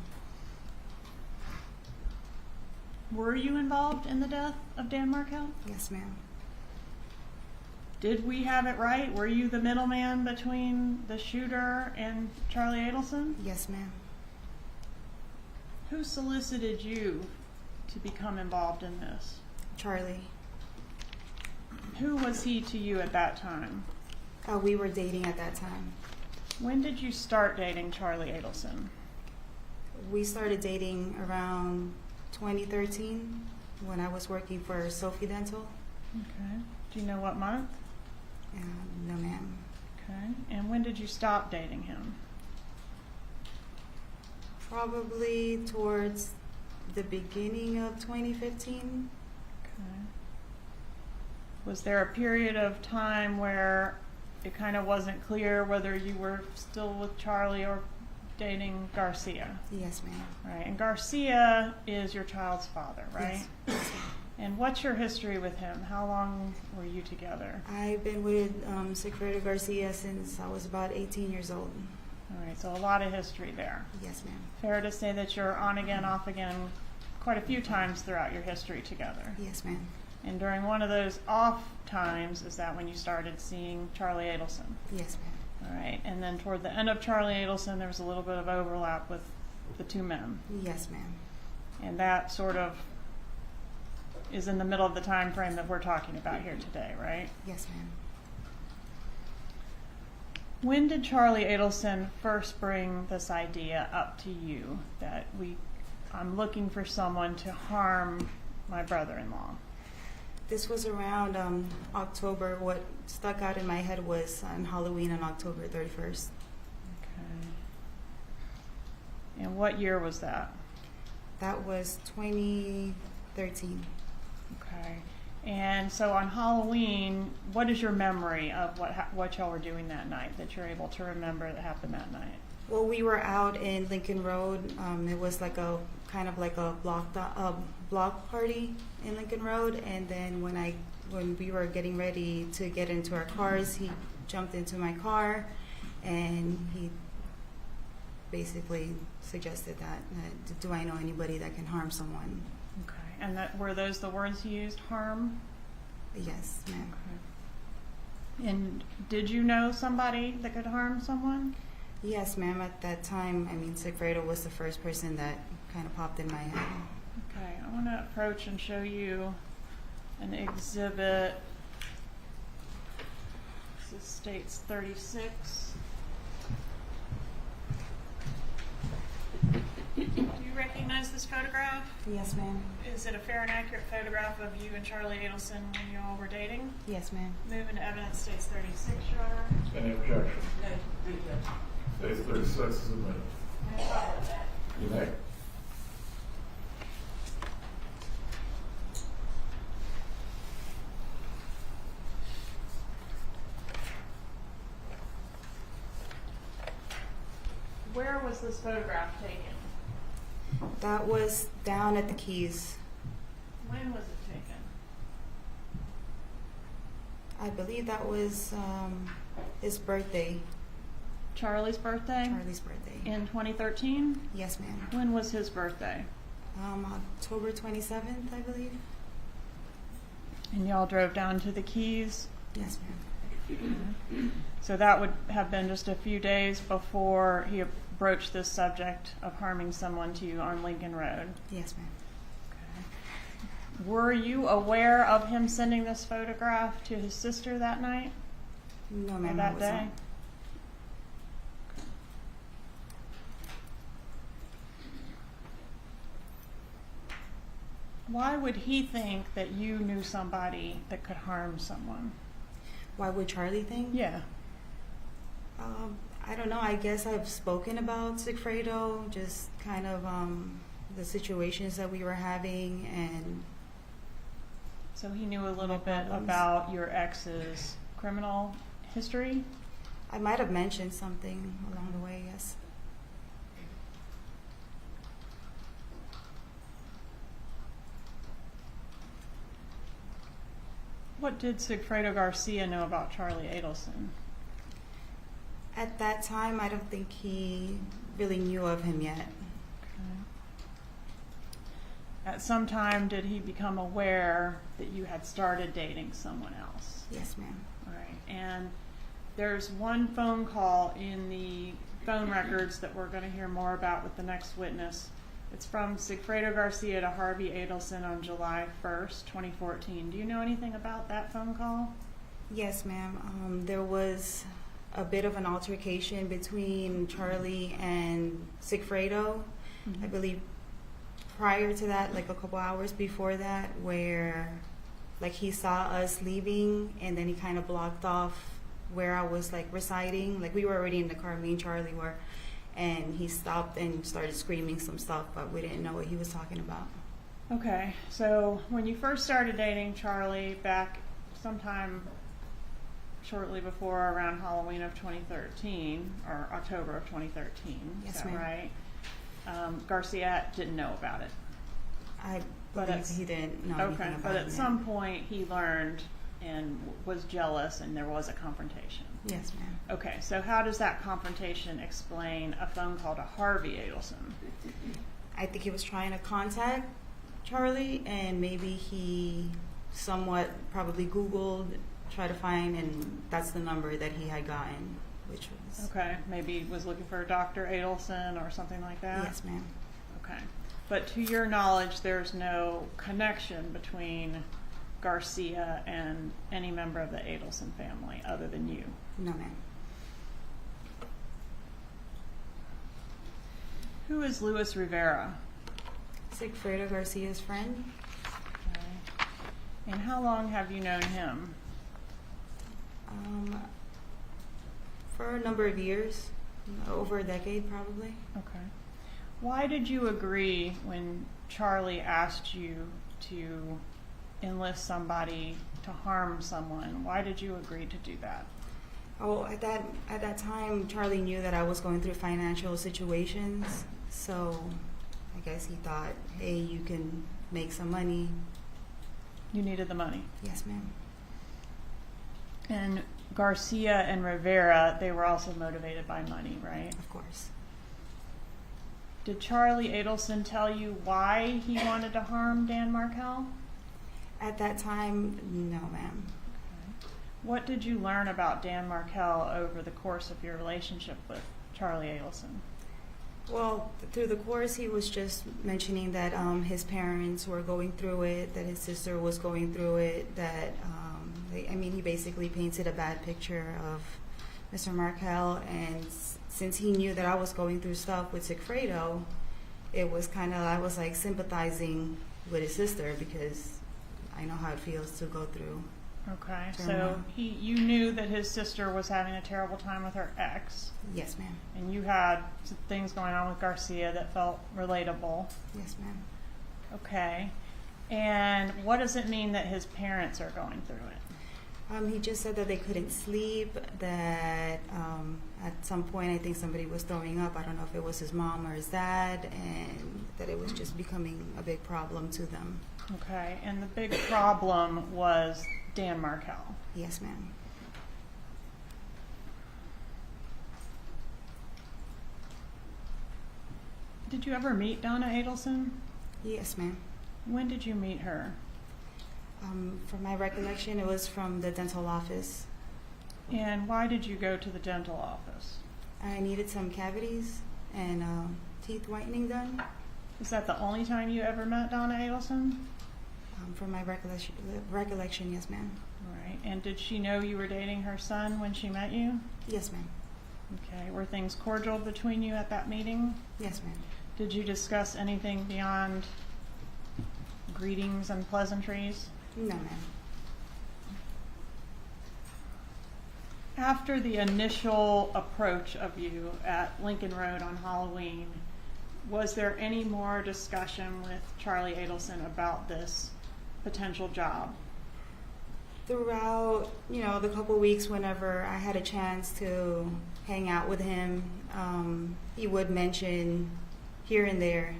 Speaker 3: Were you involved in the death of Dan Markel?
Speaker 6: Yes, ma'am.
Speaker 3: Did we have it right? Were you the middleman between the shooter and Charlie Adelson?
Speaker 6: Yes, ma'am.
Speaker 3: Who solicited you to become involved in this?
Speaker 6: Charlie.
Speaker 3: Who was he to you at that time?
Speaker 6: We were dating at that time.
Speaker 3: When did you start dating Charlie Adelson?
Speaker 6: We started dating around 2013 when I was working for Sophie Dental.
Speaker 3: Okay. Do you know what month?
Speaker 6: No, ma'am.
Speaker 3: Okay. And when did you stop dating him?
Speaker 6: Probably towards the beginning of 2015.
Speaker 3: Was there a period of time where it kind of wasn't clear whether you were still with Charlie or dating Garcia?
Speaker 6: Yes, ma'am.
Speaker 3: Right, and Garcia is your child's father, right?
Speaker 6: Yes.
Speaker 3: And what's your history with him? How long were you together?
Speaker 6: I've been with Sigfredo Garcia since I was about 18 years old.
Speaker 3: All right, so a lot of history there.
Speaker 6: Yes, ma'am.
Speaker 3: Fair to say that you're on again, off again quite a few times throughout your history together.
Speaker 6: Yes, ma'am.
Speaker 3: And during one of those off times, is that when you started seeing Charlie Adelson?
Speaker 6: Yes, ma'am.
Speaker 3: All right, and then toward the end of Charlie Adelson, there was a little bit of overlap with the two men.
Speaker 6: Yes, ma'am.
Speaker 3: And that sort of is in the middle of the time frame that we're talking about here today, right?
Speaker 6: Yes, ma'am.
Speaker 3: When did Charlie Adelson first bring this idea up to you that I'm looking for someone to harm my brother-in-law?
Speaker 6: This was around October. What stuck out in my head was on Halloween on October 31st.
Speaker 3: Okay. And what year was that?
Speaker 6: That was 2013.
Speaker 3: Okay. And so on Halloween, what is your memory of what y'all were doing that night that you're able to remember that happened that night?
Speaker 6: Well, we were out in Lincoln Road. It was like a kind of like a block party in Lincoln Road. And then when we were getting ready to get into our cars, he jumped into my car, and he basically suggested that do I know anybody that can harm someone?
Speaker 3: Okay. And were those the words he used, harm?
Speaker 6: Yes, ma'am.
Speaker 3: Okay. And did you know somebody that could harm someone?
Speaker 6: Yes, ma'am. At that time, Sigfredo was the first person that kind of popped in my head.
Speaker 3: Okay, I want to approach and show you an exhibit. This states 36. Do you recognize this photograph?
Speaker 6: Yes, ma'am.
Speaker 3: Is it a fair and accurate photograph of you and Charlie Adelson when you all were dating?
Speaker 6: Yes, ma'am.
Speaker 3: Moving to evidence states 36, Your Honor.
Speaker 9: Any objection? States 36 is admitted. You may.
Speaker 3: Where was this photograph taken?
Speaker 6: That was down at the Keys.
Speaker 3: When was it taken?
Speaker 6: I believe that was his birthday.
Speaker 3: Charlie's birthday?
Speaker 6: Charlie's birthday.
Speaker 3: In 2013?
Speaker 6: Yes, ma'am.
Speaker 3: When was his birthday?
Speaker 6: October 27th, I believe.
Speaker 3: And y'all drove down to the Keys?
Speaker 6: Yes, ma'am.
Speaker 3: So that would have been just a few days before he broached this subject of harming someone to you on Lincoln Road?
Speaker 6: Yes, ma'am.
Speaker 3: Okay. Were you aware of him sending this photograph to his sister that night?
Speaker 6: No,
Speaker 3: Or
Speaker 6: ma'am.
Speaker 3: that day?
Speaker 6: Not.
Speaker 3: Why would he think that you knew somebody that could harm someone?
Speaker 6: Why would Charlie think?
Speaker 3: Yeah.
Speaker 6: I don't know. I guess I've spoken about Sigfredo, just kind of the situations that we were having, and
Speaker 3: So he knew a little bit about your ex's criminal history?
Speaker 6: I might have mentioned something along the way, yes.
Speaker 3: What did Sigfredo Garcia know about Charlie Adelson?
Speaker 6: At that time, I don't think he really knew of him yet.
Speaker 3: Okay. At some time, did he become aware that you had started dating someone else?
Speaker 6: Yes, ma'am.
Speaker 3: All right. And there's one phone call in the phone records that we're going to hear more about with the next witness. It's from Sigfredo Garcia to Harvey Adelson on July 1st, 2014. Do you know anything about that phone call?
Speaker 6: Yes, ma'am. There was a bit of an altercation between Charlie and Sigfredo.
Speaker 3: Mm-hmm.
Speaker 6: I believe prior to that, like a couple hours before that, where like he saw us leaving and then he kind of blocked off where I was like residing. Like we were already in the car, me and Charlie were, and he stopped and started screaming some stuff, but we didn't know what he was talking about.
Speaker 3: Okay, so when you first started dating Charlie back sometime shortly before around Halloween of 2013, or October of 2013,
Speaker 6: Yes,
Speaker 3: is that
Speaker 6: ma'am.
Speaker 3: right? Garcia didn't know about it.
Speaker 6: I
Speaker 3: But
Speaker 6: believe
Speaker 3: it's-
Speaker 6: he didn't know
Speaker 3: Okay,
Speaker 6: anything about
Speaker 3: but
Speaker 6: it.
Speaker 3: at
Speaker 6: ma'am.
Speaker 3: some point he learned and was jealous and there was a confrontation.
Speaker 6: Yes, ma'am.
Speaker 3: Okay, so how does that confrontation explain a phone call to Harvey Adelson?
Speaker 6: I think he was trying to contact Charlie, and maybe he somewhat probably Googled, tried to find, and that's the number that he had gotten, which was.
Speaker 3: Okay, maybe he was looking for Dr. Adelson or something like that?
Speaker 6: Yes, ma'am.
Speaker 3: Okay. But to your knowledge, there's no connection between Garcia and any member of the Adelson family other than you?
Speaker 6: No, ma'am.
Speaker 3: Who is Luis Rivera?
Speaker 6: Sigfredo Garcia's friend.
Speaker 3: Okay. And how long have you known him?
Speaker 6: For a number of years, over a decade probably.
Speaker 3: Okay. Why did you agree when Charlie asked you to enlist somebody to harm someone? Why did you agree to do that?
Speaker 6: Oh, at that time, Charlie knew that I was going through financial situations, so I guess he thought, hey, you can make some money.
Speaker 3: You needed the money.
Speaker 6: Yes, ma'am.
Speaker 3: And Garcia and Rivera, they were also motivated by money, right?
Speaker 6: Of course.
Speaker 3: Did Charlie Adelson tell you why he wanted to harm Dan Markel?
Speaker 6: At that time, no, ma'am.
Speaker 3: What did you learn about Dan Markel over the course of your relationship with Charlie Adelson?
Speaker 6: Well, through the course, he was just mentioning that his parents were going through it, that his sister was going through it, that, he basically painted a bad picture of Mr. Markel, and since he knew that I was going through stuff with Sigfredo, it was kind of, I was like sympathizing with his sister because I know how it feels to go through.
Speaker 3: Okay, so
Speaker 6: turmoil.
Speaker 3: you knew that his sister was having a terrible time with her ex,
Speaker 6: Yes, ma'am.
Speaker 3: and you had some things going on with Garcia that felt relatable.
Speaker 6: Yes, ma'am.
Speaker 3: Okay, and what does it mean that his parents are going through it?
Speaker 6: He just said that they couldn't sleep, that at some point I think somebody was throwing up. I don't know if it was his mom or his dad, and that it was just becoming a big problem to them.
Speaker 3: Okay, and the big problem was Dan Markel.
Speaker 6: Yes, ma'am.
Speaker 3: Did you ever meet Donna Adelson?
Speaker 6: Yes, ma'am.
Speaker 3: When did you meet her?
Speaker 6: From my recollection, it was from the dental office.
Speaker 3: And why did you go to the dental office?
Speaker 6: I needed some cavities and teeth whitening done.
Speaker 3: Is that the only time you ever met Donna Adelson?
Speaker 6: From my recollection, yes, ma'am.
Speaker 3: All right. And did she know you were dating her son when she met you?
Speaker 6: Yes, ma'am.
Speaker 3: Okay. Were things cordial between you at that meeting?
Speaker 6: Yes, ma'am.
Speaker 3: Did you discuss anything beyond greetings and pleasantries?
Speaker 6: No, ma'am.
Speaker 3: After the initial approach of you at Lincoln Road on Halloween, was there any more discussion with Charlie Adelson about this potential job?
Speaker 6: Throughout, the couple weeks whenever I had a chance to hang out with him, he would mention here and there.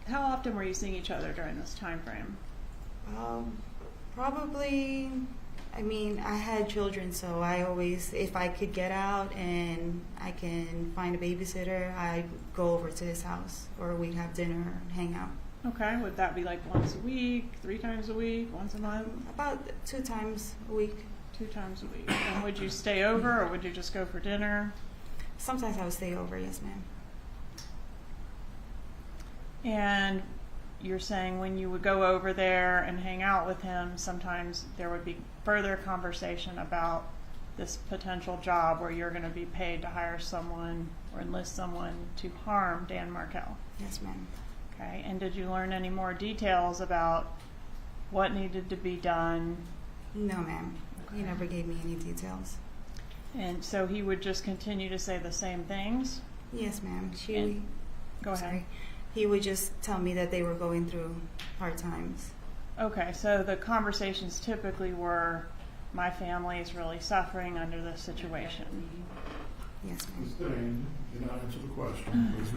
Speaker 3: How often were you seeing each other during this time frame?
Speaker 6: Probably, I had children, so I always, if I could get out and I can find a babysitter, I'd go over to his house, or we'd have dinner and hang out.
Speaker 3: Okay, would that be like once a week, 3 times a week, once a month?
Speaker 6: About 2 times a week.
Speaker 3: 2 times a week. And would you stay over or would you just go for dinner?
Speaker 6: Sometimes I would stay over, yes, ma'am.
Speaker 3: And you're saying when you would go over there and hang out with him, sometimes there would be further conversation about this potential job where you're going to be paid to hire someone or enlist someone to harm Dan Markel.
Speaker 6: Yes, ma'am.
Speaker 3: Okay, and did you learn any more details about what needed to be done?
Speaker 6: No, ma'am. He never gave me any details.
Speaker 3: And so he would just continue to say the same things?
Speaker 6: Yes, ma'am.
Speaker 3: Go ahead.
Speaker 6: Sorry. He would just tell me that they were going through hard times.
Speaker 3: Okay, so the conversations typically were, my family is really suffering under this situation.
Speaker 6: Yes, ma'am.
Speaker 2: Sustained, did not answer the question, please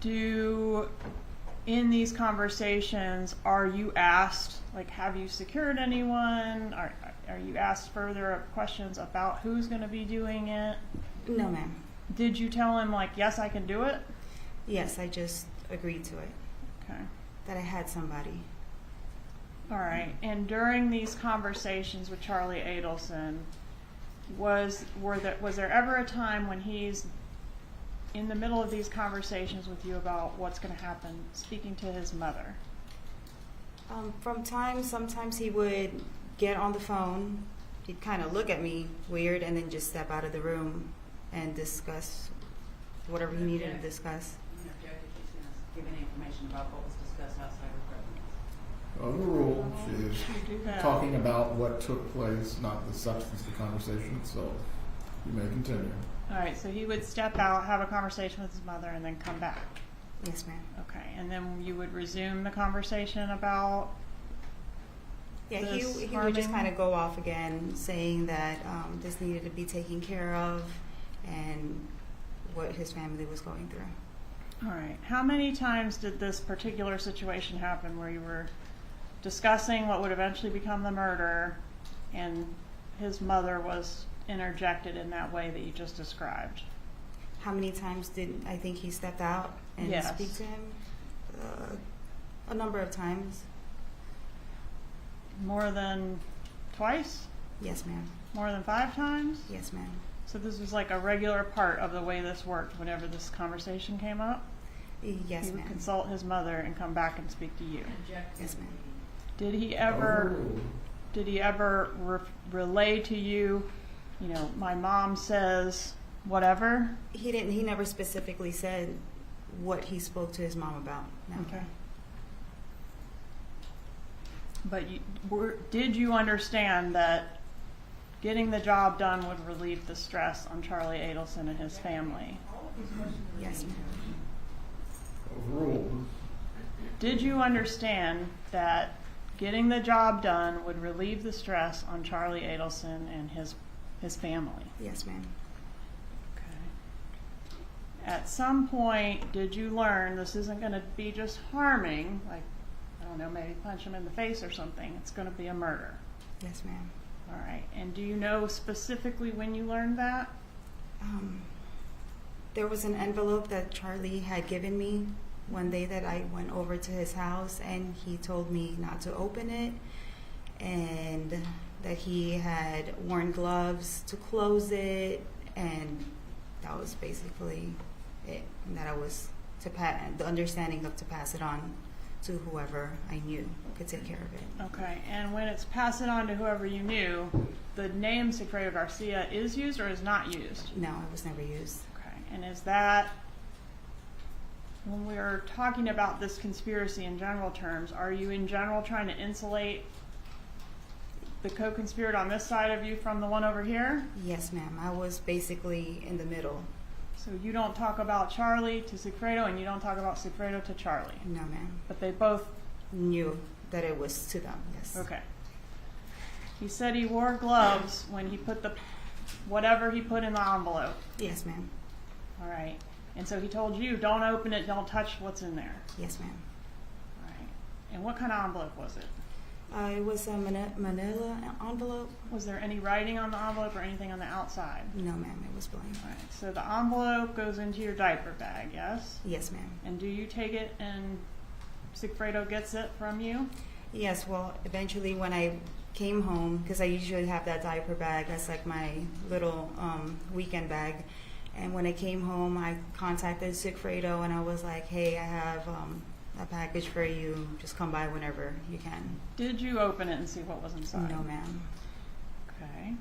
Speaker 2: rephrase.
Speaker 3: In these conversations, are you asked, like, have you secured anyone? Are you asked further questions about who's going to be doing it?
Speaker 6: No, ma'am.
Speaker 3: Did you tell him, like, yes, I can do it?
Speaker 6: Yes, I just agreed to it.
Speaker 3: Okay.
Speaker 6: That I had somebody.
Speaker 3: All right. And during these conversations with Charlie Adelson, was there ever a time when he's in the middle of these conversations with you about what's going to happen, speaking to his mother?
Speaker 6: Sometimes he would get on the phone, he'd kind of look at me weird, and then just step out of the room and discuss whatever he needed to discuss.
Speaker 8: Give any information about what was discussed outside of presence.
Speaker 2: Overruled, she is talking about what took place, not the substance of the conversation itself. You may continue.
Speaker 3: All right, so he would step out, have a conversation with his mother, and then come back.
Speaker 6: Yes, ma'am.
Speaker 3: Okay, and then you would resume the conversation about
Speaker 6: Yeah,
Speaker 3: this
Speaker 6: he would just
Speaker 3: harming?
Speaker 6: kind of go off again, saying that this needed to be taken care of and what his family was going through.
Speaker 3: All right. How many times did this particular situation happen where you were discussing what would eventually become the murder and his mother was interjected in that way that you just described?
Speaker 6: How many times did I think he stepped out and
Speaker 3: Yes.
Speaker 6: speak to him? A number of times.
Speaker 3: More than twice?
Speaker 6: Yes, ma'am.
Speaker 3: More than 5 times?
Speaker 6: Yes, ma'am.
Speaker 3: So this was like a regular part of the way this worked whenever this conversation came up?
Speaker 6: Yes,
Speaker 3: He would
Speaker 6: ma'am.
Speaker 3: consult his mother and come back and speak to you.
Speaker 6: Yes, ma'am.
Speaker 3: Did he ever relay to you, you know, my mom says whatever?
Speaker 6: He didn't. He never specifically said what he spoke to his mom about. No.
Speaker 3: Okay. But did you understand that getting the job done would relieve the stress on Charlie Adelson and his family?
Speaker 6: Yes, ma'am.
Speaker 2: Overruled.
Speaker 3: Did you understand that getting the job done would relieve the stress on Charlie Adelson and his family?
Speaker 6: Yes, ma'am.
Speaker 3: Okay. At some point, did you learn this isn't going to be just harming, like, I don't know, maybe punch him in the face or something. It's going to be a murder.
Speaker 6: Yes, ma'am.
Speaker 3: All right. And do you know specifically when you learned that?
Speaker 6: There was an envelope that Charlie had given me one day that I went over to his house, and he told me not to open it, and that he had worn gloves to close it, and that was basically it. And that I was the understanding of to pass it on to whoever I knew could take care of it.
Speaker 3: Okay. And when it's pass it on to whoever you knew, the name Sigfredo Garcia is used or is not used?
Speaker 6: No, it was never used.
Speaker 3: Okay. And is that, when we're talking about this conspiracy in general terms, are you in general trying to insulate the co-conspirator on this side of you from the one over here?
Speaker 6: Yes, ma'am. I was basically in the middle.
Speaker 3: So you don't talk about Charlie to Sigfredo, and you don't talk about Sigfredo to Charlie?
Speaker 6: No, ma'am.
Speaker 3: But they both
Speaker 6: knew that it was to them, yes.
Speaker 3: Okay. He said he wore gloves when he put whatever he put in the envelope.
Speaker 6: Yes, ma'am.
Speaker 3: All right. And so he told you, don't open it, don't touch what's in there.
Speaker 6: Yes, ma'am.
Speaker 3: All right. And what kind of envelope was it?
Speaker 6: It was a manila envelope.
Speaker 3: Was there any writing on the envelope or anything on the outside?
Speaker 6: No, ma'am. It was blank.
Speaker 3: All right. So the envelope goes into your diaper bag, yes?
Speaker 6: Yes, ma'am.
Speaker 3: And do you take it and Sigfredo gets it from you?
Speaker 6: Yes. Well, eventually when I came home, because I usually have that diaper bag, that's like my little weekend bag. And when I came home, I contacted Sigfredo and I was like, hey, I have a package for you. Just come by whenever you can.
Speaker 3: Did you open it and see what was inside?
Speaker 6: No, ma'am.
Speaker 3: Okay.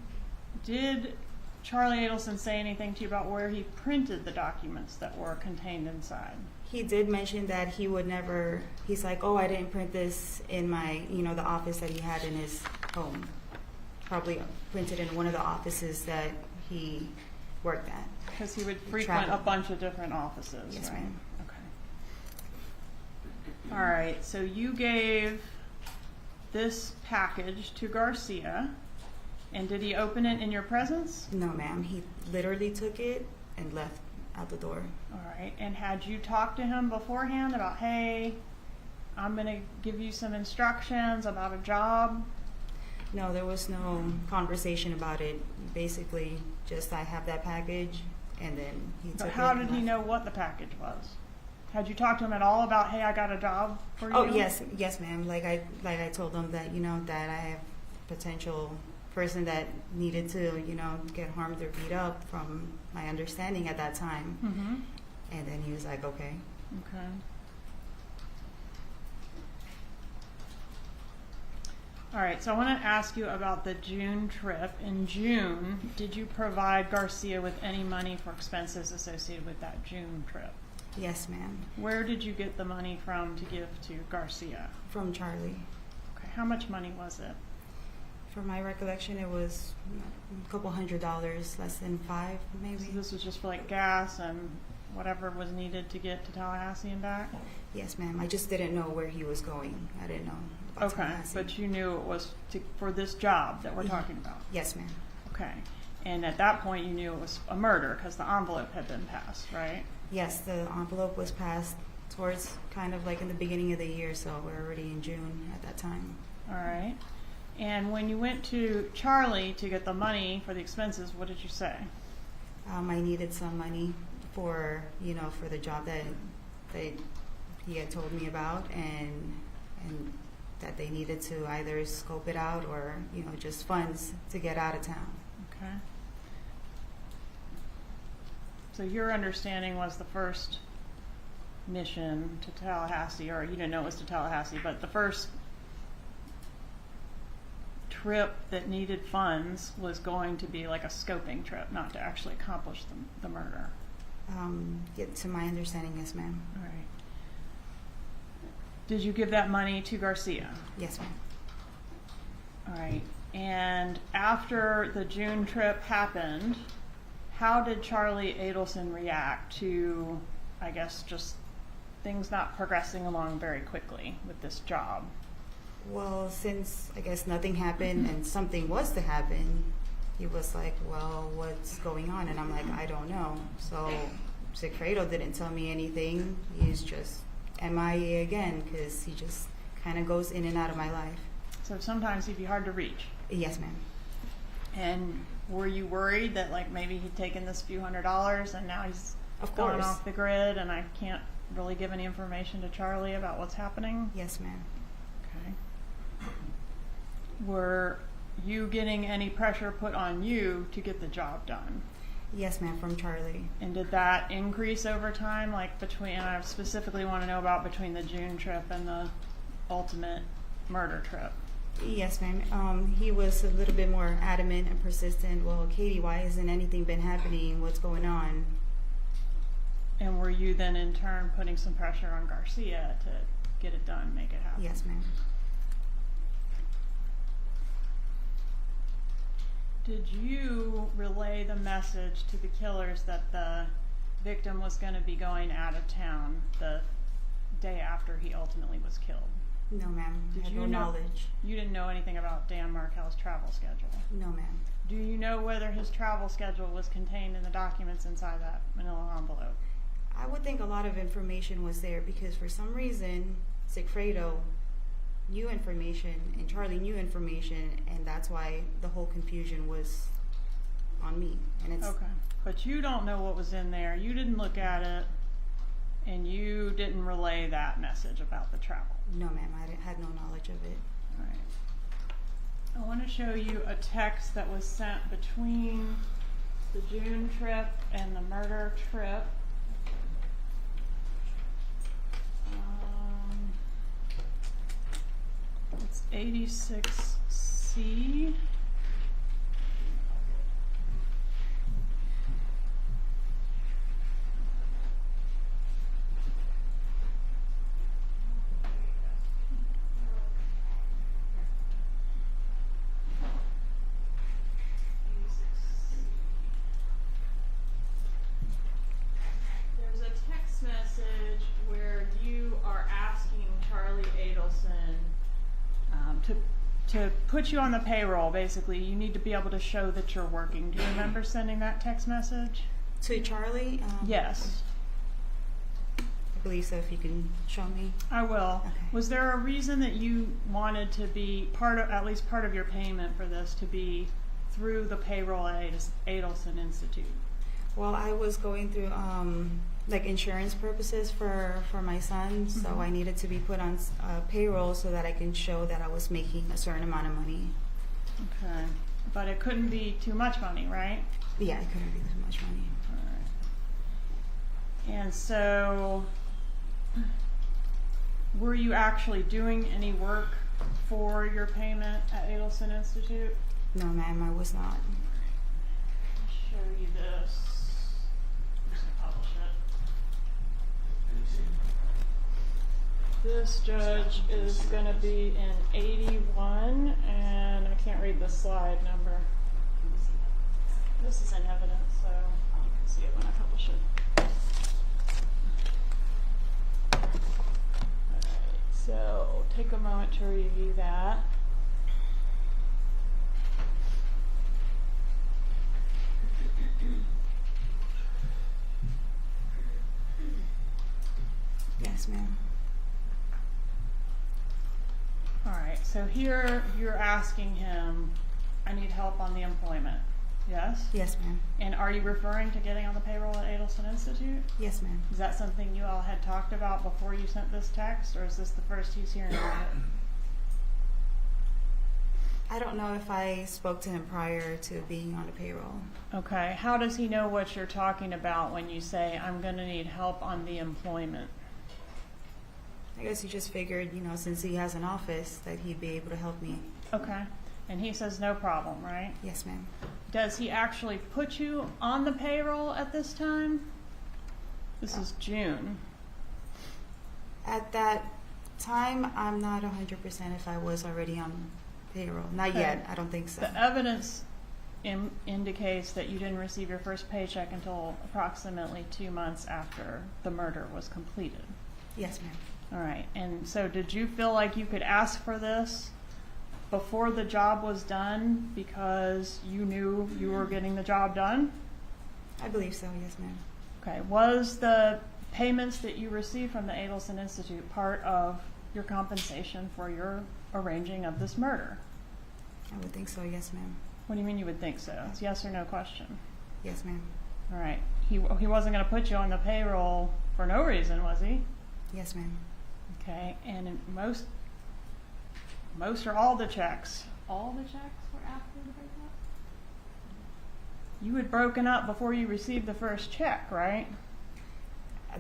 Speaker 3: Did Charlie Adelson say anything to you about where he printed the documents that were contained inside?
Speaker 6: He did mention that he would never, he's like, oh, I didn't print this in my, the office that he had in his home. Probably printed in one of the offices that he worked at.
Speaker 3: Because he would frequent a bunch of different offices,
Speaker 6: Yes,
Speaker 3: right?
Speaker 6: ma'am.
Speaker 3: Okay. All right, so you gave this package to Garcia, and did he open it in your presence?
Speaker 6: No, ma'am. He literally took it and left out the door.
Speaker 3: All right, and had you talked to him beforehand about, hey, I'm going to give you some instructions about a job?
Speaker 6: No, there was no conversation about it. Basically, just I have that package, and then he took it.
Speaker 3: But how
Speaker 6: and
Speaker 3: did he
Speaker 6: left.
Speaker 3: know what the package was? Had you talked to him at all about, hey, I got a job for you?
Speaker 6: Oh, yes, ma'am. Like I told him that, that I have potential person that needed to, get harmed or beat up from my understanding at that time.
Speaker 3: Mm-hmm.
Speaker 6: And then he was like, okay.
Speaker 3: Okay. All right, so I want to ask you about the June trip. In June, did you provide Garcia with any money for expenses associated with that June trip?
Speaker 6: Yes, ma'am.
Speaker 3: Where did you get the money from to give to Garcia?
Speaker 6: From Charlie.
Speaker 3: Okay, how much money was it?
Speaker 6: For my recollection, it was a couple $100, less than $5, maybe.
Speaker 3: So this was just for like gas and whatever was needed to get to Tallahassee and back?
Speaker 6: Yes, ma'am. I just didn't know where he was going. I didn't know about
Speaker 3: Okay,
Speaker 6: Tallahassee.
Speaker 3: but you knew it was for this job that we're talking about?
Speaker 6: Yes, ma'am.
Speaker 3: Okay, and at that point you knew it was a murder because the envelope had been passed, right?
Speaker 6: Yes, the envelope was passed towards kind of like in the beginning of the year, so we're already in June at that time.
Speaker 3: All right. And when you went to Charlie to get the money for the expenses, what did you say?
Speaker 6: I needed some money for, for the job that he had told me about, and that they needed to either scope it out or, just funds to get out of town.
Speaker 3: Okay. So your understanding was the first mission to Tallahassee, or you didn't know it was to Tallahassee, but the first trip that needed funds was going to be like a scoping trip, not to actually accomplish the murder.
Speaker 6: To my understanding, yes, ma'am.
Speaker 3: All right. Did you give that money to Garcia?
Speaker 6: Yes, ma'am.
Speaker 3: All right. And after the June trip happened, how did Charlie Adelson react to, I guess, just things not progressing along very quickly with this job?
Speaker 6: Well, since I guess nothing happened and something was to happen, he was like, well, what's going on? And I'm like, I don't know. So Secreto didn't tell me anything. He's just MIA again because he just kind of goes in and out of my life.
Speaker 3: So sometimes he'd be hard to reach.
Speaker 6: Yes, ma'am.
Speaker 3: And were you worried that like maybe he'd taken this few $100s and now he's
Speaker 6: Of
Speaker 3: gone
Speaker 6: course.
Speaker 3: off the grid and I can't really give any information to Charlie about what's happening?
Speaker 6: Yes, ma'am.
Speaker 3: Okay. Were you getting any pressure put on you to get the job done?
Speaker 6: Yes, ma'am, from Charlie.
Speaker 3: And did that increase over time, like between, and I specifically want to know about between the June trip and the ultimate murder trip?
Speaker 6: Yes, ma'am. He was a little bit more adamant and persistent. Well, Katie, why hasn't anything been happening? What's going on?
Speaker 3: And were you then in turn putting some pressure on Garcia to get it done, make it happen?
Speaker 6: Yes, ma'am.
Speaker 3: Did you relay the message to the killers that the victim was going to be going out of town the day after he ultimately was killed?
Speaker 6: No, ma'am.
Speaker 3: Did
Speaker 6: I had
Speaker 3: you
Speaker 6: no
Speaker 3: know-
Speaker 6: knowledge.
Speaker 3: You didn't know anything about Dan Markel's travel schedule?
Speaker 6: No, ma'am.
Speaker 3: Do you know whether his travel schedule was contained in the documents inside that manila envelope?
Speaker 6: I would think a lot of information was there because for some reason, Sigfredo knew information and Charlie knew information, and that's why the whole confusion was on me. And it's
Speaker 3: Okay, but you don't know what was in there. You didn't look at it, and you didn't relay that message about the travel.
Speaker 6: no, ma'am. Had no knowledge of it.
Speaker 3: All right. I want to show you a text that was sent between the June trip and the murder trip. It's 86C. There's a text message where you are asking to put you on the payroll, basically, you need to be able to show that you're working. Do you remember sending that text message?
Speaker 6: To Charlie?
Speaker 3: Yes.
Speaker 6: I believe so, if you can show me.
Speaker 3: I will.
Speaker 6: Okay.
Speaker 3: Was there a reason that you wanted to be at least part of your payment for this to be through the payroll at Adelson Institute?
Speaker 6: Well, I was going through like insurance purposes for my son, so I needed to be put on payroll so that I can show that I was making a certain amount of money.
Speaker 3: Okay. But it couldn't be too much money, right?
Speaker 6: Yeah, it couldn't be too much money.
Speaker 3: All right. And so, were you actually doing any work for your payment at Adelson Institute?
Speaker 6: No, ma'am, I was not.
Speaker 3: Show you this. I'm just gonna publish it. This judge is gonna be in 81, and I can't read the slide number. This is in evidence, so you can see it when I publish it. Alright, so take a moment to review that.
Speaker 6: Yes, ma'am.
Speaker 3: Alright, so here you're asking him, I need help on the employment, yes?
Speaker 6: Yes, ma'am.
Speaker 3: And are you referring to getting on the payroll at Adelson Institute?
Speaker 6: Yes, ma'am.
Speaker 3: Is that something you all had talked about before you sent this text, or is this the first he's hearing about it?
Speaker 6: I don't know if I spoke to him prior to being on the payroll.
Speaker 3: Okay, how does he know what you're talking about when you say, I'm gonna need help on the employment?
Speaker 6: I guess he just figured, since he has an office, that he'd be able to help me.
Speaker 3: Okay, and he says no problem, right?
Speaker 6: Yes, ma'am.
Speaker 3: Does he actually put you on the payroll at this time? This is June.
Speaker 6: At that time, I'm not 100% if I was already on payroll. Not yet, I don't think so.
Speaker 3: The evidence indicates that you didn't receive your first paycheck until approximately 2 months after the murder was completed.
Speaker 6: Yes, ma'am.
Speaker 3: All right, and so did you feel like you could ask for this before the job was done because you knew you were getting the job done?
Speaker 6: I believe so, yes, ma'am.
Speaker 3: Okay, was the payments that you received from the Adelson Institute part of your compensation for your arranging of this murder?
Speaker 6: I would think so, yes, ma'am.
Speaker 3: What do you mean you would think so? It's yes or no question.
Speaker 6: Yes, ma'am.
Speaker 3: All right, he wasn't going to put you on the payroll for no reason, was he?
Speaker 6: Yes, ma'am.
Speaker 3: Okay, and in most or all the checks were after the breakup? You had broken up before you received the first check, right?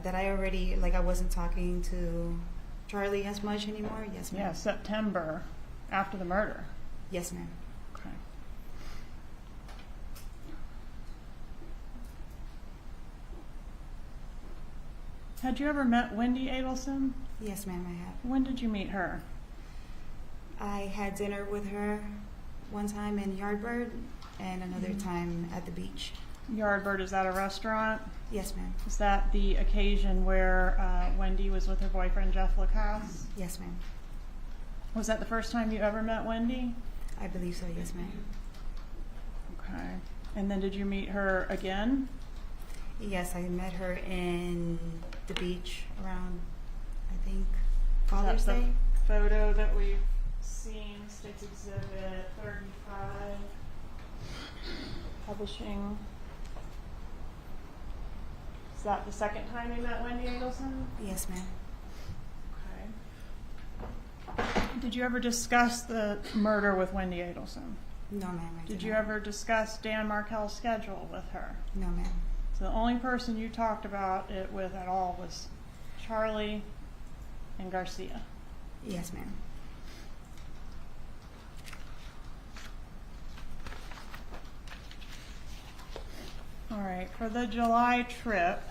Speaker 6: That I already, I wasn't talking to Charlie as much anymore? Yes, ma'am.
Speaker 3: Yeah, September, after the murder.
Speaker 6: Yes, ma'am.
Speaker 3: Okay. Had you ever met Wendi Adelson?
Speaker 6: Yes, ma'am, I have.
Speaker 3: When did you meet her?
Speaker 6: I had dinner with her one time in Yardbird and another time at the beach.
Speaker 3: Yardbird, is that a restaurant?
Speaker 6: Yes, ma'am.
Speaker 3: Is that the occasion where Wendi was with her boyfriend, Jeff Lacasse?
Speaker 6: Yes, ma'am.
Speaker 3: Was that the first time you ever met Wendi?
Speaker 6: I believe so, yes, ma'am.
Speaker 3: Okay. And then did you meet her again?
Speaker 6: Yes, I met her in the beach around, I think, Father's Day.
Speaker 3: The photo that we've seen, State's Exhibit 35, publishing. Is that the second time you met Wendi Adelson?
Speaker 6: Yes, ma'am.
Speaker 3: Okay. Did you ever discuss the murder with Wendi Adelson?
Speaker 6: No, ma'am.
Speaker 3: Did you ever discuss Dan Markel's schedule with her?
Speaker 6: No, ma'am.
Speaker 3: So the only person you talked about it with at all was Charlie and Garcia?
Speaker 6: Yes, ma'am.
Speaker 3: All right, for the July trip,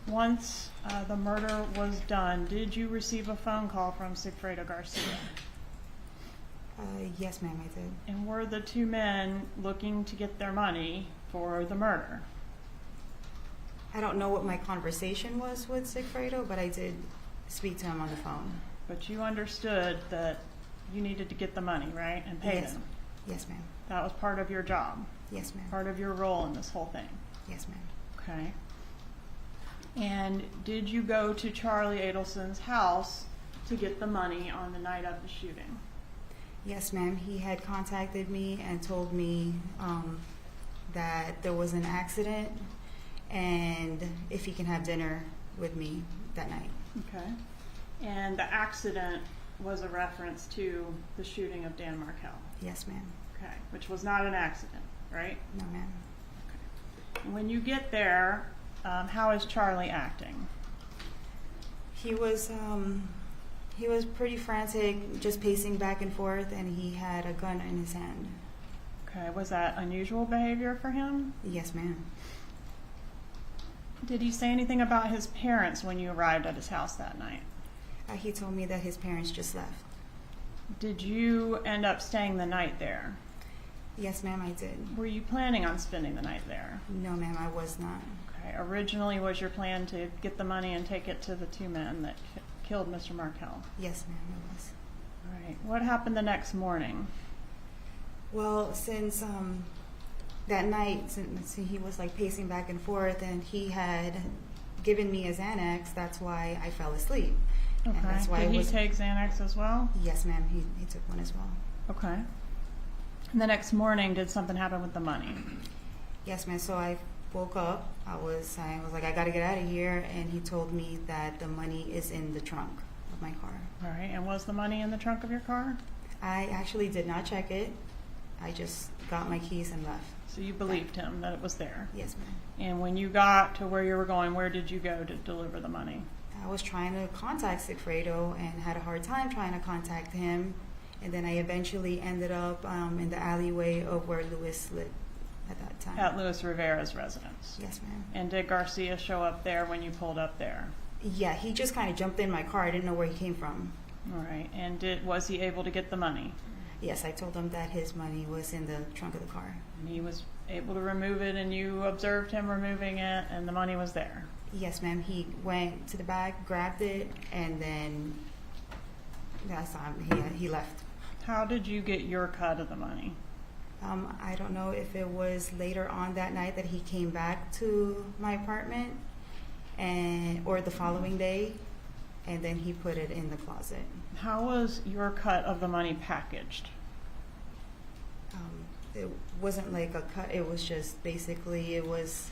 Speaker 3: once the murder was done, did you receive a phone call from Sigfredo Garcia?
Speaker 6: Yes, ma'am, I did.
Speaker 3: And were the two men looking to get their money for the murder?
Speaker 6: I don't know what my conversation was with Sigfredo, but I did speak to him on the phone.
Speaker 3: But you understood that you needed to get the money, right, and pay
Speaker 6: Yes.
Speaker 3: them.
Speaker 6: Yes, ma'am.
Speaker 3: That was part of your job,
Speaker 6: Yes, ma'am.
Speaker 3: part of your role in this whole thing.
Speaker 6: Yes, ma'am.
Speaker 3: Okay. And did you go to Charlie Adelson's house to get the money on the night of the shooting?
Speaker 6: Yes, ma'am. He had contacted me and told me that there was an accident and if he can have dinner with me that night.
Speaker 3: Okay. And the accident was a reference to the shooting of Dan Markel.
Speaker 6: Yes, ma'am.
Speaker 3: Okay. Which was not an accident, right?
Speaker 6: No, ma'am.
Speaker 3: When you get there, how is Charlie acting?
Speaker 6: He was pretty frantic, just pacing back and forth, and he had a gun in his hand.
Speaker 3: Okay. Was that unusual behavior for him?
Speaker 6: Yes, ma'am.
Speaker 3: Did he say anything about his parents when you arrived at his house that night?
Speaker 6: He told me that his parents just left.
Speaker 3: Did you end up staying the night there?
Speaker 6: Yes, ma'am, I did.
Speaker 3: Were you planning on spending the night there?
Speaker 6: No, ma'am, I was not.
Speaker 3: Okay. Originally, was your plan to get the money and take it to the two men that killed Mr. Markel?
Speaker 6: Yes, ma'am, it was.
Speaker 3: All right. What happened the next morning?
Speaker 6: Well, since that night, since he was like pacing back and forth, and he had given me a Xanax, that's why I fell asleep.
Speaker 3: Okay.
Speaker 6: And that's why
Speaker 3: Did
Speaker 6: it
Speaker 3: he
Speaker 6: was,
Speaker 3: take Xanax as well?
Speaker 6: Yes, ma'am, he took one as well.
Speaker 3: Okay. And the next morning, did something happen with the money?
Speaker 6: Yes, ma'am. So I woke up. I was like, I gotta get out of here, and he told me that the money is in the trunk of my car.
Speaker 3: All right. And was the money in the trunk of your car?
Speaker 6: I actually did not check it. I just got my keys and left.
Speaker 3: So you believed him that it was there?
Speaker 6: Yes, ma'am.
Speaker 3: And when you got to where you were going, where did you go to deliver the money?
Speaker 6: I was trying to contact Sigfredo and had a hard time trying to contact him. And then I eventually ended up in the alleyway of where Louis lived at that time.
Speaker 3: At Luis Rivera's residence?
Speaker 6: Yes, ma'am.
Speaker 3: And did Garcia show up there when you pulled up there?
Speaker 6: Yeah, he just kind of jumped in my car. I didn't know where he came from.
Speaker 3: All right. And was he able to get the money?
Speaker 6: Yes, I told him that his money was in the trunk of the car.
Speaker 3: And he was able to remove it, and you observed him removing it, and the money was there?
Speaker 6: Yes, ma'am. He went to the back, grabbed it, and then I saw him. He left.
Speaker 3: How did you get your cut of the money?
Speaker 6: I don't know if it was later on that night that he came back to my apartment, or the following day, and then he put it in the closet.
Speaker 3: How was your cut of the money packaged?
Speaker 6: It wasn't like a cut. It was just basically it was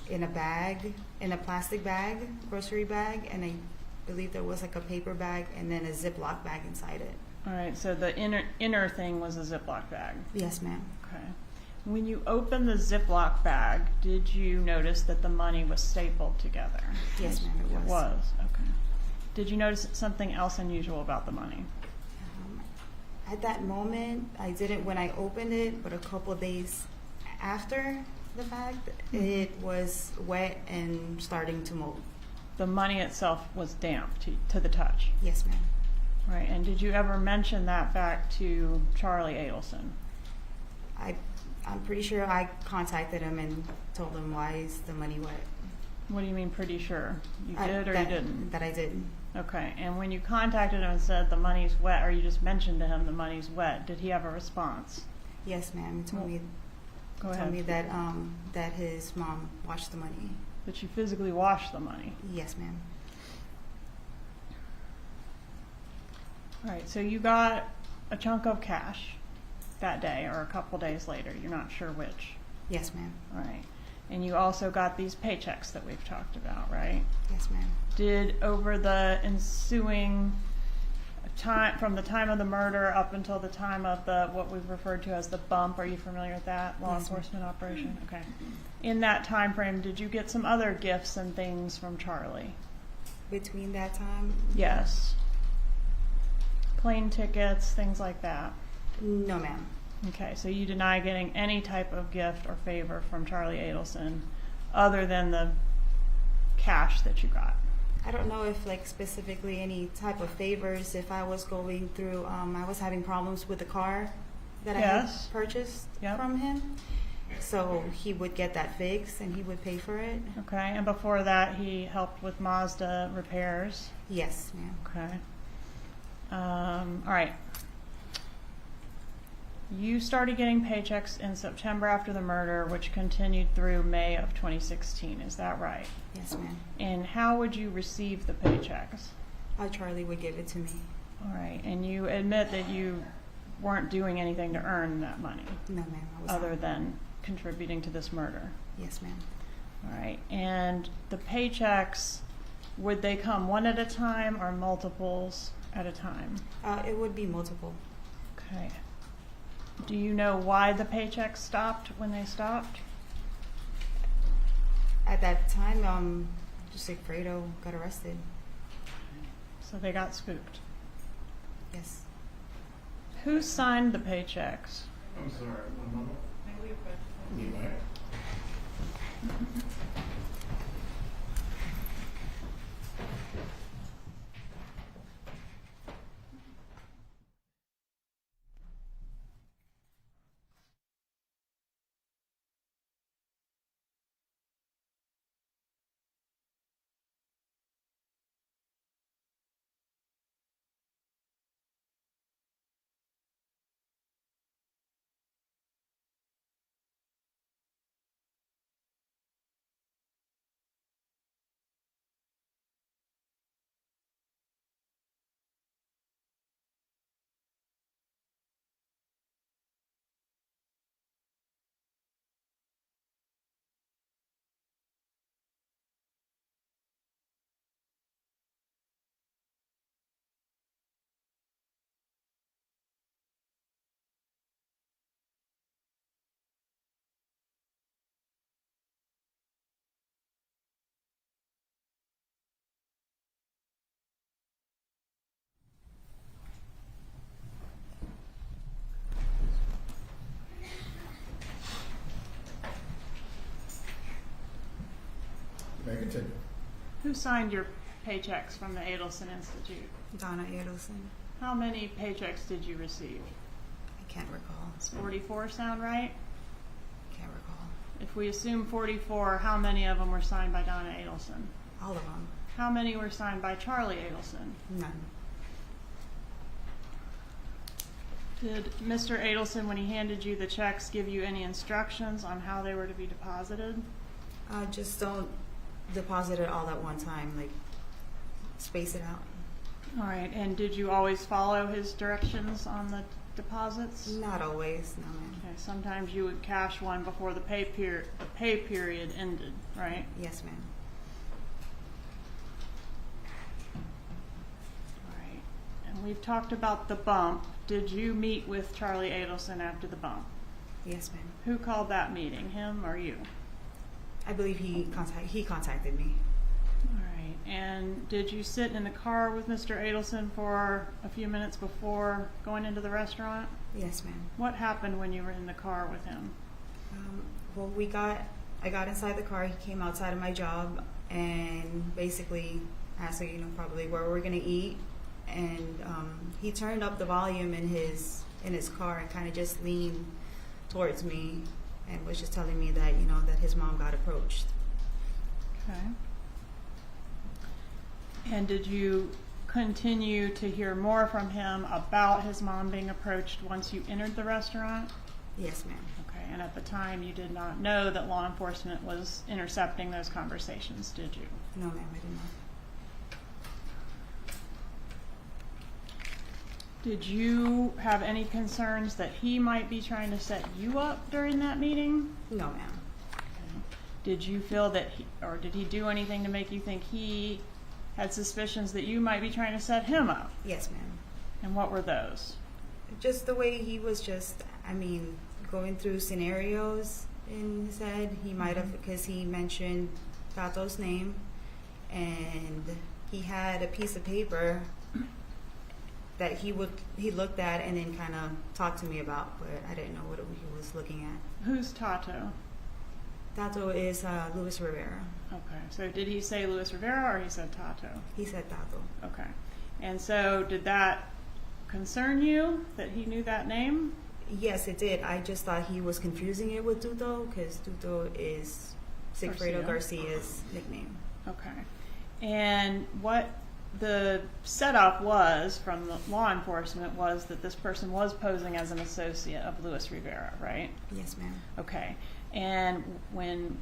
Speaker 6: in a bag, in a plastic bag, grocery bag, and I believe there was like a paper bag and then a Ziploc bag inside it.
Speaker 3: All right, so the inner thing was a Ziploc bag.
Speaker 6: Yes, ma'am.
Speaker 3: Okay. When you opened the Ziploc bag, did you notice that the money was stapled together?
Speaker 6: Yes, ma'am, it was.
Speaker 3: It was, okay. Did you notice something else unusual about the money?
Speaker 6: At that moment, I didn't when I opened it, but a couple of days after the fact, it was wet and starting to mold.
Speaker 3: The money itself was damp to the touch?
Speaker 6: Yes, ma'am.
Speaker 3: Right, and did you ever mention that back to Charlie Adelson?
Speaker 6: I'm pretty sure I contacted him and told him why is the money wet.
Speaker 3: What do you mean pretty sure? You did or
Speaker 6: that,
Speaker 3: you didn't?
Speaker 6: That I did.
Speaker 3: Okay, and when you contacted him and said the money's wet, or you just mentioned to him the money's wet, did he have a response?
Speaker 6: Yes, ma'am. He told me.
Speaker 3: Go ahead.
Speaker 6: Told me that that his mom washed the money.
Speaker 3: That you physically washed the money?
Speaker 6: Yes, ma'am.
Speaker 3: All right, so you got a chunk of cash that day or a couple days later. You're not sure which.
Speaker 6: Yes, ma'am.
Speaker 3: All right. And you also got these paychecks that we've talked about, right?
Speaker 6: Yes, ma'am.
Speaker 3: Did over the ensuing time, from the time of the murder up until the time of the what we've referred to as the bump, are you familiar with that law
Speaker 6: Yes,
Speaker 3: enforcement operation? Okay. In that time frame, did you get some other gifts and things from Charlie?
Speaker 6: Between that time?
Speaker 3: Yes. Plane tickets, things like that?
Speaker 6: No, ma'am.
Speaker 3: Okay, so you deny getting any type of gift or favor from Charlie Adelson other than the cash that you got?
Speaker 6: I don't know if like specifically any type of favors. If I was going through, I was having problems with the car that I had purchased from him. So he would get that fixed and he would pay for it.
Speaker 3: Okay, and before that he helped with Mazda repairs?
Speaker 6: Yes, ma'am.
Speaker 3: Okay. All right. You started getting paychecks in September after the murder, which continued through May of 2016. Is that right?
Speaker 6: Yes, ma'am.
Speaker 3: And how would you receive the paychecks?
Speaker 6: Charlie would give it to me.
Speaker 3: All right. And you admit that you weren't doing anything to earn that money?
Speaker 6: No, ma'am. I was
Speaker 3: other
Speaker 6: not.
Speaker 3: than contributing to this murder?
Speaker 6: Yes, ma'am.
Speaker 3: All right. And the paychecks, would they come one at a time or multiples at a time?
Speaker 6: It would be multiple.
Speaker 3: Okay. Do you know why the paychecks stopped when they stopped?
Speaker 6: At that time, just Fredo got arrested.
Speaker 3: So they got spooked.
Speaker 6: Yes.
Speaker 3: Who signed the paychecks?
Speaker 2: I'm sorry, one moment. You may. You may continue.
Speaker 3: Who signed your paychecks from the Adelson Institute?
Speaker 6: Donna Adelson.
Speaker 3: How many paychecks did you receive?
Speaker 6: I can't recall.
Speaker 3: Does 44 sound right?
Speaker 6: Can't recall.
Speaker 3: If we assume 44, how many of them were signed by Donna Adelson?
Speaker 6: All of them.
Speaker 3: How many were signed by Charlie Adelson?
Speaker 6: None.
Speaker 3: Did Mr. Adelson, when he handed you the checks, give you any instructions on how they were to be deposited?
Speaker 6: Just don't deposit it all at one time. Like, space it out.
Speaker 3: All right, and did you always follow his directions on the deposits?
Speaker 6: Not always, no, ma'am.
Speaker 3: Okay, sometimes you would cash one before the pay period ended, right?
Speaker 6: Yes, ma'am.
Speaker 3: All right, and we've talked about the bump. Did you meet with Charlie Adelson after the bump?
Speaker 6: Yes, ma'am.
Speaker 3: Who called that meeting, him or you?
Speaker 6: I believe he contacted me.
Speaker 3: All right, and did you sit in the car with Mr. Adelson for a few minutes before going into the restaurant?
Speaker 6: Yes, ma'am.
Speaker 3: What happened when you were in the car with him?
Speaker 6: Well, I got inside the car. He came outside of my job and basically asked, probably where we're gonna eat. And he turned up the volume in his car and kind of just leaned towards me and was just telling me that that his mom got approached.
Speaker 3: Okay. And did you continue to hear more from him about his mom being approached once you entered the restaurant?
Speaker 6: Yes, ma'am.
Speaker 3: Okay, and at the time you did not know that law enforcement was intercepting those conversations, did you?
Speaker 6: No, ma'am, I did not.
Speaker 3: Did you have any concerns that he might be trying to set you up during that meeting?
Speaker 6: No, ma'am.
Speaker 3: Okay. Did you feel that did he do anything to make you think he had suspicions that you might be trying to set him up?
Speaker 6: Yes, ma'am.
Speaker 3: And what were those?
Speaker 6: Just the way he was going through scenarios in his head. He might have, because he mentioned Tato's name, and he had a piece of paper that he looked at and then kind of talked to me about, but I didn't know what he was looking at.
Speaker 3: Who's Tato?
Speaker 6: Tato is Luis Rivera.
Speaker 3: Okay, so did he say Luis Rivera or he said Tato?
Speaker 6: He said Tato.
Speaker 3: Okay, and so did that concern you that he knew that name?
Speaker 6: Yes, it did. I just thought he was confusing it with Tuto, because Tuto is Sigfredo Garcia's nickname.
Speaker 3: Okay, and what the setup was, from the law enforcement, was that this person was posing as an associate of Luis Rivera, right?
Speaker 6: Yes, ma'am.
Speaker 3: Okay. And when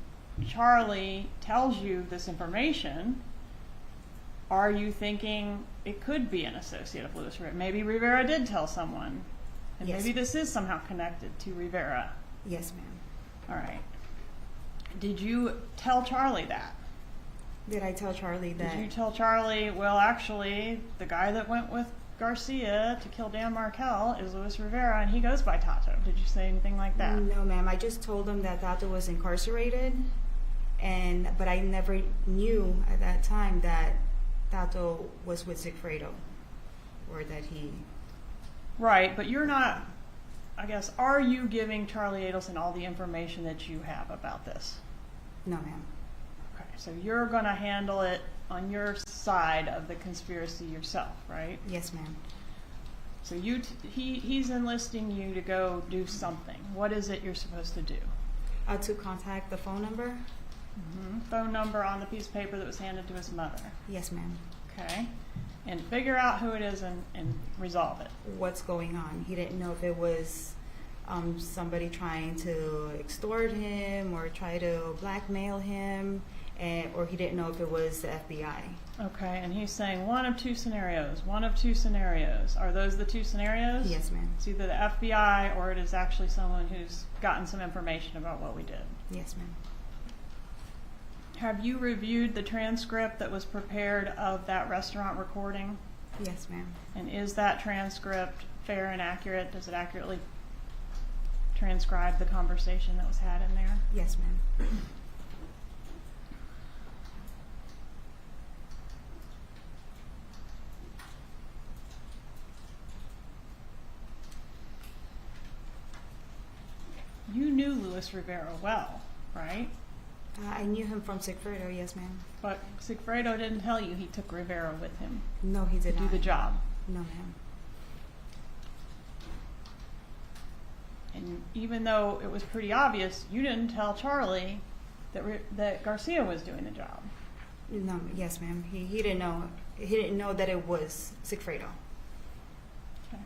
Speaker 3: Charlie tells you this information, are you thinking it could be an associate of Luis Rivera? Maybe Rivera did tell someone, and
Speaker 6: Yes.
Speaker 3: maybe this is somehow connected to Rivera.
Speaker 6: Yes, ma'am.
Speaker 3: All right. Did you tell Charlie that?
Speaker 6: Did I tell Charlie that?
Speaker 3: Did you tell Charlie, well, actually, the guy that went with Garcia to kill Dan Markel is Luis Rivera, and he goes by Tato? Did you say anything like that?
Speaker 6: No, ma'am. I just told him that Tato was incarcerated, but I never knew at that time that Tato was with Sigfredo, or that he.
Speaker 3: Right, but you're not, I guess, are you giving Charlie Adelson all the information that you have about this?
Speaker 6: No, ma'am.
Speaker 3: Okay, so you're going to handle it on your side of the conspiracy yourself, right?
Speaker 6: Yes, ma'am.
Speaker 3: So he's enlisting you to go do something. What is it you're supposed to do?
Speaker 6: To contact the phone number.
Speaker 3: Phone number on the piece of paper that was handed to his mother.
Speaker 6: Yes, ma'am.
Speaker 3: Okay. And figure out who it is and resolve it.
Speaker 6: What's going on? He didn't know if it was somebody trying to extort him or try to blackmail him, or he didn't know if it was the FBI.
Speaker 3: Okay, and he's saying one of two scenarios. One of two scenarios. Are those the two scenarios?
Speaker 6: Yes, ma'am.
Speaker 3: It's either the FBI or it is actually someone who's gotten some information about what we did.
Speaker 6: Yes, ma'am.
Speaker 3: Have you reviewed the transcript that was prepared of that restaurant recording?
Speaker 6: Yes, ma'am.
Speaker 3: And is that transcript fair and accurate? Does it accurately transcribe the conversation that was had in there?
Speaker 6: Yes, ma'am.
Speaker 3: You knew Luis Rivera well, right?
Speaker 6: I knew him from Sigfredo, yes, ma'am.
Speaker 3: But Sigfredo didn't tell you he took Rivera with him
Speaker 6: No, he did
Speaker 3: to do
Speaker 6: not.
Speaker 3: the job.
Speaker 6: No, ma'am.
Speaker 3: And even though it was pretty obvious, you didn't tell Charlie that Garcia was doing the job.
Speaker 6: No, yes, ma'am. He didn't know. He didn't know that it was Sigfredo.
Speaker 3: Okay.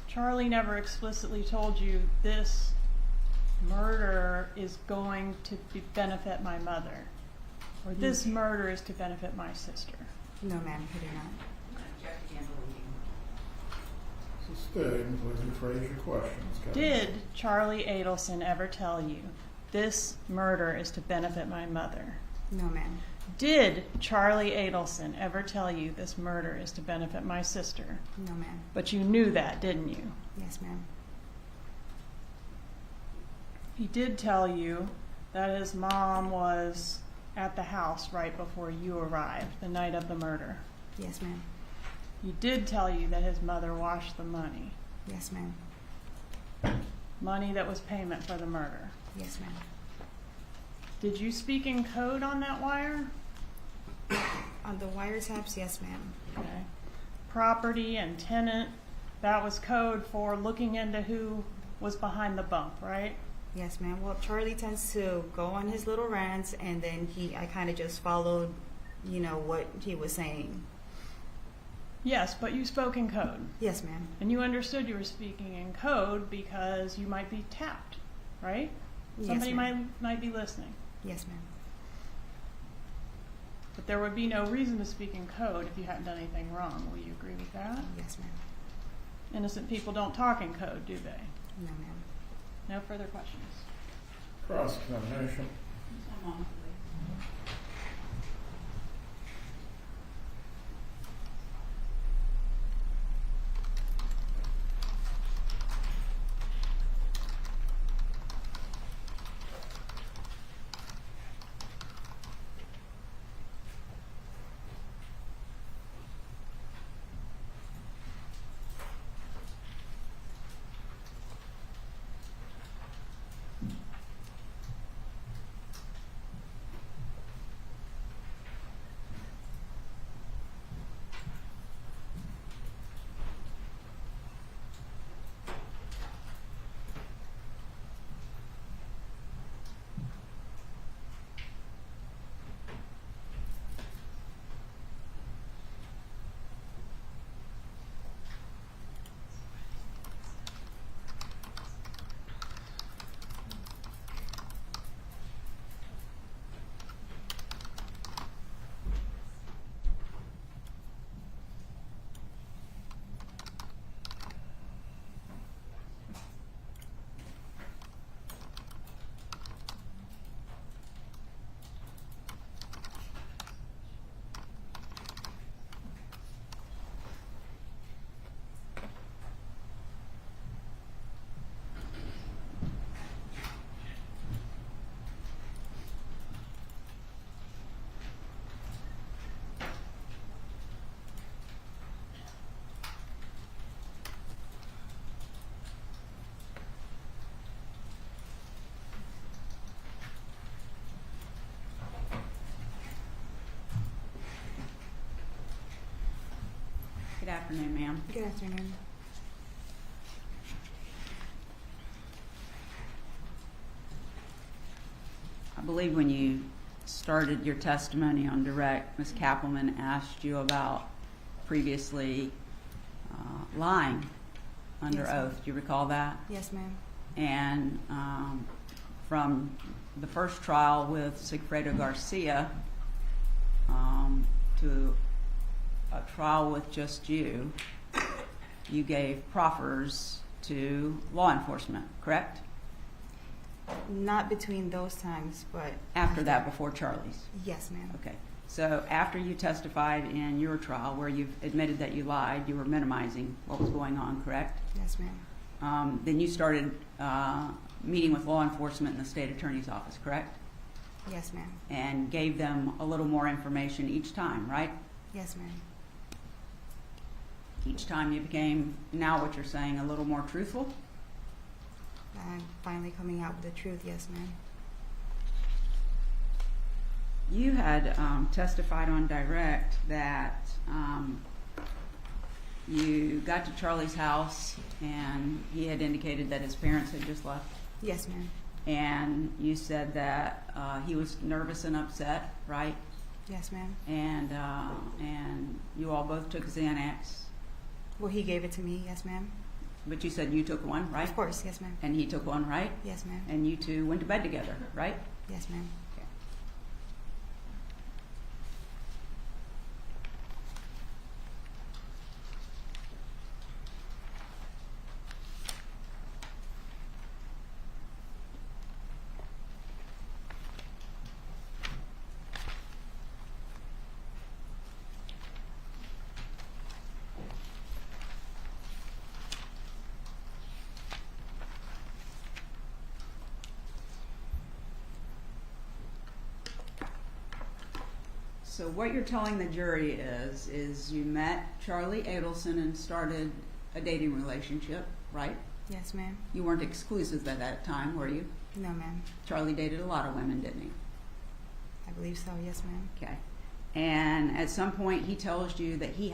Speaker 3: Charlie never explicitly told you this murder is going to benefit my mother, or this murder is to benefit my sister.
Speaker 6: No, ma'am, he did not.
Speaker 2: Sustained, please rephrase your questions. Katherine.
Speaker 3: Did Charlie Adelson ever tell you this murder is to benefit my mother?
Speaker 6: No, ma'am.
Speaker 3: Did Charlie Adelson ever tell you this murder is to benefit my sister?
Speaker 6: No, ma'am.
Speaker 3: But you knew that, didn't you?
Speaker 6: Yes, ma'am.
Speaker 3: He did tell you that his mom was at the house right before you arrived, the night of the murder.
Speaker 6: Yes, ma'am.
Speaker 3: He did tell you that his mother washed the money.
Speaker 6: Yes, ma'am.
Speaker 3: Money that was payment for the murder.
Speaker 6: Yes, ma'am.
Speaker 3: Did you speak in code on that wire?
Speaker 6: On the wiretaps, yes, ma'am.
Speaker 3: Okay. Property and tenant, that was code for looking into who was behind the bump, right?
Speaker 6: Yes, ma'am. Well, Charlie tends to go on his little rants, and then I kind of just followed, what he was saying.
Speaker 3: Yes, but you spoke in code.
Speaker 6: Yes, ma'am.
Speaker 3: And you understood you were speaking in code because you might be tapped, right?
Speaker 6: Yes,
Speaker 3: Somebody
Speaker 6: ma'am.
Speaker 3: might be listening.
Speaker 6: Yes, ma'am.
Speaker 3: But there would be no reason to speak in code if you hadn't done anything wrong. Will you agree with that?
Speaker 6: Yes, ma'am.
Speaker 3: Innocent people don't talk in code, do they?
Speaker 6: No, ma'am.
Speaker 3: No further questions.
Speaker 2: Cross-examination.
Speaker 8: afternoon, ma'am.
Speaker 6: Good afternoon.
Speaker 8: I believe when you started your testimony on direct, Ms. Kappelman asked you about previously lying under
Speaker 6: Yes, ma'am.
Speaker 8: oath. Do you recall that?
Speaker 6: Yes, ma'am.
Speaker 8: And from the first trial with Sigfredo Garcia to a trial with just you, you gave proffers to law enforcement, correct?
Speaker 6: Not between those times, but
Speaker 8: After that, before Charlie's?
Speaker 6: Yes, ma'am.
Speaker 8: Okay. So after you testified in your trial where you've admitted that you lied, you were minimizing what was going on, correct?
Speaker 6: Yes, ma'am.
Speaker 8: Then you started meeting with law enforcement in the state attorney's office, correct?
Speaker 6: Yes, ma'am.
Speaker 8: And gave them a little more information each time, right?
Speaker 6: Yes, ma'am.
Speaker 8: Each time you became, now what you're saying, a little more truthful?
Speaker 6: I'm finally coming out with the truth. Yes, ma'am.
Speaker 8: You had testified on direct that you got to Charlie's house and he had indicated that his parents had just left.
Speaker 6: Yes, ma'am.
Speaker 8: And you said that he was nervous and upset, right?
Speaker 6: Yes, ma'am.
Speaker 8: And you all both took Xanax,
Speaker 6: Well, he gave it to me. Yes, ma'am.
Speaker 8: but you said you took one, right?
Speaker 6: Of course. Yes, ma'am.
Speaker 8: And he took one, right?
Speaker 6: Yes, ma'am.
Speaker 8: And you two went to bed together, right?
Speaker 6: Yes, ma'am.
Speaker 8: Okay. So what you're telling the jury is you met Charlie Adelson and started a dating relationship, right?
Speaker 6: Yes, ma'am.
Speaker 8: You weren't exclusive at that time, were you?
Speaker 6: No, ma'am.
Speaker 8: Charlie dated a lot of women, didn't he?
Speaker 6: I believe so. Yes, ma'am.
Speaker 8: Okay. And at some point he tells you that he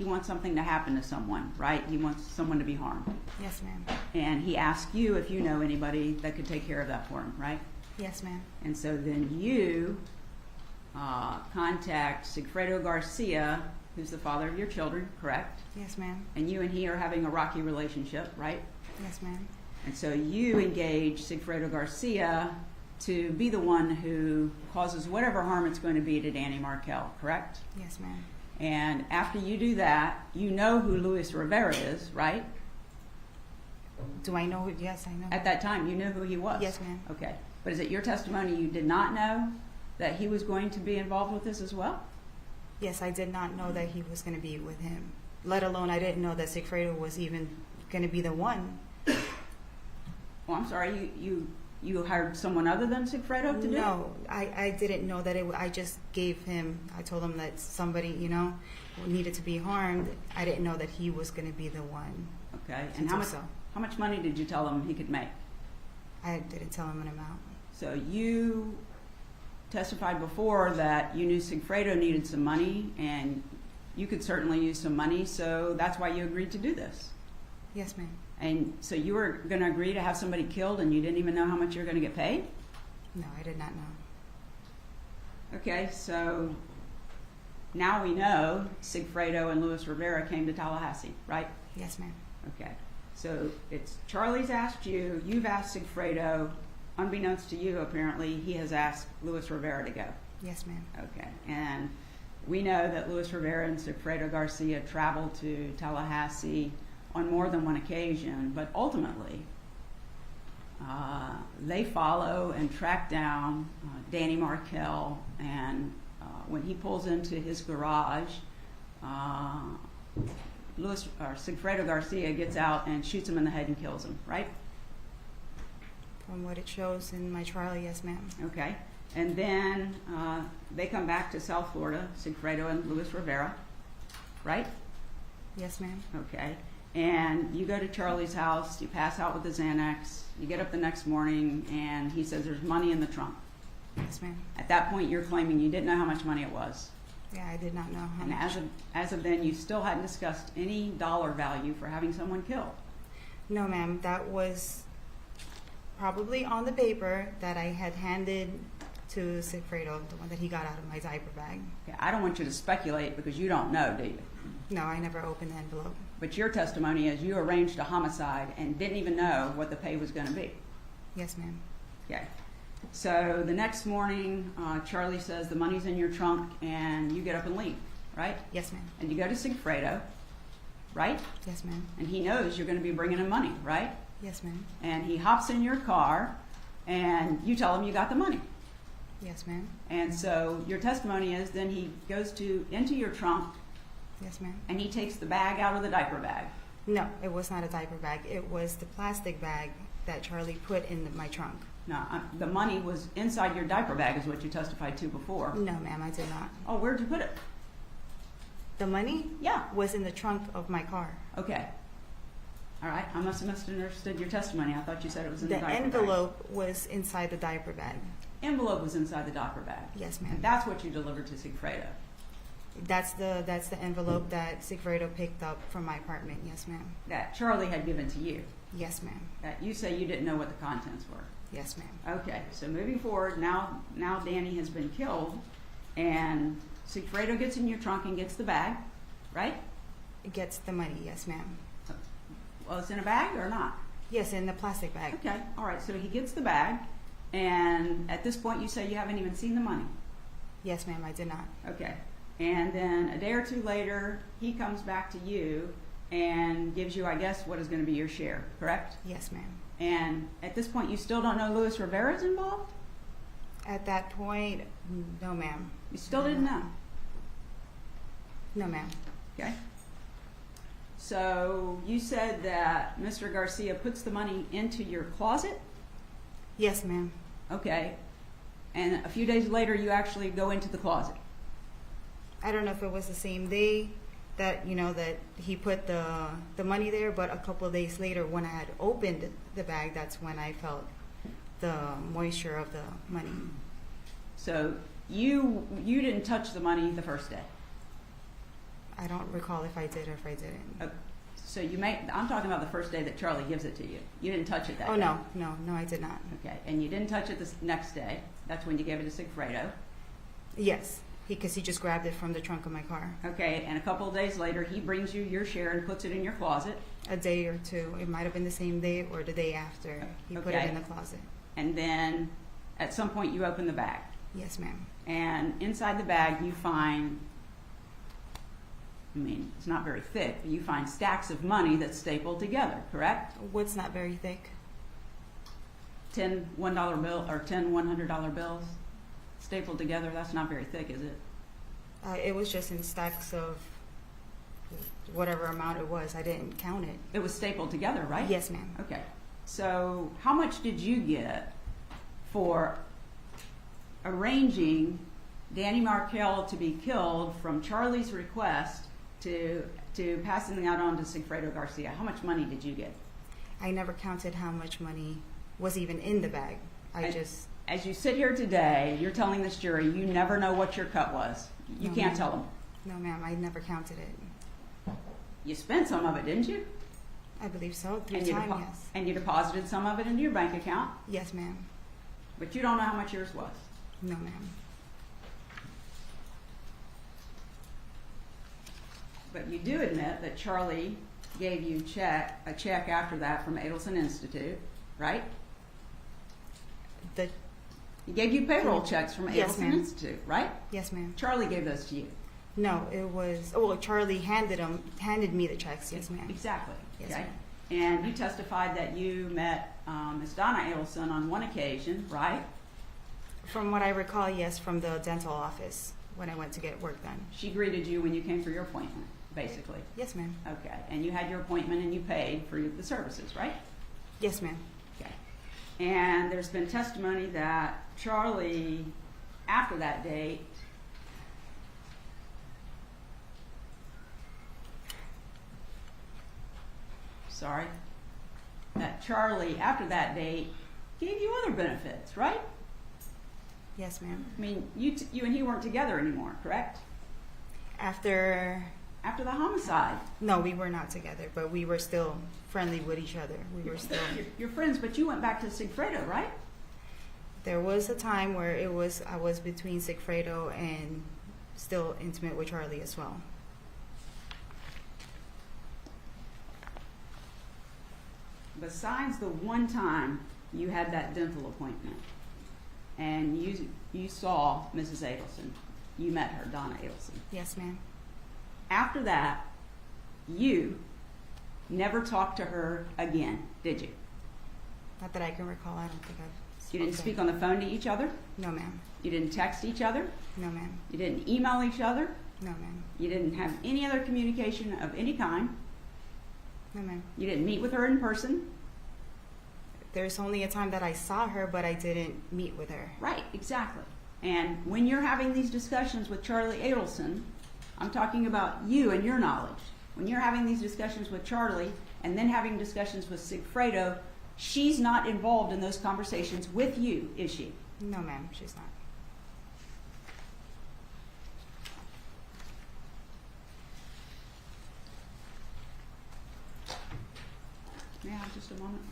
Speaker 8: wants something to happen to someone, right? He wants someone to be harmed.
Speaker 6: Yes, ma'am.
Speaker 8: And he asks you if you know anybody that could take care of that for him, right?
Speaker 6: Yes, ma'am.
Speaker 8: And so then you contact Sigfredo Garcia, who's the father of your children, correct?
Speaker 6: Yes, ma'am.
Speaker 8: And you and he are having a rocky relationship, right?
Speaker 6: Yes, ma'am.
Speaker 8: And so you engage Sigfredo Garcia to be the one who causes whatever harm it's going to be to Danny Markel, correct?
Speaker 6: Yes, ma'am.
Speaker 8: And after you do that, you know who Luis Rivera is, right?
Speaker 6: Do I know who? Yes, I know.
Speaker 8: At that time, you knew who he was?
Speaker 6: Yes, ma'am.
Speaker 8: Okay. But is it your testimony you did not know that he was going to be involved with this as well?
Speaker 6: Yes, I did not know that he was going to be with him. Let alone I didn't know that Sigfredo was even going to be the one.
Speaker 8: Well, I'm sorry, you hired someone other than Sigfredo to do it?
Speaker 6: No, I didn't know that I just gave him, I told him that somebody, needed to be harmed. I didn't know that he was going to be the one.
Speaker 8: Okay. And how much money did you tell him he could make?
Speaker 6: I didn't tell him an amount.
Speaker 8: So you testified before that you knew Sigfredo needed some money and you could certainly use some money, so that's why you agreed to do this.
Speaker 6: Yes, ma'am.
Speaker 8: And so you were going to agree to have somebody killed and you didn't even know how much you were going to get paid?
Speaker 6: No, I did not know.
Speaker 8: Okay, so now we know Sigfredo and Luis Rivera came to Tallahassee, right?
Speaker 6: Yes, ma'am.
Speaker 8: Okay, so it's Charlie's asked you, you've asked Sigfredo, unbeknownst to you apparently, he has asked Luis Rivera to go.
Speaker 6: Yes, ma'am.
Speaker 8: Okay, and we know that Luis Rivera and Sigfredo Garcia traveled to Tallahassee on more than one occasion, but ultimately they follow and track down Danny Markel, and when he pulls into his garage, Sigfredo Garcia gets out and shoots him in the head and kills him, right?
Speaker 6: From what it shows in my trial, yes, ma'am.
Speaker 8: Okay, and then they come back to South Florida, Sigfredo and Luis Rivera, right?
Speaker 6: Yes, ma'am.
Speaker 8: Okay, and you go to Charlie's house, you pass out with the Xanax, you get up the next morning, and he says there's money in the trunk.
Speaker 6: Yes, ma'am.
Speaker 8: At that point, you're claiming you didn't know how much money it was.
Speaker 6: Yeah, I did not know how
Speaker 8: And
Speaker 6: much.
Speaker 8: as of then, you still hadn't discussed any dollar value for having someone killed.
Speaker 6: No, ma'am, that was probably on the paper that I had handed to Sigfredo, the one that he got out of my diaper bag.
Speaker 8: Okay, I don't want you to speculate because you don't know, do you?
Speaker 6: No, I never opened the envelope.
Speaker 8: But your testimony is you arranged a homicide and didn't even know what the pay was going to be.
Speaker 6: Yes, ma'am.
Speaker 8: Okay. So the next morning, Charlie says the money's in your trunk and you get up and leave, right?
Speaker 6: Yes, ma'am.
Speaker 8: And you go to Sigfredo, right?
Speaker 6: Yes, ma'am.
Speaker 8: And he knows you're going to be bringing him money, right?
Speaker 6: Yes, ma'am.
Speaker 8: And he hops in your car and you tell him you got the money.
Speaker 6: Yes, ma'am.
Speaker 8: And so your testimony is then he goes into your trunk
Speaker 6: Yes, ma'am.
Speaker 8: and he takes the bag out of the diaper bag.
Speaker 6: No, it was not a diaper bag. It was the plastic bag that Charlie put in my trunk.
Speaker 8: No, the money was inside your diaper bag is what you testified to before.
Speaker 6: No, ma'am, I did not.
Speaker 8: Oh, where'd you put it?
Speaker 6: The money?
Speaker 8: Yeah.
Speaker 6: Was in the trunk of my car.
Speaker 8: Okay. All right. I must have misunderstood your testimony. I thought you said it was in the
Speaker 6: The
Speaker 8: diaper
Speaker 6: envelope was inside the diaper bag.
Speaker 8: bag. Envelope was inside the diaper bag.
Speaker 6: Yes, ma'am.
Speaker 8: And that's what you delivered to Sigfredo.
Speaker 6: That's the envelope that Sigfredo picked up from my apartment. Yes, ma'am.
Speaker 8: That Charlie had given to you.
Speaker 6: Yes, ma'am.
Speaker 8: That you say you didn't know what the contents were.
Speaker 6: Yes, ma'am.
Speaker 8: Okay. So moving forward, now Danny has been killed, and Sigfredo gets in your trunk and gets the bag, right?
Speaker 6: It gets the money. Yes, ma'am.
Speaker 8: Well, it's in a bag or not?
Speaker 6: Yes, in the plastic bag.
Speaker 8: Okay. All right. So he gets the bag, and at this point, you say you haven't even seen the money.
Speaker 6: Yes, ma'am. I did not.
Speaker 8: Okay. And then a day or two later, he comes back to you and gives you, I guess, what is going to be your share, correct?
Speaker 6: Yes, ma'am.
Speaker 8: And at this point, you still don't know Luis Rivera's involved?
Speaker 6: At that point, no, ma'am.
Speaker 8: You still didn't know?
Speaker 6: No, ma'am.
Speaker 8: Okay. So you said that Mr. Garcia puts the money into your closet?
Speaker 6: Yes, ma'am.
Speaker 8: Okay. And a few days later, you actually go into the closet?
Speaker 6: I don't know if it was the same day that, that he put the money there, but a couple of days later when I had opened the bag, that's when I felt the moisture of the money.
Speaker 8: So you didn't touch the money the first day?
Speaker 6: I don't recall if I did or if I didn't.
Speaker 8: So I'm talking about the first day that Charlie gives it to you. You didn't touch it that day?
Speaker 6: No, I did not.
Speaker 8: Okay, and you didn't touch it the next day. That's when you gave it to Sigfredo.
Speaker 6: Yes, because he just grabbed it from the trunk of my car.
Speaker 8: Okay, and a couple of days later, he brings you your share and puts it in your closet.
Speaker 6: A day or two. It might have been the same day or the day after. He put it in the closet.
Speaker 8: And then at some point, you open the bag.
Speaker 6: Yes, ma'am.
Speaker 8: And inside the bag, you find, it's not very thick, but you find stacks of money that's stapled together, correct?
Speaker 6: What's not very thick?
Speaker 8: 10 $1 bill or 10 $100 bills stapled together. That's not very thick, is it?
Speaker 6: It was just in stacks of whatever amount it was. I didn't count it.
Speaker 8: It was stapled together, right?
Speaker 6: Yes, ma'am.
Speaker 8: Okay. So how much did you get for arranging Danny Markel to be killed from Charlie's request to passing it on to Sigfredo Garcia? How much money did you get?
Speaker 6: I never counted how much money was even in the bag.
Speaker 8: As you sit here today, you're telling this jury you never know what your cut was. You
Speaker 6: No,
Speaker 8: can't
Speaker 6: ma'am.
Speaker 8: tell them.
Speaker 6: No, ma'am. I never counted it.
Speaker 8: You spent some of it, didn't you?
Speaker 6: I believe so. Through
Speaker 8: And you,
Speaker 6: time, yes.
Speaker 8: and you deposited some of it into your bank account,
Speaker 6: Yes, ma'am.
Speaker 8: but you don't know how much yours was.
Speaker 6: No, ma'am.
Speaker 8: But you do admit that Charlie gave you a check after that from Adelson Institute, right? He gave you payroll checks from
Speaker 6: Yes,
Speaker 8: Adelson
Speaker 6: ma'am.
Speaker 8: Institute, right?
Speaker 6: Yes, ma'am.
Speaker 8: Charlie gave those to you.
Speaker 6: No, it was. Charlie handed me the checks. Yes, ma'am.
Speaker 8: Exactly.
Speaker 6: Yes,
Speaker 8: Okay.
Speaker 6: ma'am.
Speaker 8: And you testified that you met Ms. Donna Adelson on one occasion, right?
Speaker 6: From what I recall, yes, from the dental office when I went to get work done.
Speaker 8: She greeted you when you came for your appointment, basically.
Speaker 6: Yes, ma'am.
Speaker 8: Okay. And you had your appointment and you paid for the services, right?
Speaker 6: Yes, ma'am.
Speaker 8: Okay. And there's been testimony that Charlie, after that date, that Charlie, after that date, gave you other benefits, right?
Speaker 6: Yes, ma'am.
Speaker 8: I mean, you and he weren't together anymore, correct?
Speaker 6: After
Speaker 8: the homicide.
Speaker 6: No, we were not together, but we were still friendly with each other. We were still.
Speaker 8: You're friends, but you went back to Sigfredo, right?
Speaker 6: There was a time where I was between Sigfredo and still intimate with Charlie as well.
Speaker 8: Besides the one time you had that dental appointment and you saw Mrs. Adelson, you met her, Donna Adelson.
Speaker 6: Yes, ma'am.
Speaker 8: After that, you never talked to her again, did you?
Speaker 6: Not that I can recall. I don't think I've
Speaker 8: You didn't
Speaker 6: spoken.
Speaker 8: speak on the phone to each other?
Speaker 6: No, ma'am.
Speaker 8: You didn't text each other?
Speaker 6: No, ma'am.
Speaker 8: You didn't email each other?
Speaker 6: No, ma'am.
Speaker 8: You didn't have any other communication of any kind?
Speaker 6: No, ma'am.
Speaker 8: You didn't meet with her in person?
Speaker 6: There's only a time that I saw her, but I didn't meet with her.
Speaker 8: Right, exactly. And when you're having these discussions with Charlie Adelson, I'm talking about you and your knowledge. When you're having these discussions with Charlie and then having discussions with Sigfredo, she's not involved in those conversations with you, is she?
Speaker 6: No, ma'am, she's not.
Speaker 8: May I have just a moment?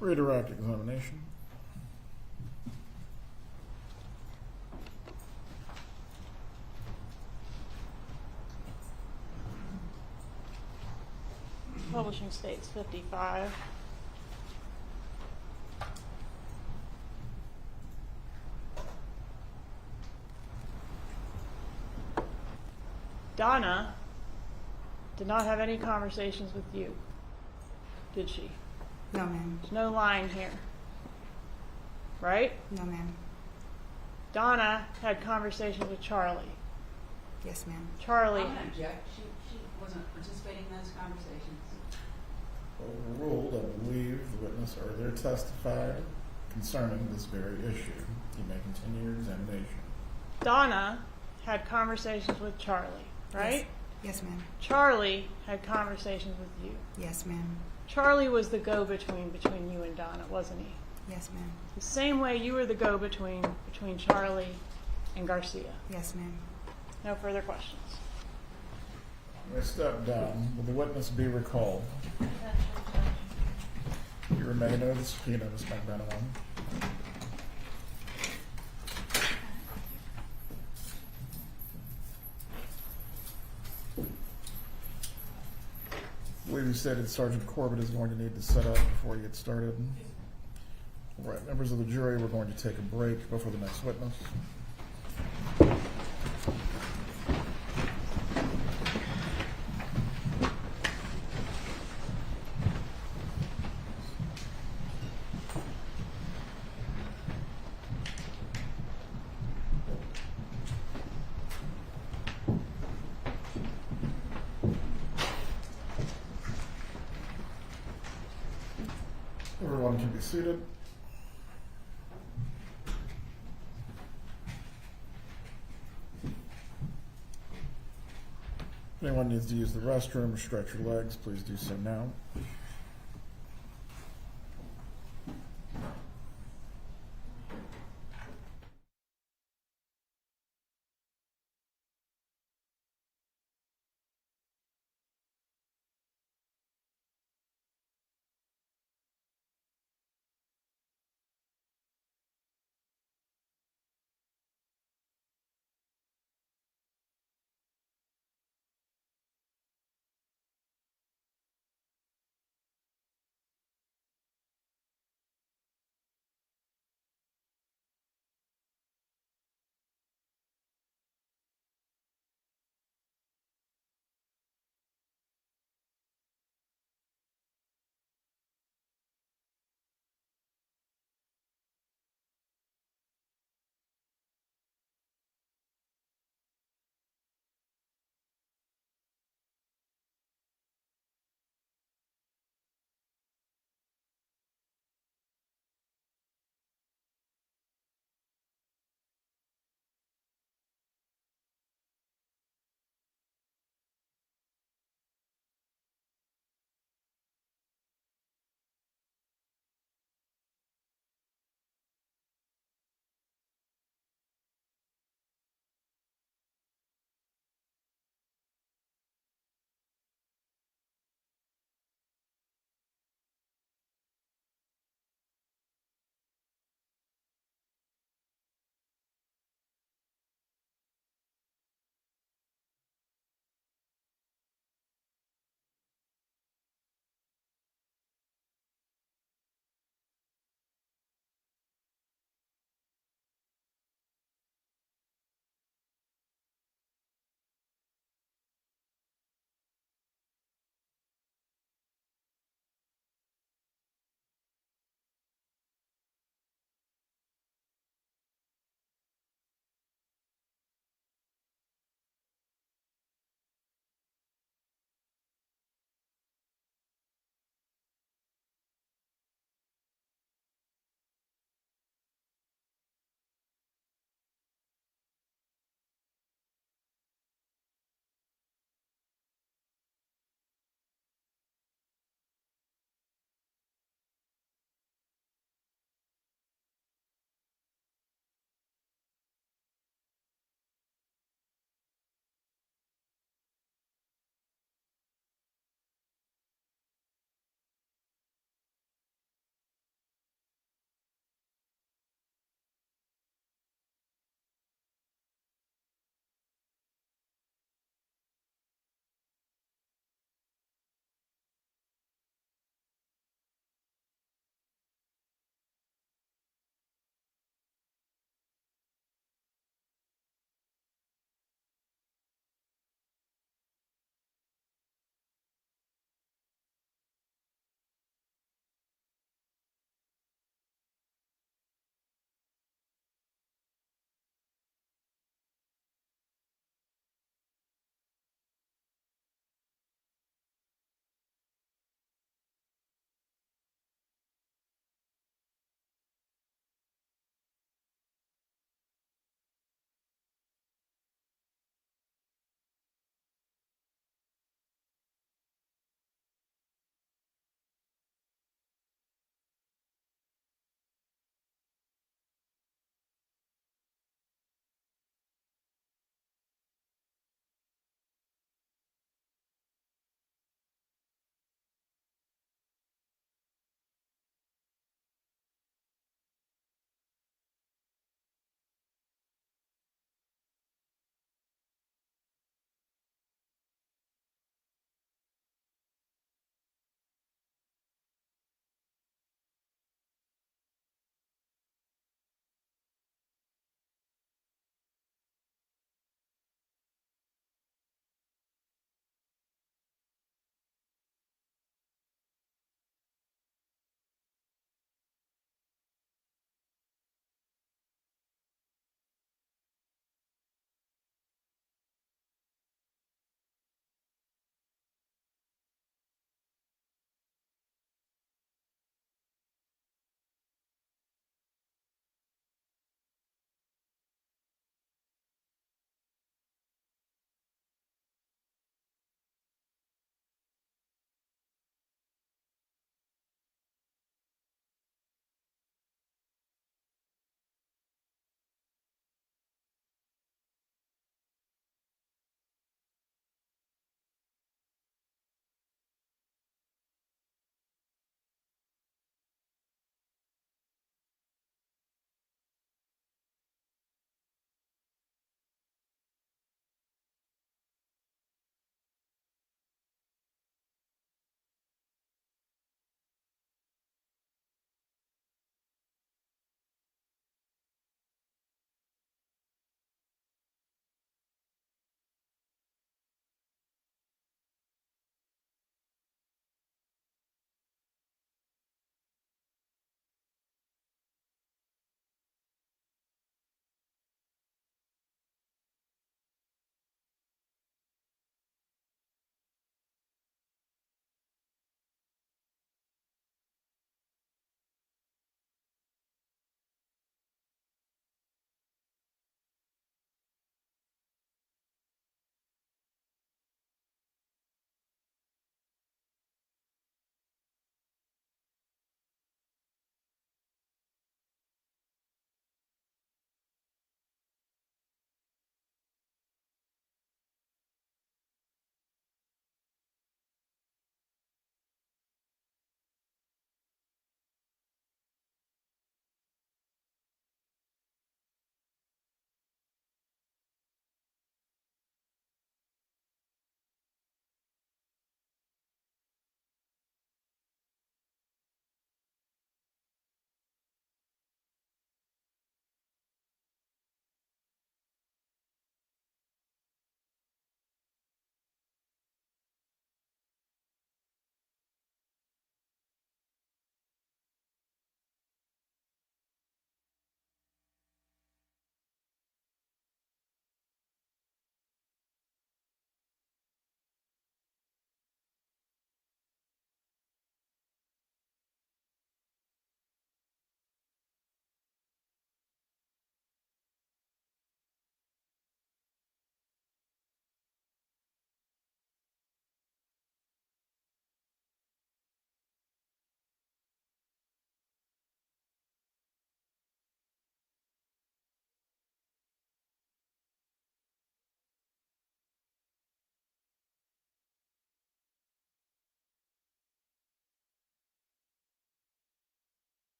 Speaker 2: Redirect examination.
Speaker 3: Publishing states 55. Donna did not have any conversations with you, did she?
Speaker 6: No, ma'am.
Speaker 3: There's no lying here, right?
Speaker 6: No, ma'am.
Speaker 3: Donna had conversations with Charlie.
Speaker 6: Yes, ma'am.
Speaker 3: Charlie.
Speaker 8: I'm gonna object. She wasn't participating in those conversations.
Speaker 2: Overruled, I believe the witness earlier testified concerning this very issue. You may continue your examination.
Speaker 3: Donna had conversations with Charlie, right?
Speaker 6: Yes, ma'am.
Speaker 3: Charlie had conversations with you.
Speaker 6: Yes, ma'am.
Speaker 3: Charlie was the go-between between you and Donna, wasn't he?
Speaker 6: Yes, ma'am.
Speaker 3: The same way you were the go-between between Charlie and Garcia.
Speaker 6: Yes, ma'am.
Speaker 3: No further questions.
Speaker 2: You may step down. Will the witness be recalled? You remain under the subpoena, Ms. Magbanua. I believe you stated Sergeant Corbett is going to need to set up before you get started. All right, members of the jury, we're going to take a break before the next witness. Everyone can be seated. If anyone needs to use the restroom or stretch your legs, please do so now.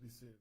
Speaker 2: be seated.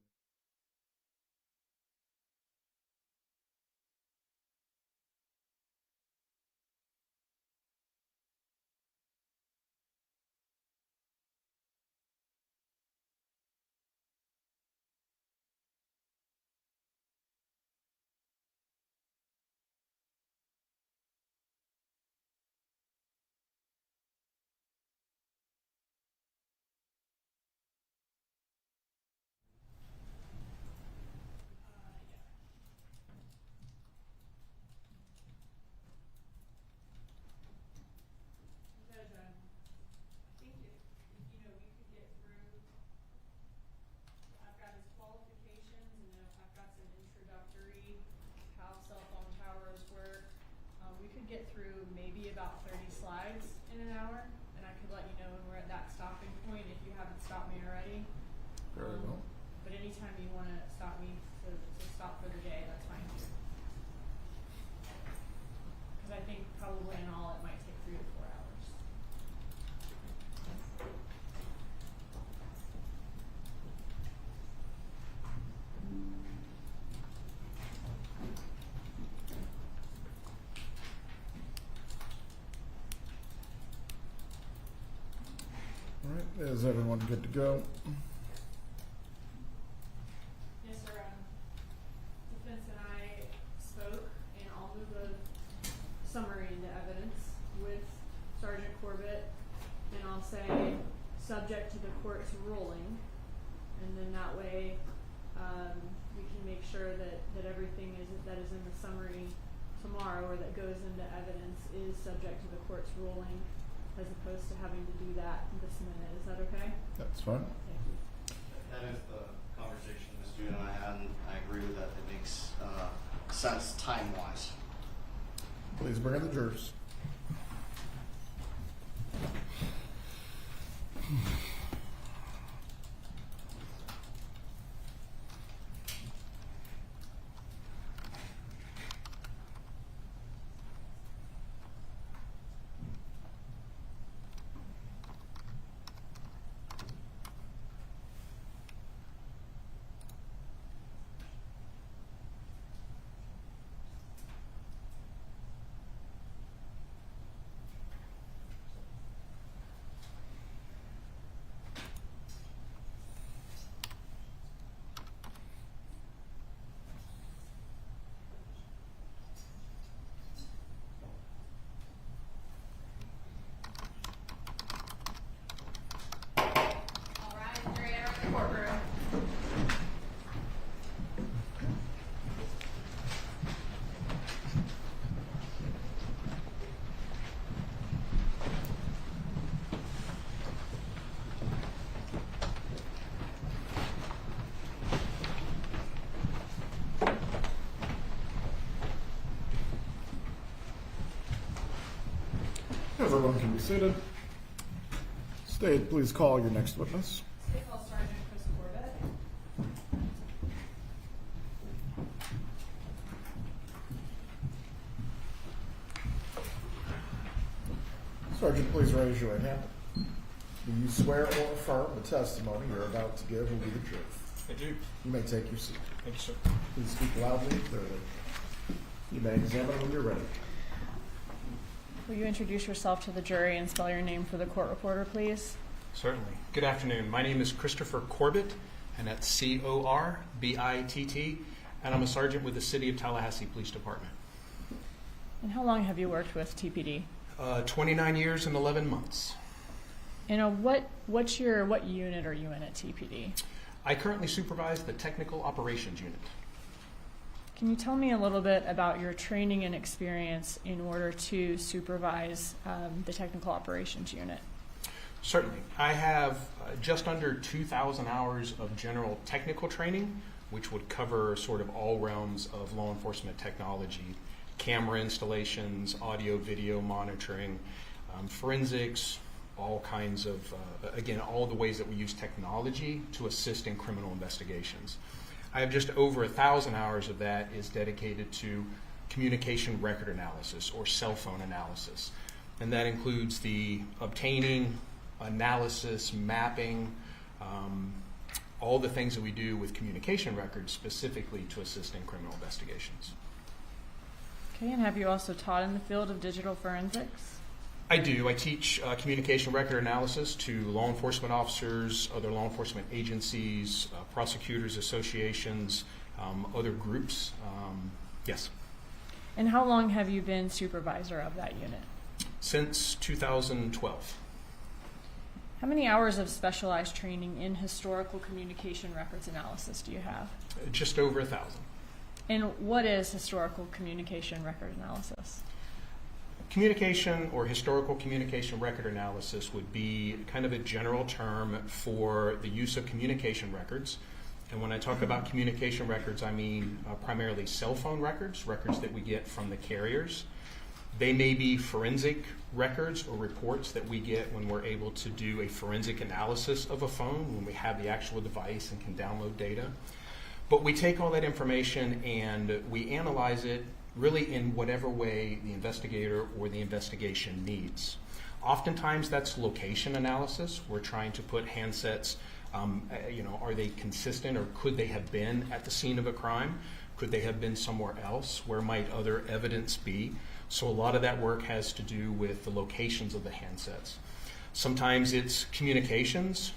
Speaker 12: Get through maybe about 30 slides in an hour, and I could let you know when we're at that stopping point if you haven't stopped me already.
Speaker 2: Very well.
Speaker 12: But anytime you want to stop me to stop for the day, that's fine too. Because I think probably in all it might take 3 to 4 hours.
Speaker 2: All right, is everyone good to go?
Speaker 12: Yes, sir. Defense and I spoke, and I'll move a summary into evidence with Sergeant Corbett, and I'll say subject to the court's ruling, and then that way we can make sure that everything that is in the summary tomorrow or that goes into evidence is subject to the court's ruling, as opposed to having to do that this minute. Is that okay?
Speaker 2: That's fine.
Speaker 12: Thank you.
Speaker 5: That is the conversation the student and I had, and I agree with that. It makes sense time-wise.
Speaker 2: Please bring in the jurors. Everyone can be seated. State, please call your next witness.
Speaker 12: State Hall Sergeant Chris Corbett.
Speaker 2: Sergeant, please raise your right hand. Do you swear or affirm the testimony you're about to give will be the truth?
Speaker 15: I do.
Speaker 2: You may take your seat.
Speaker 15: Thank you, sir.
Speaker 2: Please speak loudly and clearly. You may examine when you're ready.
Speaker 3: Will you introduce yourself to the jury and spell your name for the court reporter, please?
Speaker 15: Certainly. Good afternoon. My name is Christopher Corbett, and that's Corbitt, and I'm a sergeant with the City of Tallahassee Police Department.
Speaker 3: And how long have you worked with TPD?
Speaker 15: 29 years and 11 months.
Speaker 3: And what unit are you in at TPD?
Speaker 15: I currently supervise the Technical Operations Unit.
Speaker 3: Can you tell me a little bit about your training and experience in order to supervise the Technical Operations Unit?
Speaker 15: Certainly. I have just under 2,000 hours of general technical training, which would cover sort of all realms of law enforcement technology, camera installations, audio, video monitoring, forensics, all kinds of, again, all the ways that we use technology to assist in criminal investigations. I have just over 1,000 hours of that is dedicated to communication record analysis or cell phone analysis. And that includes the obtaining, analysis, mapping, all the things that we do with communication records specifically to assist in criminal investigations.
Speaker 3: Okay, and have you also taught in the field of digital forensics?
Speaker 15: I do. I teach communication record analysis to law enforcement officers, other law enforcement agencies, prosecutors associations, other groups. Yes.
Speaker 3: And how long have you been supervisor of that unit?
Speaker 15: Since 2012.
Speaker 3: How many hours of specialized training in historical communication records analysis do you have?
Speaker 15: Just over 1,000.
Speaker 3: And what is historical communication record analysis?
Speaker 15: Communication or historical communication record analysis would be kind of a general term for the use of communication records. And when I talk about communication records, I mean primarily cell phone records, records that we get from the carriers. They may be forensic records or reports that we get when we're able to do a forensic analysis of a phone, when we have the actual device and can download data. But we take all that information and we analyze it really in whatever way the investigator or the investigation needs. Oftentimes that's location analysis. We're trying to put handsets, are they consistent, or could they have been at the scene of a crime? Could they have been somewhere else? Where might other evidence be? So a lot of that work has to do with the locations of the handsets. Sometimes it's communications,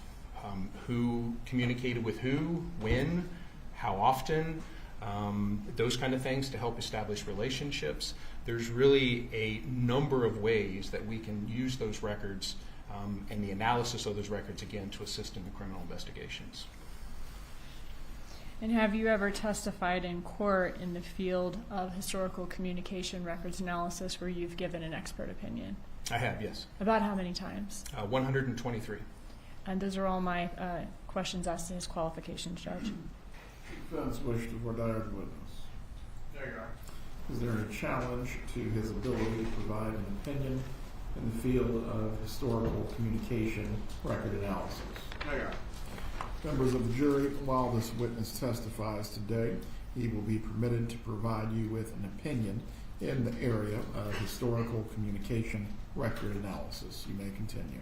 Speaker 15: who communicated with who, when, how often, those kind of things to help establish relationships. There's really a number of ways that we can use those records and the analysis of those records, again, to assist in the criminal investigations.
Speaker 3: And have you ever testified in court in the field of historical communication records analysis where you've given an expert opinion?
Speaker 15: I have, yes.
Speaker 3: About how many times?
Speaker 15: 123.
Speaker 3: And those are all my questions as to his qualifications, Judge.
Speaker 2: Defense wish to voir dire the witness.
Speaker 14: There you are.
Speaker 2: Is there a challenge to his ability to provide an opinion in the field of historical communication record analysis?
Speaker 14: There you are.
Speaker 2: Members of the jury, while this witness testifies today, he will be permitted to provide you with an opinion in the area of historical communication record analysis. You may continue.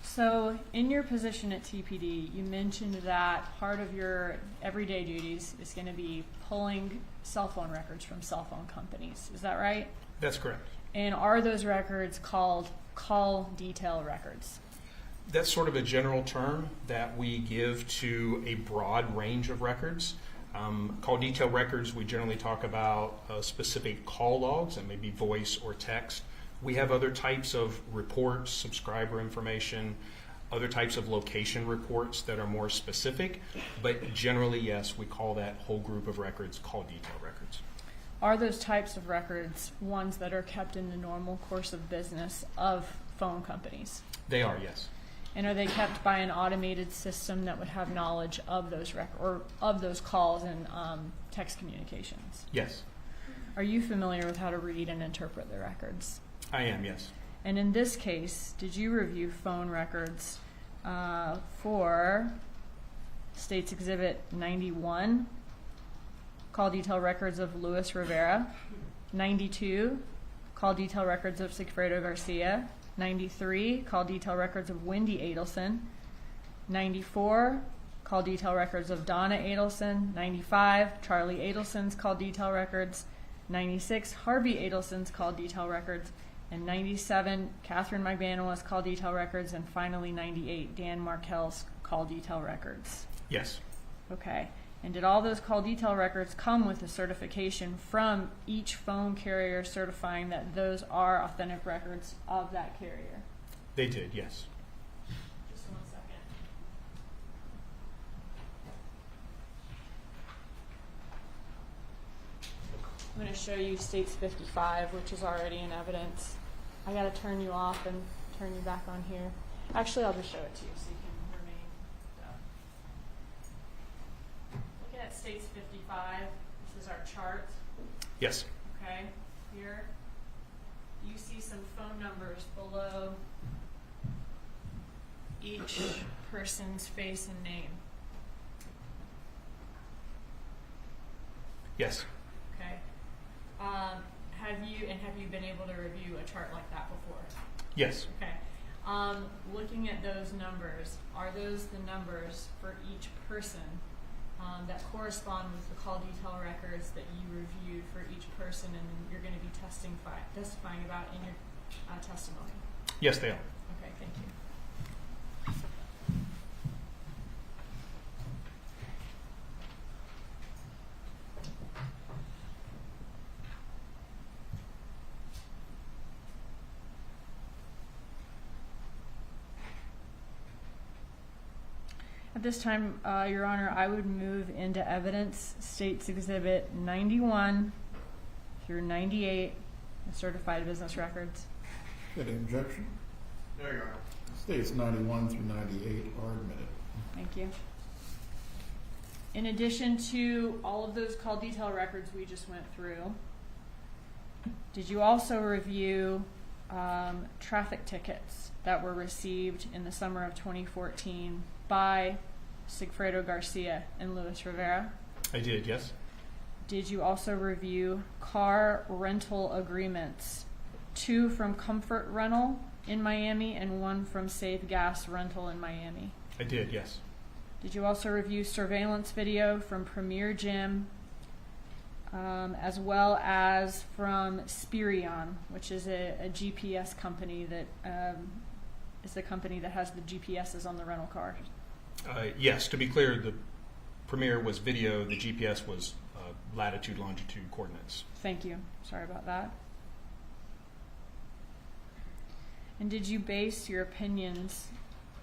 Speaker 3: So in your position at TPD, you mentioned that part of your everyday duties is going to be pulling cell phone records from cell phone companies. Is that right?
Speaker 15: That's correct.
Speaker 3: And are those records called call detail records?
Speaker 15: That's sort of a general term that we give to a broad range of records. Call detail records, we generally talk about specific call logs, that may be voice or text. We have other types of reports, subscriber information, other types of location reports that are more specific, but generally, yes, we call that whole group of records call detail records.
Speaker 3: Are those types of records ones that are kept in the normal course of business of phone companies?
Speaker 15: They are, yes.
Speaker 3: And are they kept by an automated system that would have knowledge of those or of those calls and text communications?
Speaker 15: Yes.
Speaker 3: Are you familiar with how to read and interpret the records?
Speaker 15: I am, yes.
Speaker 3: And in this case, did you review phone records for State's Exhibit 91, call detail records of Luis Rivera, 92, call detail records of Sigfredo Garcia, 93, call detail records of Wendi Adelson, 94, call detail records of Donna Adelson, 95, Charlie Adelson's call detail records, 96, Harvey Adelson's call detail records, and 97, Katherine Magbanua's call detail records, and finally 98, Dan Markel's call detail records.
Speaker 15: Yes.
Speaker 3: Okay. And did all those call detail records come with a certification from each phone carrier certifying that those are authentic records of that carrier?
Speaker 15: They did, yes.
Speaker 3: Just 1 second. I'm going to show you States 55, which is already in evidence. I got to turn you off and turn you back on here. Actually, I'll just show it to you so you can remain. Looking at States 55, this is our chart.
Speaker 15: Yes.
Speaker 3: Okay, here. You see some phone numbers below each person's face and name.
Speaker 15: Yes.
Speaker 3: Okay. Have you been able to review a chart like that before?
Speaker 15: Yes.
Speaker 3: Okay.
Speaker 12: Looking at those numbers, are those the numbers for each person that correspond with the call detail records that you reviewed for each person and you're going to be testifying about in your testimony?
Speaker 15: Yes, they are.
Speaker 12: Okay, thank you.
Speaker 3: At this time, Your Honor, I would move into evidence States Exhibit 91 through 98, the certified business records.
Speaker 2: Any objection?
Speaker 14: No, Your Honor.
Speaker 2: States 91 through 98 are admitted.
Speaker 3: Thank you. In addition to all of those call detail records we just went through, did you also review traffic tickets that were received in the summer of 2014 by Sigfredo Garcia and Luis Rivera?
Speaker 15: I did, yes.
Speaker 3: Did you also review car rental agreements, 2 from Comfort Rental in Miami and 1 from Save Gas Rental in Miami?
Speaker 15: I did, yes.
Speaker 3: Did you also review surveillance video from Premier Gym, as well as from Spirion, which is a GPS company that is the company that has the GPSs on the rental cars?
Speaker 15: Yes, to be clear, the Premier was video, the GPS was latitude, longitude coordinates.
Speaker 3: Thank you. Sorry about that. And did you base your opinions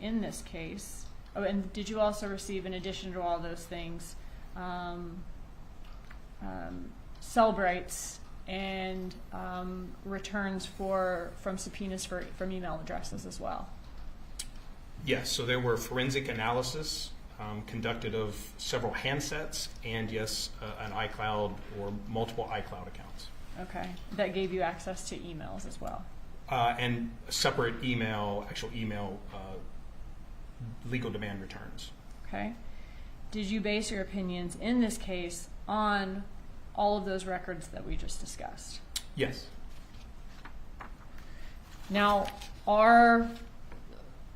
Speaker 3: in this case? Oh, and did you also receive, in addition to all those things, Cellbrights and returns from subpoenas from email addresses as well?
Speaker 15: Yes, so there were forensic analysis conducted of several handsets and, yes, an iCloud or multiple iCloud accounts.
Speaker 3: Okay, that gave you access to emails as well?
Speaker 15: And separate actual email legal demand returns.
Speaker 3: Okay. Did you base your opinions in this case on all of those records that we just discussed?
Speaker 15: Yes.
Speaker 3: Now, are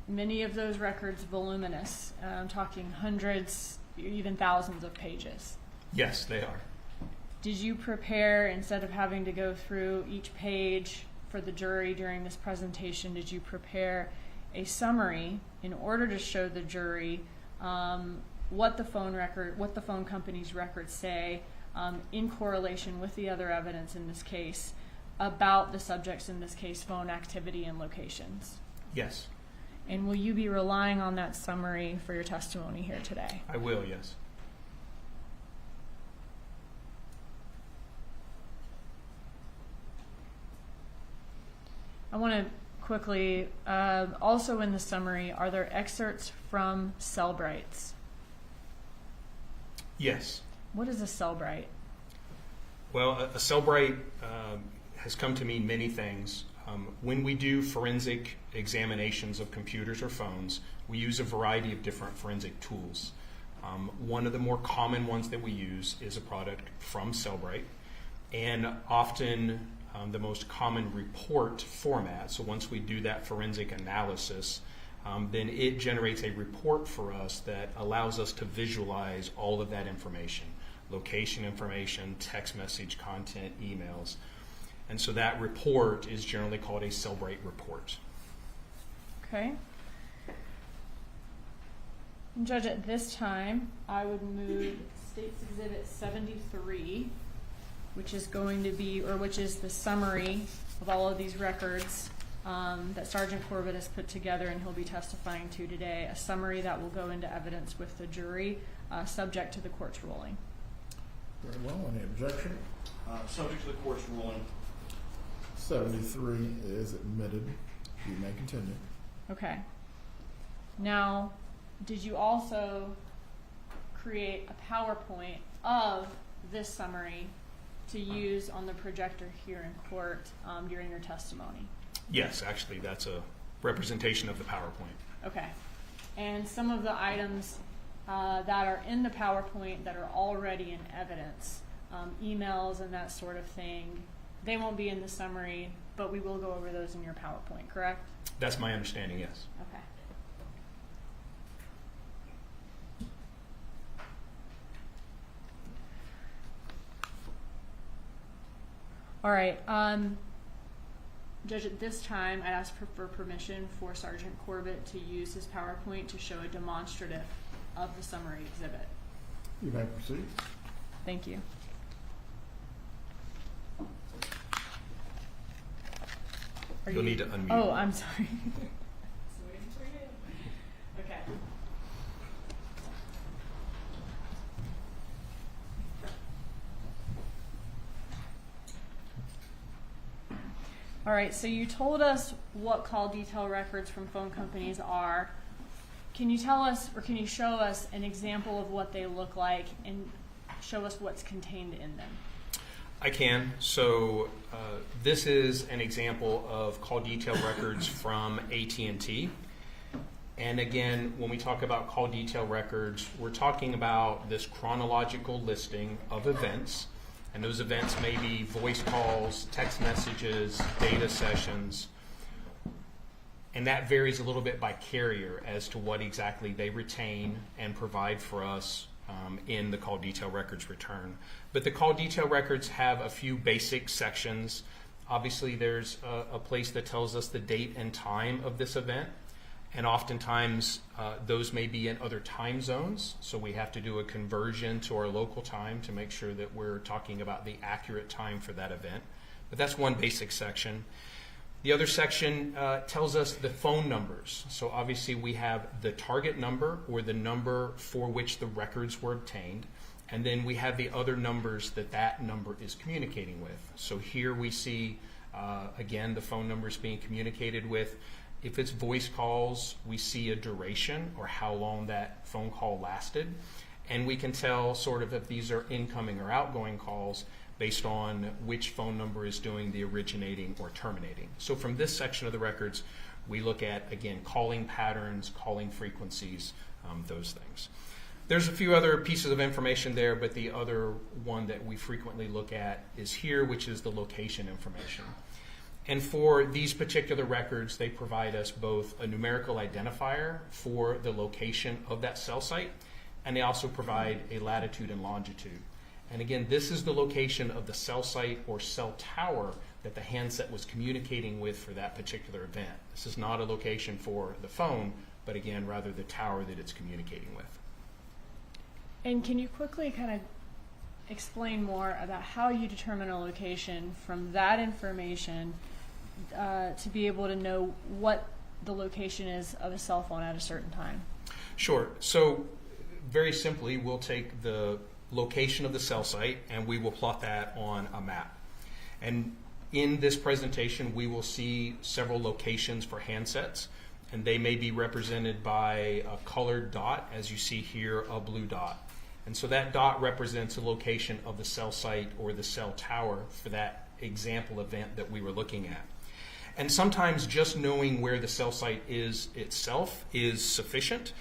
Speaker 3: many of those records voluminous? I'm talking hundreds, even thousands of pages.
Speaker 15: Yes, they are.
Speaker 3: Did you prepare, instead of having to go through each page for the jury during this presentation, did you prepare a summary in order to show the jury what the phone company's records say in correlation with the other evidence in this case about the subjects, in this case, phone activity and locations?
Speaker 15: Yes.
Speaker 3: And will you be relying on that summary for your testimony here today?
Speaker 15: I will, yes.
Speaker 3: I want to quickly, also in the summary, are there excerpts from Cellbrights?
Speaker 15: Yes.
Speaker 3: What is a Cellbright?
Speaker 15: Well, a Cellbright has come to mean many things. When we do forensic examinations of computers or phones, we use a variety of different forensic tools. One of the more common ones that we use is a product from Cellbright, and often the most common report format. So once we do that forensic analysis, then it generates a report for us that allows us to visualize all of that information, location information, text message content, emails. And so that report is generally called a Cellbright report.
Speaker 3: Okay. And Judge, at this time, I would move State's Exhibit 73, which is going to be, or which is the summary of all of these records that Sergeant Corbett has put together and he'll be testifying to today, a summary that will go into evidence with the jury, subject to the court's ruling.
Speaker 2: Very well. Any objection?
Speaker 5: Subject to the court's ruling.
Speaker 2: 73 is admitted. You may continue.
Speaker 3: Okay. Now, did you also create a PowerPoint of this summary to use on the projector here in court during your testimony?
Speaker 15: Yes, actually, that's a representation of the PowerPoint.
Speaker 3: Okay. And some of the items that are in the PowerPoint that are already in evidence, emails and that sort of thing, they won't be in the summary, but we will go over those in your PowerPoint, correct?
Speaker 15: That's my understanding, yes.
Speaker 3: Okay. All right. Judge, at this time, I ask for permission for Sergeant Corbett to use his PowerPoint to show a demonstrative of the summary exhibit.
Speaker 2: You may proceed.
Speaker 3: Thank you.
Speaker 15: You'll need to unmute.
Speaker 3: Oh, I'm sorry. Okay. All right, so you told us what call detail records from phone companies are. Can you tell us, or can you show us an example of what they look like and show us what's contained in them?
Speaker 15: I can. So this is an example of call detail records from AT&T. And again, when we talk about call detail records, we're talking about this chronological listing of events. And those events may be voice calls, text messages, data sessions. And that varies a little bit by carrier as to what exactly they retain and provide for us in the call detail records return. But the call detail records have a few basic sections. Obviously, there's a place that tells us the date and time of this event. And oftentimes, those may be in other time zones. So we have to do a conversion to our local time to make sure that we're talking about the accurate time for that event. But that's one basic section. The other section tells us the phone numbers. So obviously we have the target number, or the number for which the records were obtained. And then we have the other numbers that that number is communicating with. So here we see, again, the phone numbers being communicated with. If it's voice calls, we see a duration, or how long that phone call lasted. And we can tell sort of if these are incoming or outgoing calls based on which phone number is doing the originating or terminating. So from this section of the records, we look at, again, calling patterns, calling frequencies, those things. There's a few other pieces of information there, but the other one that we frequently look at is here, which is the location information. And for these particular records, they provide us both a numerical identifier for the location of that cell site, and they also provide a latitude and longitude. And again, this is the location of the cell site or cell tower that the handset was communicating with for that particular event. This is not a location for the phone, but again, rather the tower that it's communicating with.
Speaker 3: And can you quickly kind of explain more about how you determine a location from that information to be able to know what the location is of a cell phone at a certain time?
Speaker 15: Sure. So very simply, we'll take the location of the cell site and we will plot that on a map. And in this presentation, we will see several locations for handsets, and they may be represented by a colored dot, as you see here, a blue dot. And so that dot represents a location of the cell site or the cell tower for that example event that we were looking at. And sometimes just knowing where the cell site is itself is sufficient.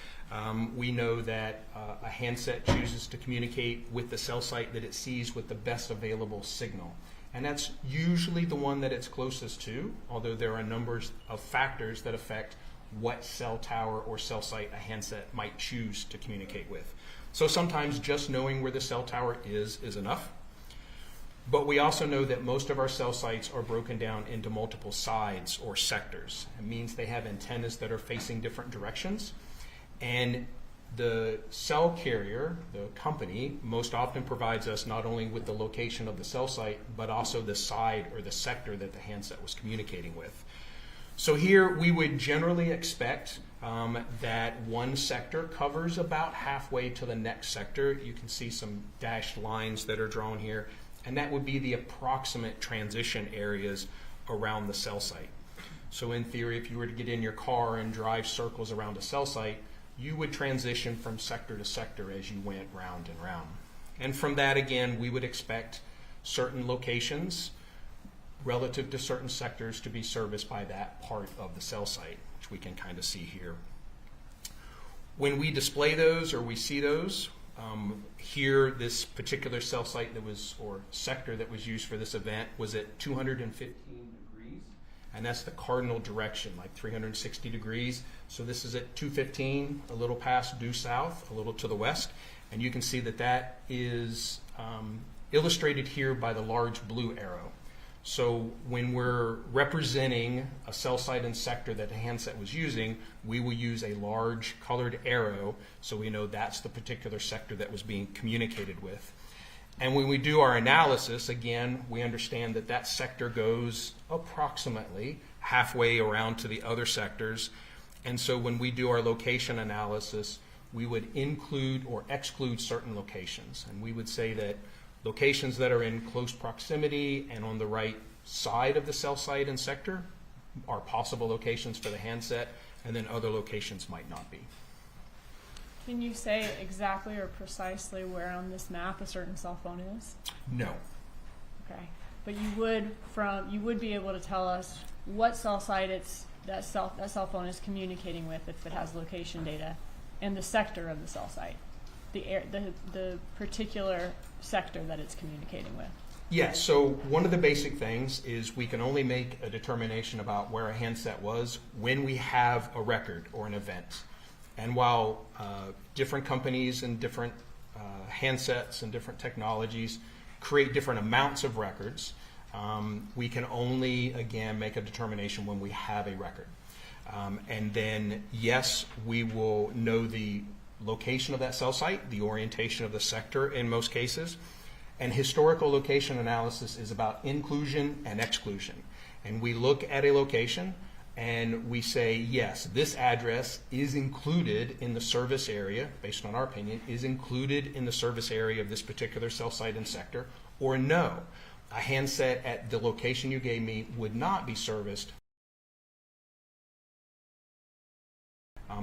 Speaker 15: We know that a handset chooses to communicate with the cell site that it sees with the best available signal. And that's usually the one that it's closest to, although there are numbers of factors that affect what cell tower or cell site a handset might choose to communicate with. So sometimes just knowing where the cell tower is enough. But we also know that most of our cell sites are broken down into multiple sides or sectors. It means they have antennas that are facing different directions. And the cell carrier, the company, most often provides us not only with the location of the cell site, but also the side or the sector that the handset was communicating with. So here we would generally expect that one sector covers about halfway to the next sector. You can see some dashed lines that are drawn here, and that would be the approximate transition areas around the cell site. So in theory, if you were to get in your car and drive circles around a cell site, you would transition from sector to sector as you went round and round. And from that, again, we would expect certain locations relative to certain sectors to be serviced by that part of the cell site, which we can kind of see here. When we display those or we see those, here this particular cell site that was, or sector that was used for this event was at 215 degrees. and that's the cardinal direction, like 360 degrees. So this is at 215, a little past due south, a little to the west, and you can see that that is illustrated here by the large blue arrow. So when we're representing a cell site and sector that the handset was using, we will use a large colored arrow so we know that's the particular sector that was being communicated with. And when we do our analysis, again, we understand that that sector goes approximately halfway around to the other sectors. And so when we do our location analysis, we would include or exclude certain locations. And we would say that locations that are in close proximity and on the right side of the cell site and sector are possible locations for the handset, and then other locations might not be.
Speaker 3: Can you say exactly or precisely where on this map a certain cell phone is?
Speaker 15: No.
Speaker 3: Okay, but you would be able to tell us what cell site that cell phone is communicating with if it has location data, and the sector of the cell site, the particular sector that it's communicating with.
Speaker 15: Yes, so one of the basic things is we can only make a determination about where a handset was when we have a record or an event. And while different companies and different handsets and different technologies create different amounts of records, we can only, again, make a determination when we have a record. And then, yes, we will know the location of that cell site, the orientation of the sector in most cases. And historical location analysis is about inclusion and exclusion. And we look at a location and we say, yes, this address is included in the service area, based on our opinion, is included in the service area of this particular cell site and sector, or no, a handset at the location you gave me would not be serviced.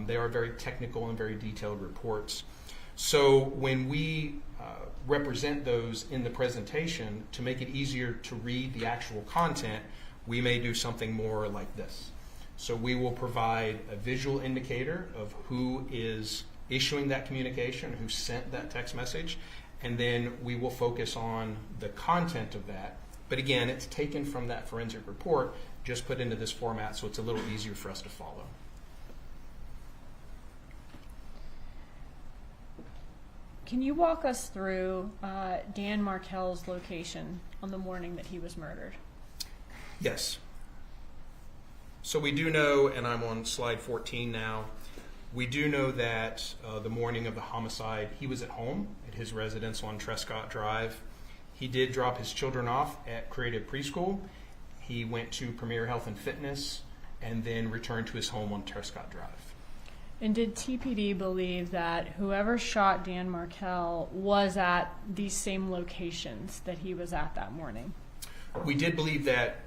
Speaker 15: They are very technical and very detailed reports. So when we represent those in the presentation, to make it easier to read the actual content, we may do something more like this. So we will provide a visual indicator of who is issuing that communication, who sent that text message, and then we will focus on the content of that. But again, it's taken from that forensic report, just put into this format so it's a little easier for us to follow.
Speaker 3: Can you walk us through Dan Markel's location on the morning that he was murdered?
Speaker 15: Yes. So we do know, and I'm on slide 14 now, we do know that the morning of the homicide, he was at home at his residence on Trescott Drive. He did drop his children off at Creative Preschool. He went to Premier Health and Fitness and then returned to his home on Trescott Drive.
Speaker 3: And did TPD believe that whoever shot Dan Markel was at these same locations that he was at that morning?
Speaker 15: We did believe that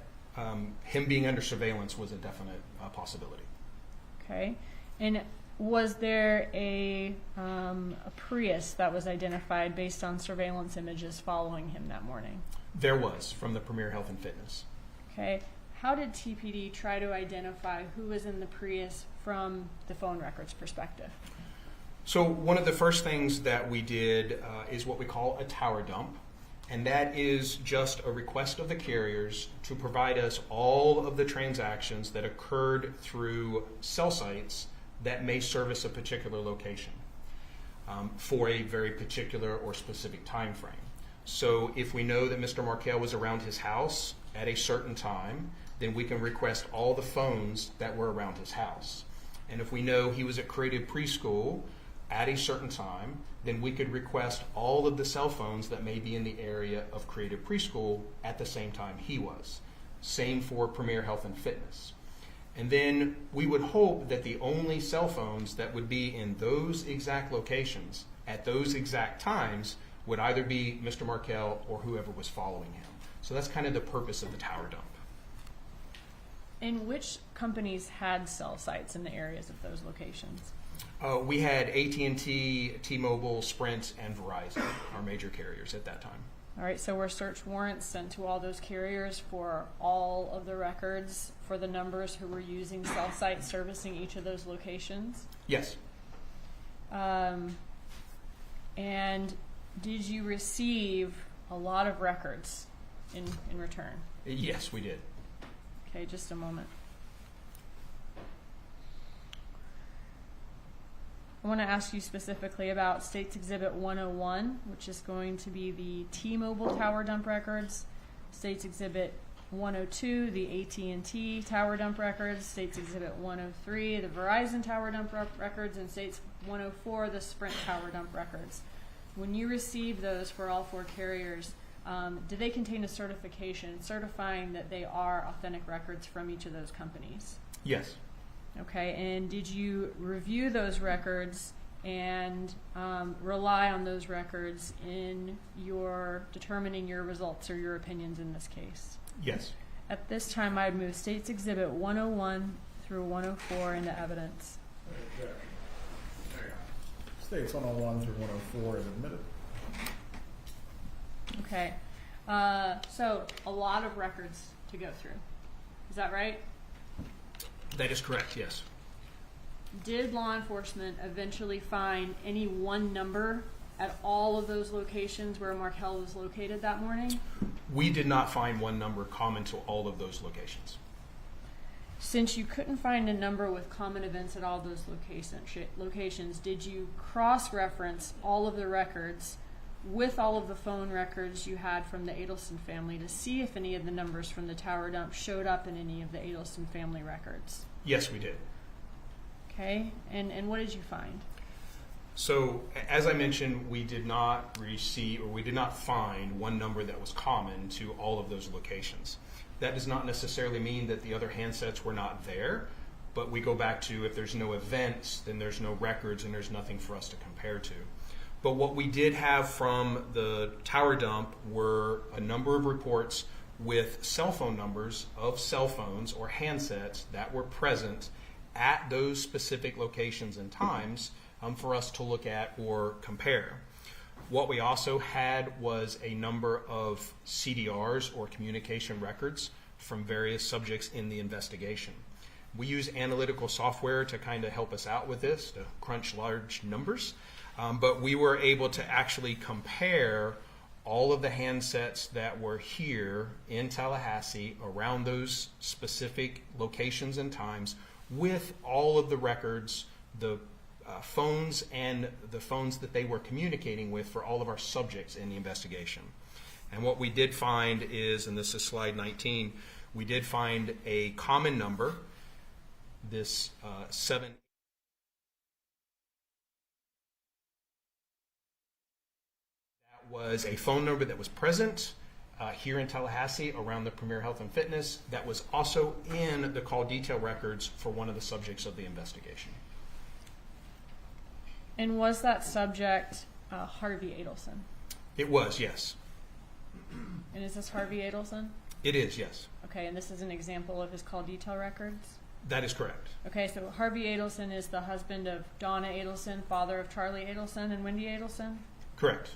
Speaker 15: him being under surveillance was a definite possibility.
Speaker 3: Okay. And was there a Prius that was identified based on surveillance images following him that morning?
Speaker 15: There was, from the Premier Health and Fitness.
Speaker 3: Okay. How did TPD try to identify who was in the Prius from the phone records perspective?
Speaker 15: So one of the first things that we did is what we call a tower dump, and that is just a request of the carriers to provide us all of the transactions that occurred through cell sites that may service a particular location for a very particular or specific time frame. So if we know that Mr. Markel was around his house at a certain time, then we can request all the phones that were around his house. And if we know he was at Creative Preschool at a certain time, then we could request all of the cell phones that may be in the area of Creative Preschool at the same time he was. Same for Premier Health and Fitness. And then we would hope that the only cell phones that would be in those exact locations at those exact times would either be Mr. Markel or whoever was following him. So that's kind of the purpose of the tower dump.
Speaker 3: And which companies had cell sites in the areas of those locations?
Speaker 15: We had AT&T, T-Mobile, Sprint, and Verizon, our major carriers at that time.
Speaker 3: All right, so were search warrants sent to all those carriers for all of the records for the numbers who were using cell sites servicing each of those locations?
Speaker 15: Yes.
Speaker 3: And did you receive a lot of records in return?
Speaker 15: Yes, we did.
Speaker 3: Okay, just a moment. I want to ask you specifically about States Exhibit 101, which is going to be the T-Mobile tower dump records. States Exhibit 102, the AT&T tower dump records. States Exhibit 103, the Verizon tower dump records. And States 104, the Sprint tower dump records. When you receive those for all 4 carriers, do they contain a certification certifying that they are authentic records from each of those companies?
Speaker 15: Yes.
Speaker 3: Okay, and did you review those records and rely on those records in your determining your results or your opinions in this case?
Speaker 15: Yes.
Speaker 3: At this time, I'd move States Exhibit 101 through 104 into evidence.
Speaker 2: States 101 through 104 is admitted.
Speaker 3: Okay, so a lot of records to go through. Is that right?
Speaker 15: That is correct, yes.
Speaker 3: Did law enforcement eventually find any one number at all of those locations where Markel was located that morning?
Speaker 15: We did not find one number common to all of those locations.
Speaker 3: Since you couldn't find a number with common events at all those locations, did you cross-reference all of the records with all of the phone records you had from the Adelson family to see if any of the numbers from the tower dump showed up in any of the Adelson family records?
Speaker 15: Yes, we did.
Speaker 3: Okay, and what did you find?
Speaker 15: So, as I mentioned, we did not receive, or we did not find one number that was common to all of those locations. That does not necessarily mean that the other handsets were not there, but we go back to if there's no events, then there's no records and there's nothing for us to compare to. But what we did have from the tower dump were a number of reports with cell phone numbers of cell phones or handsets that were present at those specific locations and times for us to look at or compare. What we also had was a number of CDRs or communication records from various subjects in the investigation. We use analytical software to kind of help us out with this, to crunch large numbers, but we were able to actually compare all of the handsets that were here in Tallahassee around those specific locations and times with all of the records, the phones and the phones that they were communicating with for all of our subjects in the investigation. And what we did find is, and this is slide 19, we did find a common number, this 7. That was a phone number that was present here in Tallahassee around the Premier Health and Fitness that was also in the call detail records for one of the subjects of the investigation.
Speaker 3: And was that subject Harvey Adelson?
Speaker 15: It was, yes.
Speaker 3: And is this Harvey Adelson?
Speaker 15: It is, yes.
Speaker 3: Okay, and this is an example of his call detail records?
Speaker 15: That is correct.
Speaker 3: Okay, so Harvey Adelson is the husband of Donna Adelson, father of Charlie Adelson and Wendi Adelson?
Speaker 15: Correct.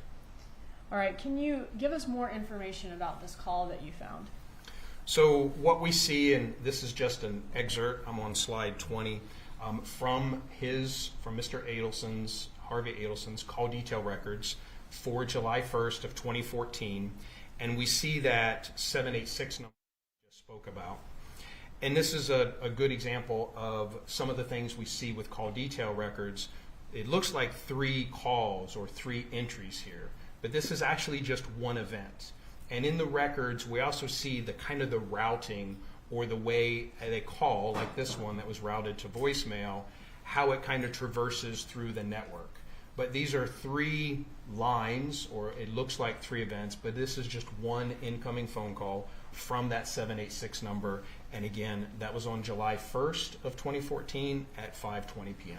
Speaker 3: All right, can you give us more information about this call that you found?
Speaker 15: So what we see, and this is just an excerpt, I'm on slide 20, from Mr. Adelson's, Harvey Adelson's call detail records for July 1st of 2014, and we see that 786 number I just spoke about. And this is a good example of some of the things we see with call detail records. It looks like 3 calls or 3 entries here, but this is actually just one event. And in the records, we also see the kind of the routing or the way they call, like this one that was routed to voicemail, how it kind of traverses through the network. But these are 3 lines, or it looks like 3 events, but this is just one incoming phone call from that 786 number. And again, that was on July 1st of 2014 at 5:20 p.m.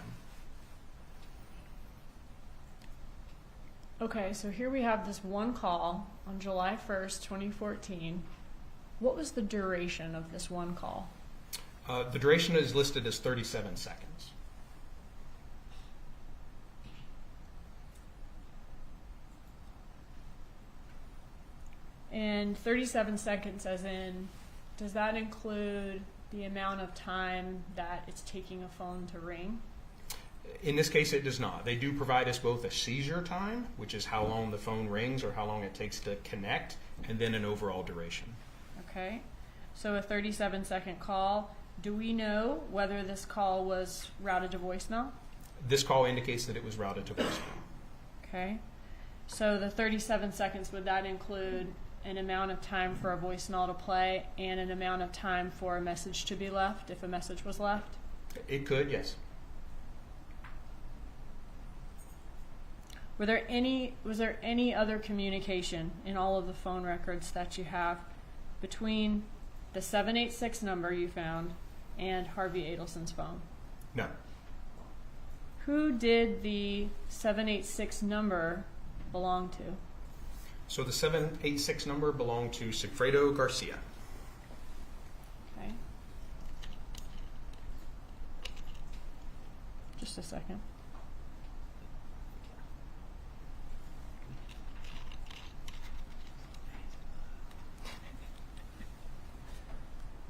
Speaker 3: Okay, so here we have this one call on July 1st, 2014. What was the duration of this one call?
Speaker 15: The duration is listed as 37 seconds.
Speaker 3: And 37 seconds as in, does that include the amount of time that it's taking a phone to ring?
Speaker 15: In this case, it does not. They do provide us both a seizure time, which is how long the phone rings or how long it takes to connect, and then an overall duration.
Speaker 3: Okay. So a 37-second call. Do we know whether this call was routed to voicemail?
Speaker 15: This call indicates that it was routed to voicemail.
Speaker 3: Okay. So the 37 seconds, would that include an amount of time for a voicemail to play and an amount of time for a message to be left, if a message was left?
Speaker 15: It could, yes.
Speaker 3: Was there any other communication in all of the phone records that you have between the 786 number you found and Harvey Adelson's phone?
Speaker 15: No.
Speaker 3: Who did the 786 number belong to?
Speaker 15: So the 786 number belonged to Sigfredo Garcia.
Speaker 3: Okay. Just a second.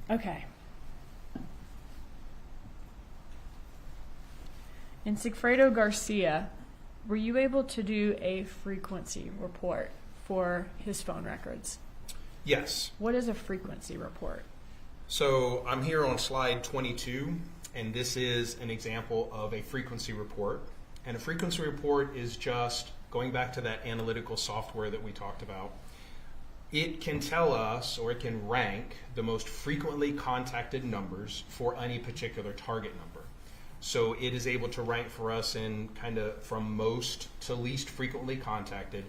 Speaker 3: Okay. In Sigfredo Garcia, were you able to do a frequency report for his phone records?
Speaker 15: Yes.
Speaker 3: What is a frequency report?
Speaker 15: So I'm here on slide 22, and this is an example of a frequency report. And a frequency report is just going back to that analytical software that we talked about. It can tell us, or it can rank, the most frequently contacted numbers for any particular target number. So it is able to rank for us in kind of from most to least frequently contacted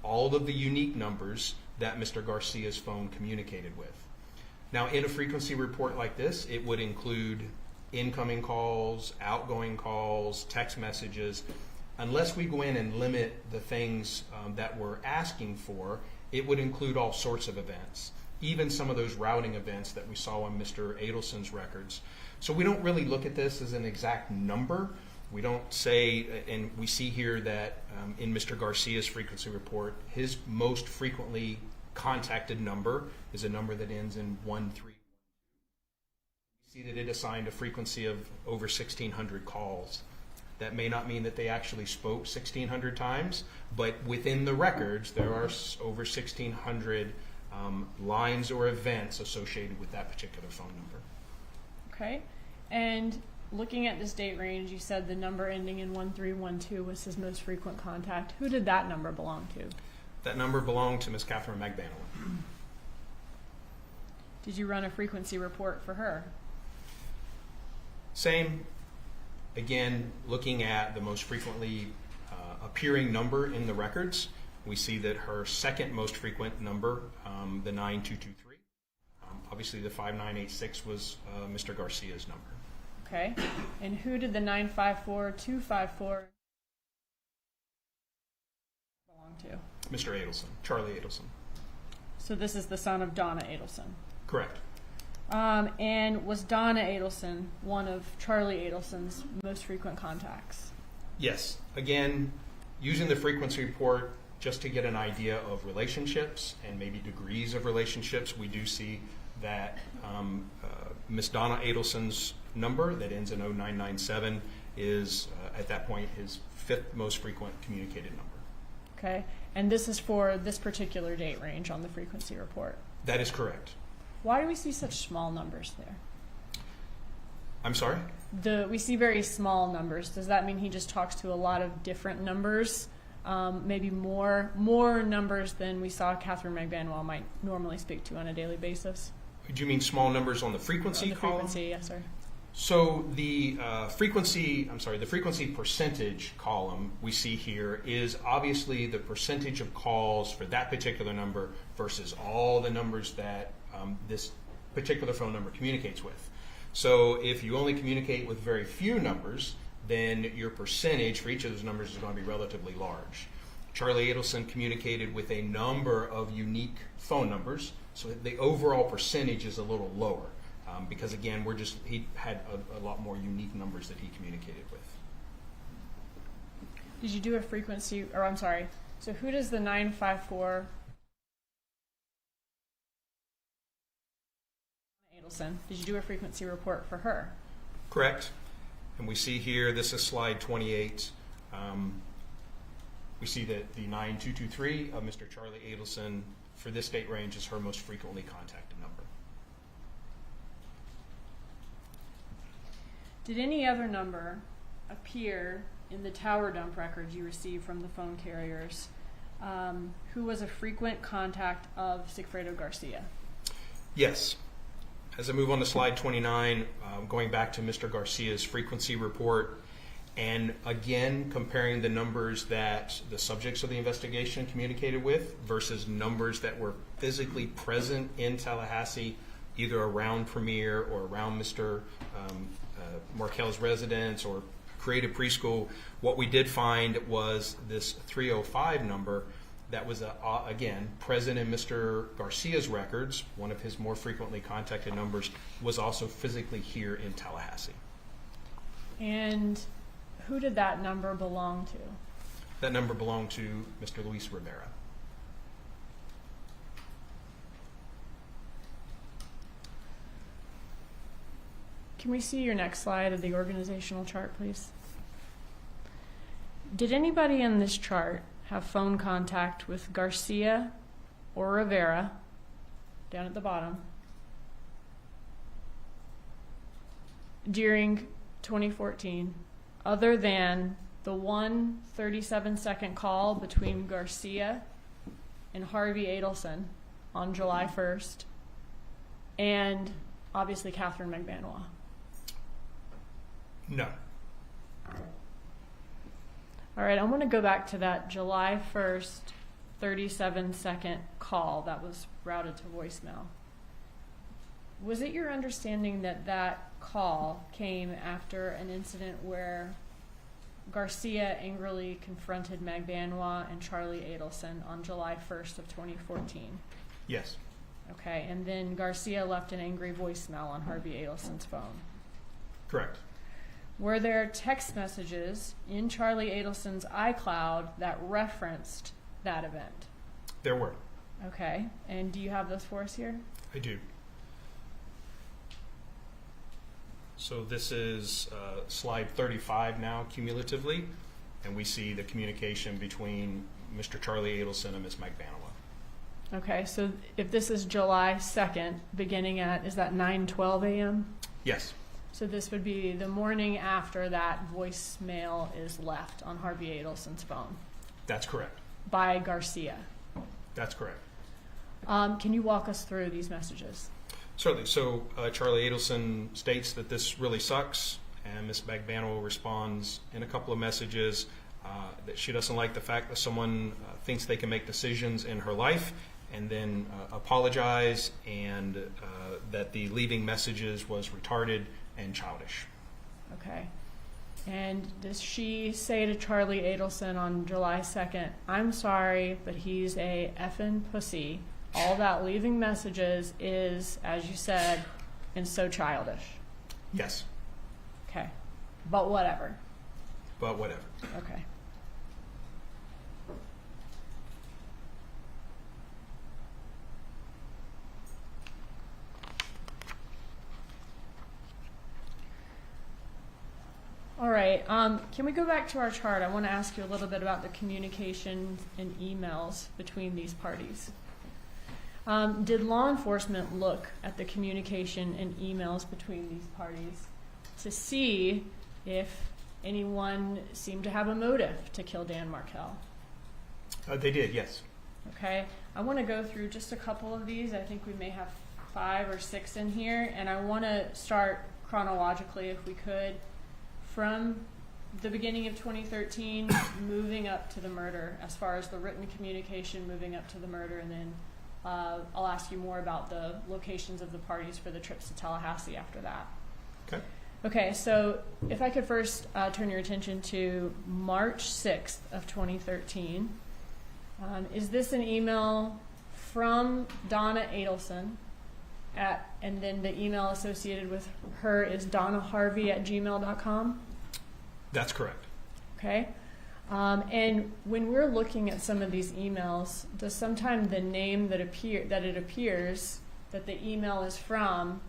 Speaker 15: all of the unique numbers that Mr. Garcia's phone communicated with. Now, in a frequency report like this, it would include incoming calls, outgoing calls, text messages. Unless we go in and limit the things that we're asking for, it would include all sorts of events, even some of those routing events that we saw on Mr. Adelson's records. So we don't really look at this as an exact number. We don't say, and we see here that in Mr. Garcia's frequency report, his most frequently contacted number is a number that ends in 13. We see that it assigned a frequency of over 1,600 calls. That may not mean that they actually spoke 1,600 times, but within the records, there are over 1,600 lines or events associated with that particular phone number.
Speaker 3: Okay. And looking at this date range, you said the number ending in 1312 was his most frequent contact. Who did that number belong to?
Speaker 4: That number belonged to Miss Katherine Magbanua.
Speaker 3: Did you run a frequency report for her?
Speaker 4: Same. Again, looking at the most frequently appearing number in the records, we see that her second most frequent number, the 9223, obviously the 5986 was Mr. Garcia's number.
Speaker 3: Okay. And who did the 954254 belong to?
Speaker 4: Mr. Adelson, Charlie Adelson.
Speaker 3: So this is the son of Donna Adelson.
Speaker 4: Correct.
Speaker 3: And was Donna Adelson one of Charlie Adelson's most frequent contacts?
Speaker 4: Yes. Again, using the frequency report just to get an idea of relationships and maybe degrees of relationships, we do see that Miss Donna Adelson's number that ends in 0997 is, at that point, his fifth most frequent communicated number.
Speaker 3: Okay. And this is for this particular date range on the frequency report?
Speaker 4: That is correct.
Speaker 3: Why do we see such small numbers there?
Speaker 4: I'm sorry?
Speaker 3: We see very small numbers. Does that mean he just talks to a lot of different numbers? Maybe more numbers than we saw Katherine Magbanua might normally speak to on a daily basis?
Speaker 4: Do you mean small numbers on the frequency column?
Speaker 3: Frequency, yes, sir.
Speaker 4: So the frequency percentage column we see here is obviously the percentage of calls for that particular number versus all the numbers that this particular phone number communicates with. So if you only communicate with very few numbers, then your percentage for each of those numbers is going to be relatively large. Charlie Adelson communicated with a number of unique phone numbers, so the overall percentage is a little lower. Because again, he had a lot more unique numbers that he communicated with.
Speaker 3: Did you do a frequency, so who does the 954 Adelson, did you do a frequency report for her?
Speaker 4: Correct. And we see here, this is slide 28. We see that the 9223 of Mr. Charlie Adelson for this date range is her most frequently contacted number.
Speaker 3: Did any other number appear in the tower dump records you received from the phone carriers who was a frequent contact of Sigfredo Garcia?
Speaker 15: Yes. As I move on to slide 29, going back to Mr. Garcia's frequency report, and again comparing the numbers that the subjects of the investigation communicated with versus numbers that were physically present in Tallahassee, either around Premier or around Mr. Markel's residence or Creative Preschool, what we did find was this 305 number that was, again, present in Mr. Garcia's records. One of his more frequently contacted numbers was also physically here in Tallahassee.
Speaker 3: And who did that number belong to?
Speaker 15: That number belonged to Mr. Luis Rivera.
Speaker 3: Can we see your next slide of the organizational chart, please? Did anybody in this chart have phone contact with Garcia or Rivera, down at the bottom, during 2014, other than the one 37-second call between Garcia and Harvey Adelson on July 1st, and obviously Katherine Magbanua?
Speaker 15: No.
Speaker 3: All right, I want to go back to that July 1st 37-second call that was routed to voicemail. Was it your understanding that that call came after an incident where Garcia angrily confronted Magbanua and Charlie Adelson on July 1st of 2014?
Speaker 15: Yes.
Speaker 3: Okay, and then Garcia left an angry voicemail on Harvey Adelson's phone.
Speaker 15: Correct.
Speaker 3: Were there text messages in Charlie Adelson's iCloud that referenced that event?
Speaker 15: There were.
Speaker 3: Okay, and do you have those for us here?
Speaker 15: I do. So this is slide 35 now cumulatively, and we see the communication between Mr. Charlie Adelson and Ms. Magbanua.
Speaker 3: Okay, so if this is July 2nd, beginning at, is that 9:12 a.m.?
Speaker 15: Yes.
Speaker 3: So this would be the morning after that voicemail is left on Harvey Adelson's phone.
Speaker 15: That's correct.
Speaker 3: By Garcia.
Speaker 15: That's correct.
Speaker 3: Can you walk us through these messages?
Speaker 15: Certainly. So Charlie Adelson states that this really sucks, and Ms. Magbanua responds in a couple of messages that she doesn't like the fact that someone thinks they can make decisions in her life, and then apologize, and that the leaving messages was retarded and childish.
Speaker 3: Okay. And does she say to Charlie Adelson on July 2nd, I'm sorry, but he's a effing pussy. All that leaving messages is, as you said, and so childish?
Speaker 15: Yes.
Speaker 3: Okay. But whatever.
Speaker 15: But whatever.
Speaker 3: Okay. All right, can we go back to our chart? I want to ask you a little bit about the communication and emails between these parties. Did law enforcement look at the communication and emails between these parties to see if anyone seemed to have a motive to kill Dan Markel?
Speaker 15: They did, yes.
Speaker 3: Okay, I want to go through just a couple of these. I think we may have 5 or 6 in here, and I want to start chronologically, if we could, from the beginning of 2013, moving up to the murder, as far as the written communication moving up to the murder, and then I'll ask you more about the locations of the parties for the trips to Tallahassee after that.
Speaker 15: Okay.
Speaker 3: Okay, so if I could first turn your attention to March 6th of 2013. Is this an email from Donna Adelson, and then the email associated with her is donnaharvey@gmail.com?
Speaker 15: That's correct.
Speaker 3: Okay. And when we're looking at some of these emails, does sometimes the name that it appears that the email is from,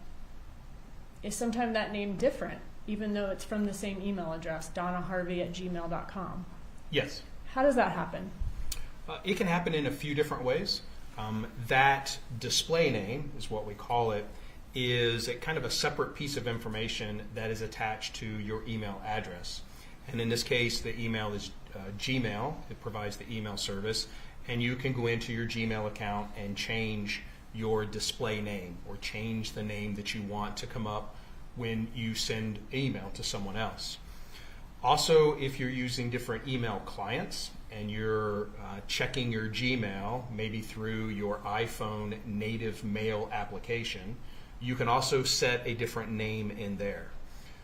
Speaker 3: is sometimes that name different, even though it's from the same email address, donnaharvey@gmail.com?
Speaker 15: Yes.
Speaker 3: How does that happen?
Speaker 15: It can happen in a few different ways. That display name is what we call it, is a kind of a separate piece of information that is attached to your email address. And in this case, the email is Gmail. It provides the email service. And you can go into your Gmail account and change your display name or change the name that you want to come up when you send email to someone else. Also, if you're using different email clients and you're checking your Gmail, maybe through your iPhone native mail application, you can also set a different name in there.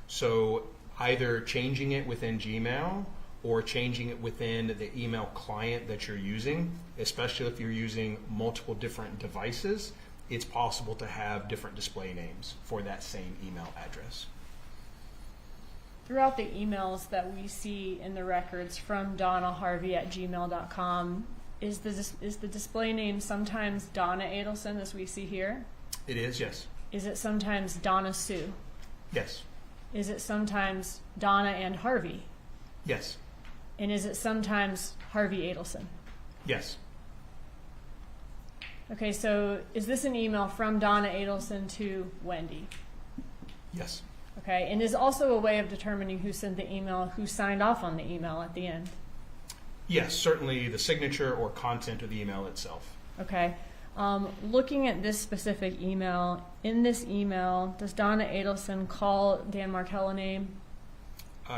Speaker 15: So either changing it within Gmail or changing it within the email client that you're using, especially if you're using multiple different devices, it's possible to have different display names for that same email address.
Speaker 3: Throughout the emails that we see in the records from donnaharvey@gmail.com, is the display name sometimes Donna Adelson, as we see here?
Speaker 15: It is, yes.
Speaker 3: Is it sometimes Donna Sue?
Speaker 15: Yes.
Speaker 3: Is it sometimes Donna and Harvey?
Speaker 15: Yes.
Speaker 3: And is it sometimes Harvey Adelson?
Speaker 15: Yes.
Speaker 3: Okay, so is this an email from Donna Adelson to Wendi?
Speaker 15: Yes.
Speaker 3: Okay, and is also a way of determining who sent the email, who signed off on the email at the end?
Speaker 15: Yes, certainly the signature or content of the email itself.
Speaker 3: Okay. Looking at this specific email, in this email, does Donna Adelson call Dan Markel a name?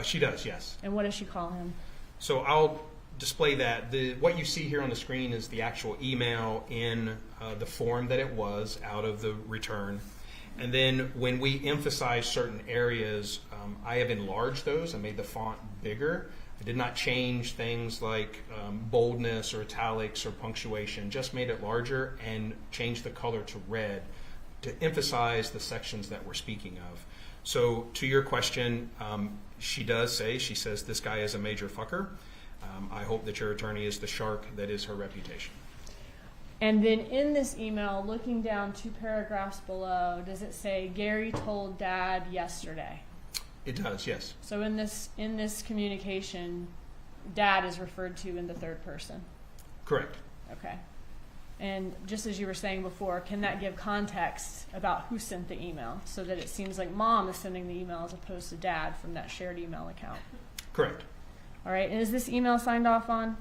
Speaker 15: She does, yes.
Speaker 3: And what does she call him?
Speaker 15: So I'll display that. What you see here on the screen is the actual email in the form that it was out of the return. And then when we emphasize certain areas, I have enlarged those and made the font bigger. I did not change things like boldness or italics or punctuation, just made it larger and changed the color to red to emphasize the sections that we're speaking of. So to your question, she says this guy is a major fucker. I hope that your attorney is the shark that is her reputation.
Speaker 3: And then in this email, looking down 2 paragraphs below, does it say Gary told Dad yesterday?
Speaker 15: It does, yes.
Speaker 3: So in this communication, Dad is referred to in the third person.
Speaker 15: Correct.
Speaker 3: Okay. And just as you were saying before, can that give context about who sent the email so that it seems like Mom is sending the email as opposed to Dad from that shared email account?
Speaker 15: Correct.
Speaker 3: All right. And is this email signed off on?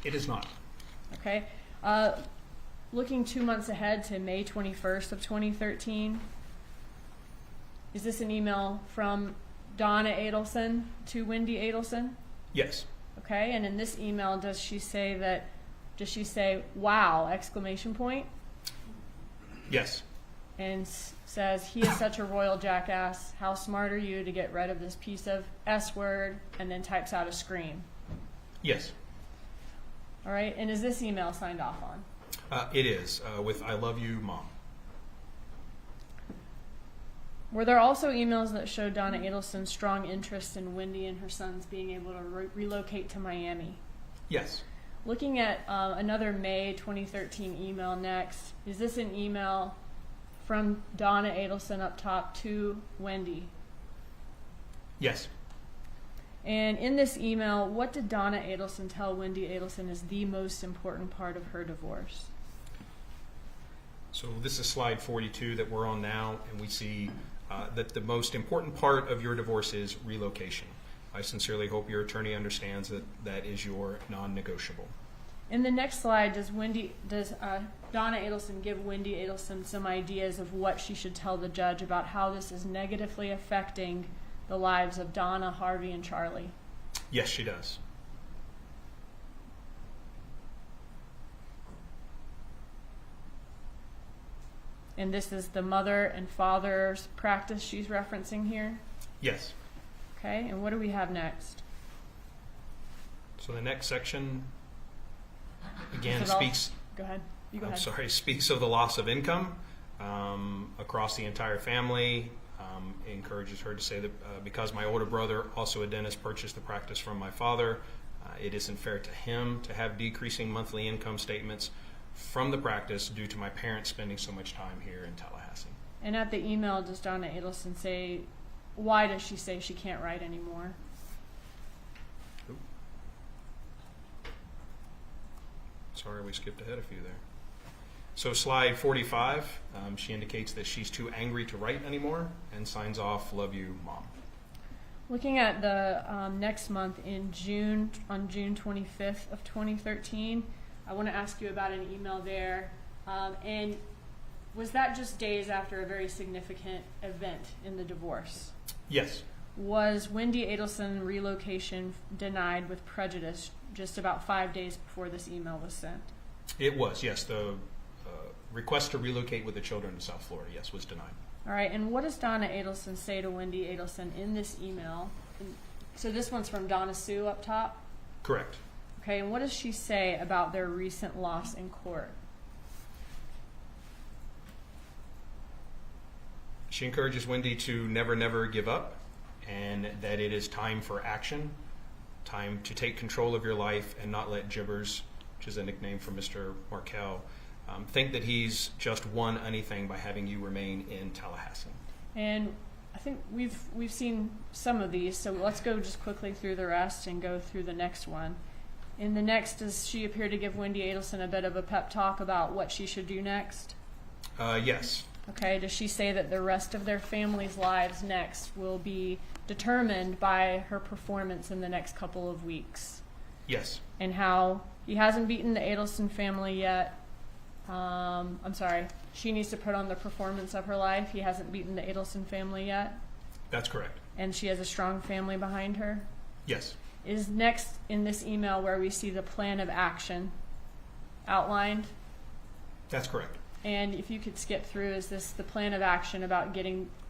Speaker 15: It is not.
Speaker 3: Okay. Looking 2 months ahead to May 21st of 2013, is this an email from Donna Adelson to Wendi Adelson?
Speaker 15: Yes.
Speaker 3: Okay. And in this email, does she say, wow, exclamation point?
Speaker 15: Yes.
Speaker 3: And says, he is such a royal jackass. How smart are you to get rid of this piece of S word? And then types out a scream.
Speaker 15: Yes.
Speaker 3: All right. And is this email signed off on?
Speaker 15: It is, with I love you, Mom.
Speaker 3: Were there also emails that showed Donna Adelson's strong interest in Wendi and her sons being able to relocate to Miami?
Speaker 15: Yes.
Speaker 3: Looking at another May 2013 email next, is this an email from Donna Adelson up top to Wendi?
Speaker 15: Yes.
Speaker 3: And in this email, what did Donna Adelson tell Wendi Adelson is the most important part of her divorce?
Speaker 15: So this is slide 42 that we're on now, and we see that the most important part of your divorce is relocation. I sincerely hope your attorney understands that that is your non-negotiable.
Speaker 3: In the next slide, does Donna Adelson give Wendi Adelson some ideas of what she should tell the judge about how this is negatively affecting the lives of Donna, Harvey, and Charlie?
Speaker 15: Yes, she does.
Speaker 3: And this is the mother and father's practice she's referencing here?
Speaker 15: Yes.
Speaker 3: Okay, and what do we have next?
Speaker 15: So the next section, again,
Speaker 3: Go ahead. You go ahead.
Speaker 15: Speaks of the loss of income across the entire family. Encourages her to say that because my older brother, also a dentist, purchased the practice from my father, it isn't fair to him to have decreasing monthly income statements from the practice due to my parents spending so much time here in Tallahassee.
Speaker 3: And at the email, does Donna Adelson say, why does she say she can't write anymore?
Speaker 15: Sorry, we skipped ahead a few there. So slide 45, she indicates that she's too angry to write anymore and signs off, "Love you, Mom."
Speaker 3: Looking at the next month in June, on June 25th of 2013, I want to ask you about an email there. And was that just days after a very significant event in the divorce?
Speaker 15: Yes.
Speaker 3: Was Wendi Adelson relocation denied with prejudice just about 5 days before this email was sent?
Speaker 15: It was, yes. The request to relocate with the children to South Florida, yes, was denied.
Speaker 3: All right, and what does Donna Adelson say to Wendi Adelson in this email? So this one's from Donna Sue up top?
Speaker 15: Correct.
Speaker 3: Okay, and what does she say about their recent loss in court?
Speaker 15: She encourages Wendi to never, never give up, and that it is time for action, time to take control of your life and not let Jibbers, which is a nickname for Mr. Markel, think that he's just won anything by having you remain in Tallahassee.
Speaker 3: And I think we've seen some of these, so let's go just quickly through the rest and go through the next one. In the next, does she appear to give Wendi Adelson a bit of a pep talk about what she should do next?
Speaker 15: Yes.
Speaker 3: Okay, does she say that the rest of their family's lives next will be determined by her performance in the next couple of weeks?
Speaker 15: Yes.
Speaker 3: And how he hasn't beaten the Adelson family yet. She needs to put on the performance of her life. He hasn't beaten the Adelson family yet.
Speaker 15: That's correct.
Speaker 3: And she has a strong family behind her.
Speaker 15: Yes.
Speaker 3: Is next in this email where we see the plan of action outlined?
Speaker 15: That's correct.
Speaker 3: And if you could skip through, is this the plan of action about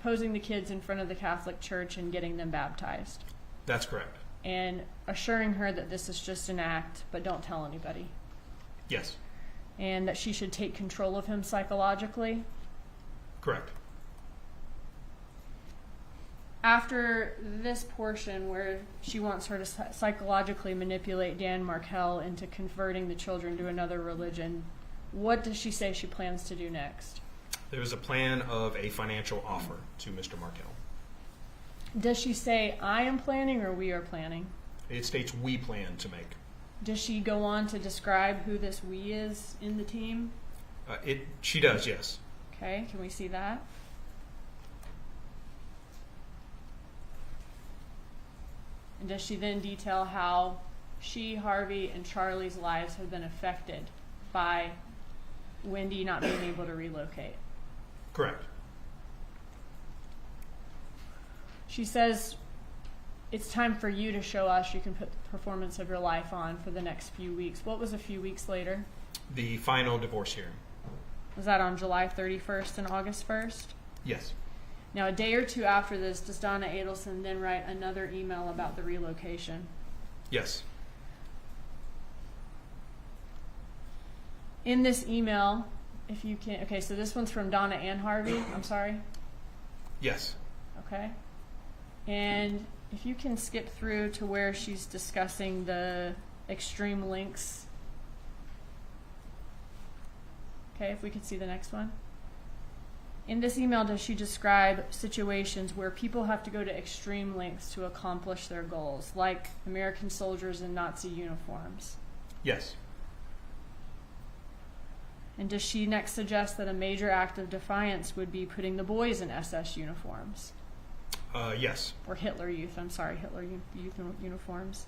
Speaker 3: posing the kids in front of the Catholic Church and getting them baptized?
Speaker 15: That's correct.
Speaker 3: And assuring her that this is just an act, but don't tell anybody.
Speaker 15: Yes.
Speaker 3: And that she should take control of him psychologically.
Speaker 15: Correct.
Speaker 3: After this portion where she wants her to psychologically manipulate Dan Markel into converting the children to another religion, what does she say she plans to do next?
Speaker 15: There is a plan of a financial offer to Mr. Markel.
Speaker 3: Does she say, I am planning or we are planning?
Speaker 15: It states we plan to make.
Speaker 3: Does she go on to describe who this we is in the team?
Speaker 15: She does, yes.
Speaker 3: Okay, can we see that? And does she then detail how she, Harvey, and Charlie's lives have been affected by Wendi not being able to relocate?
Speaker 15: Correct.
Speaker 3: She says, it's time for you to show us you can put the performance of your life on for the next few weeks. What was a few weeks later?
Speaker 15: The final divorce hearing.
Speaker 3: Was that on July 31st and August 1st?
Speaker 15: Yes.
Speaker 3: Now, a day or two after this, does Donna Adelson then write another email about the relocation?
Speaker 15: Yes.
Speaker 3: In this email, if you can, okay, so this one's from Donna and Harvey, I'm sorry?
Speaker 15: Yes.
Speaker 3: Okay. And if you can skip through to where she's discussing the extreme links. Okay, if we could see the next one. In this email, does she describe situations where people have to go to extreme lengths to accomplish their goals, like American soldiers in Nazi uniforms?
Speaker 15: Yes.
Speaker 3: And does she next suggest that a major act of defiance would be putting the boys in SS uniforms?
Speaker 15: Yes.
Speaker 3: Or Hitler Youth uniforms.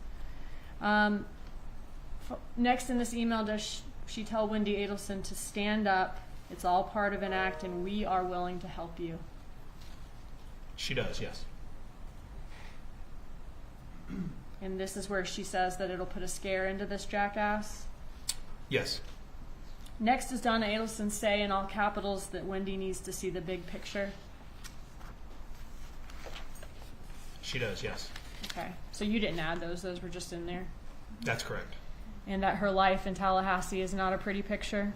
Speaker 3: Next in this email, does she tell Wendi Adelson to stand up? It's all part of an act, and we are willing to help you.
Speaker 15: She does, yes.
Speaker 3: And this is where she says that it'll put a scare into this jackass?
Speaker 15: Yes.
Speaker 3: Next, does Donna Adelson say in all capitals that Wendi needs to see the big picture?
Speaker 15: She does, yes.
Speaker 3: Okay. So you didn't add those were just in there?
Speaker 15: That's correct.
Speaker 3: And that her life in Tallahassee is not a pretty picture?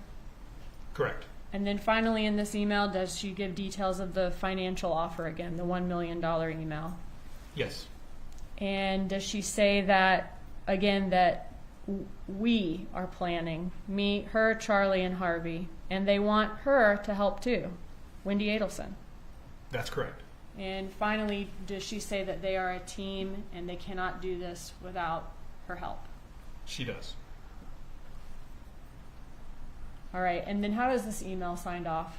Speaker 15: Correct.
Speaker 3: And then finally in this email, does she give details of the financial offer again, the $1 million email?
Speaker 15: Yes.
Speaker 3: And does she say that, again, that we are planning, me, her, Charlie, and Harvey, and they want her to help too, Wendi Adelson?
Speaker 15: That's correct.
Speaker 3: And finally, does she say that they are a team and they cannot do this without her help?
Speaker 15: She does.
Speaker 12: All right, and then how does this email signed off?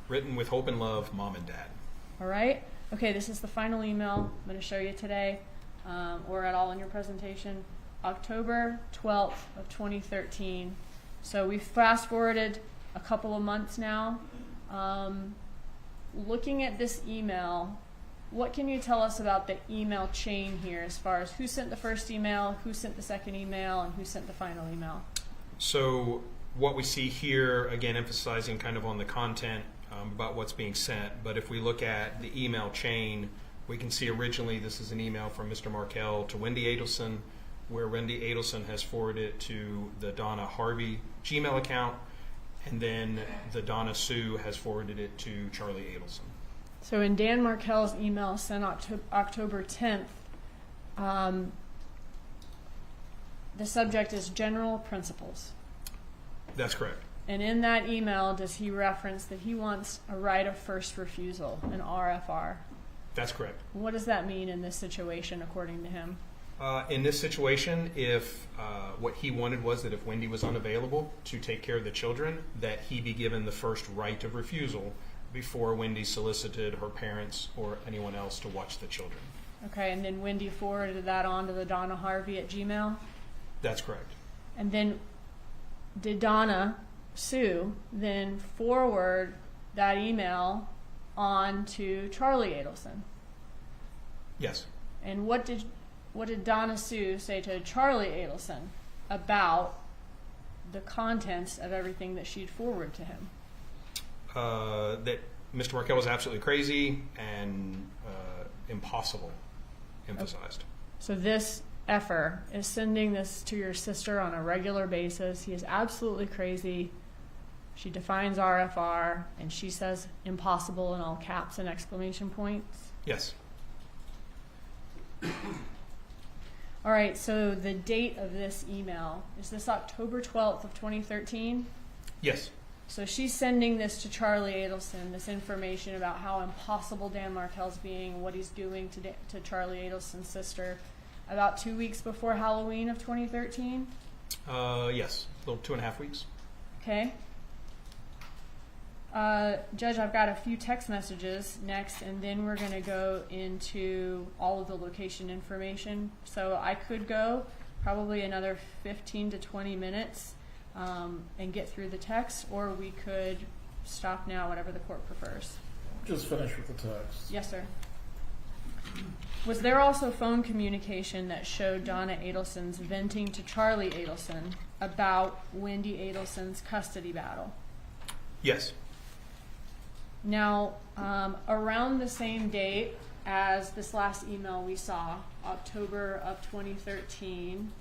Speaker 15: Written with hope and love, Mom and Dad.
Speaker 12: All right. Okay, this is the final email I'm going to show you today, or at all in your presentation. October 12th of 2013. So we've fast forwarded a couple of months now. Looking at this email, what can you tell us about the email chain here as far as who sent the first email, who sent the second email, and who sent the final email?
Speaker 15: So what we see here, again, emphasizing kind of on the content about what's being sent, but if we look at the email chain, we can see originally this is an email from Mr. Markel to Wendi Adelson, where Wendi Adelson has forwarded it to the Donna Harvey Gmail account, and then the Donna Sue has forwarded it to Charlie Adelson.
Speaker 12: So in Dan Markel's email sent October 10th, the subject is general principles.
Speaker 15: That's correct.
Speaker 12: And in that email, does he reference that he wants a right of first refusal, an RFR?
Speaker 15: That's correct.
Speaker 12: What does that mean in this situation, according to him?
Speaker 15: In this situation, if what he wanted was that if Wendi was unavailable to take care of the children, that he be given the first right of refusal before Wendi solicited her parents or anyone else to watch the children.
Speaker 12: Okay, and then Wendi forwarded that on to the Donna Harvey at Gmail?
Speaker 15: That's correct.
Speaker 12: And then did Donna Sue then forward that email on to Charlie Adelson?
Speaker 15: Yes.
Speaker 12: And what did Donna Sue say to Charlie Adelson about the contents of everything that she'd forwarded to him?
Speaker 15: That Mr. Markel was absolutely crazy and impossible, emphasized.
Speaker 12: So this effer is sending this to your sister on a regular basis. He is absolutely crazy. She defines RFR, and she says impossible in all caps and exclamation points.
Speaker 15: Yes.
Speaker 12: All right, so the date of this email, is this October 12th of 2013?
Speaker 15: Yes.
Speaker 12: So she's sending this to Charlie Adelson, this information about how impossible Dan Markel's being, what he's doing to Charlie Adelson's sister, about 2 weeks before Halloween of 2013?
Speaker 15: Yes, a little 2.5 weeks.
Speaker 12: Okay. Judge, I've got a few text messages next, and then we're going to go into all of the location information. So I could go probably another 15 to 20 minutes and get through the text, or we could stop now, whatever the court prefers.
Speaker 2: Just finish with the text.
Speaker 12: Yes, sir. Was there also phone communication that showed Donna Adelson's venting to Charlie Adelson about Wendi Adelson's custody battle?
Speaker 15: Yes.
Speaker 12: Now, around the same date as this last email we saw, October of 2013,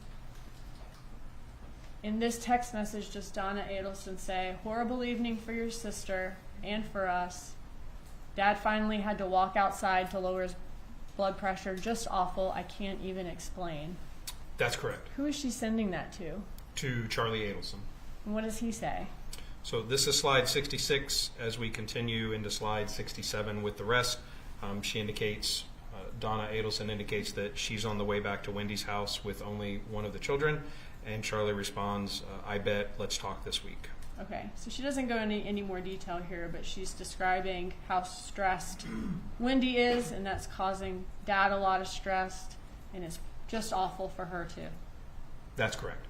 Speaker 12: in this text message, does Donna Adelson say, "Horrible evening for your sister and for us. Dad finally had to walk outside to lower his blood pressure. Just awful. I can't even explain."
Speaker 15: That's correct.
Speaker 12: Who is she sending that to?
Speaker 15: To Charlie Adelson.
Speaker 12: And what does he say?
Speaker 15: So this is slide 66. As we continue into slide 67 with the rest, she indicates, Donna Adelson indicates that she's on the way back to Wendi's house with only one of the children, and Charlie responds, "I bet, let's talk this week."
Speaker 12: Okay, so she doesn't go into any more detail here, but she's describing how stressed Wendi is, and that's causing Dad a lot of stress, and it's just awful for her too.
Speaker 15: That's correct.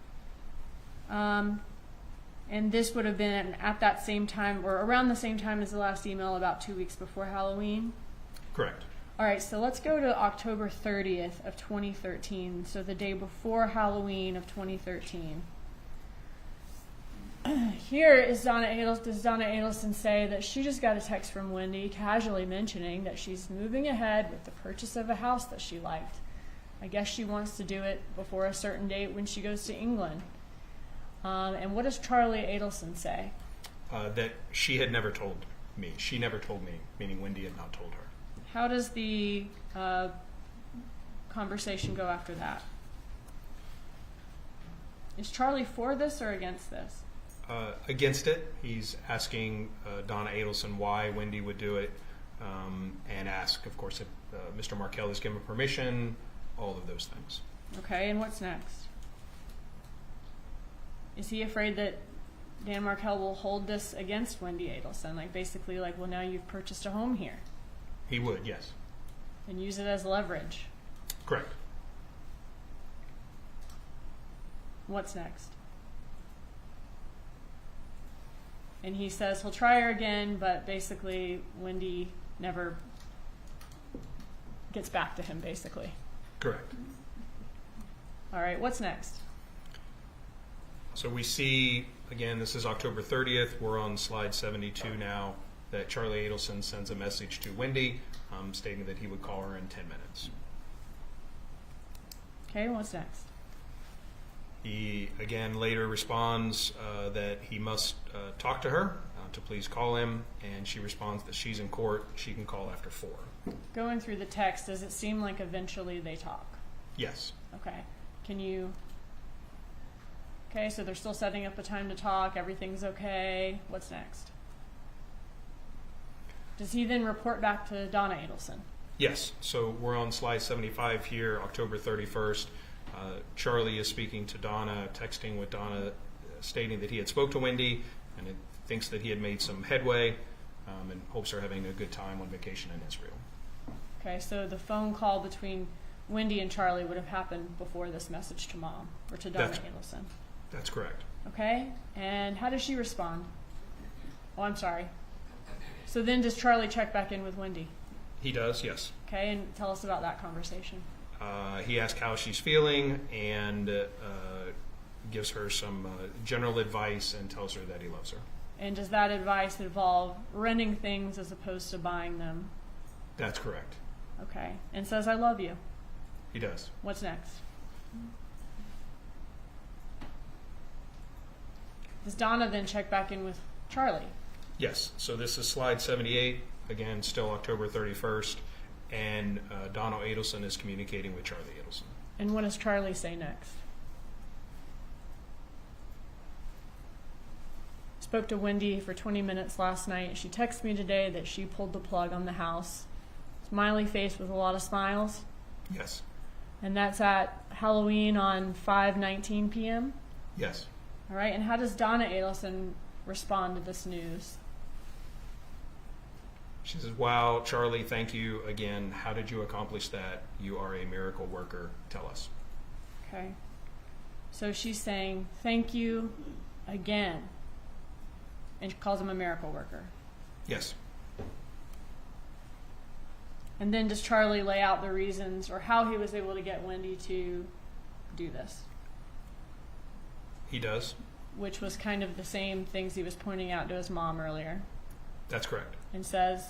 Speaker 12: And this would have been at that same time, or around the same time as the last email, about 2 weeks before Halloween?
Speaker 15: Correct.
Speaker 12: All right, so let's go to October 30th of 2013, so the day before Halloween of 2013. Here is does Donna Adelson say that she just got a text from Wendi casually mentioning that she's moving ahead with the purchase of a house that she liked. I guess she wants to do it before a certain date when she goes to England. And what does Charlie Adelson say?
Speaker 15: That she had never told me. She never told me, meaning Wendi had not told her.
Speaker 12: How does the conversation go after that? Is Charlie for this or against this?
Speaker 15: Against it. He's asking Donna Adelson why Wendi would do it, and ask, of course, if Mr. Markel has given permission, all of those things.
Speaker 12: Okay, and what's next?
Speaker 3: Is he afraid that Dan Markel will hold this against Wendi Adelson? Like basically like, well, now you've purchased a home here.
Speaker 15: He would, yes.
Speaker 3: And use it as leverage.
Speaker 15: Correct.
Speaker 3: What's next? And he says he'll try her again, but basically Wendi never gets back to him, basically.
Speaker 15: Correct.
Speaker 3: All right, what's next?
Speaker 15: So we see, again, this is October 30th. We're on slide 72 now, that Charlie Adelson sends a message to Wendi stating that he would call her in 10 minutes.
Speaker 3: Okay, what's next?
Speaker 15: He, again, later responds that he must talk to her to please call him, and she responds that she's in court. She can call after 4.
Speaker 3: Going through the text, does it seem like eventually they talk?
Speaker 15: Yes.
Speaker 3: Okay. Can you... Okay, so they're still setting up a time to talk. Everything's okay. What's next? Does he then report back to Donna Adelson?
Speaker 15: Yes. So we're on slide 75 here, October 31st. Charlie is speaking to Donna, texting with Donna, stating that he had spoke to Wendi and it thinks that he had made some headway and hopes they're having a good time on vacation in Israel.
Speaker 3: Okay, so the phone call between Wendi and Charlie would have happened before this message to Mom, or to Donna Adelson.
Speaker 15: That's correct.
Speaker 3: Okay, and how does she respond? Oh, I'm sorry. So then does Charlie check back in with Wendi?
Speaker 15: He does, yes.
Speaker 3: Okay, and tell us about that conversation.
Speaker 15: He asks how she's feeling and gives her some general advice and tells her that he loves her.
Speaker 3: And does that advice involve renting things as opposed to buying them?
Speaker 15: That's correct.
Speaker 3: Okay, and says, I love you.
Speaker 15: He does.
Speaker 3: What's next? Does Donna then check back in with Charlie?
Speaker 15: Yes. So this is slide 78, again, still October 31st, and Donna Adelson is communicating with Charlie Adelson.
Speaker 3: And what does Charlie say next? Spoke to Wendi for 20 minutes last night. She texted me today that she pulled the plug on the house. Smiley face with a lot of smiles.
Speaker 15: Yes.
Speaker 3: And that's at Halloween on 5:19 p.m.?
Speaker 15: Yes.
Speaker 3: All right, and how does Donna Adelson respond to this news?
Speaker 15: She says, wow, Charlie, thank you again. How did you accomplish that? You are a miracle worker. Tell us.
Speaker 3: Okay. So she's saying, thank you again. And she calls him a miracle worker.
Speaker 15: Yes.
Speaker 3: And then does Charlie lay out the reasons or how he was able to get Wendi to do this?
Speaker 15: He does.
Speaker 3: Which was kind of the same things he was pointing out to his mom earlier.
Speaker 15: That's correct.
Speaker 3: And says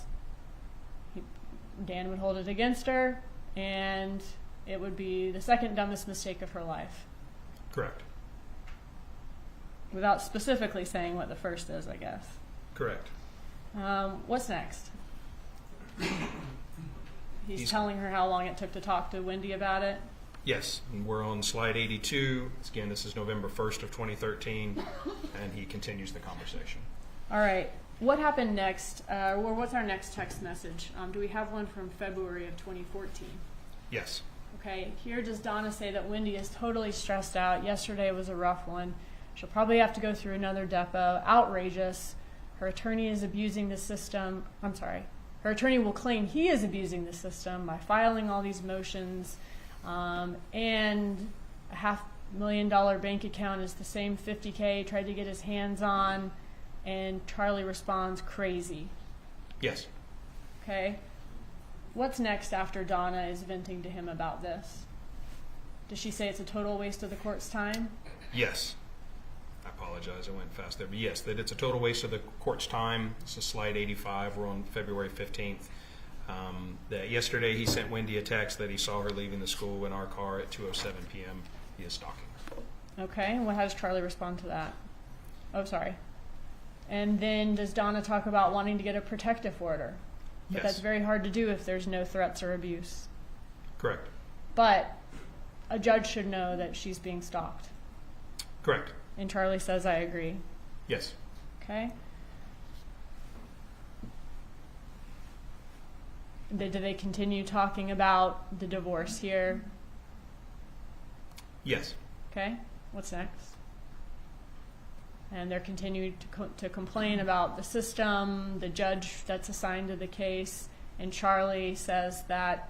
Speaker 3: Dan would hold it against her and it would be the second dumbest mistake of her life.
Speaker 15: Correct.
Speaker 3: Without specifically saying what the first is, I guess.
Speaker 15: Correct.
Speaker 3: What's next? He's telling her how long it took to talk to Wendi about it.
Speaker 15: Yes, and we're on slide 82. Again, this is November 1st of 2013, and he continues the conversation.
Speaker 3: All right. What happened next, or what's our next text message? Do we have one from February of 2014?
Speaker 15: Yes.
Speaker 3: Okay, here does Donna say that Wendi is totally stressed out. Yesterday was a rough one. She'll probably have to go through another depot. Outrageous. Her attorney is abusing the system. I'm sorry. Her attorney will claim he is abusing the system by filing all these motions. And a $500,000 bank account is the same $50K tried to get his hands on, and Charlie responds crazy.
Speaker 15: Yes.
Speaker 3: Okay. What's next after Donna is venting to him about this? Does she say it's a total waste of the court's time?
Speaker 15: Yes. I apologize, I went fast there. But yes, that it's a total waste of the court's time. This is slide 85. We're on February 15th. That yesterday he sent Wendi a text that he saw her leaving the school in our car at 2:07 p.m. He is stalking her.
Speaker 3: Okay, and how does Charlie respond to that? Oh, sorry. And then does Donna talk about wanting to get a protective order? But
Speaker 15: Yes.
Speaker 3: that's very hard to do if there's no threats or abuse.
Speaker 15: Correct.
Speaker 3: But a judge should know that she's being stalked.
Speaker 15: Correct.
Speaker 3: And Charlie says, I agree.
Speaker 15: Yes.
Speaker 3: Okay. Do they continue talking about the divorce here?
Speaker 15: Yes.
Speaker 3: Okay. What's next? and they're continuing to complain about the system, the judge that's assigned to the case, and Charlie says that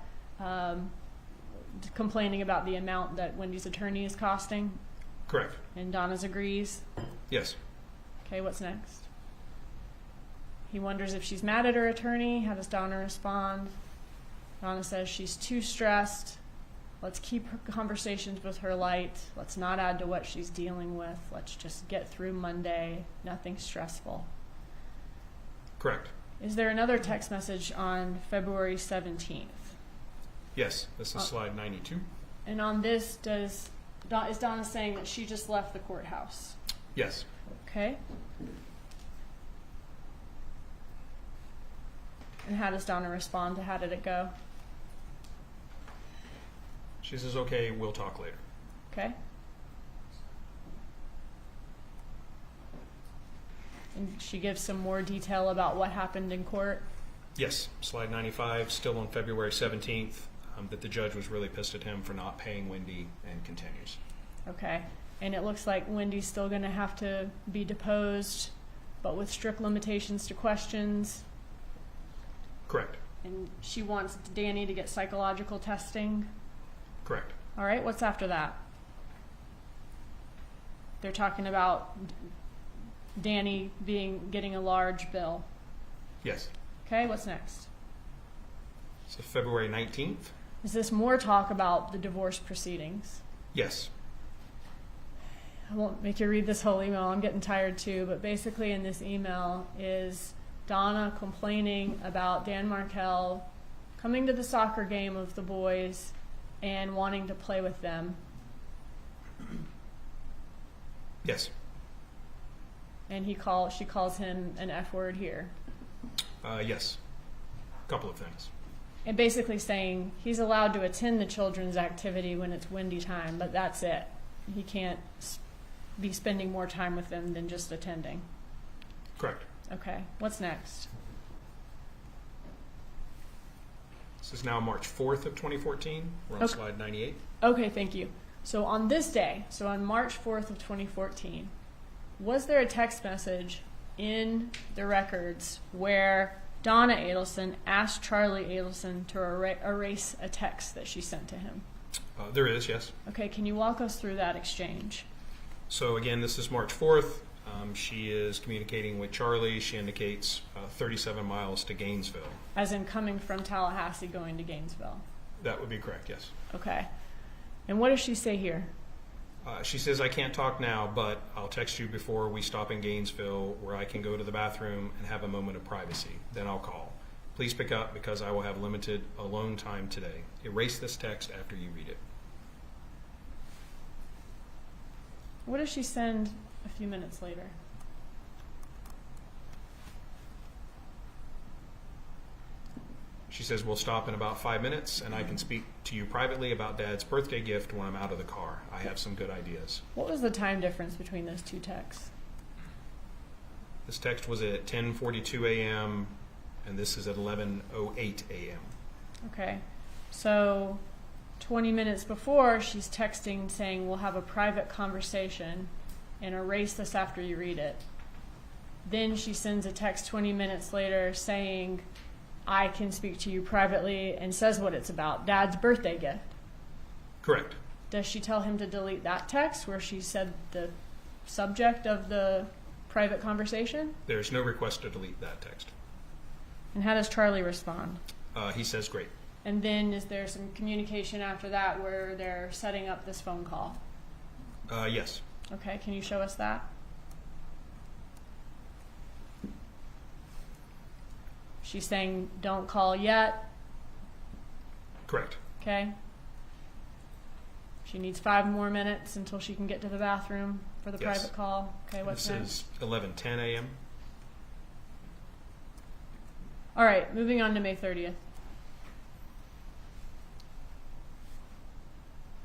Speaker 3: complaining about the amount that Wendy's attorney is costing,
Speaker 15: Correct.
Speaker 3: and Donna's agrees.
Speaker 15: Yes.
Speaker 3: Okay, what's next? He wonders if she's mad at her attorney. How does Donna respond? Donna says she's too stressed. Let's keep her conversations with her light. Let's not add to what she's dealing with. Let's just get through Monday. Nothing stressful.
Speaker 15: Correct.
Speaker 3: Is there another text message on February 17th?
Speaker 15: Yes. This is slide 92.
Speaker 3: And on this, is Donna saying that she just left the courthouse?
Speaker 15: Yes.
Speaker 3: Okay. And how does Donna respond to how did it go?
Speaker 15: She says, okay, we'll talk later.
Speaker 3: Okay. And she gives some more detail about what happened in court.
Speaker 15: Yes. Slide 95, still on February 17th, that the judge was really pissed at him for not paying Wendi, and continues.
Speaker 3: Okay. And it looks like Wendy's still going to have to be deposed, but with strict limitations to questions.
Speaker 15: Correct.
Speaker 3: And she wants Danny to get psychological testing.
Speaker 15: Correct.
Speaker 3: All right, what's after that? They're talking about Danny getting a large bill.
Speaker 15: Yes.
Speaker 3: Okay, what's next?
Speaker 15: So February 19th?
Speaker 3: Is this more talk about the divorce proceedings?
Speaker 15: Yes.
Speaker 3: I won't make you read this whole email. I'm getting tired too. But basically in this email is Donna complaining about Dan Markel coming to the soccer game of the boys and wanting to play with them.
Speaker 15: Yes.
Speaker 3: And she calls him an F word here.
Speaker 15: Yes. A couple of things.
Speaker 3: And basically saying he's allowed to attend the children's activity when it's Wendi time, but that's it. He can't be spending more time with them than just attending.
Speaker 15: Correct.
Speaker 3: Okay, what's next?
Speaker 15: This is now March 4th of 2014. We're on
Speaker 3: Okay.
Speaker 15: slide 98.
Speaker 3: Okay, thank you. So on this day, so on March 4th of 2014, was there a text message in the records where Donna Adelson asked Charlie Adelson to erase a text that she sent to him?
Speaker 15: There is, yes.
Speaker 3: Okay, can you walk us through that exchange?
Speaker 15: So again, this is March 4th. She is communicating with Charlie. She indicates 37 miles to Gainesville.
Speaker 3: As in coming from Tallahassee going to Gainesville?
Speaker 15: That would be correct, yes.
Speaker 3: Okay. And what does she say here?
Speaker 15: She says, I can't talk now, but I'll text you before we stop in Gainesville where I can go to the bathroom and have a moment of privacy. Then I'll call. Please pick up because I will have limited alone time today. Erase this text after you read it.
Speaker 3: What does she send a few minutes later?
Speaker 15: She says, we'll stop in about 5 minutes and I can speak to you privately about Dad's birthday gift when I'm out of the car. I have some good ideas.
Speaker 3: What was the time difference between those two texts?
Speaker 15: This text was at 10:42 a.m. and this is at 11:08 a.m.
Speaker 3: Okay. So 20 minutes before, she's texting saying, we'll have a private conversation and erase this after you read it. Then she sends a text 20 minutes later saying, I can speak to you privately, and says what it's about, Dad's birthday gift.
Speaker 15: Correct.
Speaker 3: Does she tell him to delete that text where she said the subject of the private conversation?
Speaker 15: There's no request to delete that text.
Speaker 3: And how does Charlie respond?
Speaker 15: He says, great.
Speaker 3: And then is there some communication after that where they're setting up this phone call?
Speaker 15: Yes.
Speaker 3: Okay, can you show us that? She's saying, don't call yet.
Speaker 15: Correct.
Speaker 3: Okay. She needs 5 more minutes until she can get to the bathroom for the
Speaker 15: Yes.
Speaker 3: private call. Okay, what's
Speaker 15: This
Speaker 3: next?
Speaker 15: is 11:10 a.m.
Speaker 3: All right, moving on to May 30th.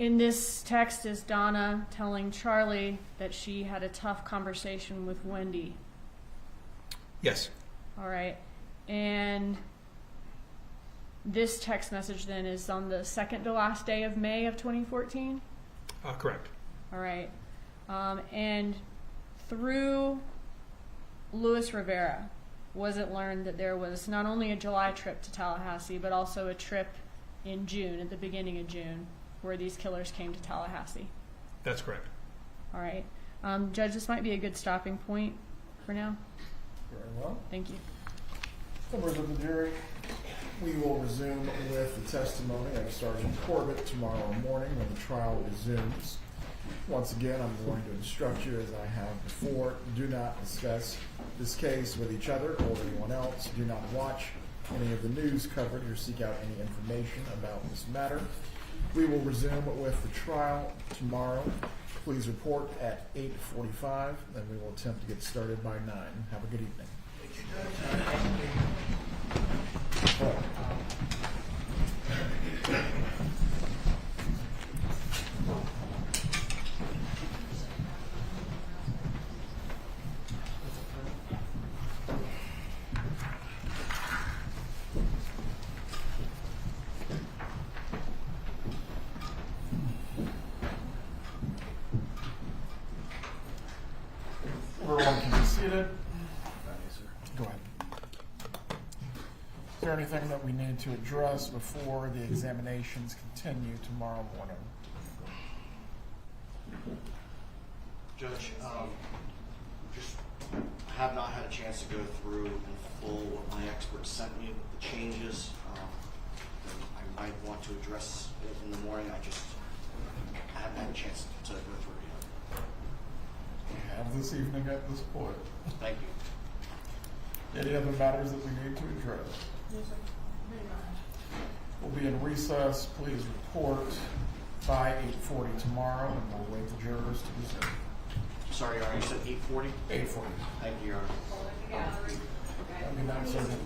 Speaker 3: In this text is Donna telling Charlie that she had a tough conversation with Wendi.
Speaker 15: Yes.
Speaker 3: All right. And this text message then is on the second to last day of May of 2014?
Speaker 15: Correct.
Speaker 3: All right. And
Speaker 12: through Luis Rivera was it learned that there was not only a July trip to Tallahassee, but also a trip in June, at the beginning of June, where these killers came to Tallahassee?
Speaker 15: That's correct.
Speaker 12: All right. Judge, this might be a good stopping point for now.
Speaker 1: Very well.
Speaker 12: Thank you.
Speaker 1: Members of the jury, we will resume with the testimony of Sergeant Corbett tomorrow morning when the trial resumes. Once again, I'm going to instruct you, as I have before, do not discuss this case with each other or anyone else. Do not watch any of the news coverage or seek out any information about this matter. We will resume with the trial tomorrow. Please report at 8:45, then we will attempt to get started by 9. Have a good evening. Everyone can be seated. Go ahead. Is there anything that we need to address before the examinations continue tomorrow morning?
Speaker 5: Judge, just have not had a chance to go through in full what my expert sent me, the changes. I might want to address it in the morning. I just haven't had a chance to go through it yet.
Speaker 1: We have this evening at this point.
Speaker 5: Thank you.
Speaker 1: Any other matters that we need to address? We'll be in recess. Please report by 8:40 tomorrow, and we'll wait the jurors to resume.
Speaker 5: Sorry, Your Honor, you said 8:40?
Speaker 1: 8:40.
Speaker 5: Thank you, Your Honor.
Speaker 1: Have a good night, Sergeant.